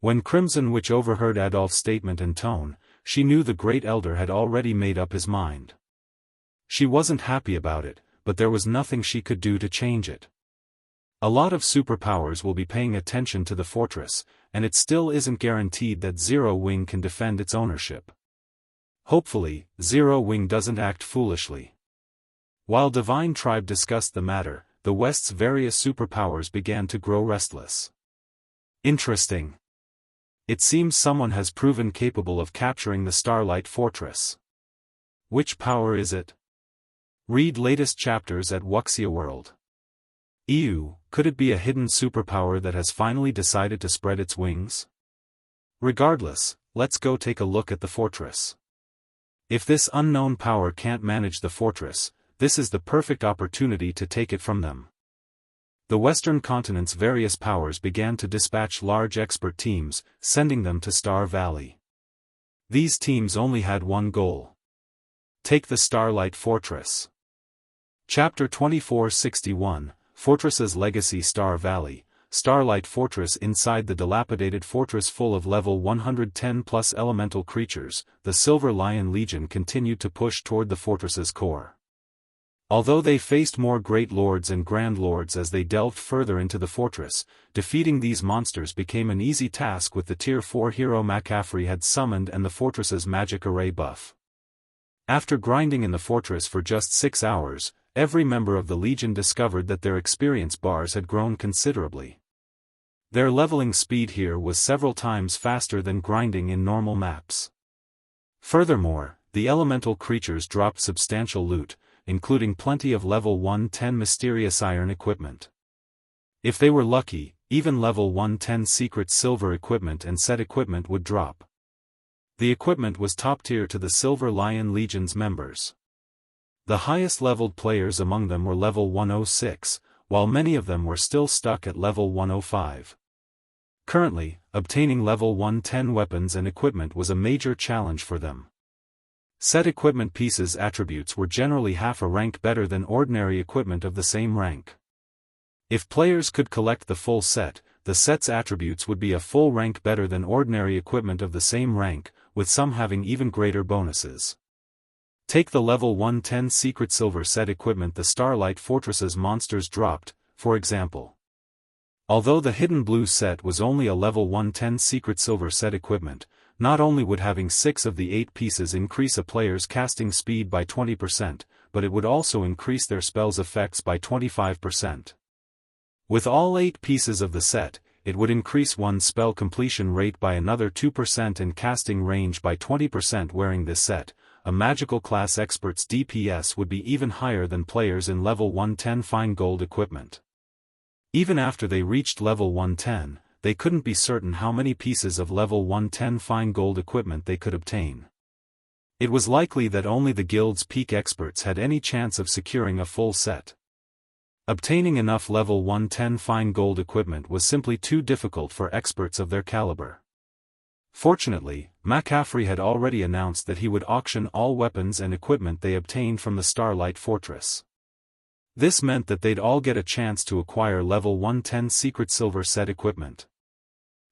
When Crimson Witch overheard Adolf's statement and tone, she knew the Great Elder had already made up his mind. She wasn't happy about it, but there was nothing she could do to change it. A lot of superpowers will be paying attention to the fortress, and it still isn't guaranteed that Zero Wing can defend its ownership. Hopefully, Zero Wing doesn't act foolishly. While Divine Tribe discussed the matter, the West's various superpowers began to grow restless. Interesting. It seems someone has proven capable of capturing the Starlight Fortress. Which power is it? Read latest chapters at Wuxia World. Ew, could it be a hidden superpower that has finally decided to spread its wings? Regardless, let's go take a look at the fortress. If this unknown power can't manage the fortress, this is the perfect opportunity to take it from them. The Western continent's various powers began to dispatch large expert teams, sending them to Star Valley. These teams only had one goal. Take the Starlight Fortress. Chapter 2461, Fortress's Legacy. Star Valley, Starlight Fortress. Inside the dilapidated fortress full of level 110+ elemental creatures, the Silver Lion Legion continued to push toward the fortress's core. Although they faced more Great Lords and Grand Lords as they delved further into the fortress, defeating these monsters became an easy task with the Tier 4 hero McCaffrey had summoned and the fortress's magic array buff. After grinding in the fortress for just 6 hours, every member of the Legion discovered that their experience bars had grown considerably. Their leveling speed here was several times faster than grinding in normal maps. Furthermore, the elemental creatures dropped substantial loot, including plenty of level 110 mysterious iron equipment. If they were lucky, even level 110 secret silver equipment and set equipment would drop. The equipment was top tier to the Silver Lion Legion's members. The highest leveled players among them were level 106, while many of them were still stuck at level 105. Currently, obtaining level 110 weapons and equipment was a major challenge for them. Set equipment pieces attributes were generally half a rank better than ordinary equipment of the same rank. If players could collect the full set, the set's attributes would be a full rank better than ordinary equipment of the same rank, with some having even greater bonuses. Take the level 110 secret silver set equipment the Starlight Fortress's monsters dropped, for example. Although the hidden blue set was only a level 110 secret silver set equipment, not only would having 6 of the 8 pieces increase a player's casting speed by 20%, but it would also increase their spell's effects by 25%. With all 8 pieces of the set, it would increase one's spell completion rate by another 2% and casting range by 20%. Wearing this set, a magical class expert's DPS would be even higher than players in level 110 fine gold equipment. Even after they reached level 110, they couldn't be certain how many pieces of level 110 fine gold equipment they could obtain. It was likely that only the guild's peak experts had any chance of securing a full set. Obtaining enough level 110 fine gold equipment was simply too difficult for experts of their caliber. Fortunately, McCaffrey had already announced that he would auction all weapons and equipment they obtained from the Starlight Fortress. This meant that they'd all get a chance to acquire level 110 secret silver set equipment.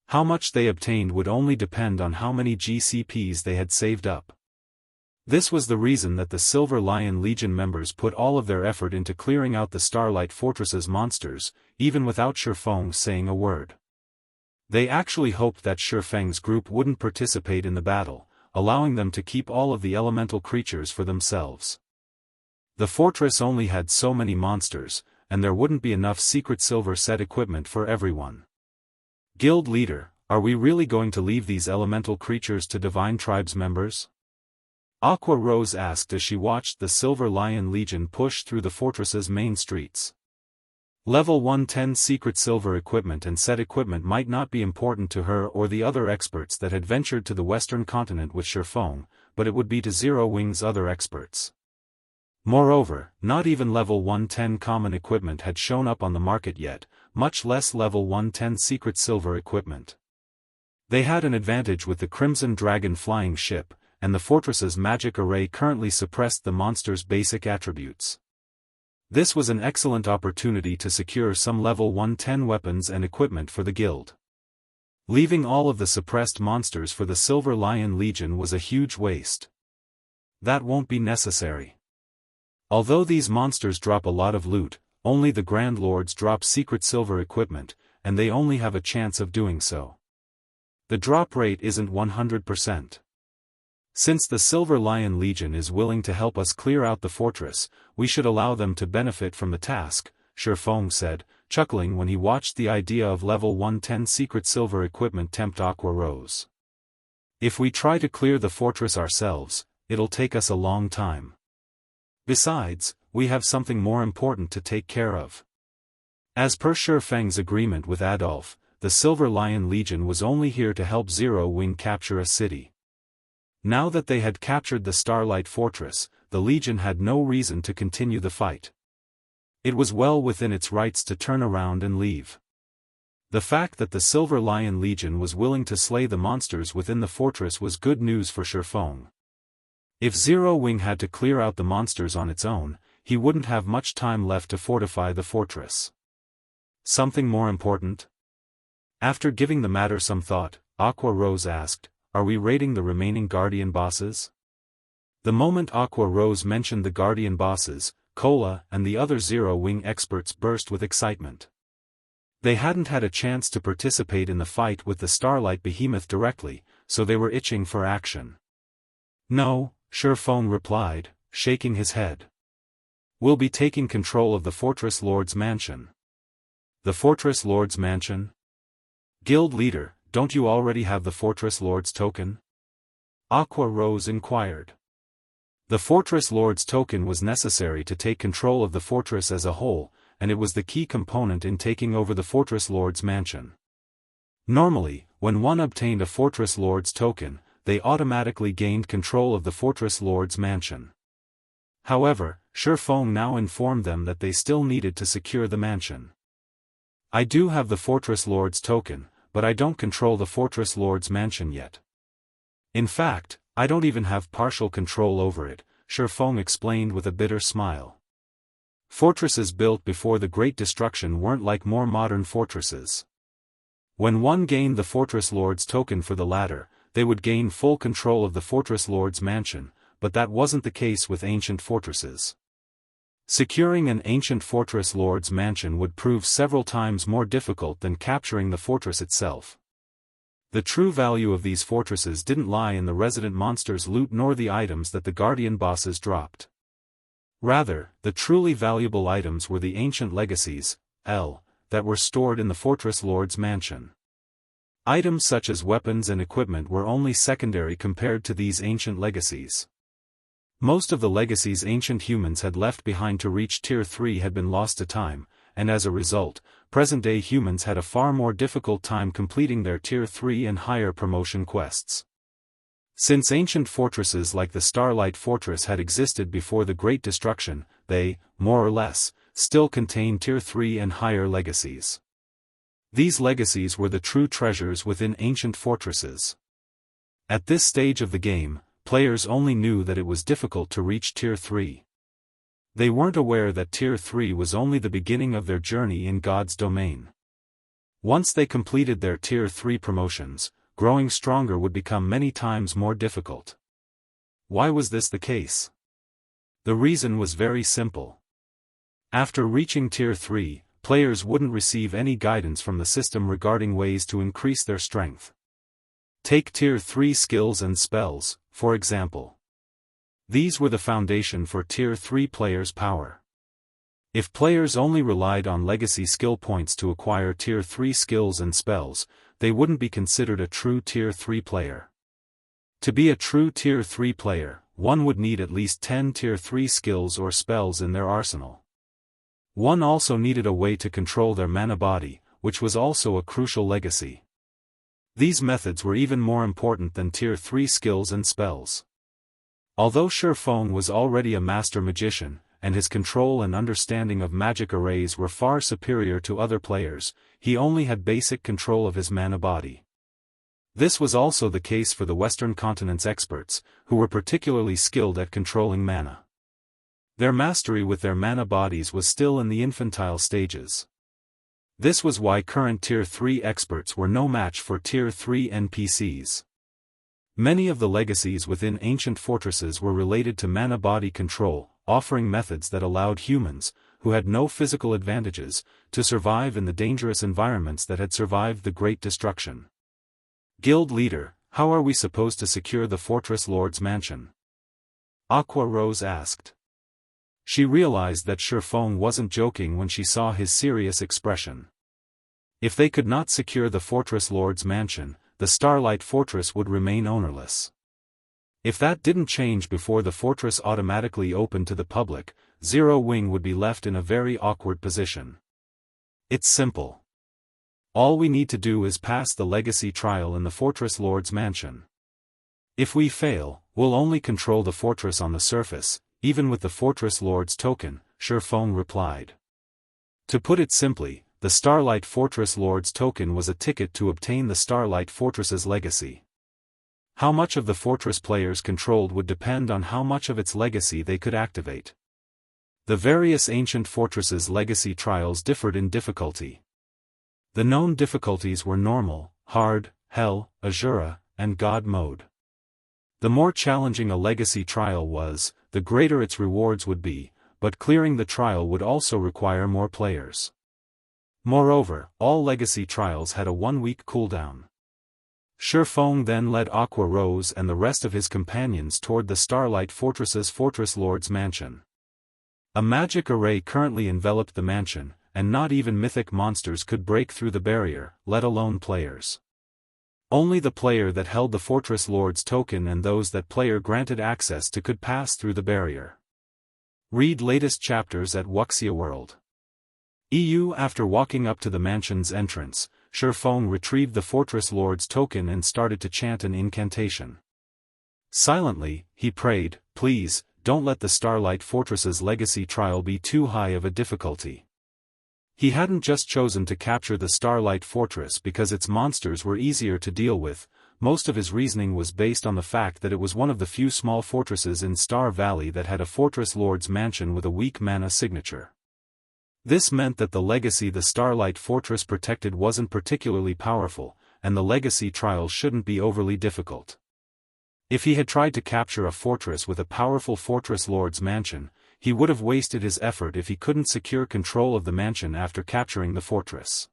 How much they obtained would only depend on how many GCPs they had saved up. This was the reason that the Silver Lion Legion members put all of their effort into clearing out the Starlight Fortress's monsters, even without Feng saying a word. They actually hoped that Feng's group wouldn't participate in the battle, allowing them to keep all of the elemental creatures for themselves. The fortress only had so many monsters, and there wouldn't be enough secret silver set equipment for everyone. Guild leader, are we really going to leave these elemental creatures to Divine Tribes members? Aqua Rose asked as she watched the Silver Lion Legion push through the fortress's main streets. Level 110 secret silver equipment and set equipment might not be important to her or the other experts that had ventured to the western continent with Feng, but it would be to Zero Wing's other experts. Moreover, not even level 110 common equipment had shown up on the market yet, much less level 110 secret silver equipment. They had an advantage with the Crimson Dragon flying ship, and the fortress's magic array currently suppressed the monster's basic attributes. This was an excellent opportunity to secure some level 110 weapons and equipment for the guild. Leaving all of the suppressed monsters for the Silver Lion Legion was a huge waste. That won't be necessary. Although these monsters drop a lot of loot, only the Grand Lords drop secret silver equipment, and they only have a chance of doing so. The drop rate isn't 100%. Since the Silver Lion Legion is willing to help us clear out the fortress, we should allow them to benefit from the task, Feng said, chuckling when he watched the idea of level 110 secret silver equipment tempt Aqua Rose. If we try to clear the fortress ourselves, it'll take us a long time. Besides, we have something more important to take care of. As per Feng's agreement with Adolf, the Silver Lion Legion was only here to help Zero Wing capture a city. Now that they had captured the Starlight Fortress, the Legion had no reason to continue the fight. It was well within its rights to turn around and leave. The fact that the Silver Lion Legion was willing to slay the monsters within the fortress was good news for Feng. If Zero Wing had to clear out the monsters on its own, he wouldn't have much time left to fortify the fortress. Something more important? After giving the matter some thought, Aqua Rose asked, "Are we raiding the remaining Guardian bosses?" The moment Aqua Rose mentioned the Guardian bosses, Cola and the other Zero Wing experts burst with excitement. They hadn't had a chance to participate in the fight with the Starlight Behemoth directly, so they were itching for action. "No," Feng replied, shaking his head. "We'll be taking control of the Fortress Lord's mansion." "The Fortress Lord's mansion? Guild leader, don't you already have the Fortress Lord's token?" Aqua Rose inquired. The Fortress Lord's token was necessary to take control of the fortress as a whole, and it was the key component in taking over the Fortress Lord's mansion. Normally, when one obtained a Fortress Lord's token, they automatically gained control of the Fortress Lord's mansion. However, Feng now informed them that they still needed to secure the mansion. "I do have the Fortress Lord's token, but I don't control the Fortress Lord's mansion yet. In fact, I don't even have partial control over it," Feng explained with a bitter smile. Fortresses built before the Great Destruction weren't like more modern fortresses. When one gained the Fortress Lord's token for the latter, they would gain full control of the Fortress Lord's mansion, but that wasn't the case with ancient fortresses. Securing an ancient Fortress Lord's mansion would prove several times more difficult than capturing the fortress itself. The true value of these fortresses didn't lie in the resident monsters' loot nor the items that the Guardian bosses dropped. Rather, the truly valuable items were the ancient legacies, that were stored in the Fortress Lord's mansion. Items such as weapons and equipment were only secondary compared to these ancient legacies. Most of the legacies ancient humans had left behind to reach Tier 3 had been lost to time, and as a result, present-day humans had a far more difficult time completing their Tier 3 and higher promotion quests. Since ancient fortresses like the Starlight Fortress had existed before the Great Destruction, they, more or less, still contain Tier 3 and higher legacies. These legacies were the true treasures within ancient fortresses. At this stage of the game, players only knew that it was difficult to reach Tier 3. They weren't aware that Tier 3 was only the beginning of their journey in God's domain. Once they completed their Tier 3 promotions, growing stronger would become many times more difficult. Why was this the case? The reason was very simple. After reaching Tier 3, players wouldn't receive any guidance from the system regarding ways to increase their strength. Take Tier 3 skills and spells, for example. These were the foundation for Tier 3 players' power. If players only relied on legacy skill points to acquire Tier 3 skills and spells, they wouldn't be considered a true Tier 3 player. To be a true Tier 3 player, one would need at least 10 Tier 3 skills or spells in their arsenal. One also needed a way to control their mana body, which was also a crucial legacy. These methods were even more important than Tier 3 skills and spells. Although Feng was already a master magician, and his control and understanding of magic arrays were far superior to other players, he only had basic control of his mana body. This was also the case for the Western Continent's experts, who were particularly skilled at controlling mana. Their mastery with their mana bodies was still in the infantile stages. This was why current Tier 3 experts were no match for Tier 3 NPCs. Many of the legacies within ancient fortresses were related to mana body control, offering methods that allowed humans, who had no physical advantages, to survive in the dangerous environments that had survived the Great Destruction. Guild leader, how are we supposed to secure the Fortress Lord's mansion? Aqua Rose asked. She realized that Feng wasn't joking when she saw his serious expression. If they could not secure the Fortress Lord's mansion, the Starlight Fortress would remain ownerless. If that didn't change before the fortress automatically opened to the public, Zero Wing would be left in a very awkward position. It's simple. All we need to do is pass the legacy trial in the Fortress Lord's mansion. If we fail, we'll only control the fortress on the surface, even with the Fortress Lord's token, Feng replied. To put it simply, the Starlight Fortress Lord's token was a ticket to obtain the Starlight Fortress's legacy. How much of the fortress players controlled would depend on how much of its legacy they could activate. The various ancient fortresses' legacy trials differed in difficulty. The known difficulties were normal, hard, hell, Azura, and God mode. The more challenging a legacy trial was, the greater its rewards would be, but clearing the trial would also require more players. Moreover, all legacy trials had a 1-week cooldown. Feng then led Aqua Rose and the rest of his companions toward the Starlight Fortress's Fortress Lord's mansion. A magic array currently enveloped the mansion, and not even mythic monsters could break through the barrier, let alone players. Only the player that held the Fortress Lord's token and those that player granted access to could pass through the barrier. Read latest chapters at Wuxia World. After walking up to the mansion's entrance, Feng retrieved the Fortress Lord's token and started to chant an incantation. Silently, he prayed, "Please, don't let the Starlight Fortress's legacy trial be too high of a difficulty." He hadn't just chosen to capture the Starlight Fortress because its monsters were easier to deal with, most of his reasoning was based on the fact that it was one of the few small fortresses in Star Valley that had a Fortress Lord's mansion with a weak mana signature. This meant that the legacy the Starlight Fortress protected wasn't particularly powerful, and the legacy trial shouldn't be overly difficult. If he had tried to capture a fortress with a powerful Fortress Lord's mansion, he would have wasted his effort if he couldn't secure control of the mansion after capturing the fortress.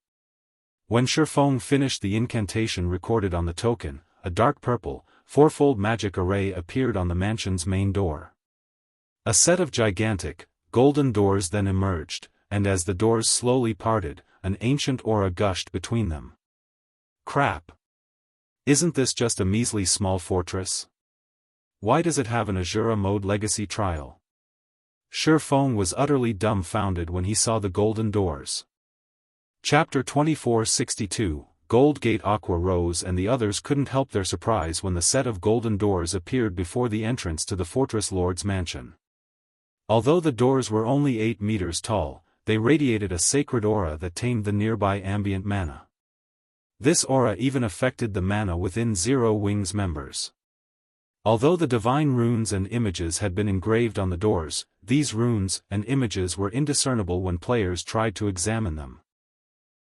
When Feng finished the incantation recorded on the token, a dark purple, fourfold magic array appeared on the mansion's main door. A set of gigantic, golden doors then emerged, and as the doors slowly parted, an ancient aura gushed between them. Crap! Isn't this just a measly small fortress? Why does it have an Azura mode legacy trial? Feng was utterly dumbfounded when he saw the golden doors. Chapter 2462, Gold Gate. Aqua Rose and the others couldn't help their surprise when the set of golden doors appeared before the entrance to the Fortress Lord's mansion. Although the doors were only 8 meters tall, they radiated a sacred aura that tamed the nearby ambient mana. This aura even affected the mana within Zero Wings members. Although the divine runes and images had been engraved on the doors, these runes and images were indiscernible when players tried to examine them.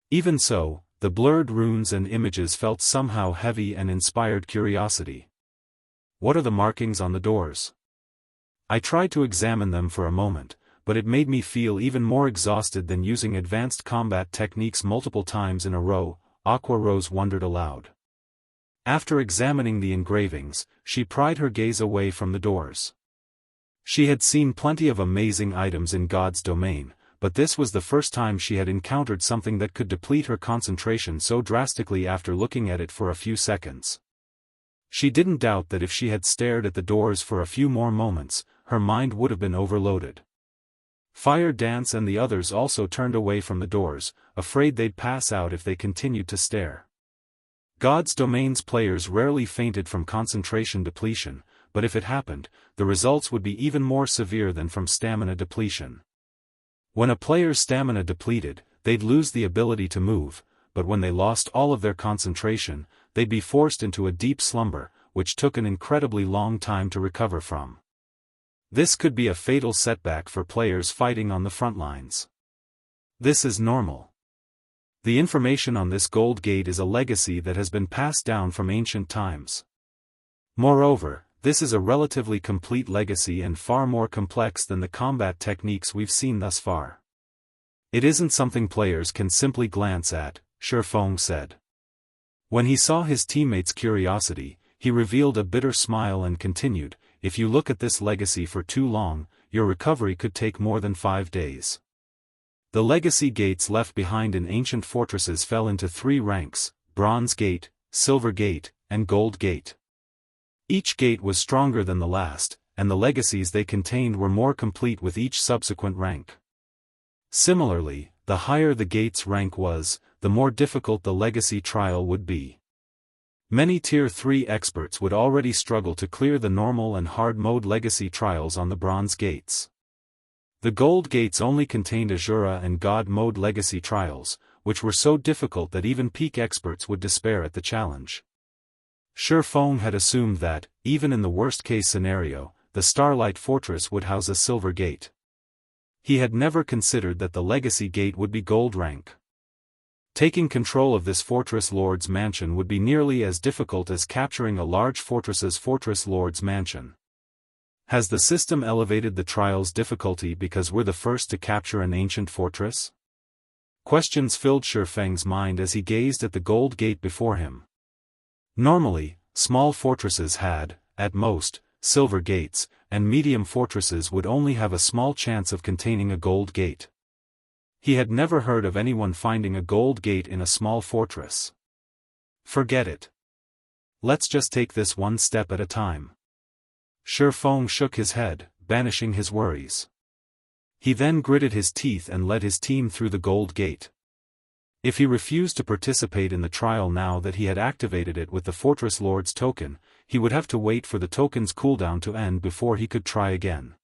Even so, the blurred runes and images felt somehow heavy and inspired curiosity. What are the markings on the doors? I tried to examine them for a moment, but it made me feel even more exhausted than using advanced combat techniques multiple times in a row, Aqua Rose wondered aloud. After examining the engravings, she pried her gaze away from the doors. She had seen plenty of amazing items in God's domain, but this was the first time she had encountered something that could deplete her concentration so drastically after looking at it for a few seconds. She didn't doubt that if she had stared at the doors for a few more moments, her mind would have been overloaded. Fire Dance and the others also turned away from the doors, afraid they'd pass out if they continued to stare. God's Domain's players rarely fainted from concentration depletion, but if it happened, the results would be even more severe than from stamina depletion. When a player's stamina depleted, they'd lose the ability to move, but when they lost all of their concentration, they'd be forced into a deep slumber, which took an incredibly long time to recover from. This could be a fatal setback for players fighting on the front lines. This is normal. The information on this Gold Gate is a legacy that has been passed down from ancient times. Moreover, this is a relatively complete legacy and far more complex than the combat techniques we've seen thus far. It isn't something players can simply glance at, Feng said. When he saw his teammates' curiosity, he revealed a bitter smile and continued, "If you look at this legacy for too long, your recovery could take more than 5 days." The legacy gates left behind in ancient fortresses fell into 3 ranks: Bronze Gate, Silver Gate, and Gold Gate. Each gate was stronger than the last, and the legacies they contained were more complete with each subsequent rank. Similarly, the higher the gate's rank was, the more difficult the legacy trial would be. Many Tier 3 experts would already struggle to clear the normal and hard mode legacy trials on the Bronze Gates. The Gold Gates only contained Azura and God mode legacy trials, which were so difficult that even peak experts would despair at the challenge. Feng had assumed that, even in the worst-case scenario, the Starlight Fortress would house a silver gate. He had never considered that the Legacy Gate would be gold rank. Taking control of this Fortress Lord's mansion would be nearly as difficult as capturing a large fortress's Fortress Lord's mansion. Has the system elevated the trial's difficulty because we're the first to capture an ancient fortress? Questions filled Feng's mind as he gazed at the gold gate before him. Normally, small fortresses had, at most, silver gates, and medium fortresses would only have a small chance of containing a gold gate. He had never heard of anyone finding a gold gate in a small fortress. Forget it. Let's just take this one step at a time. Feng shook his head, banishing his worries. He then gritted his teeth and led his team through the gold gate. If he refused to participate in the trial now that he had activated it with the Fortress Lord's token, he would have to wait for the token's cooldown to end before he could try again.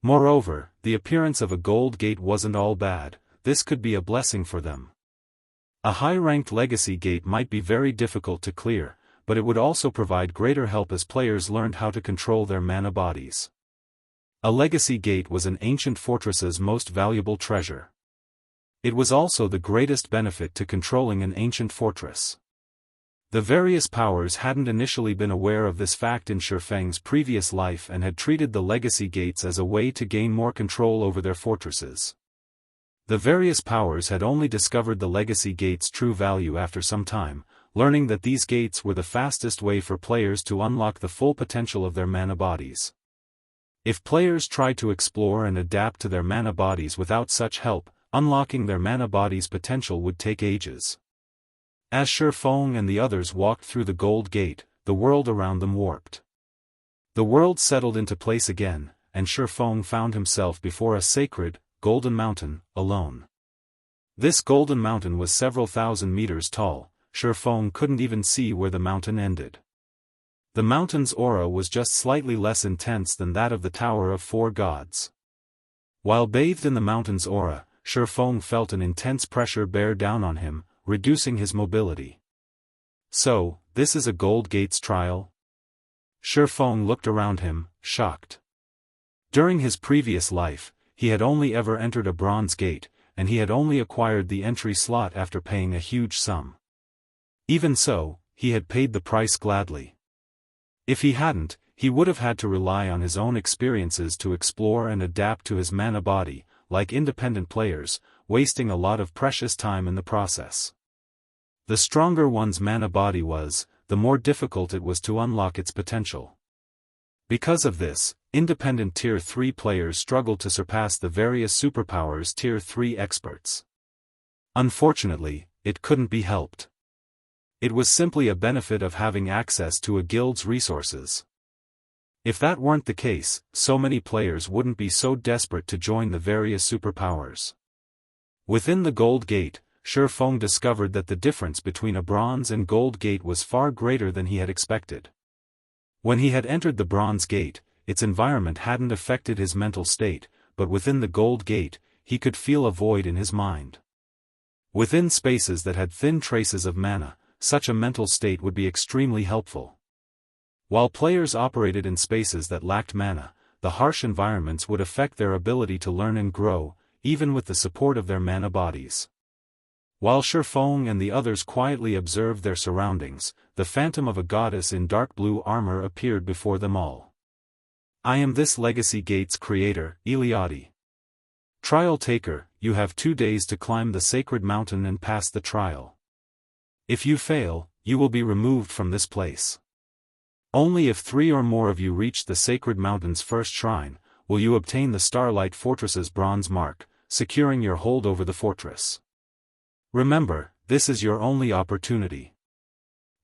Moreover, the appearance of a gold gate wasn't all bad. This could be a blessing for them. A high-ranked legacy gate might be very difficult to clear, but it would also provide greater help as players learned how to control their mana bodies. A legacy gate was an ancient fortress's most valuable treasure. It was also the greatest benefit to controlling an ancient fortress. The various powers hadn't initially been aware of this fact in Feng's previous life and had treated the legacy gates as a way to gain more control over their fortresses. The various powers had only discovered the legacy gates' true value after some time, learning that these gates were the fastest way for players to unlock the full potential of their mana bodies. If players tried to explore and adapt to their mana bodies without such help, unlocking their mana body's potential would take ages. As Feng and the others walked through the gold gate, the world around them warped. The world settled into place again, and Feng found himself before a sacred, golden mountain, alone. This golden mountain was several thousand meters tall. Feng couldn't even see where the mountain ended. The mountain's aura was just slightly less intense than that of the Tower of Four Gods. While bathed in the mountain's aura, Feng felt an intense pressure bear down on him, reducing his mobility. So, this is a gold gates trial? Feng looked around him, shocked. During his previous life, he had only ever entered a bronze gate, and he had only acquired the entry slot after paying a huge sum. Even so, he had paid the price gladly. If he hadn't, he would have had to rely on his own experiences to explore and adapt to his mana body, like independent players, wasting a lot of precious time in the process. The stronger one's mana body was, the more difficult it was to unlock its potential. Because of this, independent Tier 3 players struggled to surpass the various superpowers Tier 3 experts. Unfortunately, it couldn't be helped. It was simply a benefit of having access to a guild's resources. If that weren't the case, so many players wouldn't be so desperate to join the various superpowers. Within the Gold Gate, Feng discovered that the difference between a bronze and gold gate was far greater than he had expected. When he had entered the bronze gate, its environment hadn't affected his mental state, but within the gold gate, he could feel a void in his mind. Within spaces that had thin traces of mana, such a mental state would be extremely helpful. While players operated in spaces that lacked mana, the harsh environments would affect their ability to learn and grow, even with the support of their mana bodies. While Feng and the others quietly observed their surroundings, the phantom of a goddess in dark blue armor appeared before them all. "I am this legacy gate's creator, Eliade. Trial taker, you have 2 days to climb the sacred mountain and pass the trial. If you fail, you will be removed from this place. Only if 3 or more of you reach the sacred mountain's first shrine, will you obtain the Starlight Fortress's bronze mark, securing your hold over the fortress. Remember, this is your only opportunity.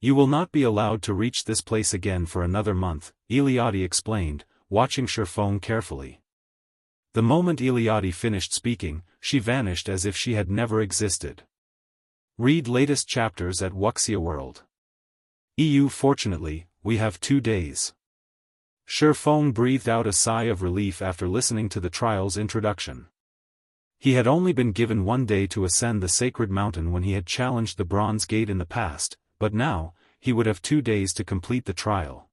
You will not be allowed to reach this place again for another month," Eliade explained, watching Feng carefully. The moment Eliade finished speaking, she vanished as if she had never existed. Read latest chapters at Wuxia World. Fortunately, we have 2 days. Feng breathed out a sigh of relief after listening to the trial's introduction. He had only been given 1 day to ascend the sacred mountain when he had challenged the Bronze Gate in the past, but now, he would have 2 days to complete the trial.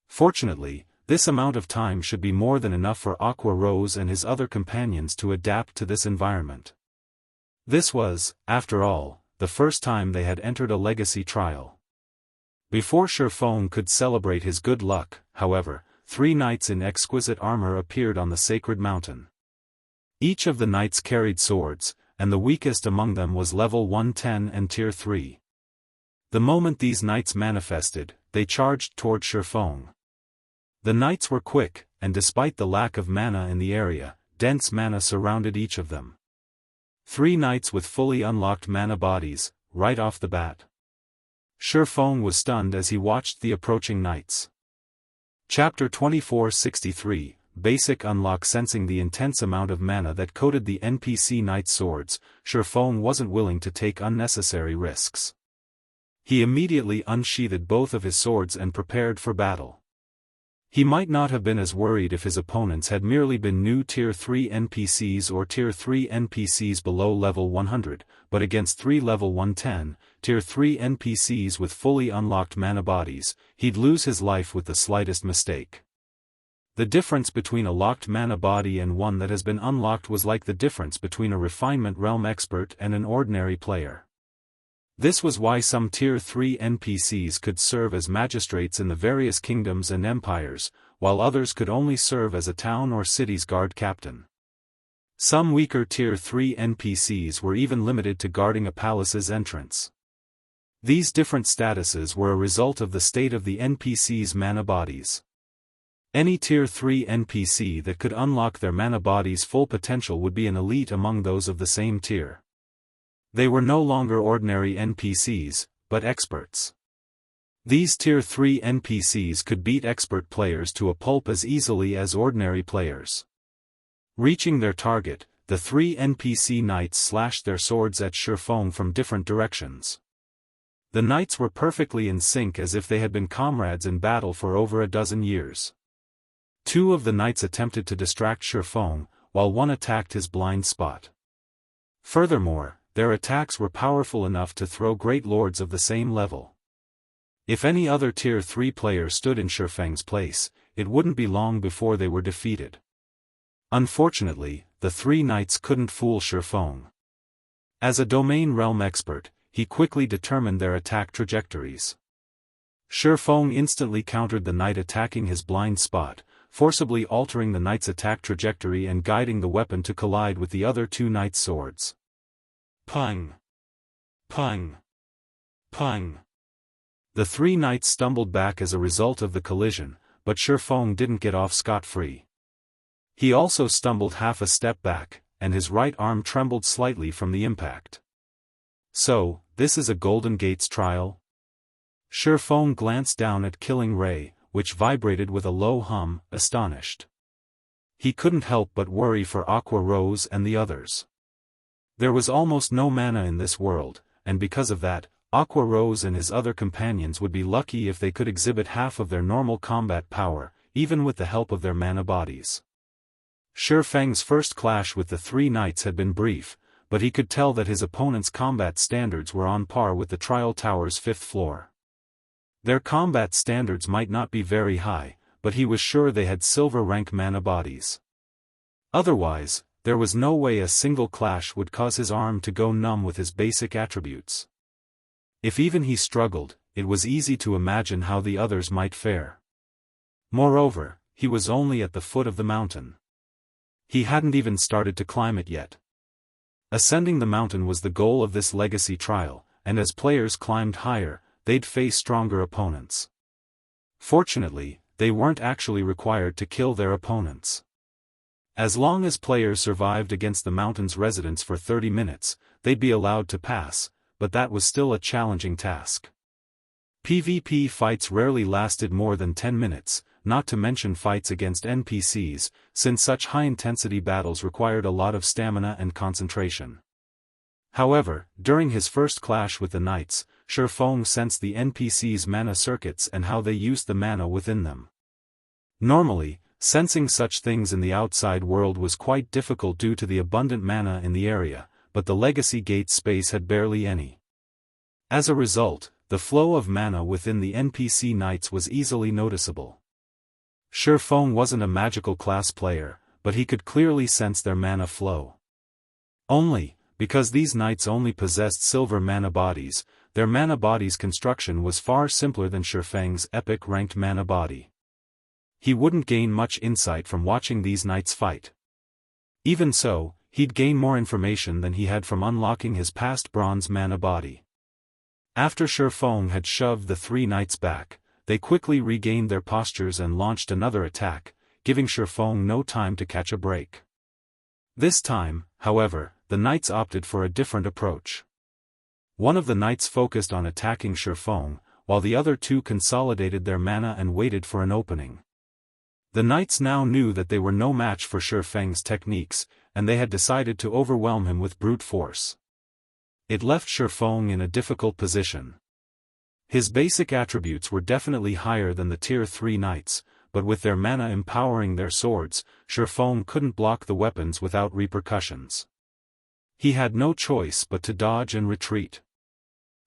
Fortunately, this amount of time should be more than enough for Aqua Rose and his other companions to adapt to this environment. This was, after all, the first time they had entered a legacy trial. Before Feng could celebrate his good luck, however, 3 knights in exquisite armor appeared on the sacred mountain. Each of the knights carried swords, and the weakest among them was level 110 and tier 3. The moment these knights manifested, they charged toward Feng. The knights were quick, and despite the lack of mana in the area, dense mana surrounded each of them. 3 knights with fully unlocked mana bodies, right off the bat. Feng was stunned as he watched the approaching knights. Chapter 2463, Basic Unlock. Sensing the intense amount of mana that coated the NPC knight's swords, Feng wasn't willing to take unnecessary risks. He immediately unsheathed both of his swords and prepared for battle. He might not have been as worried if his opponents had merely been new Tier 3 NPCs or Tier 3 NPCs below level 100, but against 3 level 110, Tier 3 NPCs with fully unlocked mana bodies, he'd lose his life with the slightest mistake. The difference between a locked mana body and one that has been unlocked was like the difference between a refinement realm expert and an ordinary player. This was why some Tier 3 NPCs could serve as magistrates in the various kingdoms and empires, while others could only serve as a town or city's guard captain. Some weaker Tier 3 NPCs were even limited to guarding a palace's entrance. These different statuses were a result of the state of the NPC's mana bodies. Any Tier 3 NPC that could unlock their mana body's full potential would be an elite among those of the same tier. They were no longer ordinary NPCs, but experts. These Tier 3 NPCs could beat expert players to a pulp as easily as ordinary players. Reaching their target, the 3 NPC knights slashed their swords at Feng from different directions. The knights were perfectly in sync as if they had been comrades in battle for over a dozen years. 2 of the knights attempted to distract Feng, while one attacked his blind spot. Furthermore, their attacks were powerful enough to throw great lords of the same level. If any other Tier 3 player stood in Feng's place, it wouldn't be long before they were defeated. Unfortunately, the 3 knights couldn't fool Feng. As a domain realm expert, he quickly determined their attack trajectories. Feng instantly countered the knight attacking his blind spot, forcibly altering the knight's attack trajectory and guiding the weapon to collide with the other 2 knights' swords. Pung! Pung! Pung! The 3 knights stumbled back as a result of the collision, but Feng didn't get off scot-free. He also stumbled half a step back, and his right arm trembled slightly from the impact. So, this is a Golden Gates trial? Feng glanced down at Killing Ray, which vibrated with a low hum, astonished. He couldn't help but worry for Aqua Rose and the others. There was almost no mana in this world, and because of that, Aqua Rose and his other companions would be lucky if they could exhibit half of their normal combat power, even with the help of their mana bodies. Feng's first clash with the 3 knights had been brief, but he could tell that his opponent's combat standards were on par with the Trial Tower's 5th floor. Their combat standards might not be very high, but he was sure they had silver rank mana bodies. Otherwise, there was no way a single clash would cause his arm to go numb with his basic attributes. If even he struggled, it was easy to imagine how the others might fare. Moreover, he was only at the foot of the mountain. He hadn't even started to climb it yet. Ascending the mountain was the goal of this legacy trial, and as players climbed higher, they'd face stronger opponents. Fortunately, they weren't actually required to kill their opponents. As long as players survived against the mountain's residents for 30 minutes, they'd be allowed to pass, but that was still a challenging task. PvP fights rarely lasted more than 10 minutes, not to mention fights against NPCs, since such high-intensity battles required a lot of stamina and concentration. However, during his first clash with the knights, Feng sensed the NPCs' mana circuits and how they used the mana within them. Normally, Sensing such things in the outside world was quite difficult due to the abundant mana in the area, but the legacy gate space had barely any. As a result, the flow of mana within the NPC knights was easily noticeable. Feng wasn't a magical class player, but he could clearly sense their mana flow. Only, because these knights only possessed silver mana bodies, their mana bodies construction was far simpler than Feng's epic ranked mana body. He wouldn't gain much insight from watching these knights fight. Even so, he'd gain more information than he had from unlocking his past bronze mana body. After Feng had shoved the three knights back, they quickly regained their postures and launched another attack, giving Feng no time to catch a break. This time, however, the knights opted for a different approach. One of the knights focused on attacking Feng, while the other two consolidated their mana and waited for an opening. The knights now knew that they were no match for Feng's techniques, and they had decided to overwhelm him with brute force. It left Feng in a difficult position. His basic attributes were definitely higher than the Tier 3 knights, but with their mana empowering their swords, Feng couldn't block the weapons without repercussions. He had no choice but to dodge and retreat.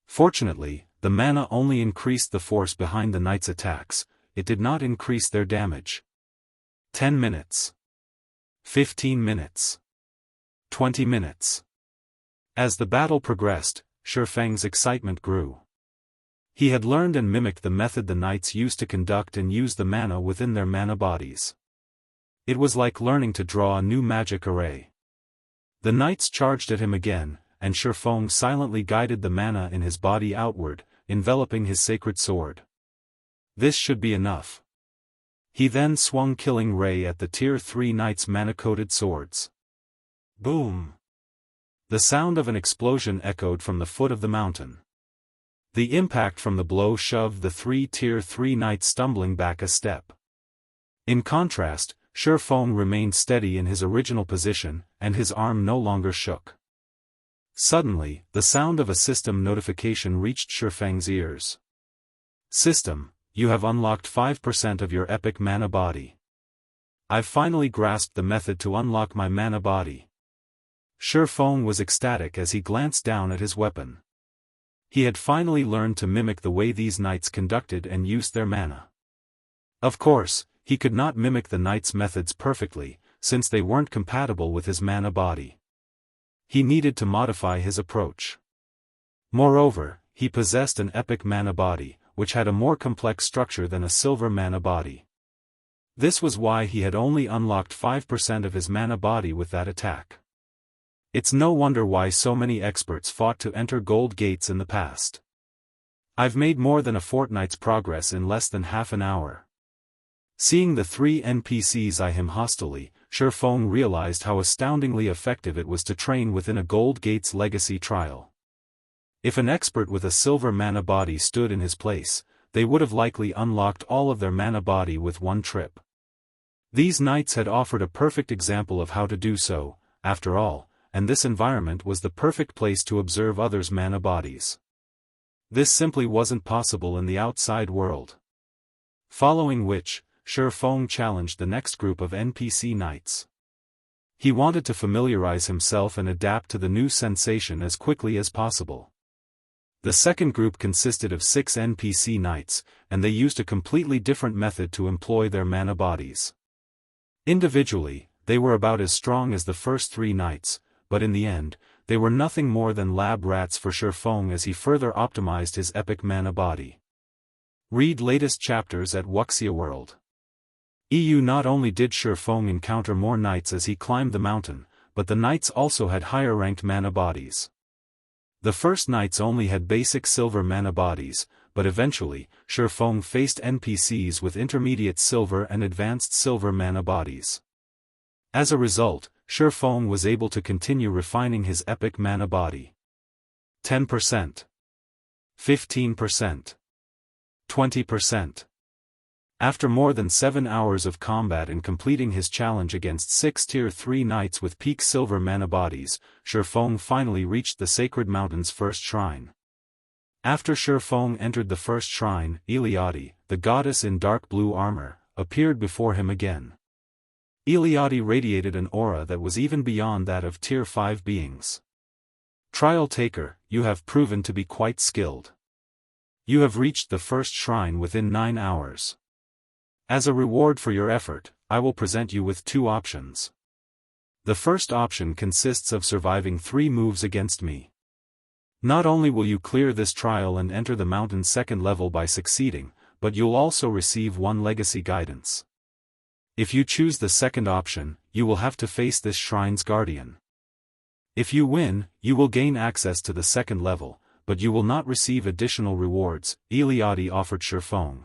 Fortunately, the mana only increased the force behind the knights' attacks, it did not increase their damage. 10 minutes. 15 minutes. 20 minutes. As the battle progressed, Feng's excitement grew. He had learned and mimicked the method the knights used to conduct and use the mana within their mana bodies. It was like learning to draw a new magic array. The knights charged at him again, and Feng silently guided the mana in his body outward, enveloping his sacred sword. This should be enough. He then swung killing ray at the Tier 3 knights' mana-coated swords. Boom! The sound of an explosion echoed from the foot of the mountain. The impact from the blow shoved the three Tier 3 knights stumbling back a step. In contrast, Feng remained steady in his original position, and his arm no longer shook. Suddenly, the sound of a system notification reached Feng's ears. System, you have unlocked 5% of your epic mana body. I've finally grasped the method to unlock my mana body. Feng was ecstatic as he glanced down at his weapon. He had finally learned to mimic the way these knights conducted and used their mana. Of course, he could not mimic the knights' methods perfectly, since they weren't compatible with his mana body. He needed to modify his approach. Moreover, he possessed an epic mana body, which had a more complex structure than a silver mana body. This was why he had only unlocked 5% of his mana body with that attack. It's no wonder why so many experts fought to enter gold gates in the past. I've made more than a fortnight's progress in less than half an hour. Seeing the three NPCs eye him hostilely, Feng realized how astoundingly effective it was to train within a gold gate's legacy trial. If an expert with a silver mana body stood in his place, they would have likely unlocked all of their mana body with one trip. These knights had offered a perfect example of how to do so, after all, and this environment was the perfect place to observe others' mana bodies. This simply wasn't possible in the outside world. Following which, Feng challenged the next group of NPC knights. He wanted to familiarize himself and adapt to the new sensation as quickly as possible. The second group consisted of 6 NPC knights, and they used a completely different method to employ their mana bodies. Individually, they were about as strong as the first 3 knights, but in the end, they were nothing more than lab rats for Feng as he further optimized his epic mana body. Read latest chapters at Wuxia World. Not only did Feng encounter more knights as he climbed the mountain, but the knights also had higher ranked mana bodies. The first knights only had basic silver mana bodies, but eventually, Feng faced NPCs with intermediate silver and advanced silver mana bodies. As a result, Feng was able to continue refining his epic mana body. 10%. 15%. 20%. After more than 7 hours of combat and completing his challenge against 6 Tier 3 knights with peak silver mana bodies, Feng finally reached the Sacred Mountain's first shrine. After Feng entered the first shrine, Eliade, the goddess in dark blue armor, appeared before him again. Eliade radiated an aura that was even beyond that of Tier 5 beings. Trial Taker, you have proven to be quite skilled. You have reached the first shrine within 9 hours. As a reward for your effort, I will present you with 2 options. The first option consists of surviving 3 moves against me. Not only will you clear this trial and enter the mountain's 2nd level by succeeding, but you'll also receive 1 legacy guidance. If you choose the second option, you will have to face this shrine's guardian. If you win, you will gain access to the 2nd level, but you will not receive additional rewards, Eliade offered Feng.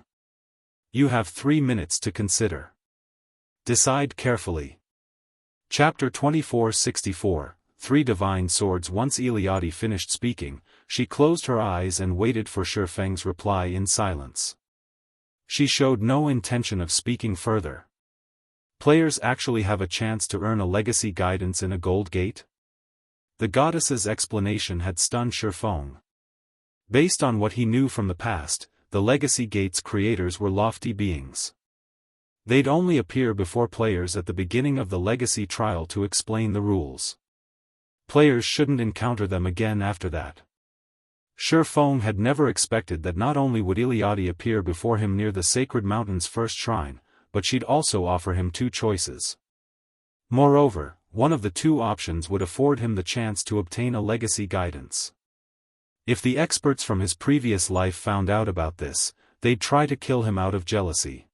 You have 3 minutes to consider. Decide carefully. Chapter 2464, 3 Divine Swords. Once Eliade finished speaking, she closed her eyes and waited for Feng's reply in silence. She showed no intention of speaking further. Players actually have a chance to earn a legacy guidance in a gold gate? The goddess's explanation had stunned Feng. Based on what he knew from the past, the legacy gate's creators were lofty beings. They'd only appear before players at the beginning of the legacy trial to explain the rules. Players shouldn't encounter them again after that. Feng had never expected that not only would Eliade appear before him near the Sacred Mountain's first shrine, but she'd also offer him 2 choices. Moreover, one of the 2 options would afford him the chance to obtain a legacy guidance. If the experts from his previous life found out about this, they'd try to kill him out of jealousy.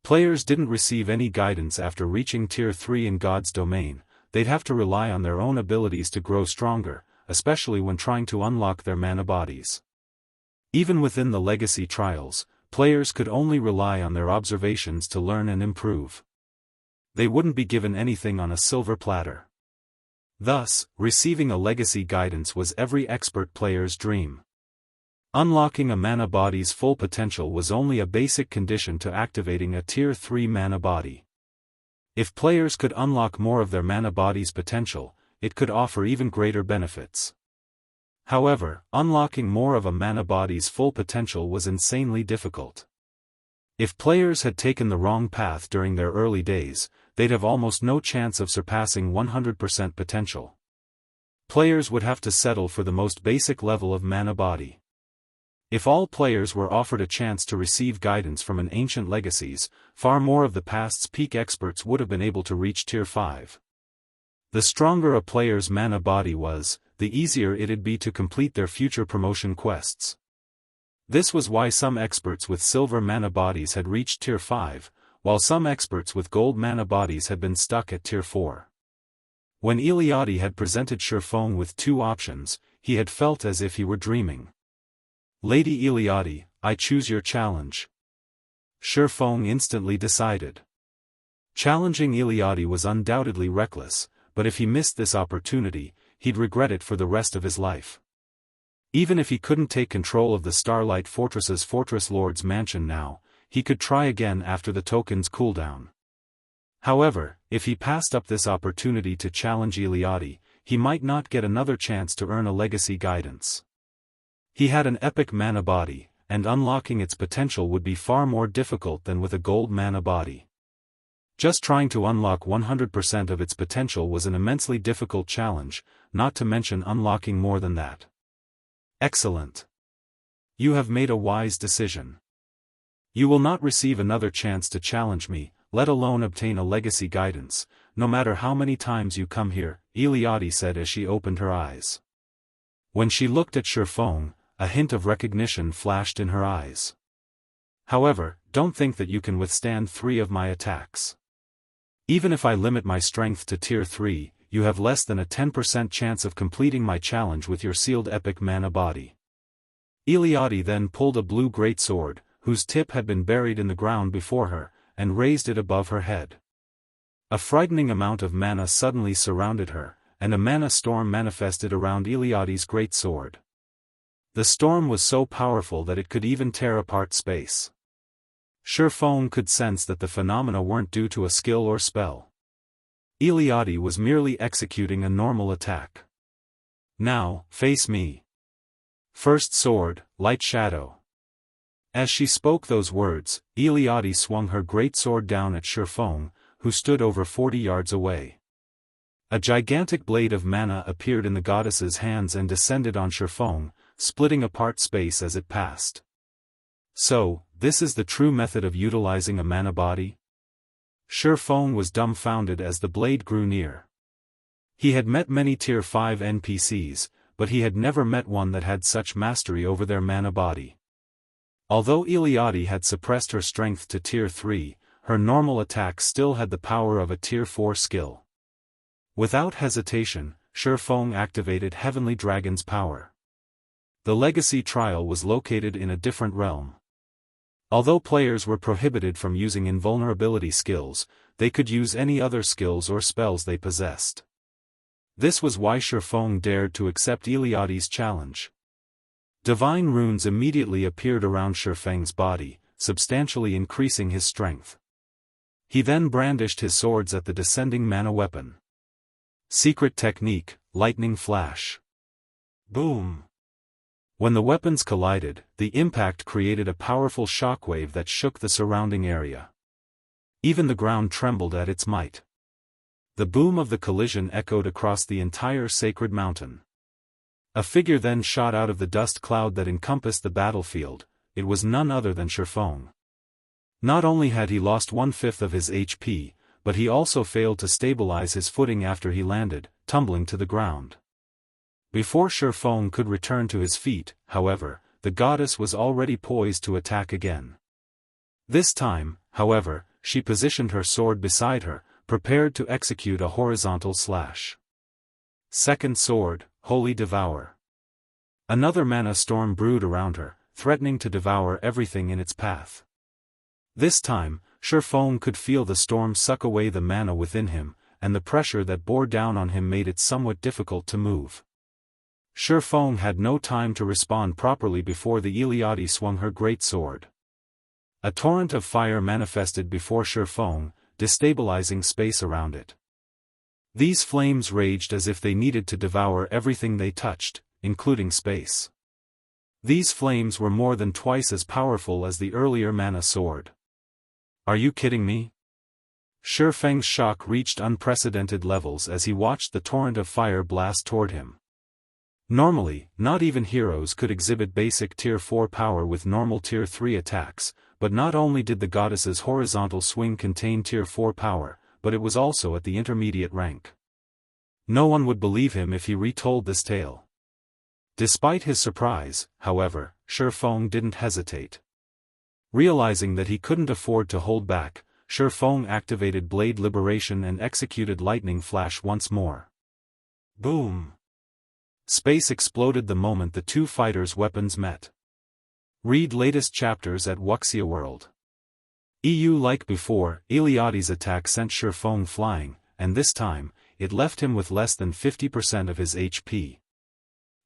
Players didn't receive any guidance after reaching Tier 3 in God's domain. They'd have to rely on their own abilities to grow stronger, especially when trying to unlock their mana bodies. Even within the legacy trials, players could only rely on their observations to learn and improve. They wouldn't be given anything on a silver platter. Thus, receiving a legacy guidance was every expert player's dream. Unlocking a mana body's full potential was only a basic condition to activating a Tier 3 mana body. If players could unlock more of their mana body's potential, it could offer even greater benefits. However, unlocking more of a mana body's full potential was insanely difficult. If players had taken the wrong path during their early days, they'd have almost no chance of surpassing 100% potential. Players would have to settle for the most basic level of mana body. If all players were offered a chance to receive guidance from an ancient legacies, far more of the past's peak experts would have been able to reach Tier 5. The stronger a player's mana body was, the easier it'd be to complete their future promotion quests. This was why some experts with silver mana bodies had reached Tier 5, while some experts with gold mana bodies had been stuck at Tier 4. When Eliade had presented Feng with 2 options, he had felt as if he were dreaming. Lady Eliade, I choose your challenge. Feng instantly decided. Challenging Eliade was undoubtedly reckless, but if he missed this opportunity, he'd regret it for the rest of his life. Even if he couldn't take control of the Starlight Fortress's Fortress Lord's mansion now, he could try again after the token's cooldown. However, if he passed up this opportunity to challenge Eliade, he might not get another chance to earn a legacy guidance. He had an epic mana body, and unlocking its potential would be far more difficult than with a gold mana body. Just trying to unlock 100% of its potential was an immensely difficult challenge, not to mention unlocking more than that. Excellent. You have made a wise decision. You will not receive another chance to challenge me, let alone obtain a legacy guidance, no matter how many times you come here, Eliade said as she opened her eyes. When she looked at Feng, a hint of recognition flashed in her eyes. However, don't think that you can withstand 3 of my attacks. Even if I limit my strength to Tier 3, you have less than a 10% chance of completing my challenge with your sealed epic mana body. Eliade then pulled a blue greatsword, whose tip had been buried in the ground before her, and raised it above her head. A frightening amount of mana suddenly surrounded her, and a mana storm manifested around Eliade's greatsword. The storm was so powerful that it could even tear apart space. Feng could sense that the phenomena weren't due to a skill or spell. Eliade was merely executing a normal attack. Now, face me. First sword, light shadow. As she spoke those words, Eliade swung her greatsword down at Feng, who stood over 40 yards away. A gigantic blade of mana appeared in the goddess's hands and descended on Feng, splitting apart space as it passed. So, this is the true method of utilizing a mana body? Feng was dumbfounded as the blade grew near. He had met many Tier 5 NPCs, but he had never met one that had such mastery over their mana body. Although Iliadi had suppressed her strength to Tier 3, her normal attack still had the power of a Tier 4 skill. Without hesitation, Feng activated Heavenly Dragon's power. The Legacy Trial was located in a different realm. Although players were prohibited from using invulnerability skills, they could use any other skills or spells they possessed. This was why Feng dared to accept Iliadi's challenge. Divine runes immediately appeared around Feng's body, substantially increasing his strength. He then brandished his swords at the descending mana weapon. Secret technique, Lightning Flash. Boom! When the weapons collided, the impact created a powerful shockwave that shook the surrounding area. Even the ground trembled at its might. The boom of the collision echoed across the entire sacred mountain. A figure then shot out of the dust cloud that encompassed the battlefield. It was none other than Feng. Not only had he lost 1/5 of his HP, but he also failed to stabilize his footing after he landed, tumbling to the ground. Before Feng could return to his feet, however, the goddess was already poised to attack again. This time, however, she positioned her sword beside her, prepared to execute a horizontal slash. Second sword, Holy Devour. Another mana storm brewed around her, threatening to devour everything in its path. This time, Feng could feel the storm suck away the mana within him, and the pressure that bore down on him made it somewhat difficult to move. Feng had no time to respond properly before the Iliadi swung her great sword. A torrent of fire manifested before Feng, destabilizing space around it. These flames raged as if they needed to devour everything they touched, including space. These flames were more than twice as powerful as the earlier mana sword. Are you kidding me? Feng's shock reached unprecedented levels as he watched the torrent of fire blast toward him. Normally, not even heroes could exhibit basic Tier 4 power with normal Tier 3 attacks, but not only did the goddess's horizontal swing contain Tier 4 power, but it was also at the intermediate rank. No one would believe him if he retold this tale. Despite his surprise, however, Feng didn't hesitate. Realizing that he couldn't afford to hold back, Feng activated Blade Liberation and executed Lightning Flash once more. Boom! Space exploded the moment the two fighters' weapons met. Read latest chapters at Wuxia World. Like before, Iliadi's attack sent Feng flying, and this time, it left him with less than 50% of his HP.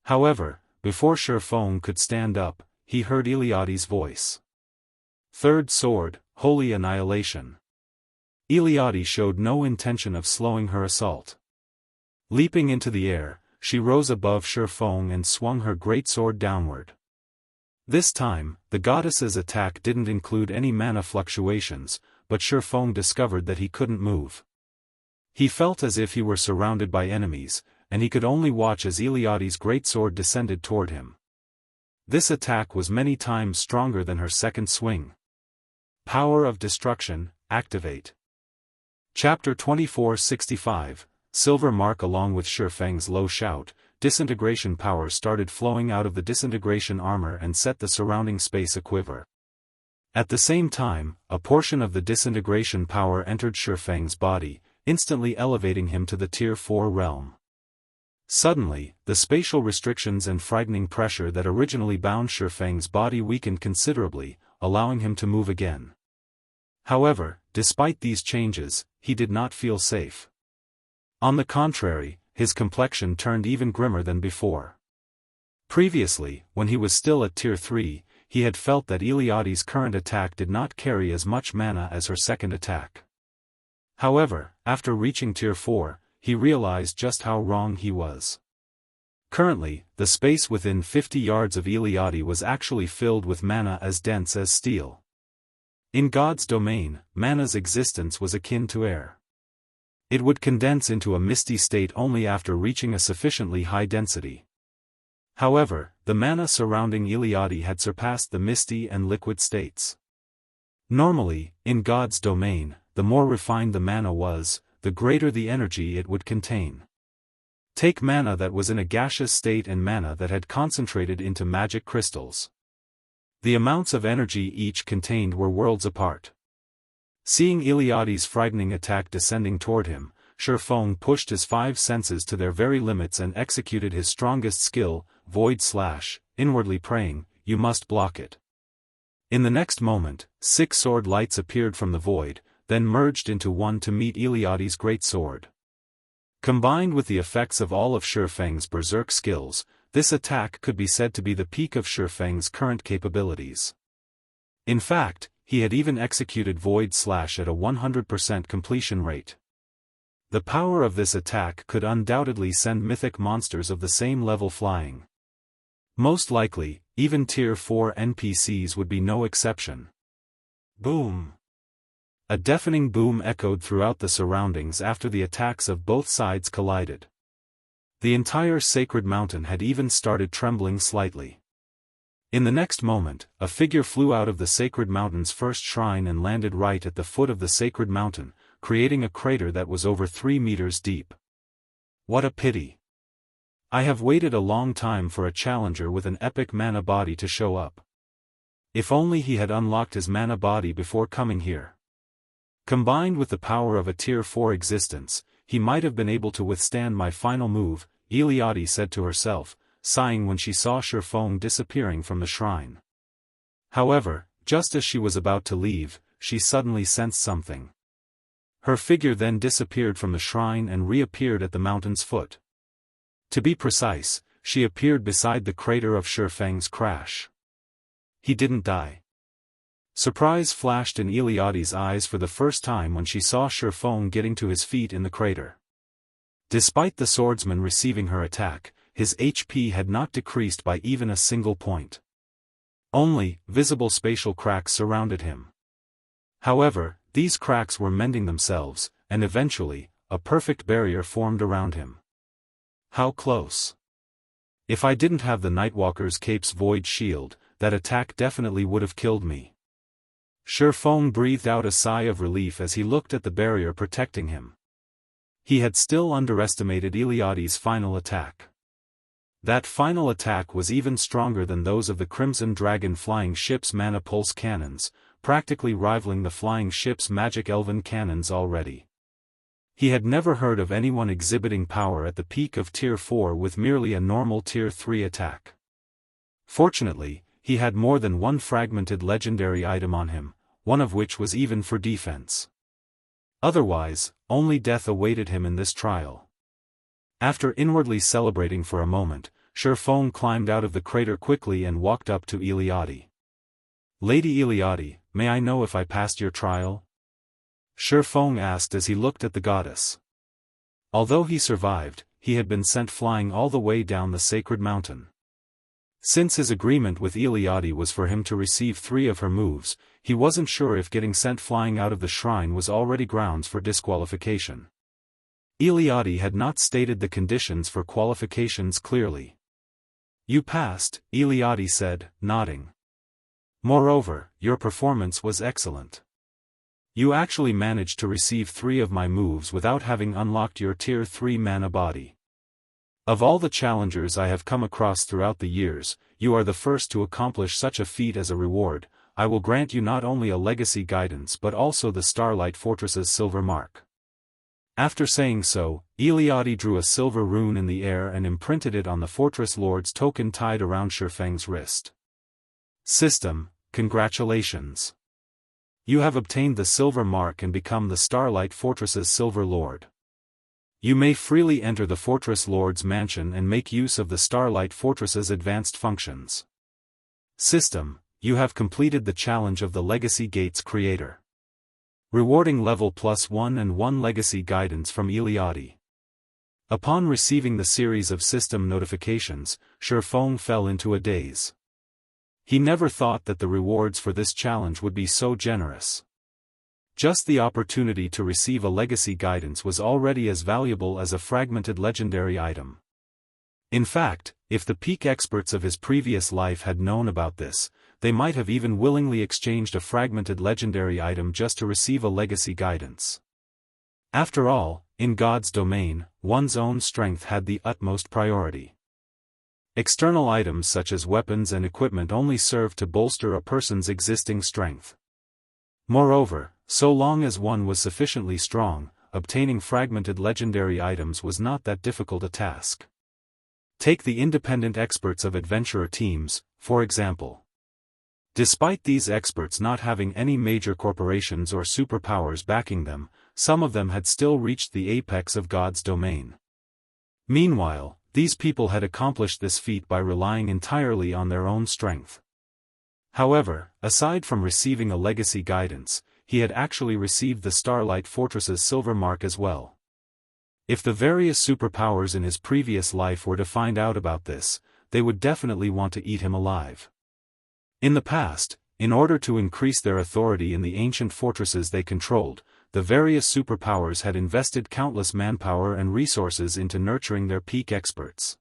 However, before Feng could stand up, he heard Iliadi's voice. Third sword, Holy Annihilation. Iliadi showed no intention of slowing her assault. Leaping into the air, she rose above Feng and swung her greatsword downward. This time, the goddess's attack didn't include any mana fluctuations, but Feng discovered that he couldn't move. He felt as if he were surrounded by enemies, and he could only watch as Iliadi's greatsword descended toward him. This attack was many times stronger than her second swing. Power of Destruction, activate. Chapter 2465, Silver Mark. Along with Feng's low shout, disintegration power started flowing out of the disintegration armor and set the surrounding space aquiver. At the same time, a portion of the disintegration power entered Feng's body, instantly elevating him to the Tier 4 realm. Suddenly, the spatial restrictions and frightening pressure that originally bound Feng's body weakened considerably, allowing him to move again. However, despite these changes, he did not feel safe. On the contrary, his complexion turned even grimmer than before. Previously, when he was still at Tier 3, he had felt that Iliadi's current attack did not carry as much mana as her second attack. However, after reaching Tier 4, he realized just how wrong he was. Currently, the space within 50 yards of Iliadi was actually filled with mana as dense as steel. In God's domain, mana's existence was akin to air. It would condense into a misty state only after reaching a sufficiently high density. However, the mana surrounding Iliadi had surpassed the misty and liquid states. Normally, in God's domain, the more refined the mana was, the greater the energy it would contain. Take mana that was in a gaseous state and mana that had concentrated into magic crystals. The amounts of energy each contained were worlds apart. Seeing Iliadi's frightening attack descending toward him, Feng pushed his 5 senses to their very limits and executed his strongest skill, Void Slash, inwardly praying, "You must block it." In the next moment, 6 sword lights appeared from the void, then merged into one to meet Iliadi's great sword. Combined with the effects of all of Feng's berserk skills, this attack could be said to be the peak of Feng's current capabilities. In fact, he had even executed Void Slash at a 100% completion rate. The power of this attack could undoubtedly send mythic monsters of the same level flying. Most likely, even Tier 4 NPCs would be no exception. Boom! A deafening boom echoed throughout the surroundings after the attacks of both sides collided. The entire sacred mountain had even started trembling slightly. In the next moment, a figure flew out of the sacred mountain's first shrine and landed right at the foot of the sacred mountain, creating a crater that was over 3 meters deep. What a pity! I have waited a long time for a challenger with an epic mana body to show up. If only he had unlocked his mana body before coming here. Combined with the power of a Tier 4 existence, he might have been able to withstand my final move, Iliadi said to herself, sighing when she saw Feng disappearing from the shrine. However, just as she was about to leave, she suddenly sensed something. Her figure then disappeared from the shrine and reappeared at the mountain's foot. To be precise, she appeared beside the crater of Feng's crash. He didn't die. Surprise flashed in Iliadi's eyes for the first time when she saw Feng getting to his feet in the crater. Despite the swordsman receiving her attack, his HP had not decreased by even a single point. Only, visible spatial cracks surrounded him. However, these cracks were mending themselves, and eventually, a perfect barrier formed around him. How close! If I didn't have the Nightwalker's cape's void shield, that attack definitely would have killed me. Feng breathed out a sigh of relief as he looked at the barrier protecting him. He had still underestimated Iliadi's final attack. That final attack was even stronger than those of the Crimson Dragon flying ship's mana pulse cannons, practically rivaling the flying ship's magic elven cannons already. He had never heard of anyone exhibiting power at the peak of Tier 4 with merely a normal Tier 3 attack. Fortunately, he had more than one fragmented legendary item on him, one of which was even for defense. Otherwise, only death awaited him in this trial. After inwardly celebrating for a moment, Feng climbed out of the crater quickly and walked up to Iliadi. "Lady Iliadi, may I know if I passed your trial?" Feng asked as he looked at the goddess. Although he survived, he had been sent flying all the way down the sacred mountain. Since his agreement with Iliadi was for him to receive 3 of her moves, he wasn't sure if getting sent flying out of the shrine was already grounds for disqualification. Iliadi had not stated the conditions for qualifications clearly. "You passed," Iliadi said, nodding. "Moreover, your performance was excellent. You actually managed to receive 3 of my moves without having unlocked your Tier 3 mana body. Of all the challengers I have come across throughout the years, you are the first to accomplish such a feat. As a reward, I will grant you not only a legacy guidance but also the Starlight Fortress's silver mark." After saying so, Iliadi drew a silver rune in the air and imprinted it on the Fortress Lord's token tied around Feng's wrist. "System, congratulations. You have obtained the silver mark and become the Starlight Fortress's silver lord. You may freely enter the Fortress Lord's mansion and make use of the Starlight Fortress's advanced functions. System, you have completed the challenge of the Legacy Gate's creator. Rewarding level +1 and 1 legacy guidance from Iliadi." Upon receiving the series of system notifications, Feng fell into a daze. He never thought that the rewards for this challenge would be so generous. Just the opportunity to receive a legacy guidance was already as valuable as a fragmented legendary item. In fact, if the peak experts of his previous life had known about this, they might have even willingly exchanged a fragmented legendary item just to receive a legacy guidance. After all, in God's domain, one's own strength had the utmost priority. External items such as weapons and equipment only serve to bolster a person's existing strength. Moreover, so long as one was sufficiently strong, obtaining fragmented legendary items was not that difficult a task. Take the independent experts of adventurer teams, for example. Despite these experts not having any major corporations or superpowers backing them, some of them had still reached the apex of God's domain. Meanwhile, these people had accomplished this feat by relying entirely on their own strength. However, aside from receiving a legacy guidance, he had actually received the Starlight Fortress's silver mark as well. If the various superpowers in his previous life were to find out about this, they would definitely want to eat him alive. In the past, in order to increase their authority in the ancient fortresses they controlled, the various superpowers had invested countless manpower and resources into nurturing their peak experts.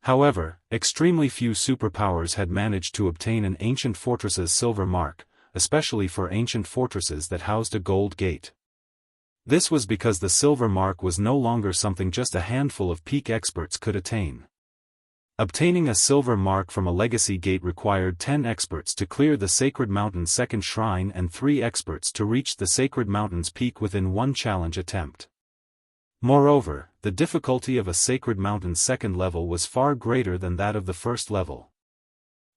However, extremely few superpowers had managed to obtain an ancient fortress's silver mark, especially for ancient fortresses that housed a gold gate. This was because the silver mark was no longer something just a handful of peak experts could attain. Obtaining a silver mark from a legacy gate required 10 experts to clear the Sacred Mountain's second shrine and 3 experts to reach the Sacred Mountain's peak within one challenge attempt. Moreover, the difficulty of a Sacred Mountain's second level was far greater than that of the first level.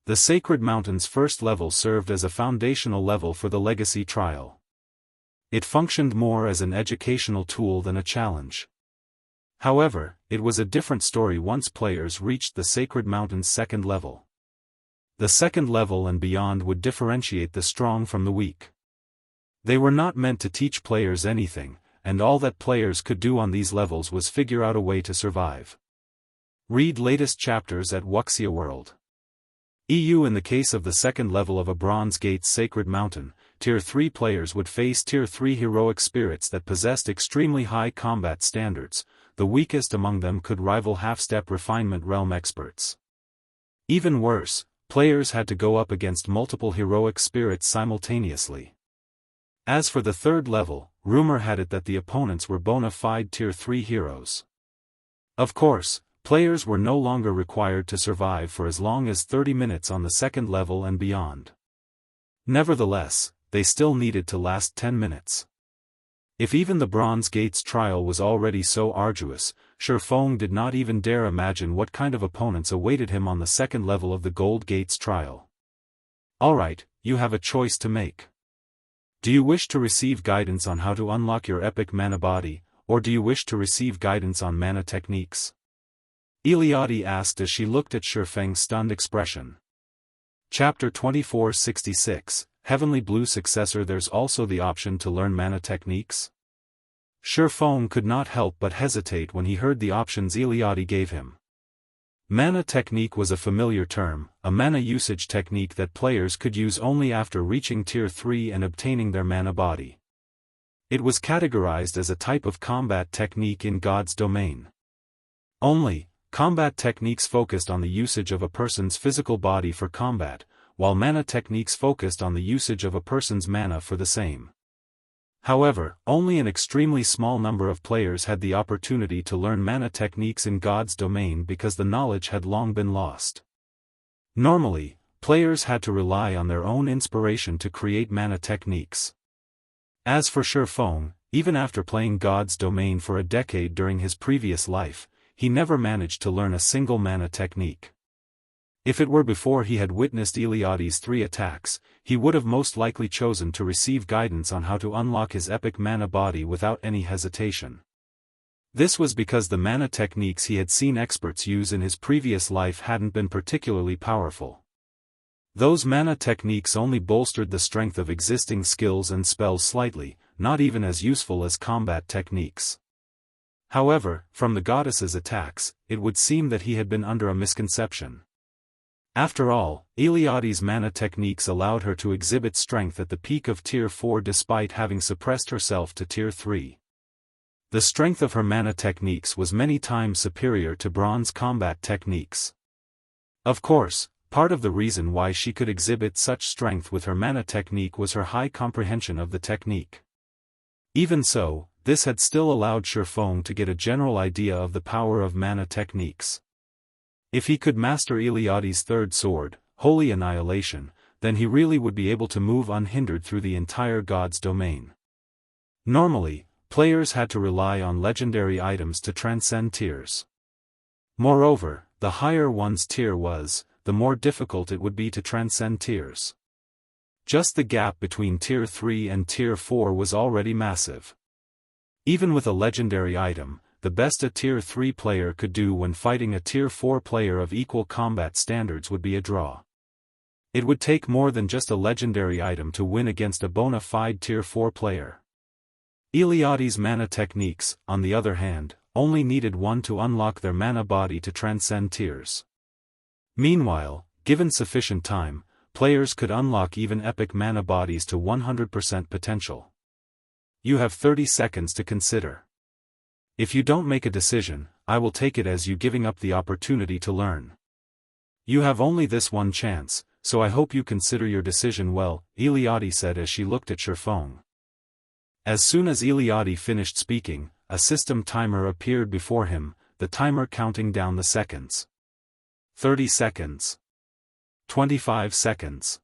The Sacred Mountain's first level served as a foundational level for the legacy trial. It functioned more as an educational tool than a challenge. However, it was a different story once players reached the Sacred Mountain's second level. The second level and beyond would differentiate the strong from the weak. They were not meant to teach players anything, and all that players could do on these levels was figure out a way to survive. Read latest chapters at Wuxia World. In the case of the second level of a Bronze Gate's Sacred Mountain, Tier 3 players would face Tier 3 heroic spirits that possessed extremely high combat standards. The weakest among them could rival half-step refinement realm experts. Even worse, players had to go up against multiple heroic spirits simultaneously. As for the third level, rumor had it that the opponents were bona fide Tier 3 heroes. Of course, players were no longer required to survive for as long as 30 minutes on the second level and beyond. Nevertheless, they still needed to last 10 minutes. If even the Bronze Gate's trial was already so arduous, Feng did not even dare imagine what kind of opponents awaited him on the second level of the Gold Gate's trial. Alright, you have a choice to make. Do you wish to receive guidance on how to unlock your epic mana body, or do you wish to receive guidance on mana techniques? Eliade asked as she looked at Feng's stunned expression. Chapter 2466, Heavenly Blue Successor. There's also the option to learn mana techniques? Feng could not help but hesitate when he heard the options Eliade gave him. Mana technique was a familiar term, a mana usage technique that players could use only after reaching Tier 3 and obtaining their mana body. It was categorized as a type of combat technique in God's domain. Only, combat techniques focused on the usage of a person's physical body for combat, while mana techniques focused on the usage of a person's mana for the same. However, only an extremely small number of players had the opportunity to learn mana techniques in God's domain because the knowledge had long been lost. Normally, players had to rely on their own inspiration to create mana techniques. As for Feng, even after playing God's domain for a decade during his previous life, he never managed to learn a single mana technique. If it were before he had witnessed Eliade's 3 attacks, he would have most likely chosen to receive guidance on how to unlock his epic mana body without any hesitation. This was because the mana techniques he had seen experts use in his previous life hadn't been particularly powerful. Those mana techniques only bolstered the strength of existing skills and spells slightly, not even as useful as combat techniques. However, from the goddess's attacks, it would seem that he had been under a misconception. After all, Eliade's mana techniques allowed her to exhibit strength at the peak of Tier 4 despite having suppressed herself to Tier 3. The strength of her mana techniques was many times superior to bronze combat techniques. Of course, part of the reason why she could exhibit such strength with her mana technique was her high comprehension of the technique. Even so, this had still allowed Feng to get a general idea of the power of mana techniques. If he could master Eliade's third sword, Holy Annihilation, then he really would be able to move unhindered through the entire God's domain. Normally, players had to rely on legendary items to transcend tiers. Moreover, the higher one's tier was, the more difficult it would be to transcend tiers. Just the gap between Tier 3 and Tier 4 was already massive. Even with a legendary item, the best a Tier 3 player could do when fighting a Tier 4 player of equal combat standards would be a draw. It would take more than just a legendary item to win against a bona fide Tier 4 player. Eliade's mana techniques, on the other hand, only needed one to unlock their mana body to transcend tiers. Meanwhile, given sufficient time, players could unlock even epic mana bodies to 100% potential. You have 30 seconds to consider. If you don't make a decision, I will take it as you giving up the opportunity to learn. You have only this one chance, so I hope you consider your decision well, Eliade said as she looked at Feng. As soon as Eliade finished speaking, a system timer appeared before him, the timer counting down the seconds. 30 seconds. 25 seconds.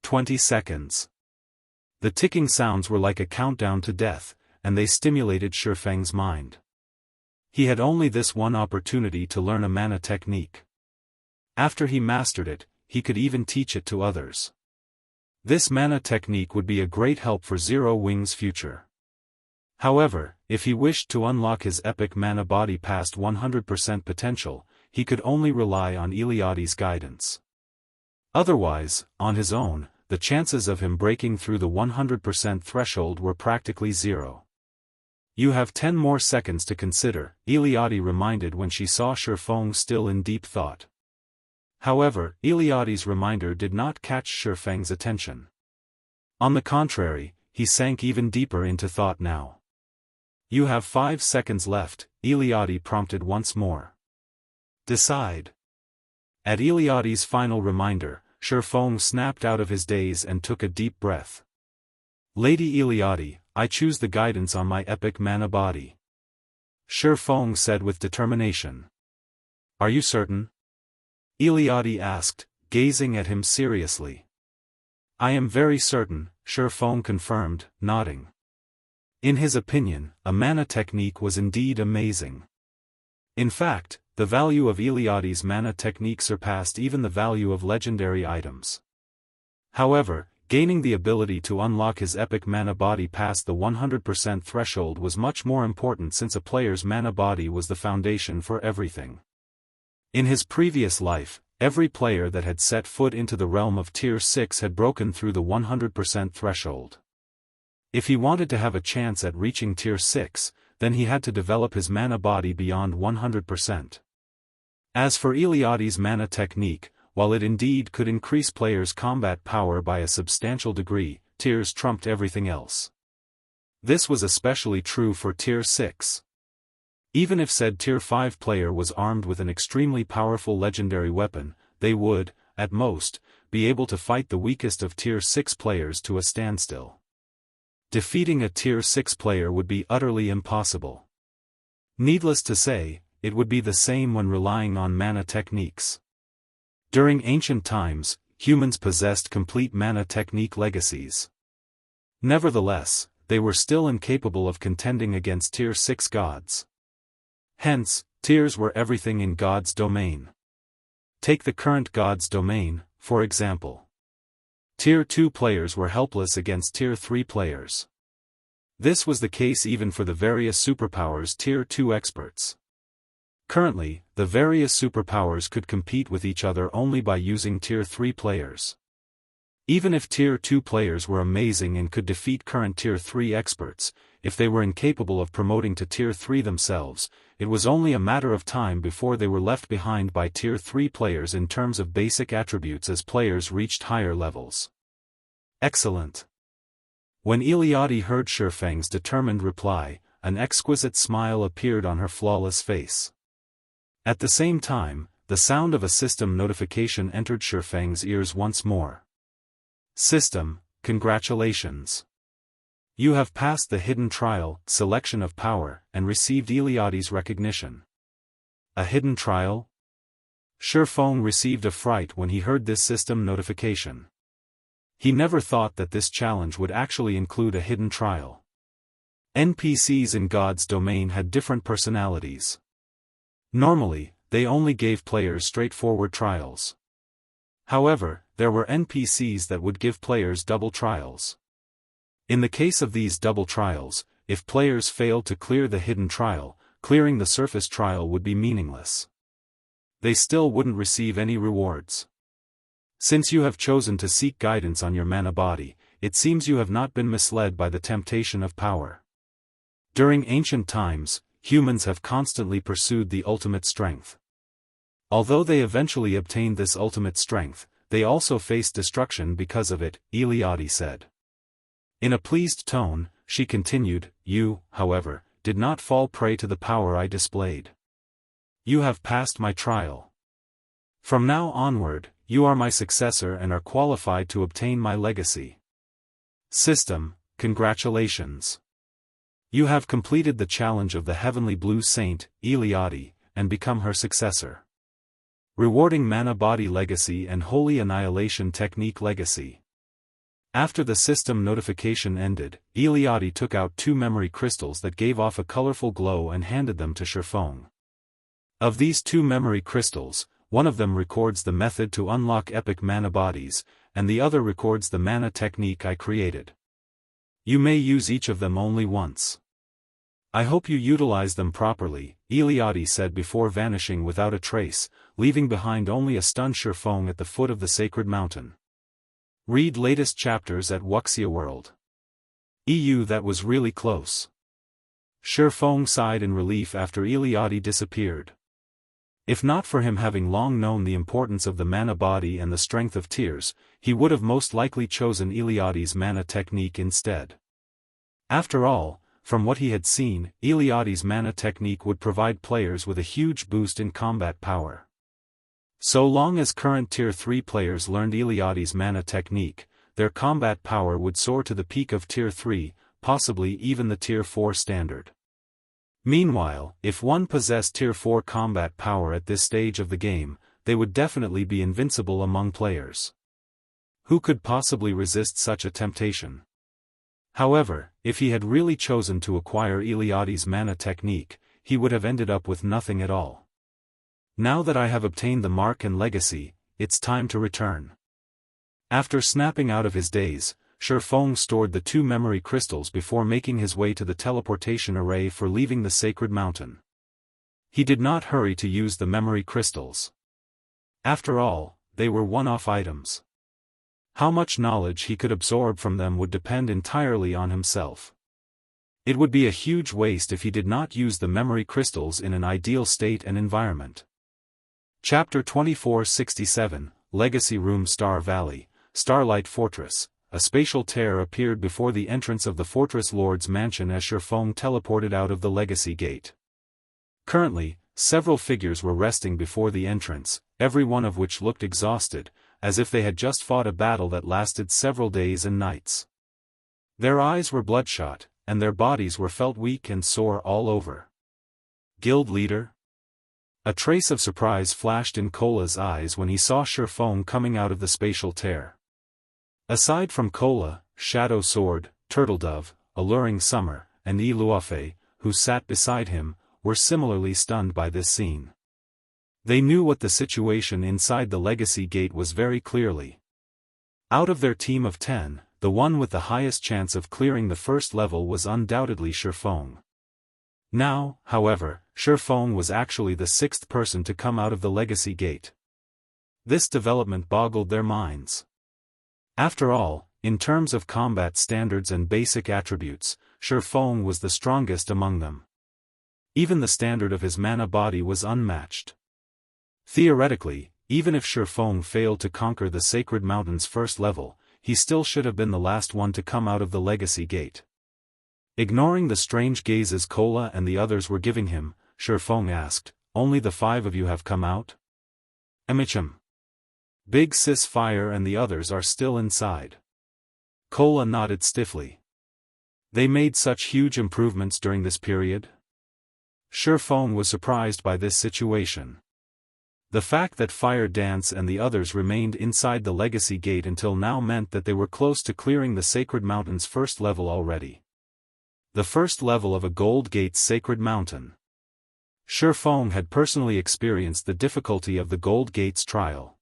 20 seconds. The ticking sounds were like a countdown to death, and they stimulated Feng's mind. He had only this one opportunity to learn a mana technique. After he mastered it, he could even teach it to others. This mana technique would be a great help for Zero Wing's future. However, if he wished to unlock his epic mana body past 100% potential, he could only rely on Eliade's guidance. Otherwise, on his own, the chances of him breaking through the 100% threshold were practically zero. You have 10 more seconds to consider, Eliade reminded when she saw Feng still in deep thought. However, Eliade's reminder did not catch Feng's attention. On the contrary, he sank even deeper into thought now. You have 5 seconds left, Eliade prompted once more. Decide. At Eliade's final reminder, Feng snapped out of his daze and took a deep breath. Lady Eliade, I choose the guidance on my epic mana body. Feng said with determination. Are you certain? Eliade asked, gazing at him seriously. I am very certain, Feng confirmed, nodding. In his opinion, a mana technique was indeed amazing. In fact, the value of Eliade's mana technique surpassed even the value of legendary items. However, gaining the ability to unlock his epic mana body past the 100% threshold was much more important since a player's mana body was the foundation for everything. In his previous life, every player that had set foot into the realm of Tier 6 had broken through the 100% threshold. If he wanted to have a chance at reaching Tier 6, then he had to develop his mana body beyond 100%. As for Eliade's mana technique, while it indeed could increase players' combat power by a substantial degree, tiers trumped everything else. This was especially true for Tier 6. Even if said Tier 5 player was armed with an extremely powerful legendary weapon, they would, at most, be able to fight the weakest of Tier 6 players to a standstill. Defeating a Tier 6 player would be utterly impossible. Needless to say, it would be the same when relying on mana techniques. During ancient times, humans possessed complete mana technique legacies. Nevertheless, they were still incapable of contending against Tier 6 gods. Hence, tiers were everything in God's domain. Take the current God's domain, for example. Tier 2 players were helpless against Tier 3 players. This was the case even for the various superpowers Tier 2 experts. Currently, the various superpowers could compete with each other only by using Tier 3 players. Even if Tier 2 players were amazing and could defeat current Tier 3 experts, if they were incapable of promoting to Tier 3 themselves, it was only a matter of time before they were left behind by Tier 3 players in terms of basic attributes as players reached higher levels. Excellent. When Eliade heard Feng's determined reply, an exquisite smile appeared on her flawless face. At the same time, the sound of a system notification entered Feng's ears once more. System, congratulations. You have passed the hidden trial, selection of power, and received Eliade's recognition. A hidden trial? Feng received a fright when he heard this system notification. He never thought that this challenge would actually include a hidden trial. NPCs in God's domain had different personalities. Normally, they only gave players straightforward trials. However, there were NPCs that would give players double trials. In the case of these double trials, if players failed to clear the hidden trial, clearing the surface trial would be meaningless. They still wouldn't receive any rewards. Since you have chosen to seek guidance on your mana body, it seems you have not been misled by the temptation of power. During ancient times, humans have constantly pursued the ultimate strength. Although they eventually obtained this ultimate strength, they also faced destruction because of it, Eliade said. In a pleased tone, she continued, you, however, did not fall prey to the power I displayed. You have passed my trial. From now onward, you are my successor and are qualified to obtain my legacy. System, congratulations. You have completed the challenge of the Heavenly Blue Saint, Eliade, and become her successor. Rewarding Mana Body Legacy and Holy Annihilation Technique Legacy. After the system notification ended, Eliade took out 2 memory crystals that gave off a colorful glow and handed them to Feng. Of these 2 memory crystals, one of them records the method to unlock epic mana bodies, and the other records the mana technique I created. You may use each of them only once. I hope you utilize them properly, Eliade said before vanishing without a trace, leaving behind only a stunned Feng at the foot of the sacred mountain. Read latest chapters at Wuxia World. EU. That was really close. Feng sighed in relief after Eliade disappeared. If not for him having long known the importance of the mana body and the strength of tears, he would have most likely chosen Eliade's mana technique instead. After all, from what he had seen, Eliade's mana technique would provide players with a huge boost in combat power. So long as current Tier 3 players learned Eliade's mana technique, their combat power would soar to the peak of Tier 3, possibly even the Tier 4 standard. Meanwhile, if one possessed Tier 4 combat power at this stage of the game, they would definitely be invincible among players. Who could possibly resist such a temptation? However, if he had really chosen to acquire Eliade's mana technique, he would have ended up with nothing at all. Now that I have obtained the mark and legacy, it's time to return. After snapping out of his daze, Feng stored the 2 memory crystals before making his way to the teleportation array for leaving the sacred mountain. He did not hurry to use the memory crystals. After all, they were one-off items. How much knowledge he could absorb from them would depend entirely on himself. It would be a huge waste if he did not use the memory crystals in an ideal state and environment. Chapter 2467, Legacy Room. Star Valley, Starlight Fortress. A spatial tear appeared before the entrance of the Fortress Lord's mansion as Feng teleported out of the Legacy Gate. Currently, several figures were resting before the entrance, every one of which looked exhausted, as if they had just fought a battle that lasted several days and nights. Their eyes were bloodshot, and their bodies were felt weak and sore all over. Guild Leader? A trace of surprise flashed in Kola's eyes when he saw Feng coming out of the spatial tear. Aside from Kola, Shadow Sword, Turtledove, Alluring Summer, and Luofei, who sat beside him, were similarly stunned by this scene. They knew what the situation inside the Legacy Gate was very clearly. Out of their team of 10, the one with the highest chance of clearing the first level was undoubtedly Feng. Now, however, Feng was actually the 6th person to come out of the Legacy Gate. This development boggled their minds. After all, in terms of combat standards and basic attributes, Feng was the strongest among them. Even the standard of his mana body was unmatched. Theoretically, even if Feng failed to conquer the Sacred Mountain's first level, he still should have been the last one to come out of the Legacy Gate. Ignoring the strange gazes Cola and the others were giving him, Feng asked, "Only the 5 of you have come out?" "Emichim. Big Sis Fire and the others are still inside." Cola nodded stiffly. They made such huge improvements during this period? Feng was surprised by this situation. The fact that Fire Dance and the others remained inside the Legacy Gate until now meant that they were close to clearing the Sacred Mountain's first level already. The first level of a Gold Gate's Sacred Mountain. Feng had personally experienced the difficulty of the Gold Gate's trial.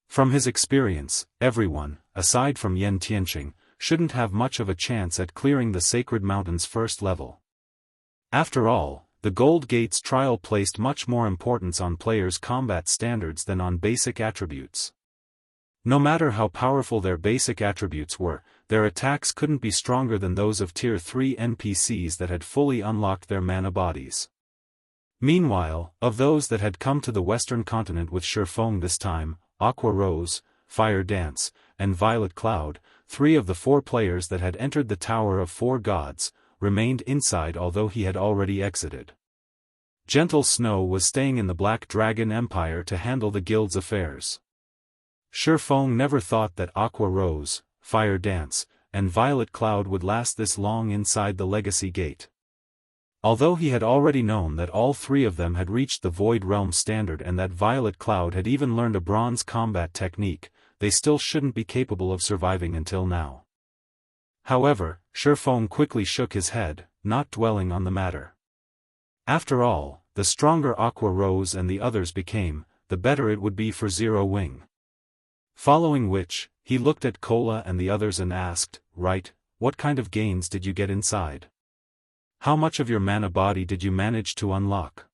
From his experience, everyone, aside from Tiexin, shouldn't have much of a chance at clearing the Sacred Mountain's first level. After all, the Gold Gate's trial placed much more importance on players' combat standards than on basic attributes. No matter how powerful their basic attributes were, their attacks couldn't be stronger than those of Tier 3 NPCs that had fully unlocked their mana bodies. Meanwhile, of those that had come to the Western continent with Feng this time, Aqua Rose, Fire Dance, and Violet Cloud, 3 of the 4 players that had entered the Tower of 4 Gods, remained inside although he had already exited. Gentle Snow was staying in the Black Dragon Empire to handle the guild's affairs. Feng never thought that Aqua Rose, Fire Dance, and Violet Cloud would last this long inside the Legacy Gate. Although he had already known that all 3 of them had reached the Void Realm standard and that Violet Cloud had even learned a bronze combat technique, they still shouldn't be capable of surviving until now. However, Feng quickly shook his head, not dwelling on the matter. After all, the stronger Aqua Rose and the others became, the better it would be for Zero Wing. Following which, he looked at Cola and the others and asked, "Right, what kind of gains did you get inside? How much of your mana body did you manage to unlock?"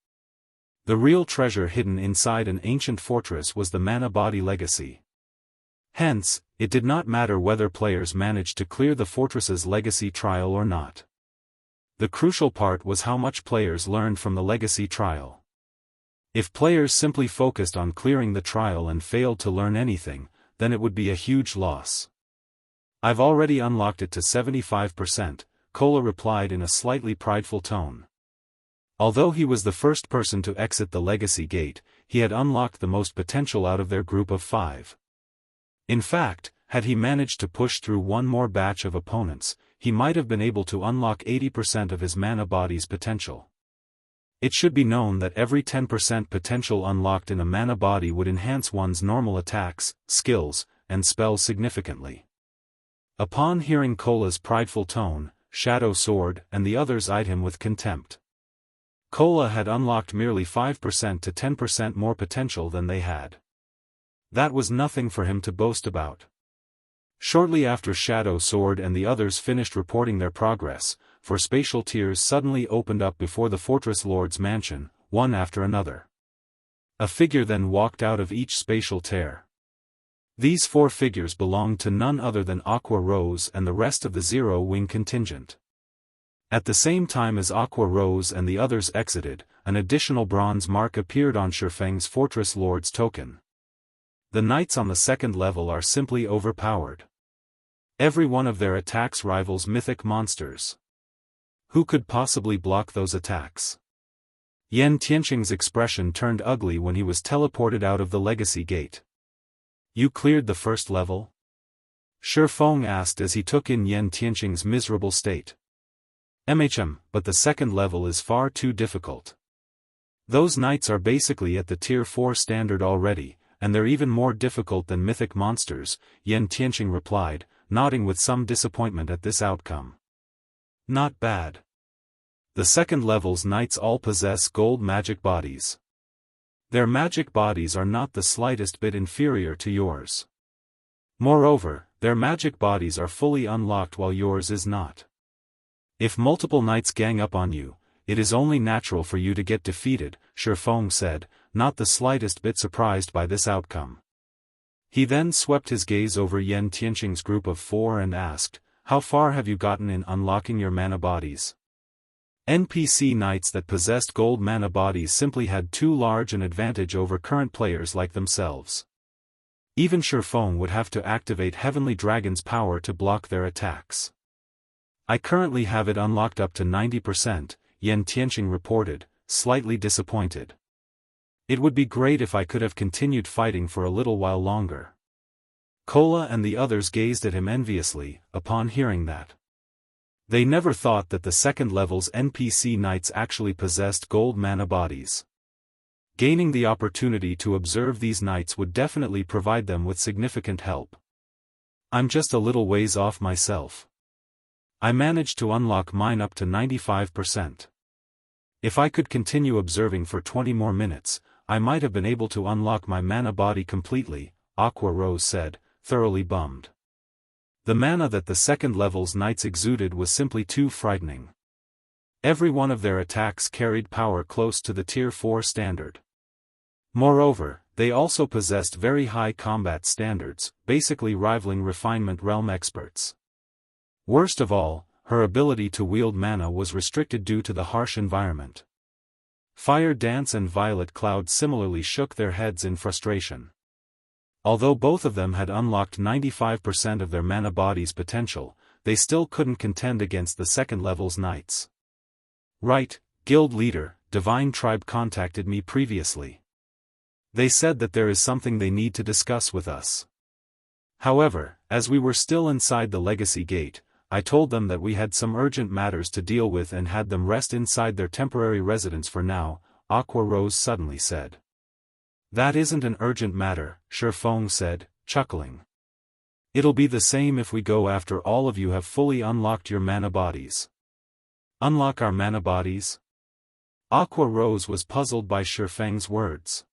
The real treasure hidden inside an ancient fortress was the mana body legacy. Hence, it did not matter whether players managed to clear the fortress's legacy trial or not. The crucial part was how much players learned from the legacy trial. If players simply focused on clearing the trial and failed to learn anything, then it would be a huge loss. "I've already unlocked it to 75%, Cola replied in a slightly prideful tone. Although he was the first person to exit the Legacy Gate, he had unlocked the most potential out of their group of 5. In fact, had he managed to push through one more batch of opponents, he might have been able to unlock 80% of his mana body's potential. It should be known that every 10% potential unlocked in a mana body would enhance one's normal attacks, skills, and spells significantly. Upon hearing Cola's prideful tone, Shadow Sword and the others eyed him with contempt. Cola had unlocked merely 5% to 10% more potential than they had. That was nothing for him to boast about. Shortly after Shadow Sword and the others finished reporting their progress, 4 spatial tiers suddenly opened up before the Fortress Lord's mansion, one after another. A figure then walked out of each spatial tier. These 4 figures belonged to none other than Aqua Rose and the rest of the Zero Wing contingent. At the same time as Aqua Rose and the others exited, an additional bronze mark appeared on Feng's Fortress Lord's token. The knights on the 2nd level are simply overpowered. Every one of their attacks rivals mythic monsters. Who could possibly block those attacks? Tiexin's expression turned ugly when he was teleported out of the Legacy Gate. "You cleared the 1st level?" Feng asked as he took in Tiexin's miserable state. But the 2nd level is far too difficult. Those knights are basically at the Tier 4 standard already, and they're even more difficult than mythic monsters, Tiexin replied, nodding with some disappointment at this outcome. Not bad. The 2nd level's knights all possess gold magic bodies. Their magic bodies are not the slightest bit inferior to yours. Moreover, their magic bodies are fully unlocked while yours is not. If multiple knights gang up on you, it is only natural for you to get defeated, Feng said, not the slightest bit surprised by this outcome. He then swept his gaze over Tiexin's group of 4 and asked, how far have you gotten in unlocking your mana bodies? NPC knights that possessed gold mana bodies simply had too large an advantage over current players like themselves. Even Feng would have to activate Heavenly Dragon's power to block their attacks. I currently have it unlocked up to 90%, Tiexin reported, slightly disappointed. It would be great if I could have continued fighting for a little while longer. Kola and the others gazed at him enviously, upon hearing that. They never thought that the second level's NPC knights actually possessed gold mana bodies. Gaining the opportunity to observe these knights would definitely provide them with significant help. I'm just a little ways off myself. I managed to unlock mine up to 95%. If I could continue observing for 20 more minutes, I might have been able to unlock my mana body completely, Aqua Rose said, thoroughly bummed. The mana that the second level's knights exuded was simply too frightening. Every one of their attacks carried power close to the Tier 4 standard. Moreover, they also possessed very high combat standards, basically rivaling Refinement Realm experts. Worst of all, her ability to wield mana was restricted due to the harsh environment. Fire Dance and Violet Cloud similarly shook their heads in frustration. Although both of them had unlocked 95% of their mana body's potential, they still couldn't contend against the second level's knights. Right, guild leader, Divine Tribe contacted me previously. They said that there is something they need to discuss with us. However, as we were still inside the Legacy Gate, I told them that we had some urgent matters to deal with and had them rest inside their temporary residence for now, Aqua Rose suddenly said. That isn't an urgent matter, Feng said, chuckling. It'll be the same if we go after all of you have fully unlocked your mana bodies. Unlock our mana bodies? Aqua Rose was puzzled by Feng's words.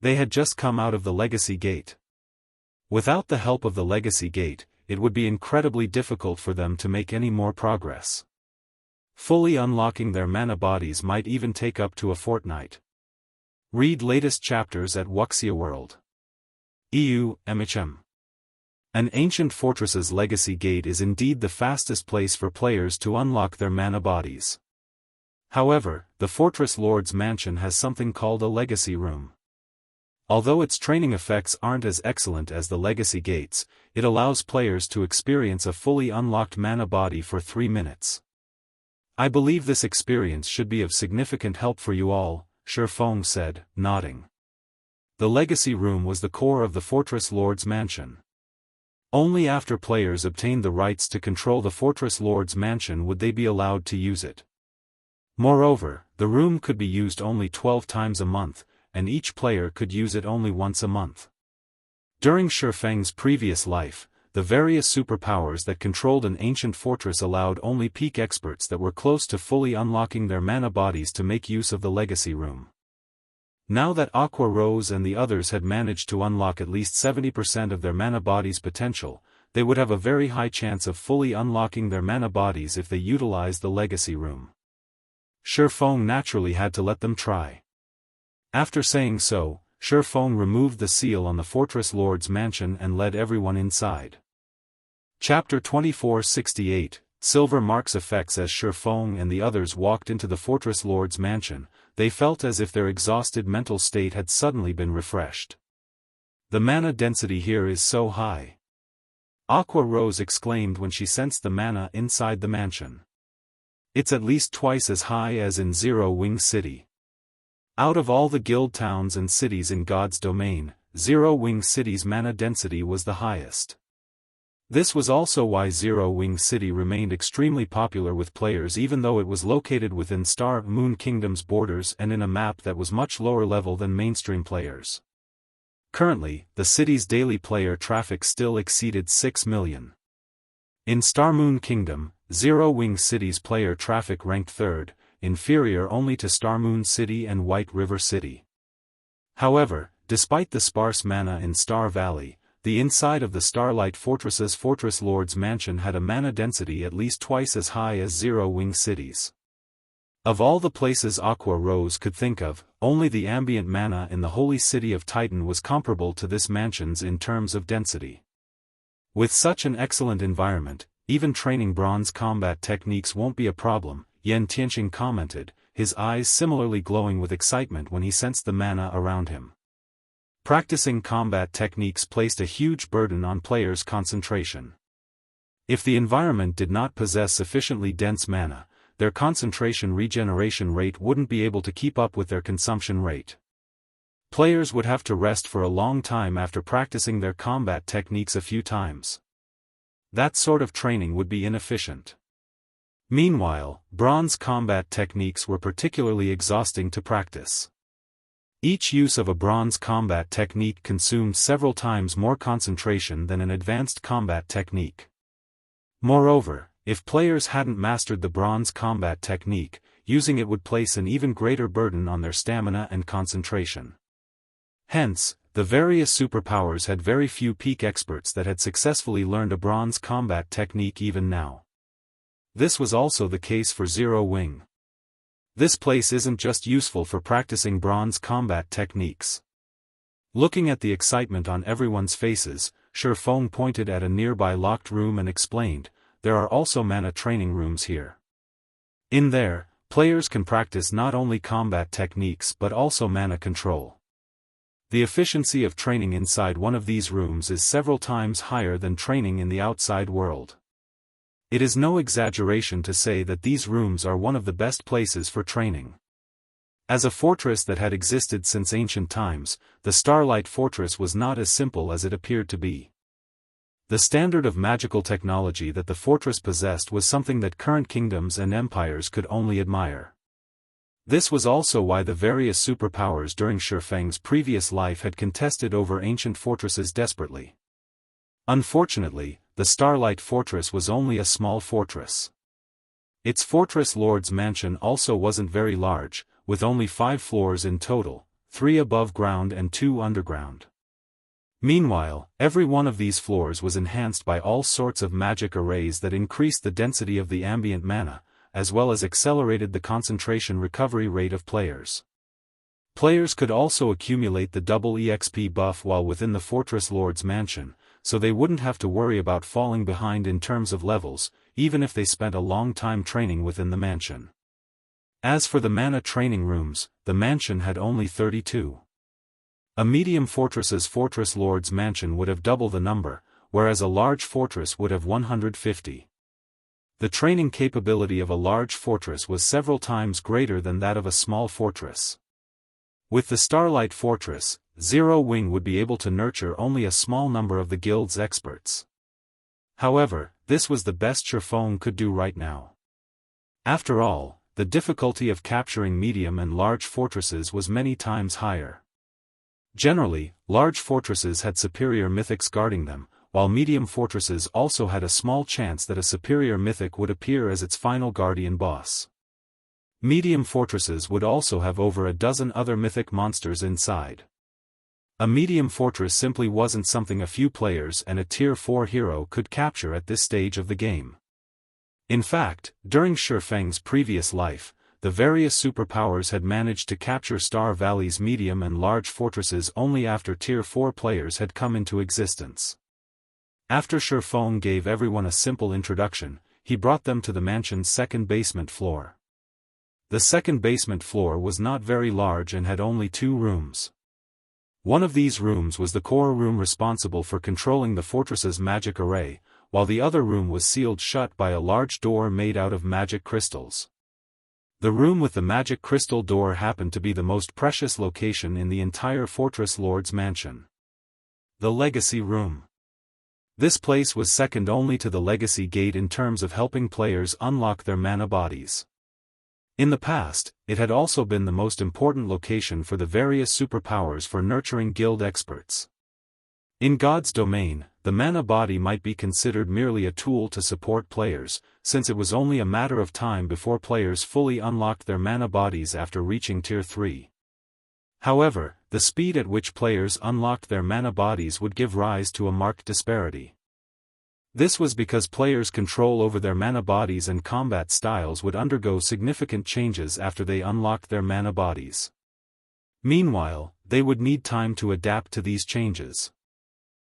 They had just come out of the Legacy Gate. Without the help of the Legacy Gate, it would be incredibly difficult for them to make any more progress. Fully unlocking their mana bodies might even take up to a fortnight. Read latest chapters at Wuxia World. EU, MHM. An ancient fortress's Legacy Gate is indeed the fastest place for players to unlock their mana bodies. However, the Fortress Lord's Mansion has something called a Legacy Room. Although its training effects aren't as excellent as the Legacy Gates, it allows players to experience a fully unlocked mana body for 3 minutes. I believe this experience should be of significant help for you all, Feng said, nodding. The Legacy Room was the core of the Fortress Lord's Mansion. Only after players obtained the rights to control the Fortress Lord's Mansion would they be allowed to use it. Moreover, the room could be used only 12 times a month, and each player could use it only once a month. During Feng's previous life, the various superpowers that controlled an ancient fortress allowed only peak experts that were close to fully unlocking their mana bodies to make use of the Legacy Room. Now that Aqua Rose and the others had managed to unlock at least 70% of their mana body's potential, they would have a very high chance of fully unlocking their mana bodies if they utilized the Legacy Room. Feng naturally had to let them try. After saying so, Feng removed the seal on the Fortress Lord's Mansion and led everyone inside. Chapter 2468, Silver Mark's effects. As Feng and the others walked into the Fortress Lord's Mansion, they felt as if their exhausted mental state had suddenly been refreshed. The mana density here is so high. Aqua Rose exclaimed when she sensed the mana inside the mansion. It's at least twice as high as in Zero Wing City. Out of all the guild towns and cities in God's domain, Zero Wing City's mana density was the highest. This was also why Zero Wing City remained extremely popular with players even though it was located within Star Moon Kingdom's borders and in a map that was much lower level than mainstream players. Currently, the city's daily player traffic still exceeded 6 million. In Star Moon Kingdom, Zero Wing City's player traffic ranked third, inferior only to Star Moon City and White River City. However, despite the sparse mana in Star Valley, the inside of the Starlight Fortress's Fortress Lord's Mansion had a mana density at least twice as high as Zero Wing City's. Of all the places Aqua Rose could think of, only the ambient mana in the holy city of Titan was comparable to this mansion's in terms of density. With such an excellent environment, even training bronze combat techniques won't be a problem, Yan Tianxing commented, his eyes similarly glowing with excitement when he sensed the mana around him. Practicing combat techniques placed a huge burden on players' concentration. If the environment did not possess sufficiently dense mana, their concentration regeneration rate wouldn't be able to keep up with their consumption rate. Players would have to rest for a long time after practicing their combat techniques a few times. That sort of training would be inefficient. Meanwhile, bronze combat techniques were particularly exhausting to practice. Each use of a bronze combat technique consumed several times more concentration than an advanced combat technique. Moreover, if players hadn't mastered the bronze combat technique, using it would place an even greater burden on their stamina and concentration. Hence, the various superpowers had very few peak experts that had successfully learned a bronze combat technique even now. This was also the case for Zero Wing. This place isn't just useful for practicing bronze combat techniques. Looking at the excitement on everyone's faces, Feng pointed at a nearby locked room and explained, there are also mana training rooms here. In there, players can practice not only combat techniques but also mana control. The efficiency of training inside one of these rooms is several times higher than training in the outside world. It is no exaggeration to say that these rooms are one of the best places for training. As a fortress that had existed since ancient times, the Starlight Fortress was not as simple as it appeared to be. The standard of magical technology that the fortress possessed was something that current kingdoms and empires could only admire. This was also why the various superpowers during Feng's previous life had contested over ancient fortresses desperately. Unfortunately, the Starlight Fortress was only a small fortress. Its fortress lord's mansion also wasn't very large, with only 5 floors in total, 3 above ground and 2 underground. Meanwhile, every one of these floors was enhanced by all sorts of magic arrays that increased the density of the ambient mana, as well as accelerated the concentration recovery rate of players. Players could also accumulate the double EXP buff while within the Fortress Lord's mansion, so they wouldn't have to worry about falling behind in terms of levels, even if they spent a long time training within the mansion. As for the mana training rooms, the mansion had only 32. A medium fortress's Fortress Lord's mansion would have double the number, whereas a large fortress would have 150. The training capability of a large fortress was several times greater than that of a small fortress. With the Starlight Fortress, Zero Wing would be able to nurture only a small number of the guild's experts. However, this was the best Feng could do right now. After all, the difficulty of capturing medium and large fortresses was many times higher. Generally, large fortresses had superior mythics guarding them, while medium fortresses also had a small chance that a superior mythic would appear as its final guardian boss. Medium fortresses would also have over a dozen other mythic monsters inside. A medium fortress simply wasn't something a few players and a Tier 4 hero could capture at this stage of the game. In fact, during Feng's previous life, the various superpowers had managed to capture Star Valley's medium and large fortresses only after Tier 4 players had come into existence. After Feng gave everyone a simple introduction, he brought them to the mansion's second basement floor. The second basement floor was not very large and had only 2 rooms. One of these rooms was the core room responsible for controlling the fortress's magic array, while the other room was sealed shut by a large door made out of magic crystals. The room with the magic crystal door happened to be the most precious location in the entire Fortress Lord's mansion. The Legacy Room. This place was second only to the Legacy Gate in terms of helping players unlock their mana bodies. In the past, it had also been the most important location for the various superpowers for nurturing guild experts. In God's domain, the mana body might be considered merely a tool to support players, since it was only a matter of time before players fully unlocked their mana bodies after reaching Tier 3. However, the speed at which players unlocked their mana bodies would give rise to a marked disparity. This was because players' control over their mana bodies and combat styles would undergo significant changes after they unlocked their mana bodies. Meanwhile, they would need time to adapt to these changes.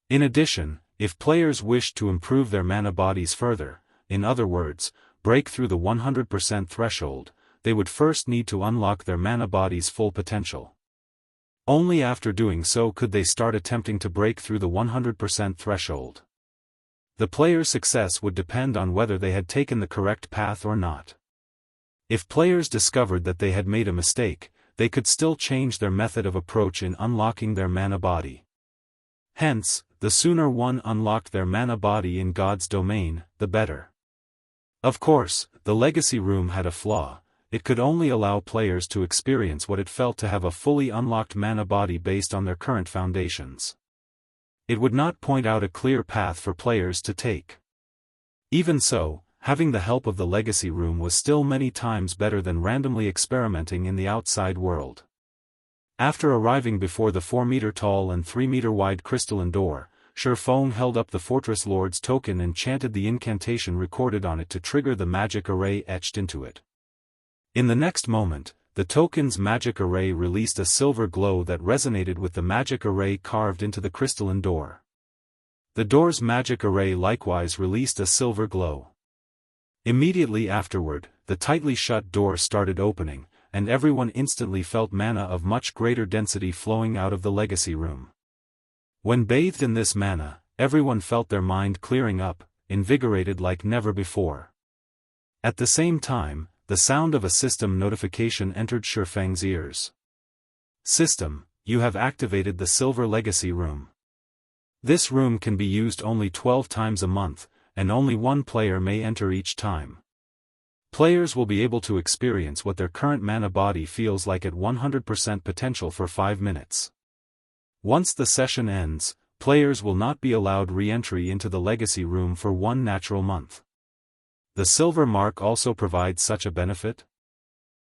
In addition, if players wished to improve their mana bodies further, in other words, break through the 100% threshold, they would first need to unlock their mana body's full potential. Only after doing so could they start attempting to break through the 100% threshold. The player's success would depend on whether they had taken the correct path or not. If players discovered that they had made a mistake, they could still change their method of approach in unlocking their mana body. Hence, the sooner one unlocked their mana body in God's domain, the better. Of course, the legacy room had a flaw. It could only allow players to experience what it felt to have a fully unlocked mana body based on their current foundations. It would not point out a clear path for players to take. Even so, having the help of the legacy room was still many times better than randomly experimenting in the outside world. After arriving before the 4-meter-tall and 3-meter-wide crystalline door, Feng held up the Fortress Lord's token and chanted the incantation recorded on it to trigger the magic array etched into it. In the next moment, the token's magic array released a silver glow that resonated with the magic array carved into the crystalline door. The door's magic array likewise released a silver glow. Immediately afterward, the tightly shut door started opening, and everyone instantly felt mana of much greater density flowing out of the legacy room. When bathed in this mana, everyone felt their mind clearing up, invigorated like never before. At the same time, the sound of a system notification entered Feng's ears. System, you have activated the Silver Legacy Room. This room can be used only 12 times a month, and only one player may enter each time. Players will be able to experience what their current mana body feels like at 100% potential for 5 minutes. Once the session ends, players will not be allowed re-entry into the Legacy Room for 1 natural month. The silver mark also provides such a benefit?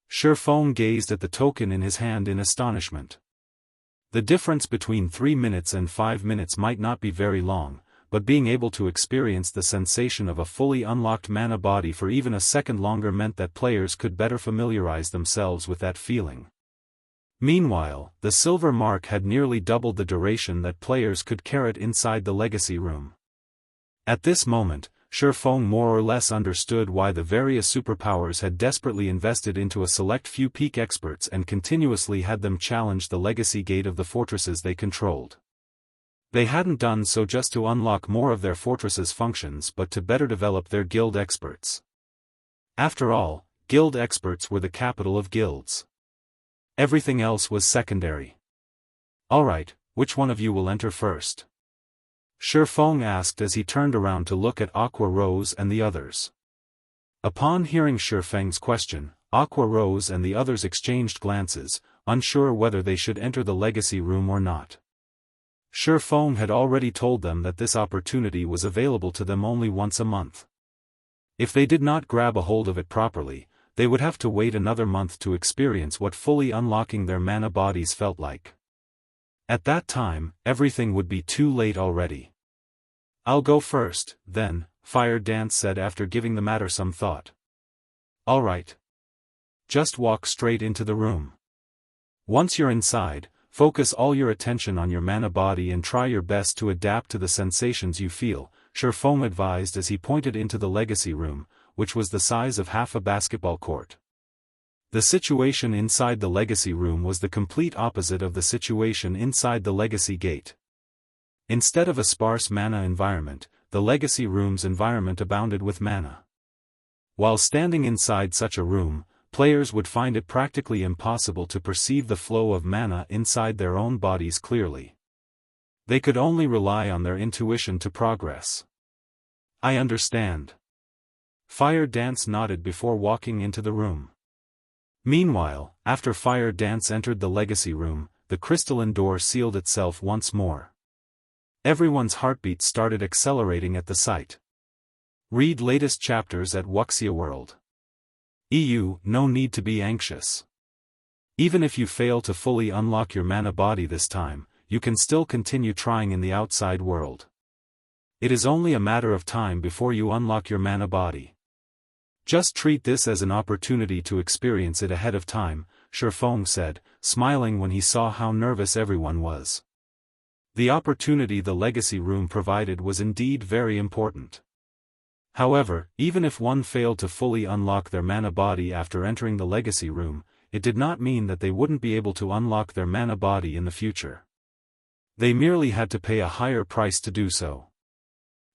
Feng gazed at the token in his hand in astonishment. The difference between 3 minutes and 5 minutes might not be very long, but being able to experience the sensation of a fully unlocked mana body for even a second longer meant that players could better familiarize themselves with that feeling. Meanwhile, the silver mark had nearly doubled the duration that players could carry inside the Legacy Room. At this moment, Feng more or less understood why the various superpowers had desperately invested into a select few peak experts and continuously had them challenge the legacy gate of the fortresses they controlled. They hadn't done so just to unlock more of their fortresses' functions but to better develop their guild experts. After all, guild experts were the capital of guilds. Everything else was secondary. Alright, which one of you will enter first? Feng asked as he turned around to look at Aqua Rose and the others. Upon hearing Feng's question, Aqua Rose and the others exchanged glances, unsure whether they should enter the Legacy Room or not. Feng had already told them that this opportunity was available to them only once a month. If they did not grab a hold of it properly, they would have to wait another month to experience what fully unlocking their mana bodies felt like. At that time, everything would be too late already. I'll go first, then, Fire Dance said after giving the matter some thought. Alright. Just walk straight into the room. Once you're inside, focus all your attention on your mana body and try your best to adapt to the sensations you feel, Feng advised as he pointed into the Legacy Room, which was the size of half a basketball court. The situation inside the Legacy Room was the complete opposite of the situation inside the Legacy Gate. Instead of a sparse mana environment, the Legacy Room's environment abounded with mana. While standing inside such a room, players would find it practically impossible to perceive the flow of mana inside their own bodies clearly. They could only rely on their intuition to progress. I understand. Fire Dance nodded before walking into the room. Meanwhile, after Fire Dance entered the Legacy Room, the crystalline door sealed itself once more. Everyone's heartbeat started accelerating at the sight. Read latest chapters at Wuxia World. EU, no need to be anxious. Even if you fail to fully unlock your mana body this time, you can still continue trying in the outside world. It is only a matter of time before you unlock your mana body. Just treat this as an opportunity to experience it ahead of time, Feng said, smiling when he saw how nervous everyone was. The opportunity the Legacy Room provided was indeed very important. However, even if one failed to fully unlock their mana body after entering the legacy room, it did not mean that they wouldn't be able to unlock their mana body in the future. They merely had to pay a higher price to do so.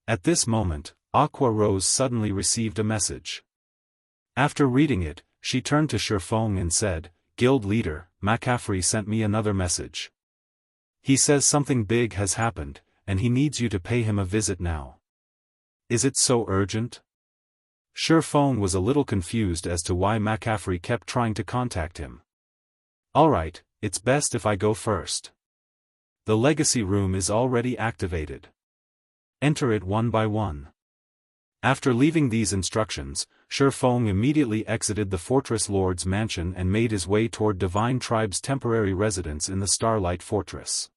At this moment, Aqua Rose suddenly received a message. After reading it, she turned to Feng and said, "Guild leader, McCaffrey sent me another message. He says something big has happened, and he needs you to pay him a visit now. Is it so urgent?" Feng was a little confused as to why McCaffrey kept trying to contact him. "Alright, it's best if I go first. The legacy room is already activated. Enter it one by one." After leaving these instructions, Feng immediately exited the Fortress Lord's mansion and made his way toward Divine Tribe's temporary residence in the Starlight Fortress.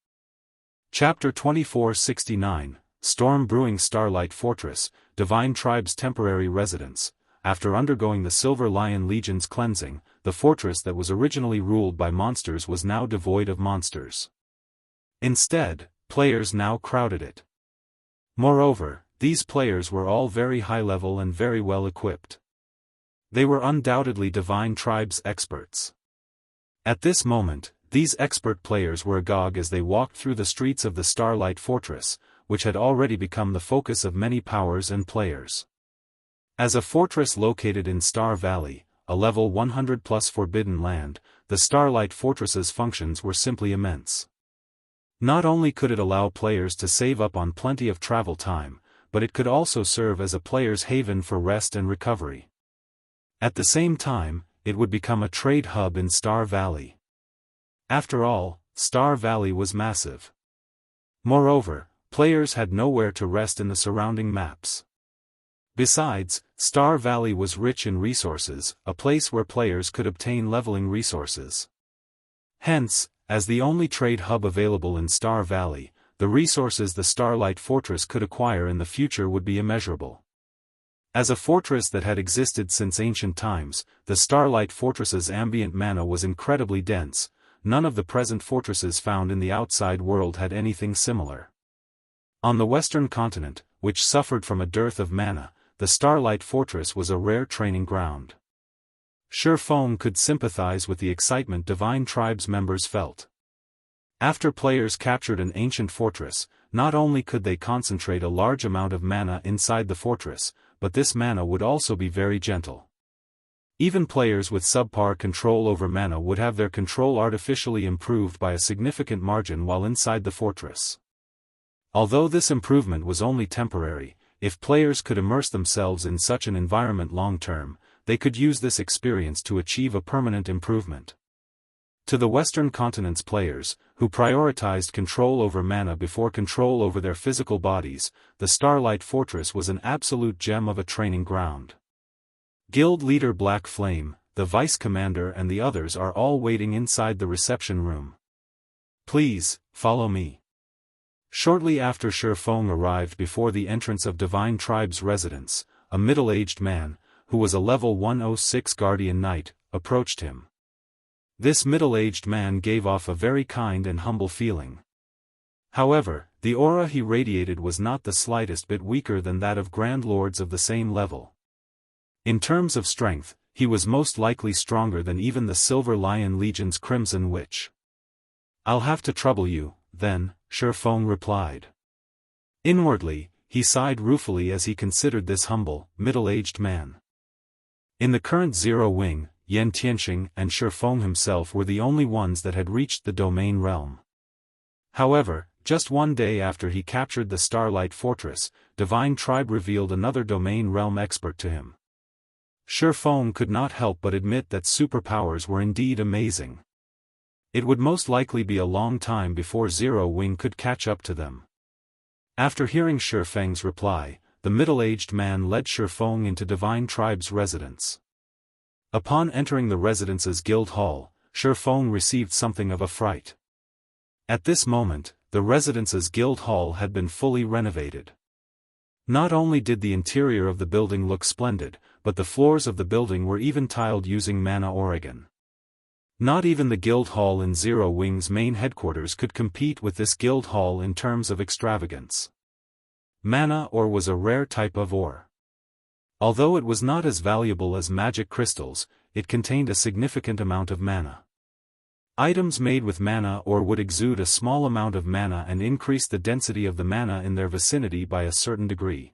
Chapter 2469, Storm Brewing. Starlight Fortress, Divine Tribe's temporary residence. After undergoing the Silver Lion Legion's cleansing, the fortress that was originally ruled by monsters was now devoid of monsters. Instead, players now crowded it. Moreover, these players were all very high level and very well equipped. They were undoubtedly Divine Tribe's experts. At this moment, these expert players were agog as they walked through the streets of the Starlight Fortress, which had already become the focus of many powers and players. As a fortress located in Star Valley, a level 100+ forbidden land, the Starlight Fortress's functions were simply immense. Not only could it allow players to save up on plenty of travel time, but it could also serve as a player's haven for rest and recovery. At the same time, it would become a trade hub in Star Valley. After all, Star Valley was massive. Moreover, players had nowhere to rest in the surrounding maps. Besides, Star Valley was rich in resources, a place where players could obtain leveling resources. Hence, as the only trade hub available in Star Valley, the resources the Starlight Fortress could acquire in the future would be immeasurable. As a fortress that had existed since ancient times, the Starlight Fortress's ambient mana was incredibly dense. None of the present fortresses found in the outside world had anything similar. On the western continent, which suffered from a dearth of mana, the Starlight Fortress was a rare training ground. Feng could sympathize with the excitement Divine Tribe's members felt. After players captured an ancient fortress, not only could they concentrate a large amount of mana inside the fortress, but this mana would also be very gentle. Even players with subpar control over mana would have their control artificially improved by a significant margin while inside the fortress. Although this improvement was only temporary, if players could immerse themselves in such an environment long-term, they could use this experience to achieve a permanent improvement. To the Western Continent's players, who prioritized control over mana before control over their physical bodies, the Starlight Fortress was an absolute gem of a training ground. Guild leader Black Flame, the vice commander and the others are all waiting inside the reception room. "Please, follow me." Shortly after Feng arrived before the entrance of Divine Tribe's residence, a middle-aged man, who was a level 106 Guardian Knight, approached him. This middle-aged man gave off a very kind and humble feeling. However, the aura he radiated was not the slightest bit weaker than that of Grand Lords of the same level. In terms of strength, he was most likely stronger than even the Silver Lion Legion's Crimson Witch. "I'll have to trouble you, then," Feng replied. Inwardly, he sighed ruefully as he considered this humble, middle-aged man. In the current Zero Wing, Tiexin and Feng himself were the only ones that had reached the domain realm. However, just one day after he captured the Starlight Fortress, Divine Tribe revealed another domain realm expert to him. Feng could not help but admit that superpowers were indeed amazing. It would most likely be a long time before Zero Wing could catch up to them. After hearing Feng's reply, the middle-aged man led Feng into Divine Tribe's residence. Upon entering the residence's guild hall, Feng received something of a fright. At this moment, the residence's guild hall had been fully renovated. Not only did the interior of the building look splendid, but the floors of the building were even tiled using mana Oregon. Not even the guild hall in Zero Wing's main headquarters could compete with this guild hall in terms of extravagance. Mana ore was a rare type of ore. Although it was not as valuable as magic crystals, it contained a significant amount of mana. Items made with mana ore would exude a small amount of mana and increase the density of the mana in their vicinity by a certain degree.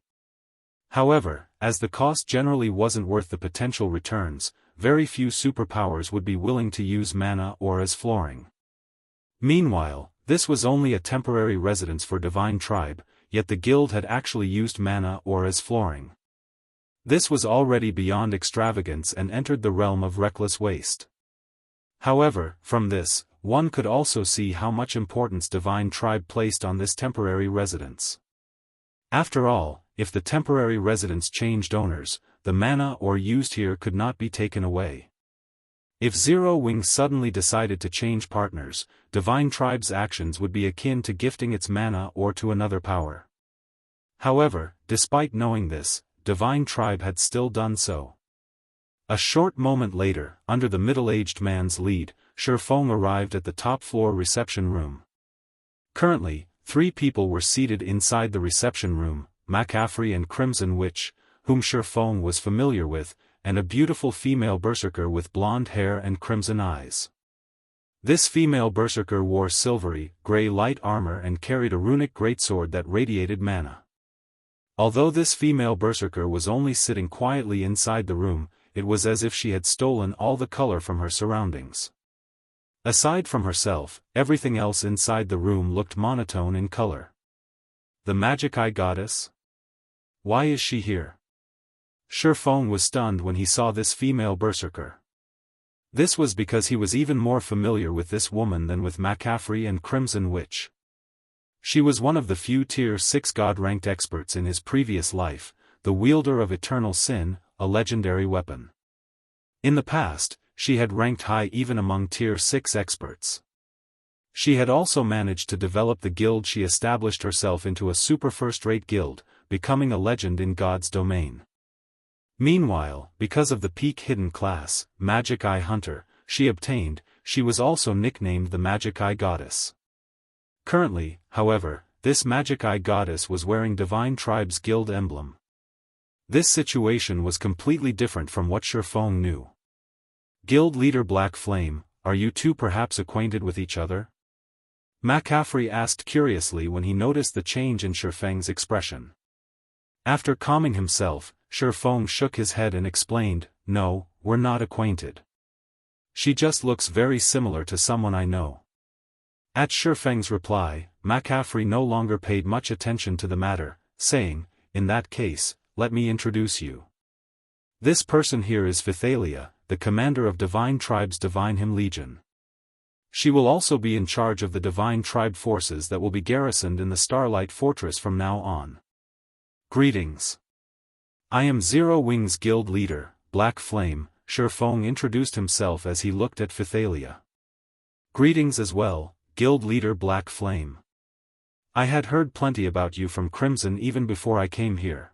However, as the cost generally wasn't worth the potential returns, very few superpowers would be willing to use mana ore as flooring. Meanwhile, this was only a temporary residence for Divine Tribe, yet the guild had actually used mana ore as flooring. This was already beyond extravagance and entered the realm of reckless waste. However, from this, one could also see how much importance Divine Tribe placed on this temporary residence. After all, if the temporary residence changed owners, the mana ore used here could not be taken away. If Zero Wing suddenly decided to change partners, Divine Tribe's actions would be akin to gifting its mana ore to another power. However, despite knowing this, Divine Tribe had still done so. A short moment later, under the middle-aged man's lead, Feng arrived at the top-floor reception room. Currently, 3 people were seated inside the reception room, McCaffrey and Crimson Witch, whom Feng was familiar with, and a beautiful female berserker with blonde hair and crimson eyes. This female berserker wore silvery, grey light armor and carried a runic greatsword that radiated mana. Although this female berserker was only sitting quietly inside the room, it was as if she had stolen all the color from her surroundings. Aside from herself, everything else inside the room looked monotone in color. The Magic Eye Goddess? Why is she here? Feng was stunned when he saw this female berserker. This was because he was even more familiar with this woman than with McCaffrey and Crimson Witch. She was one of the few Tier 6 God-ranked experts in his previous life, the wielder of Eternal Sin, a legendary weapon. In the past, she had ranked high even among Tier 6 experts. She had also managed to develop the guild. She established herself into a super first-rate guild, becoming a legend in God's domain. Meanwhile, because of the peak hidden class, Magic Eye Hunter, she obtained, she was also nicknamed the Magic Eye Goddess. Currently, however, this Magic Eye Goddess was wearing Divine Tribe's guild emblem. This situation was completely different from what Feng knew. Guild leader Black Flame, are you two perhaps acquainted with each other? McCaffrey asked curiously when he noticed the change in Feng's expression. After calming himself, Feng shook his head and explained, "No, we're not acquainted. She just looks very similar to someone I know." At Feng's reply, McCaffrey no longer paid much attention to the matter, saying, "In that case, let me introduce you. This person here is Phythalia, the commander of Divine Tribe's Divine Hymn Legion. She will also be in charge of the Divine Tribe forces that will be garrisoned in the Starlight Fortress from now on. Greetings. I am Zero Wing's guild leader, Black Flame." Feng introduced himself as he looked at Phythalia. "Greetings as well, guild leader Black Flame. I had heard plenty about you from Crimson even before I came here.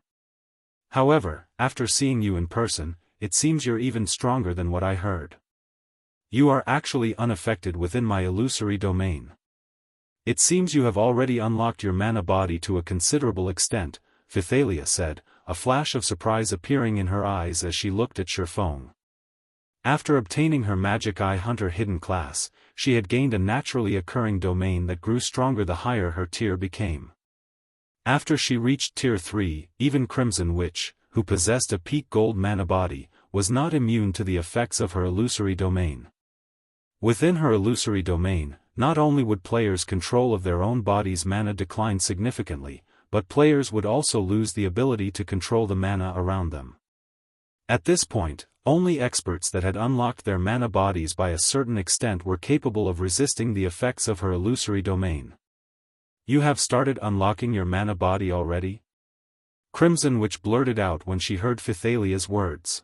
However, after seeing you in person, it seems you're even stronger than what I heard. You are actually unaffected within my illusory domain. It seems you have already unlocked your mana body to a considerable extent," Phythalia said, a flash of surprise appearing in her eyes as she looked at Feng. After obtaining her Magic Eye Hunter hidden class, she had gained a naturally occurring domain that grew stronger the higher her tier became. After she reached Tier 3, even Crimson Witch, who possessed a peak gold mana body, was not immune to the effects of her illusory domain. Within her illusory domain, not only would players' control of their own body's mana decline significantly, but players would also lose the ability to control the mana around them. At this point, only experts that had unlocked their mana bodies by a certain extent were capable of resisting the effects of her illusory domain. "You have started unlocking your mana body already?" Crimson Witch blurted out when she heard Phythalia's words.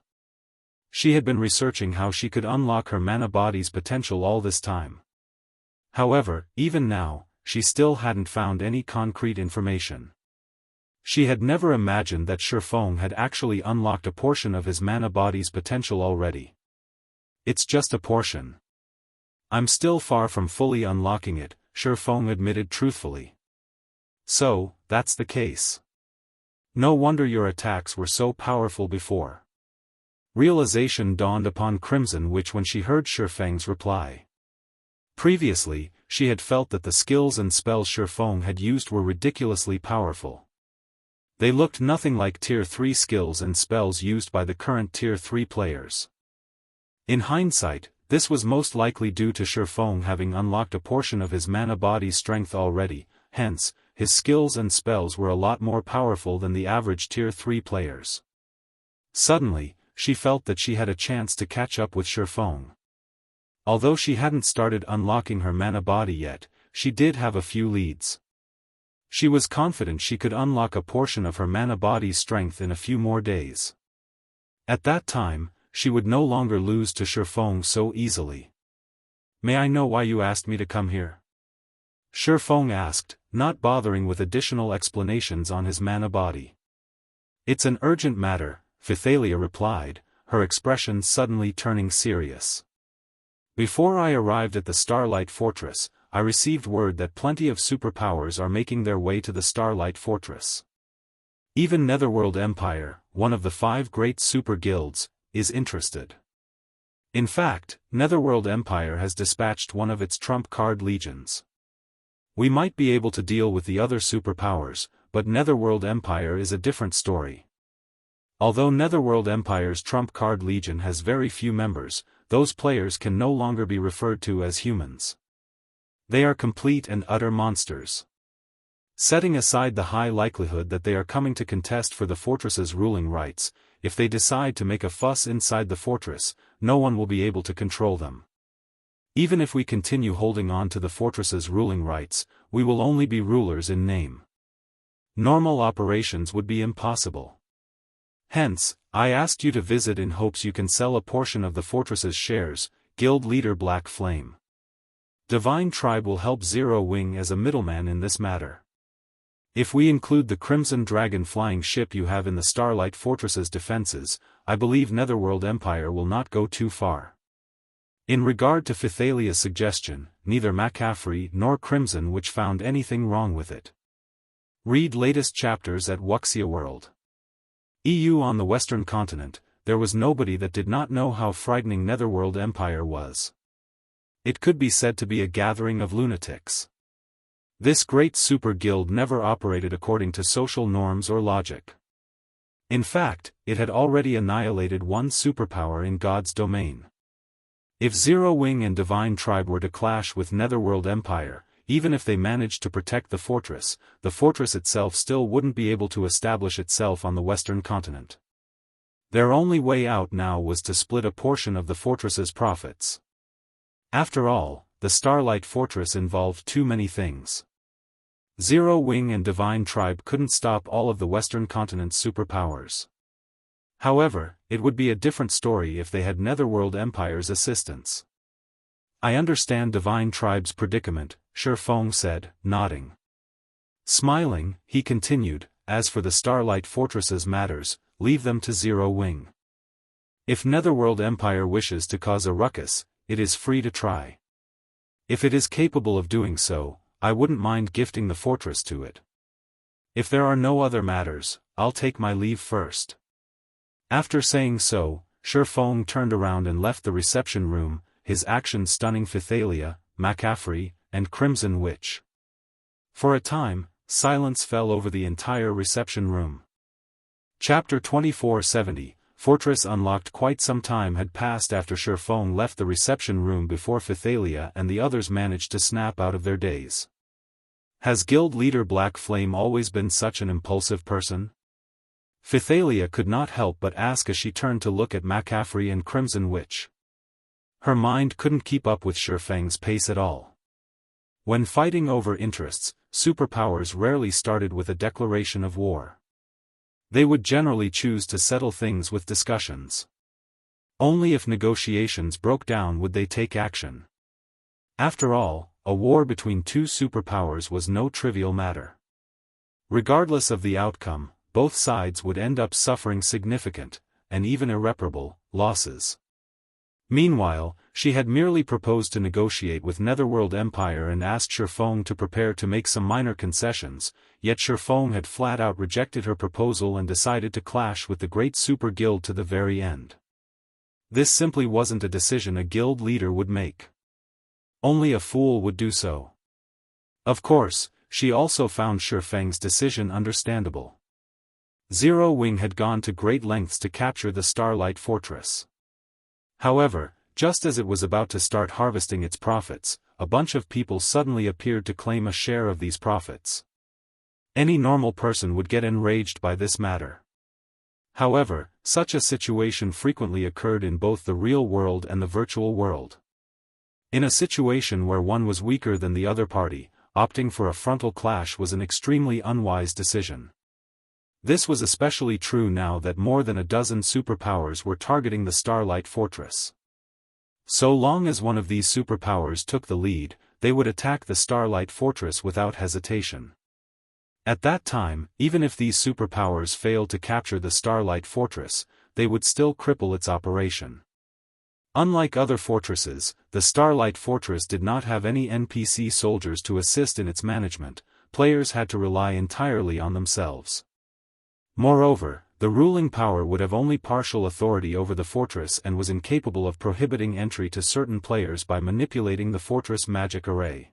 She had been researching how she could unlock her mana body's potential all this time. However, even now, she still hadn't found any concrete information. She had never imagined that Feng had actually unlocked a portion of his mana body's potential already. "It's just a portion. I'm still far from fully unlocking it," Feng admitted truthfully. "So, that's the case. No wonder your attacks were so powerful before. Realization dawned upon Crimson Witch when she heard Feng's reply. Previously, she had felt that the skills and spells Feng had used were ridiculously powerful. They looked nothing like Tier 3 skills and spells used by the current Tier 3 players. In hindsight, this was most likely due to Feng having unlocked a portion of his mana body strength already, hence, his skills and spells were a lot more powerful than the average Tier 3 players. Suddenly, she felt that she had a chance to catch up with Feng. Although she hadn't started unlocking her mana body yet, she did have a few leads. She was confident she could unlock a portion of her mana body's strength in a few more days. At that time, she would no longer lose to Feng so easily. "May I know why you asked me to come here?" Feng asked, not bothering with additional explanations on his mana body. "It's an urgent matter," Phythalia replied, her expression suddenly turning serious. "Before I arrived at the Starlight Fortress, I received word that plenty of superpowers are making their way to the Starlight Fortress. Even Netherworld Empire, one of the 5 great super guilds, is interested. In fact, Netherworld Empire has dispatched one of its trump card legions. We might be able to deal with the other superpowers, but Netherworld Empire is a different story. Although Netherworld Empire's trump card legion has very few members, those players can no longer be referred to as humans. They are complete and utter monsters. Setting aside the high likelihood that they are coming to contest for the fortress's ruling rights, if they decide to make a fuss inside the fortress, no one will be able to control them. Even if we continue holding on to the fortress's ruling rights, we will only be rulers in name. Normal operations would be impossible. Hence, I asked you to visit in hopes you can sell a portion of the fortress's shares, Guild Leader Black Flame. Divine Tribe will help Zero Wing as a middleman in this matter. If we include the Crimson Dragon flying ship you have in the Starlight Fortress's defenses, I believe Netherworld Empire will not go too far." In regard to Phythalia's suggestion, neither McCaffrey nor Crimson Witch found anything wrong with it. Read latest chapters at Wuxia World. EU. On the Western continent, there was nobody that did not know how frightening Netherworld Empire was. It could be said to be a gathering of lunatics. This great super guild never operated according to social norms or logic. In fact, it had already annihilated one superpower in God's domain. If Zero Wing and Divine Tribe were to clash with Netherworld Empire, even if they managed to protect the fortress itself still wouldn't be able to establish itself on the Western continent. Their only way out now was to split a portion of the fortress's profits. After all, the Starlight Fortress involved too many things. Zero Wing and Divine Tribe couldn't stop all of the Western continent's superpowers. However, it would be a different story if they had Netherworld Empire's assistance. "I understand Divine Tribe's predicament," Feng said, nodding. Smiling, he continued, "As for the Starlight Fortress's matters, leave them to Zero Wing. If Netherworld Empire wishes to cause a ruckus, it is free to try. If it is capable of doing so, I wouldn't mind gifting the fortress to it. If there are no other matters, I'll take my leave first." After saying so, Feng turned around and left the reception room, his action stunning Phythalia, McCaffrey, and Crimson Witch. For a time, silence fell over the entire reception room. Chapter 2470, Fortress Unlocked. Quite some time had passed after Feng left the reception room before Phythalia and the others managed to snap out of their daze. Has Guild Leader Black Flame always been such an impulsive person? Phythalia could not help but ask as she turned to look at McCaffrey and Crimson Witch. Her mind couldn't keep up with Feng's pace at all. When fighting over interests, superpowers rarely started with a declaration of war. They would generally choose to settle things with discussions. Only if negotiations broke down would they take action. After all, a war between two superpowers was no trivial matter. Regardless of the outcome, both sides would end up suffering significant, and even irreparable, losses. Meanwhile, she had merely proposed to negotiate with Netherworld Empire and asked Feng to prepare to make some minor concessions, yet Feng had flat out rejected her proposal and decided to clash with the Great Super Guild to the very end. This simply wasn't a decision a guild leader would make. Only a fool would do so. Of course, she also found Feng's decision understandable. Zero Wing had gone to great lengths to capture the Starlight Fortress. However, just as it was about to start harvesting its profits, a bunch of people suddenly appeared to claim a share of these profits. Any normal person would get enraged by this matter. However, such a situation frequently occurred in both the real world and the virtual world. In a situation where one was weaker than the other party, opting for a frontal clash was an extremely unwise decision. This was especially true now that more than a dozen superpowers were targeting the Starlight Fortress. So long as one of these superpowers took the lead, they would attack the Starlight Fortress without hesitation. At that time, even if these superpowers failed to capture the Starlight Fortress, they would still cripple its operation. Unlike other fortresses, the Starlight Fortress did not have any NPC soldiers to assist in its management. Players had to rely entirely on themselves. Moreover, the ruling power would have only partial authority over the fortress and was incapable of prohibiting entry to certain players by manipulating the fortress magic array.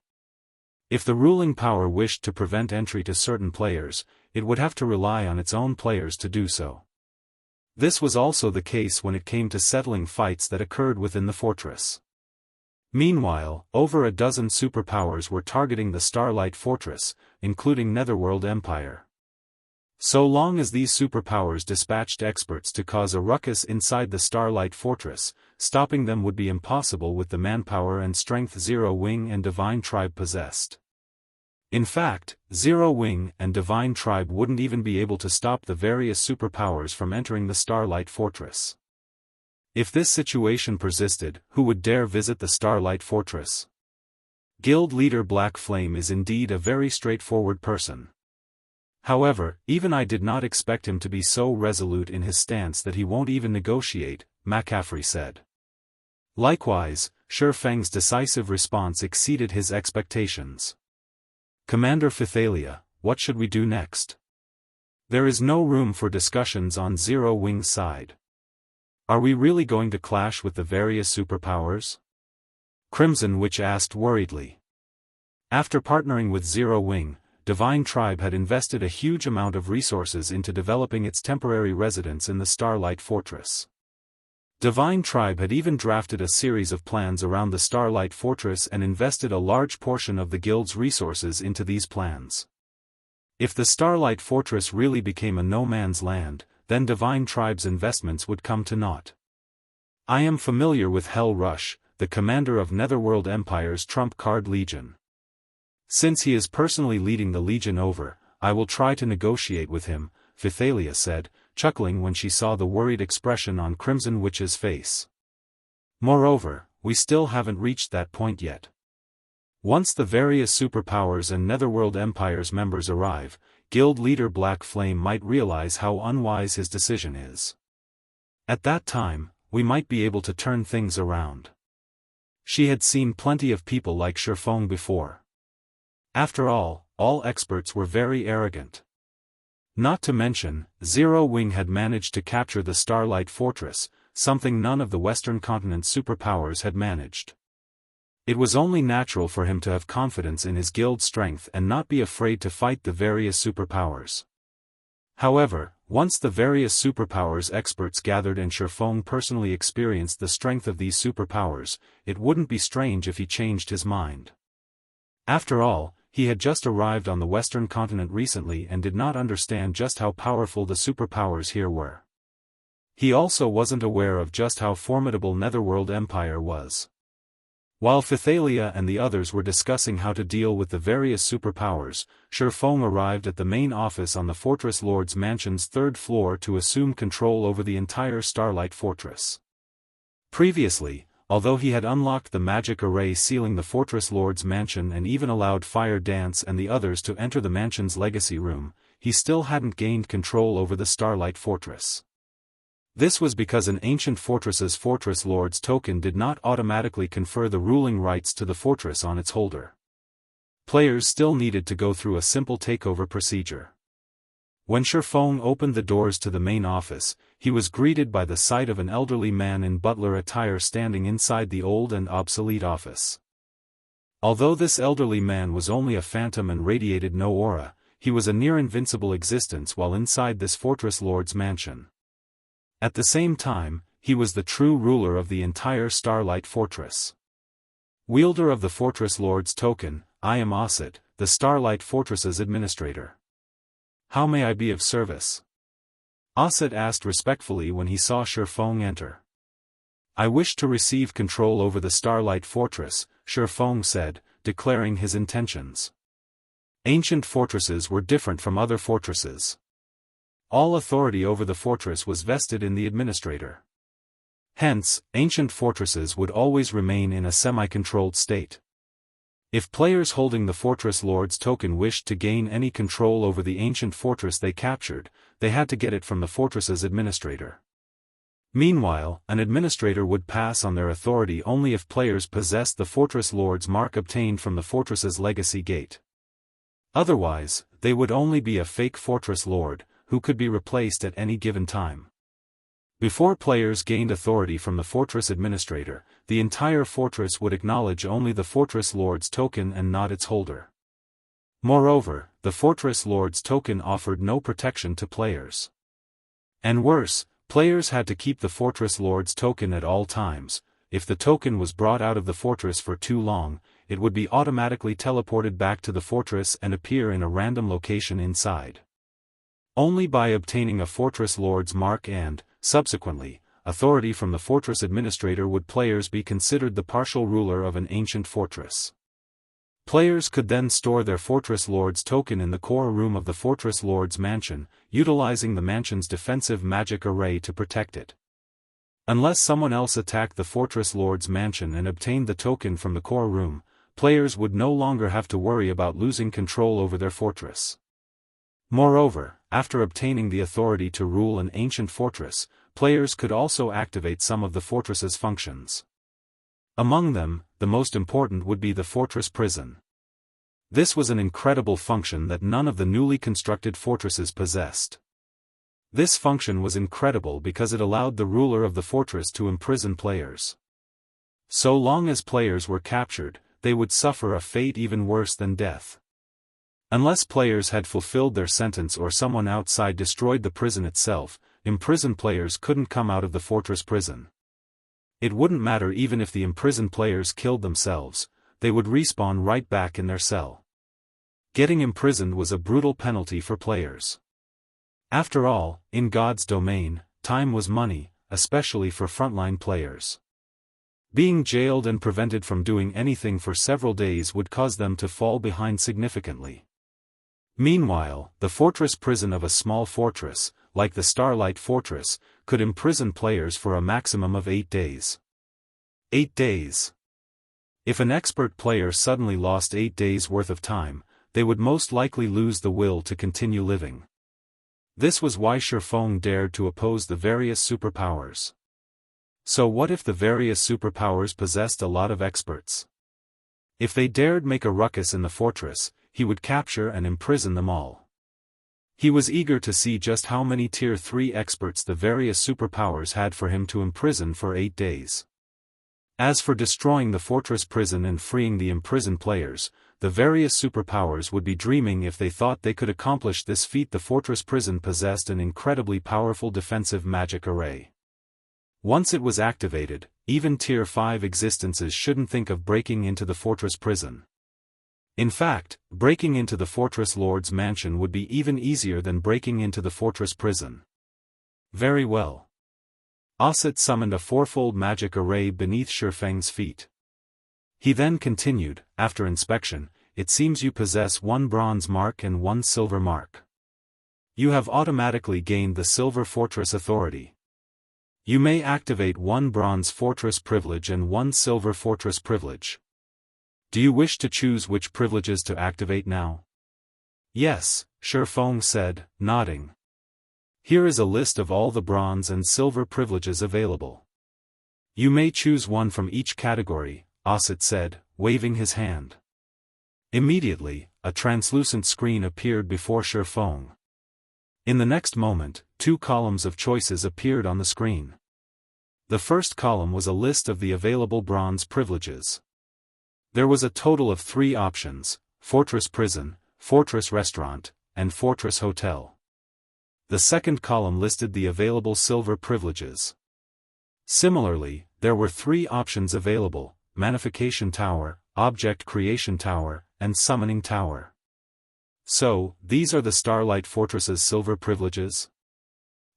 If the ruling power wished to prevent entry to certain players, it would have to rely on its own players to do so. This was also the case when it came to settling fights that occurred within the fortress. Meanwhile, over a dozen superpowers were targeting the Starlight Fortress, including Netherworld Empire. So long as these superpowers dispatched experts to cause a ruckus inside the Starlight Fortress, stopping them would be impossible with the manpower and strength Zero Wing and Divine Tribe possessed. In fact, Zero Wing and Divine Tribe wouldn't even be able to stop the various superpowers from entering the Starlight Fortress. If this situation persisted, who would dare visit the Starlight Fortress? Guild leader Black Flame is indeed a very straightforward person. However, even I did not expect him to be so resolute in his stance that he won't even negotiate, McCaffrey said. Likewise, Feng's decisive response exceeded his expectations. Commander Phythalia, what should we do next? There is no room for discussions on Zero Wing's side. Are we really going to clash with the various superpowers? Crimson Witch asked worriedly. After partnering with Zero Wing, Divine Tribe had invested a huge amount of resources into developing its temporary residence in the Starlight Fortress. Divine Tribe had even drafted a series of plans around the Starlight Fortress and invested a large portion of the guild's resources into these plans. If the Starlight Fortress really became a no-man's land, then Divine Tribe's investments would come to naught. I am familiar with Hell Rush, the commander of Netherworld Empire's trump card Legion. Since he is personally leading the Legion over, I will try to negotiate with him, Phythalia said, chuckling when she saw the worried expression on Crimson Witch's face. Moreover, we still haven't reached that point yet. Once the various superpowers and Netherworld Empire's members arrive, guild leader Black Flame might realize how unwise his decision is. At that time, we might be able to turn things around. She had seen plenty of people like Feng before. After all experts were very arrogant. Not to mention, Zero Wing had managed to capture the Starlight Fortress, something none of the Western Continent's superpowers had managed. It was only natural for him to have confidence in his guild's strength and not be afraid to fight the various superpowers. However, once the various superpowers experts gathered and Feng personally experienced the strength of these superpowers, it wouldn't be strange if he changed his mind. After all, he had just arrived on the Western Continent recently and did not understand just how powerful the superpowers here were. He also wasn't aware of just how formidable Netherworld Empire was. While Phythalia and the others were discussing how to deal with the various superpowers, Feng arrived at the main office on the Fortress Lord's Mansion's third floor to assume control over the entire Starlight Fortress. Previously, although he had unlocked the magic array sealing the Fortress Lord's mansion and even allowed Fire Dance and the others to enter the mansion's legacy room, he still hadn't gained control over the Starlight Fortress. This was because an ancient fortress's Fortress Lord's token did not automatically confer the ruling rights to the fortress on its holder. Players still needed to go through a simple takeover procedure. When Feng opened the doors to the main office, he was greeted by the sight of an elderly man in butler attire standing inside the old and obsolete office. Although this elderly man was only a phantom and radiated no aura, he was a near-invincible existence while inside this Fortress Lord's mansion. At the same time, he was the true ruler of the entire Starlight Fortress. Wielder of the Fortress Lord's token, I am Osset, the Starlight Fortress's administrator. How may I be of service? Osset asked respectfully when he saw Feng enter. I wish to receive control over the Starlight Fortress, Feng said, declaring his intentions. Ancient fortresses were different from other fortresses. All authority over the fortress was vested in the administrator. Hence, ancient fortresses would always remain in a semi-controlled state. If players holding the Fortress Lord's token wished to gain any control over the ancient fortress they captured, they had to get it from the fortress's administrator. Meanwhile, an administrator would pass on their authority only if players possessed the Fortress Lord's mark obtained from the fortress's legacy gate. Otherwise, they would only be a fake Fortress Lord, who could be replaced at any given time. Before players gained authority from the fortress administrator, the entire fortress would acknowledge only the Fortress Lord's token and not its holder. Moreover, the Fortress Lord's token offered no protection to players. And worse, players had to keep the Fortress Lord's token at all times. If the token was brought out of the fortress for too long, it would be automatically teleported back to the fortress and appear in a random location inside. Only by obtaining a Fortress Lord's mark and, subsequently, authority from the fortress administrator would players be considered the partial ruler of an ancient fortress. Players could then store their Fortress Lord's token in the core room of the Fortress Lord's mansion, utilizing the mansion's defensive magic array to protect it. Unless someone else attacked the Fortress Lord's mansion and obtained the token from the core room, players would no longer have to worry about losing control over their fortress. Moreover, after obtaining the authority to rule an ancient fortress, players could also activate some of the fortress's functions. Among them, the most important would be the fortress prison. This was an incredible function that none of the newly constructed fortresses possessed. This function was incredible because it allowed the ruler of the fortress to imprison players. So long as players were captured, they would suffer a fate even worse than death. Unless players had fulfilled their sentence or someone outside destroyed the prison itself, imprisoned players couldn't come out of the fortress prison. It wouldn't matter even if the imprisoned players killed themselves, they would respawn right back in their cell. Getting imprisoned was a brutal penalty for players. After all, in God's domain, time was money, especially for frontline players. Being jailed and prevented from doing anything for several days would cause them to fall behind significantly. Meanwhile, the fortress prison of a small fortress, like the Starlight Fortress, could imprison players for a maximum of 8 days. 8 days. If an expert player suddenly lost 8 days' worth of time, they would most likely lose the will to continue living. This was why Feng dared to oppose the various superpowers. So what if the various superpowers possessed a lot of experts? If they dared make a ruckus in the fortress, he would capture and imprison them all. He was eager to see just how many Tier 3 experts the various superpowers had for him to imprison for 8 days. As for destroying the fortress prison and freeing the imprisoned players, the various superpowers would be dreaming if they thought they could accomplish this feat. The fortress prison possessed an incredibly powerful defensive magic array. Once it was activated, even Tier 5 existences shouldn't think of breaking into the fortress prison. In fact, breaking into the Fortress Lord's mansion would be even easier than breaking into the fortress prison. Very well. Osset summoned a fourfold magic array beneath Feng's feet. He then continued, after inspection, it seems you possess 1 bronze mark and 1 silver mark. You have automatically gained the Silver Fortress Authority. You may activate 1 bronze fortress privilege and 1 silver fortress privilege. Do you wish to choose which privileges to activate now? Yes, Feng said, nodding. Here is a list of all the bronze and silver privileges available. You may choose one from each category, Osset said, waving his hand. Immediately, a translucent screen appeared before Feng. In the next moment, 2 columns of choices appeared on the screen. The first column was a list of the available bronze privileges. There was a total of 3 options: Fortress Prison, Fortress Restaurant, and Fortress Hotel. The second column listed the available silver privileges. Similarly, there were 3 options available: Manification Tower, Object Creation Tower, and Summoning Tower. So, these are the Starlight Fortress's silver privileges?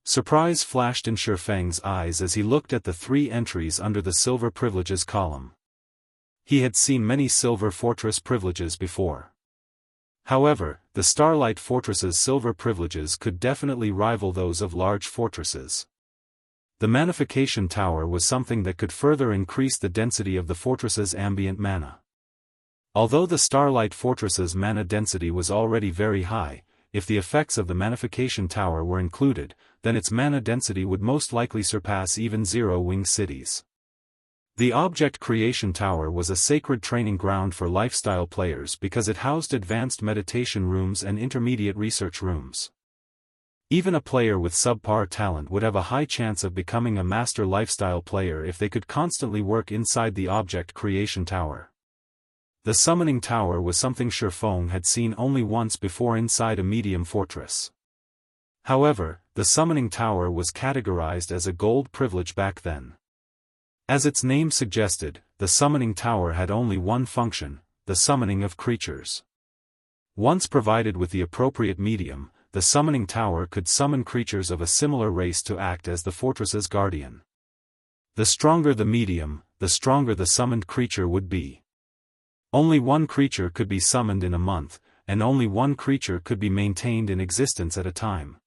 Surprise flashed in Feng's eyes as he looked at the 3 entries under the silver privileges column. He had seen many silver fortress privileges before. However, the Starlight Fortress's silver privileges could definitely rival those of large fortresses. The Manification Tower was something that could further increase the density of the fortress's ambient mana. Although the Starlight Fortress's mana density was already very high, if the effects of the Manification Tower were included, then its mana density would most likely surpass even Zero-Wing cities. The Object Creation Tower was a sacred training ground for lifestyle players because it housed advanced meditation rooms and intermediate research rooms. Even a player with subpar talent would have a high chance of becoming a master lifestyle player if they could constantly work inside the Object Creation Tower. The Summoning Tower was something Feng had seen only once before inside a medium fortress. However, the Summoning Tower was categorized as a gold privilege back then. As its name suggested, the Summoning Tower had only one function: the summoning of creatures. Once provided with the appropriate medium, the Summoning Tower could summon creatures of a similar race to act as the fortress's guardian. The stronger the medium, the stronger the summoned creature would be. Only 1 creature could be summoned in a month, and only 1 creature could be maintained in existence at a time.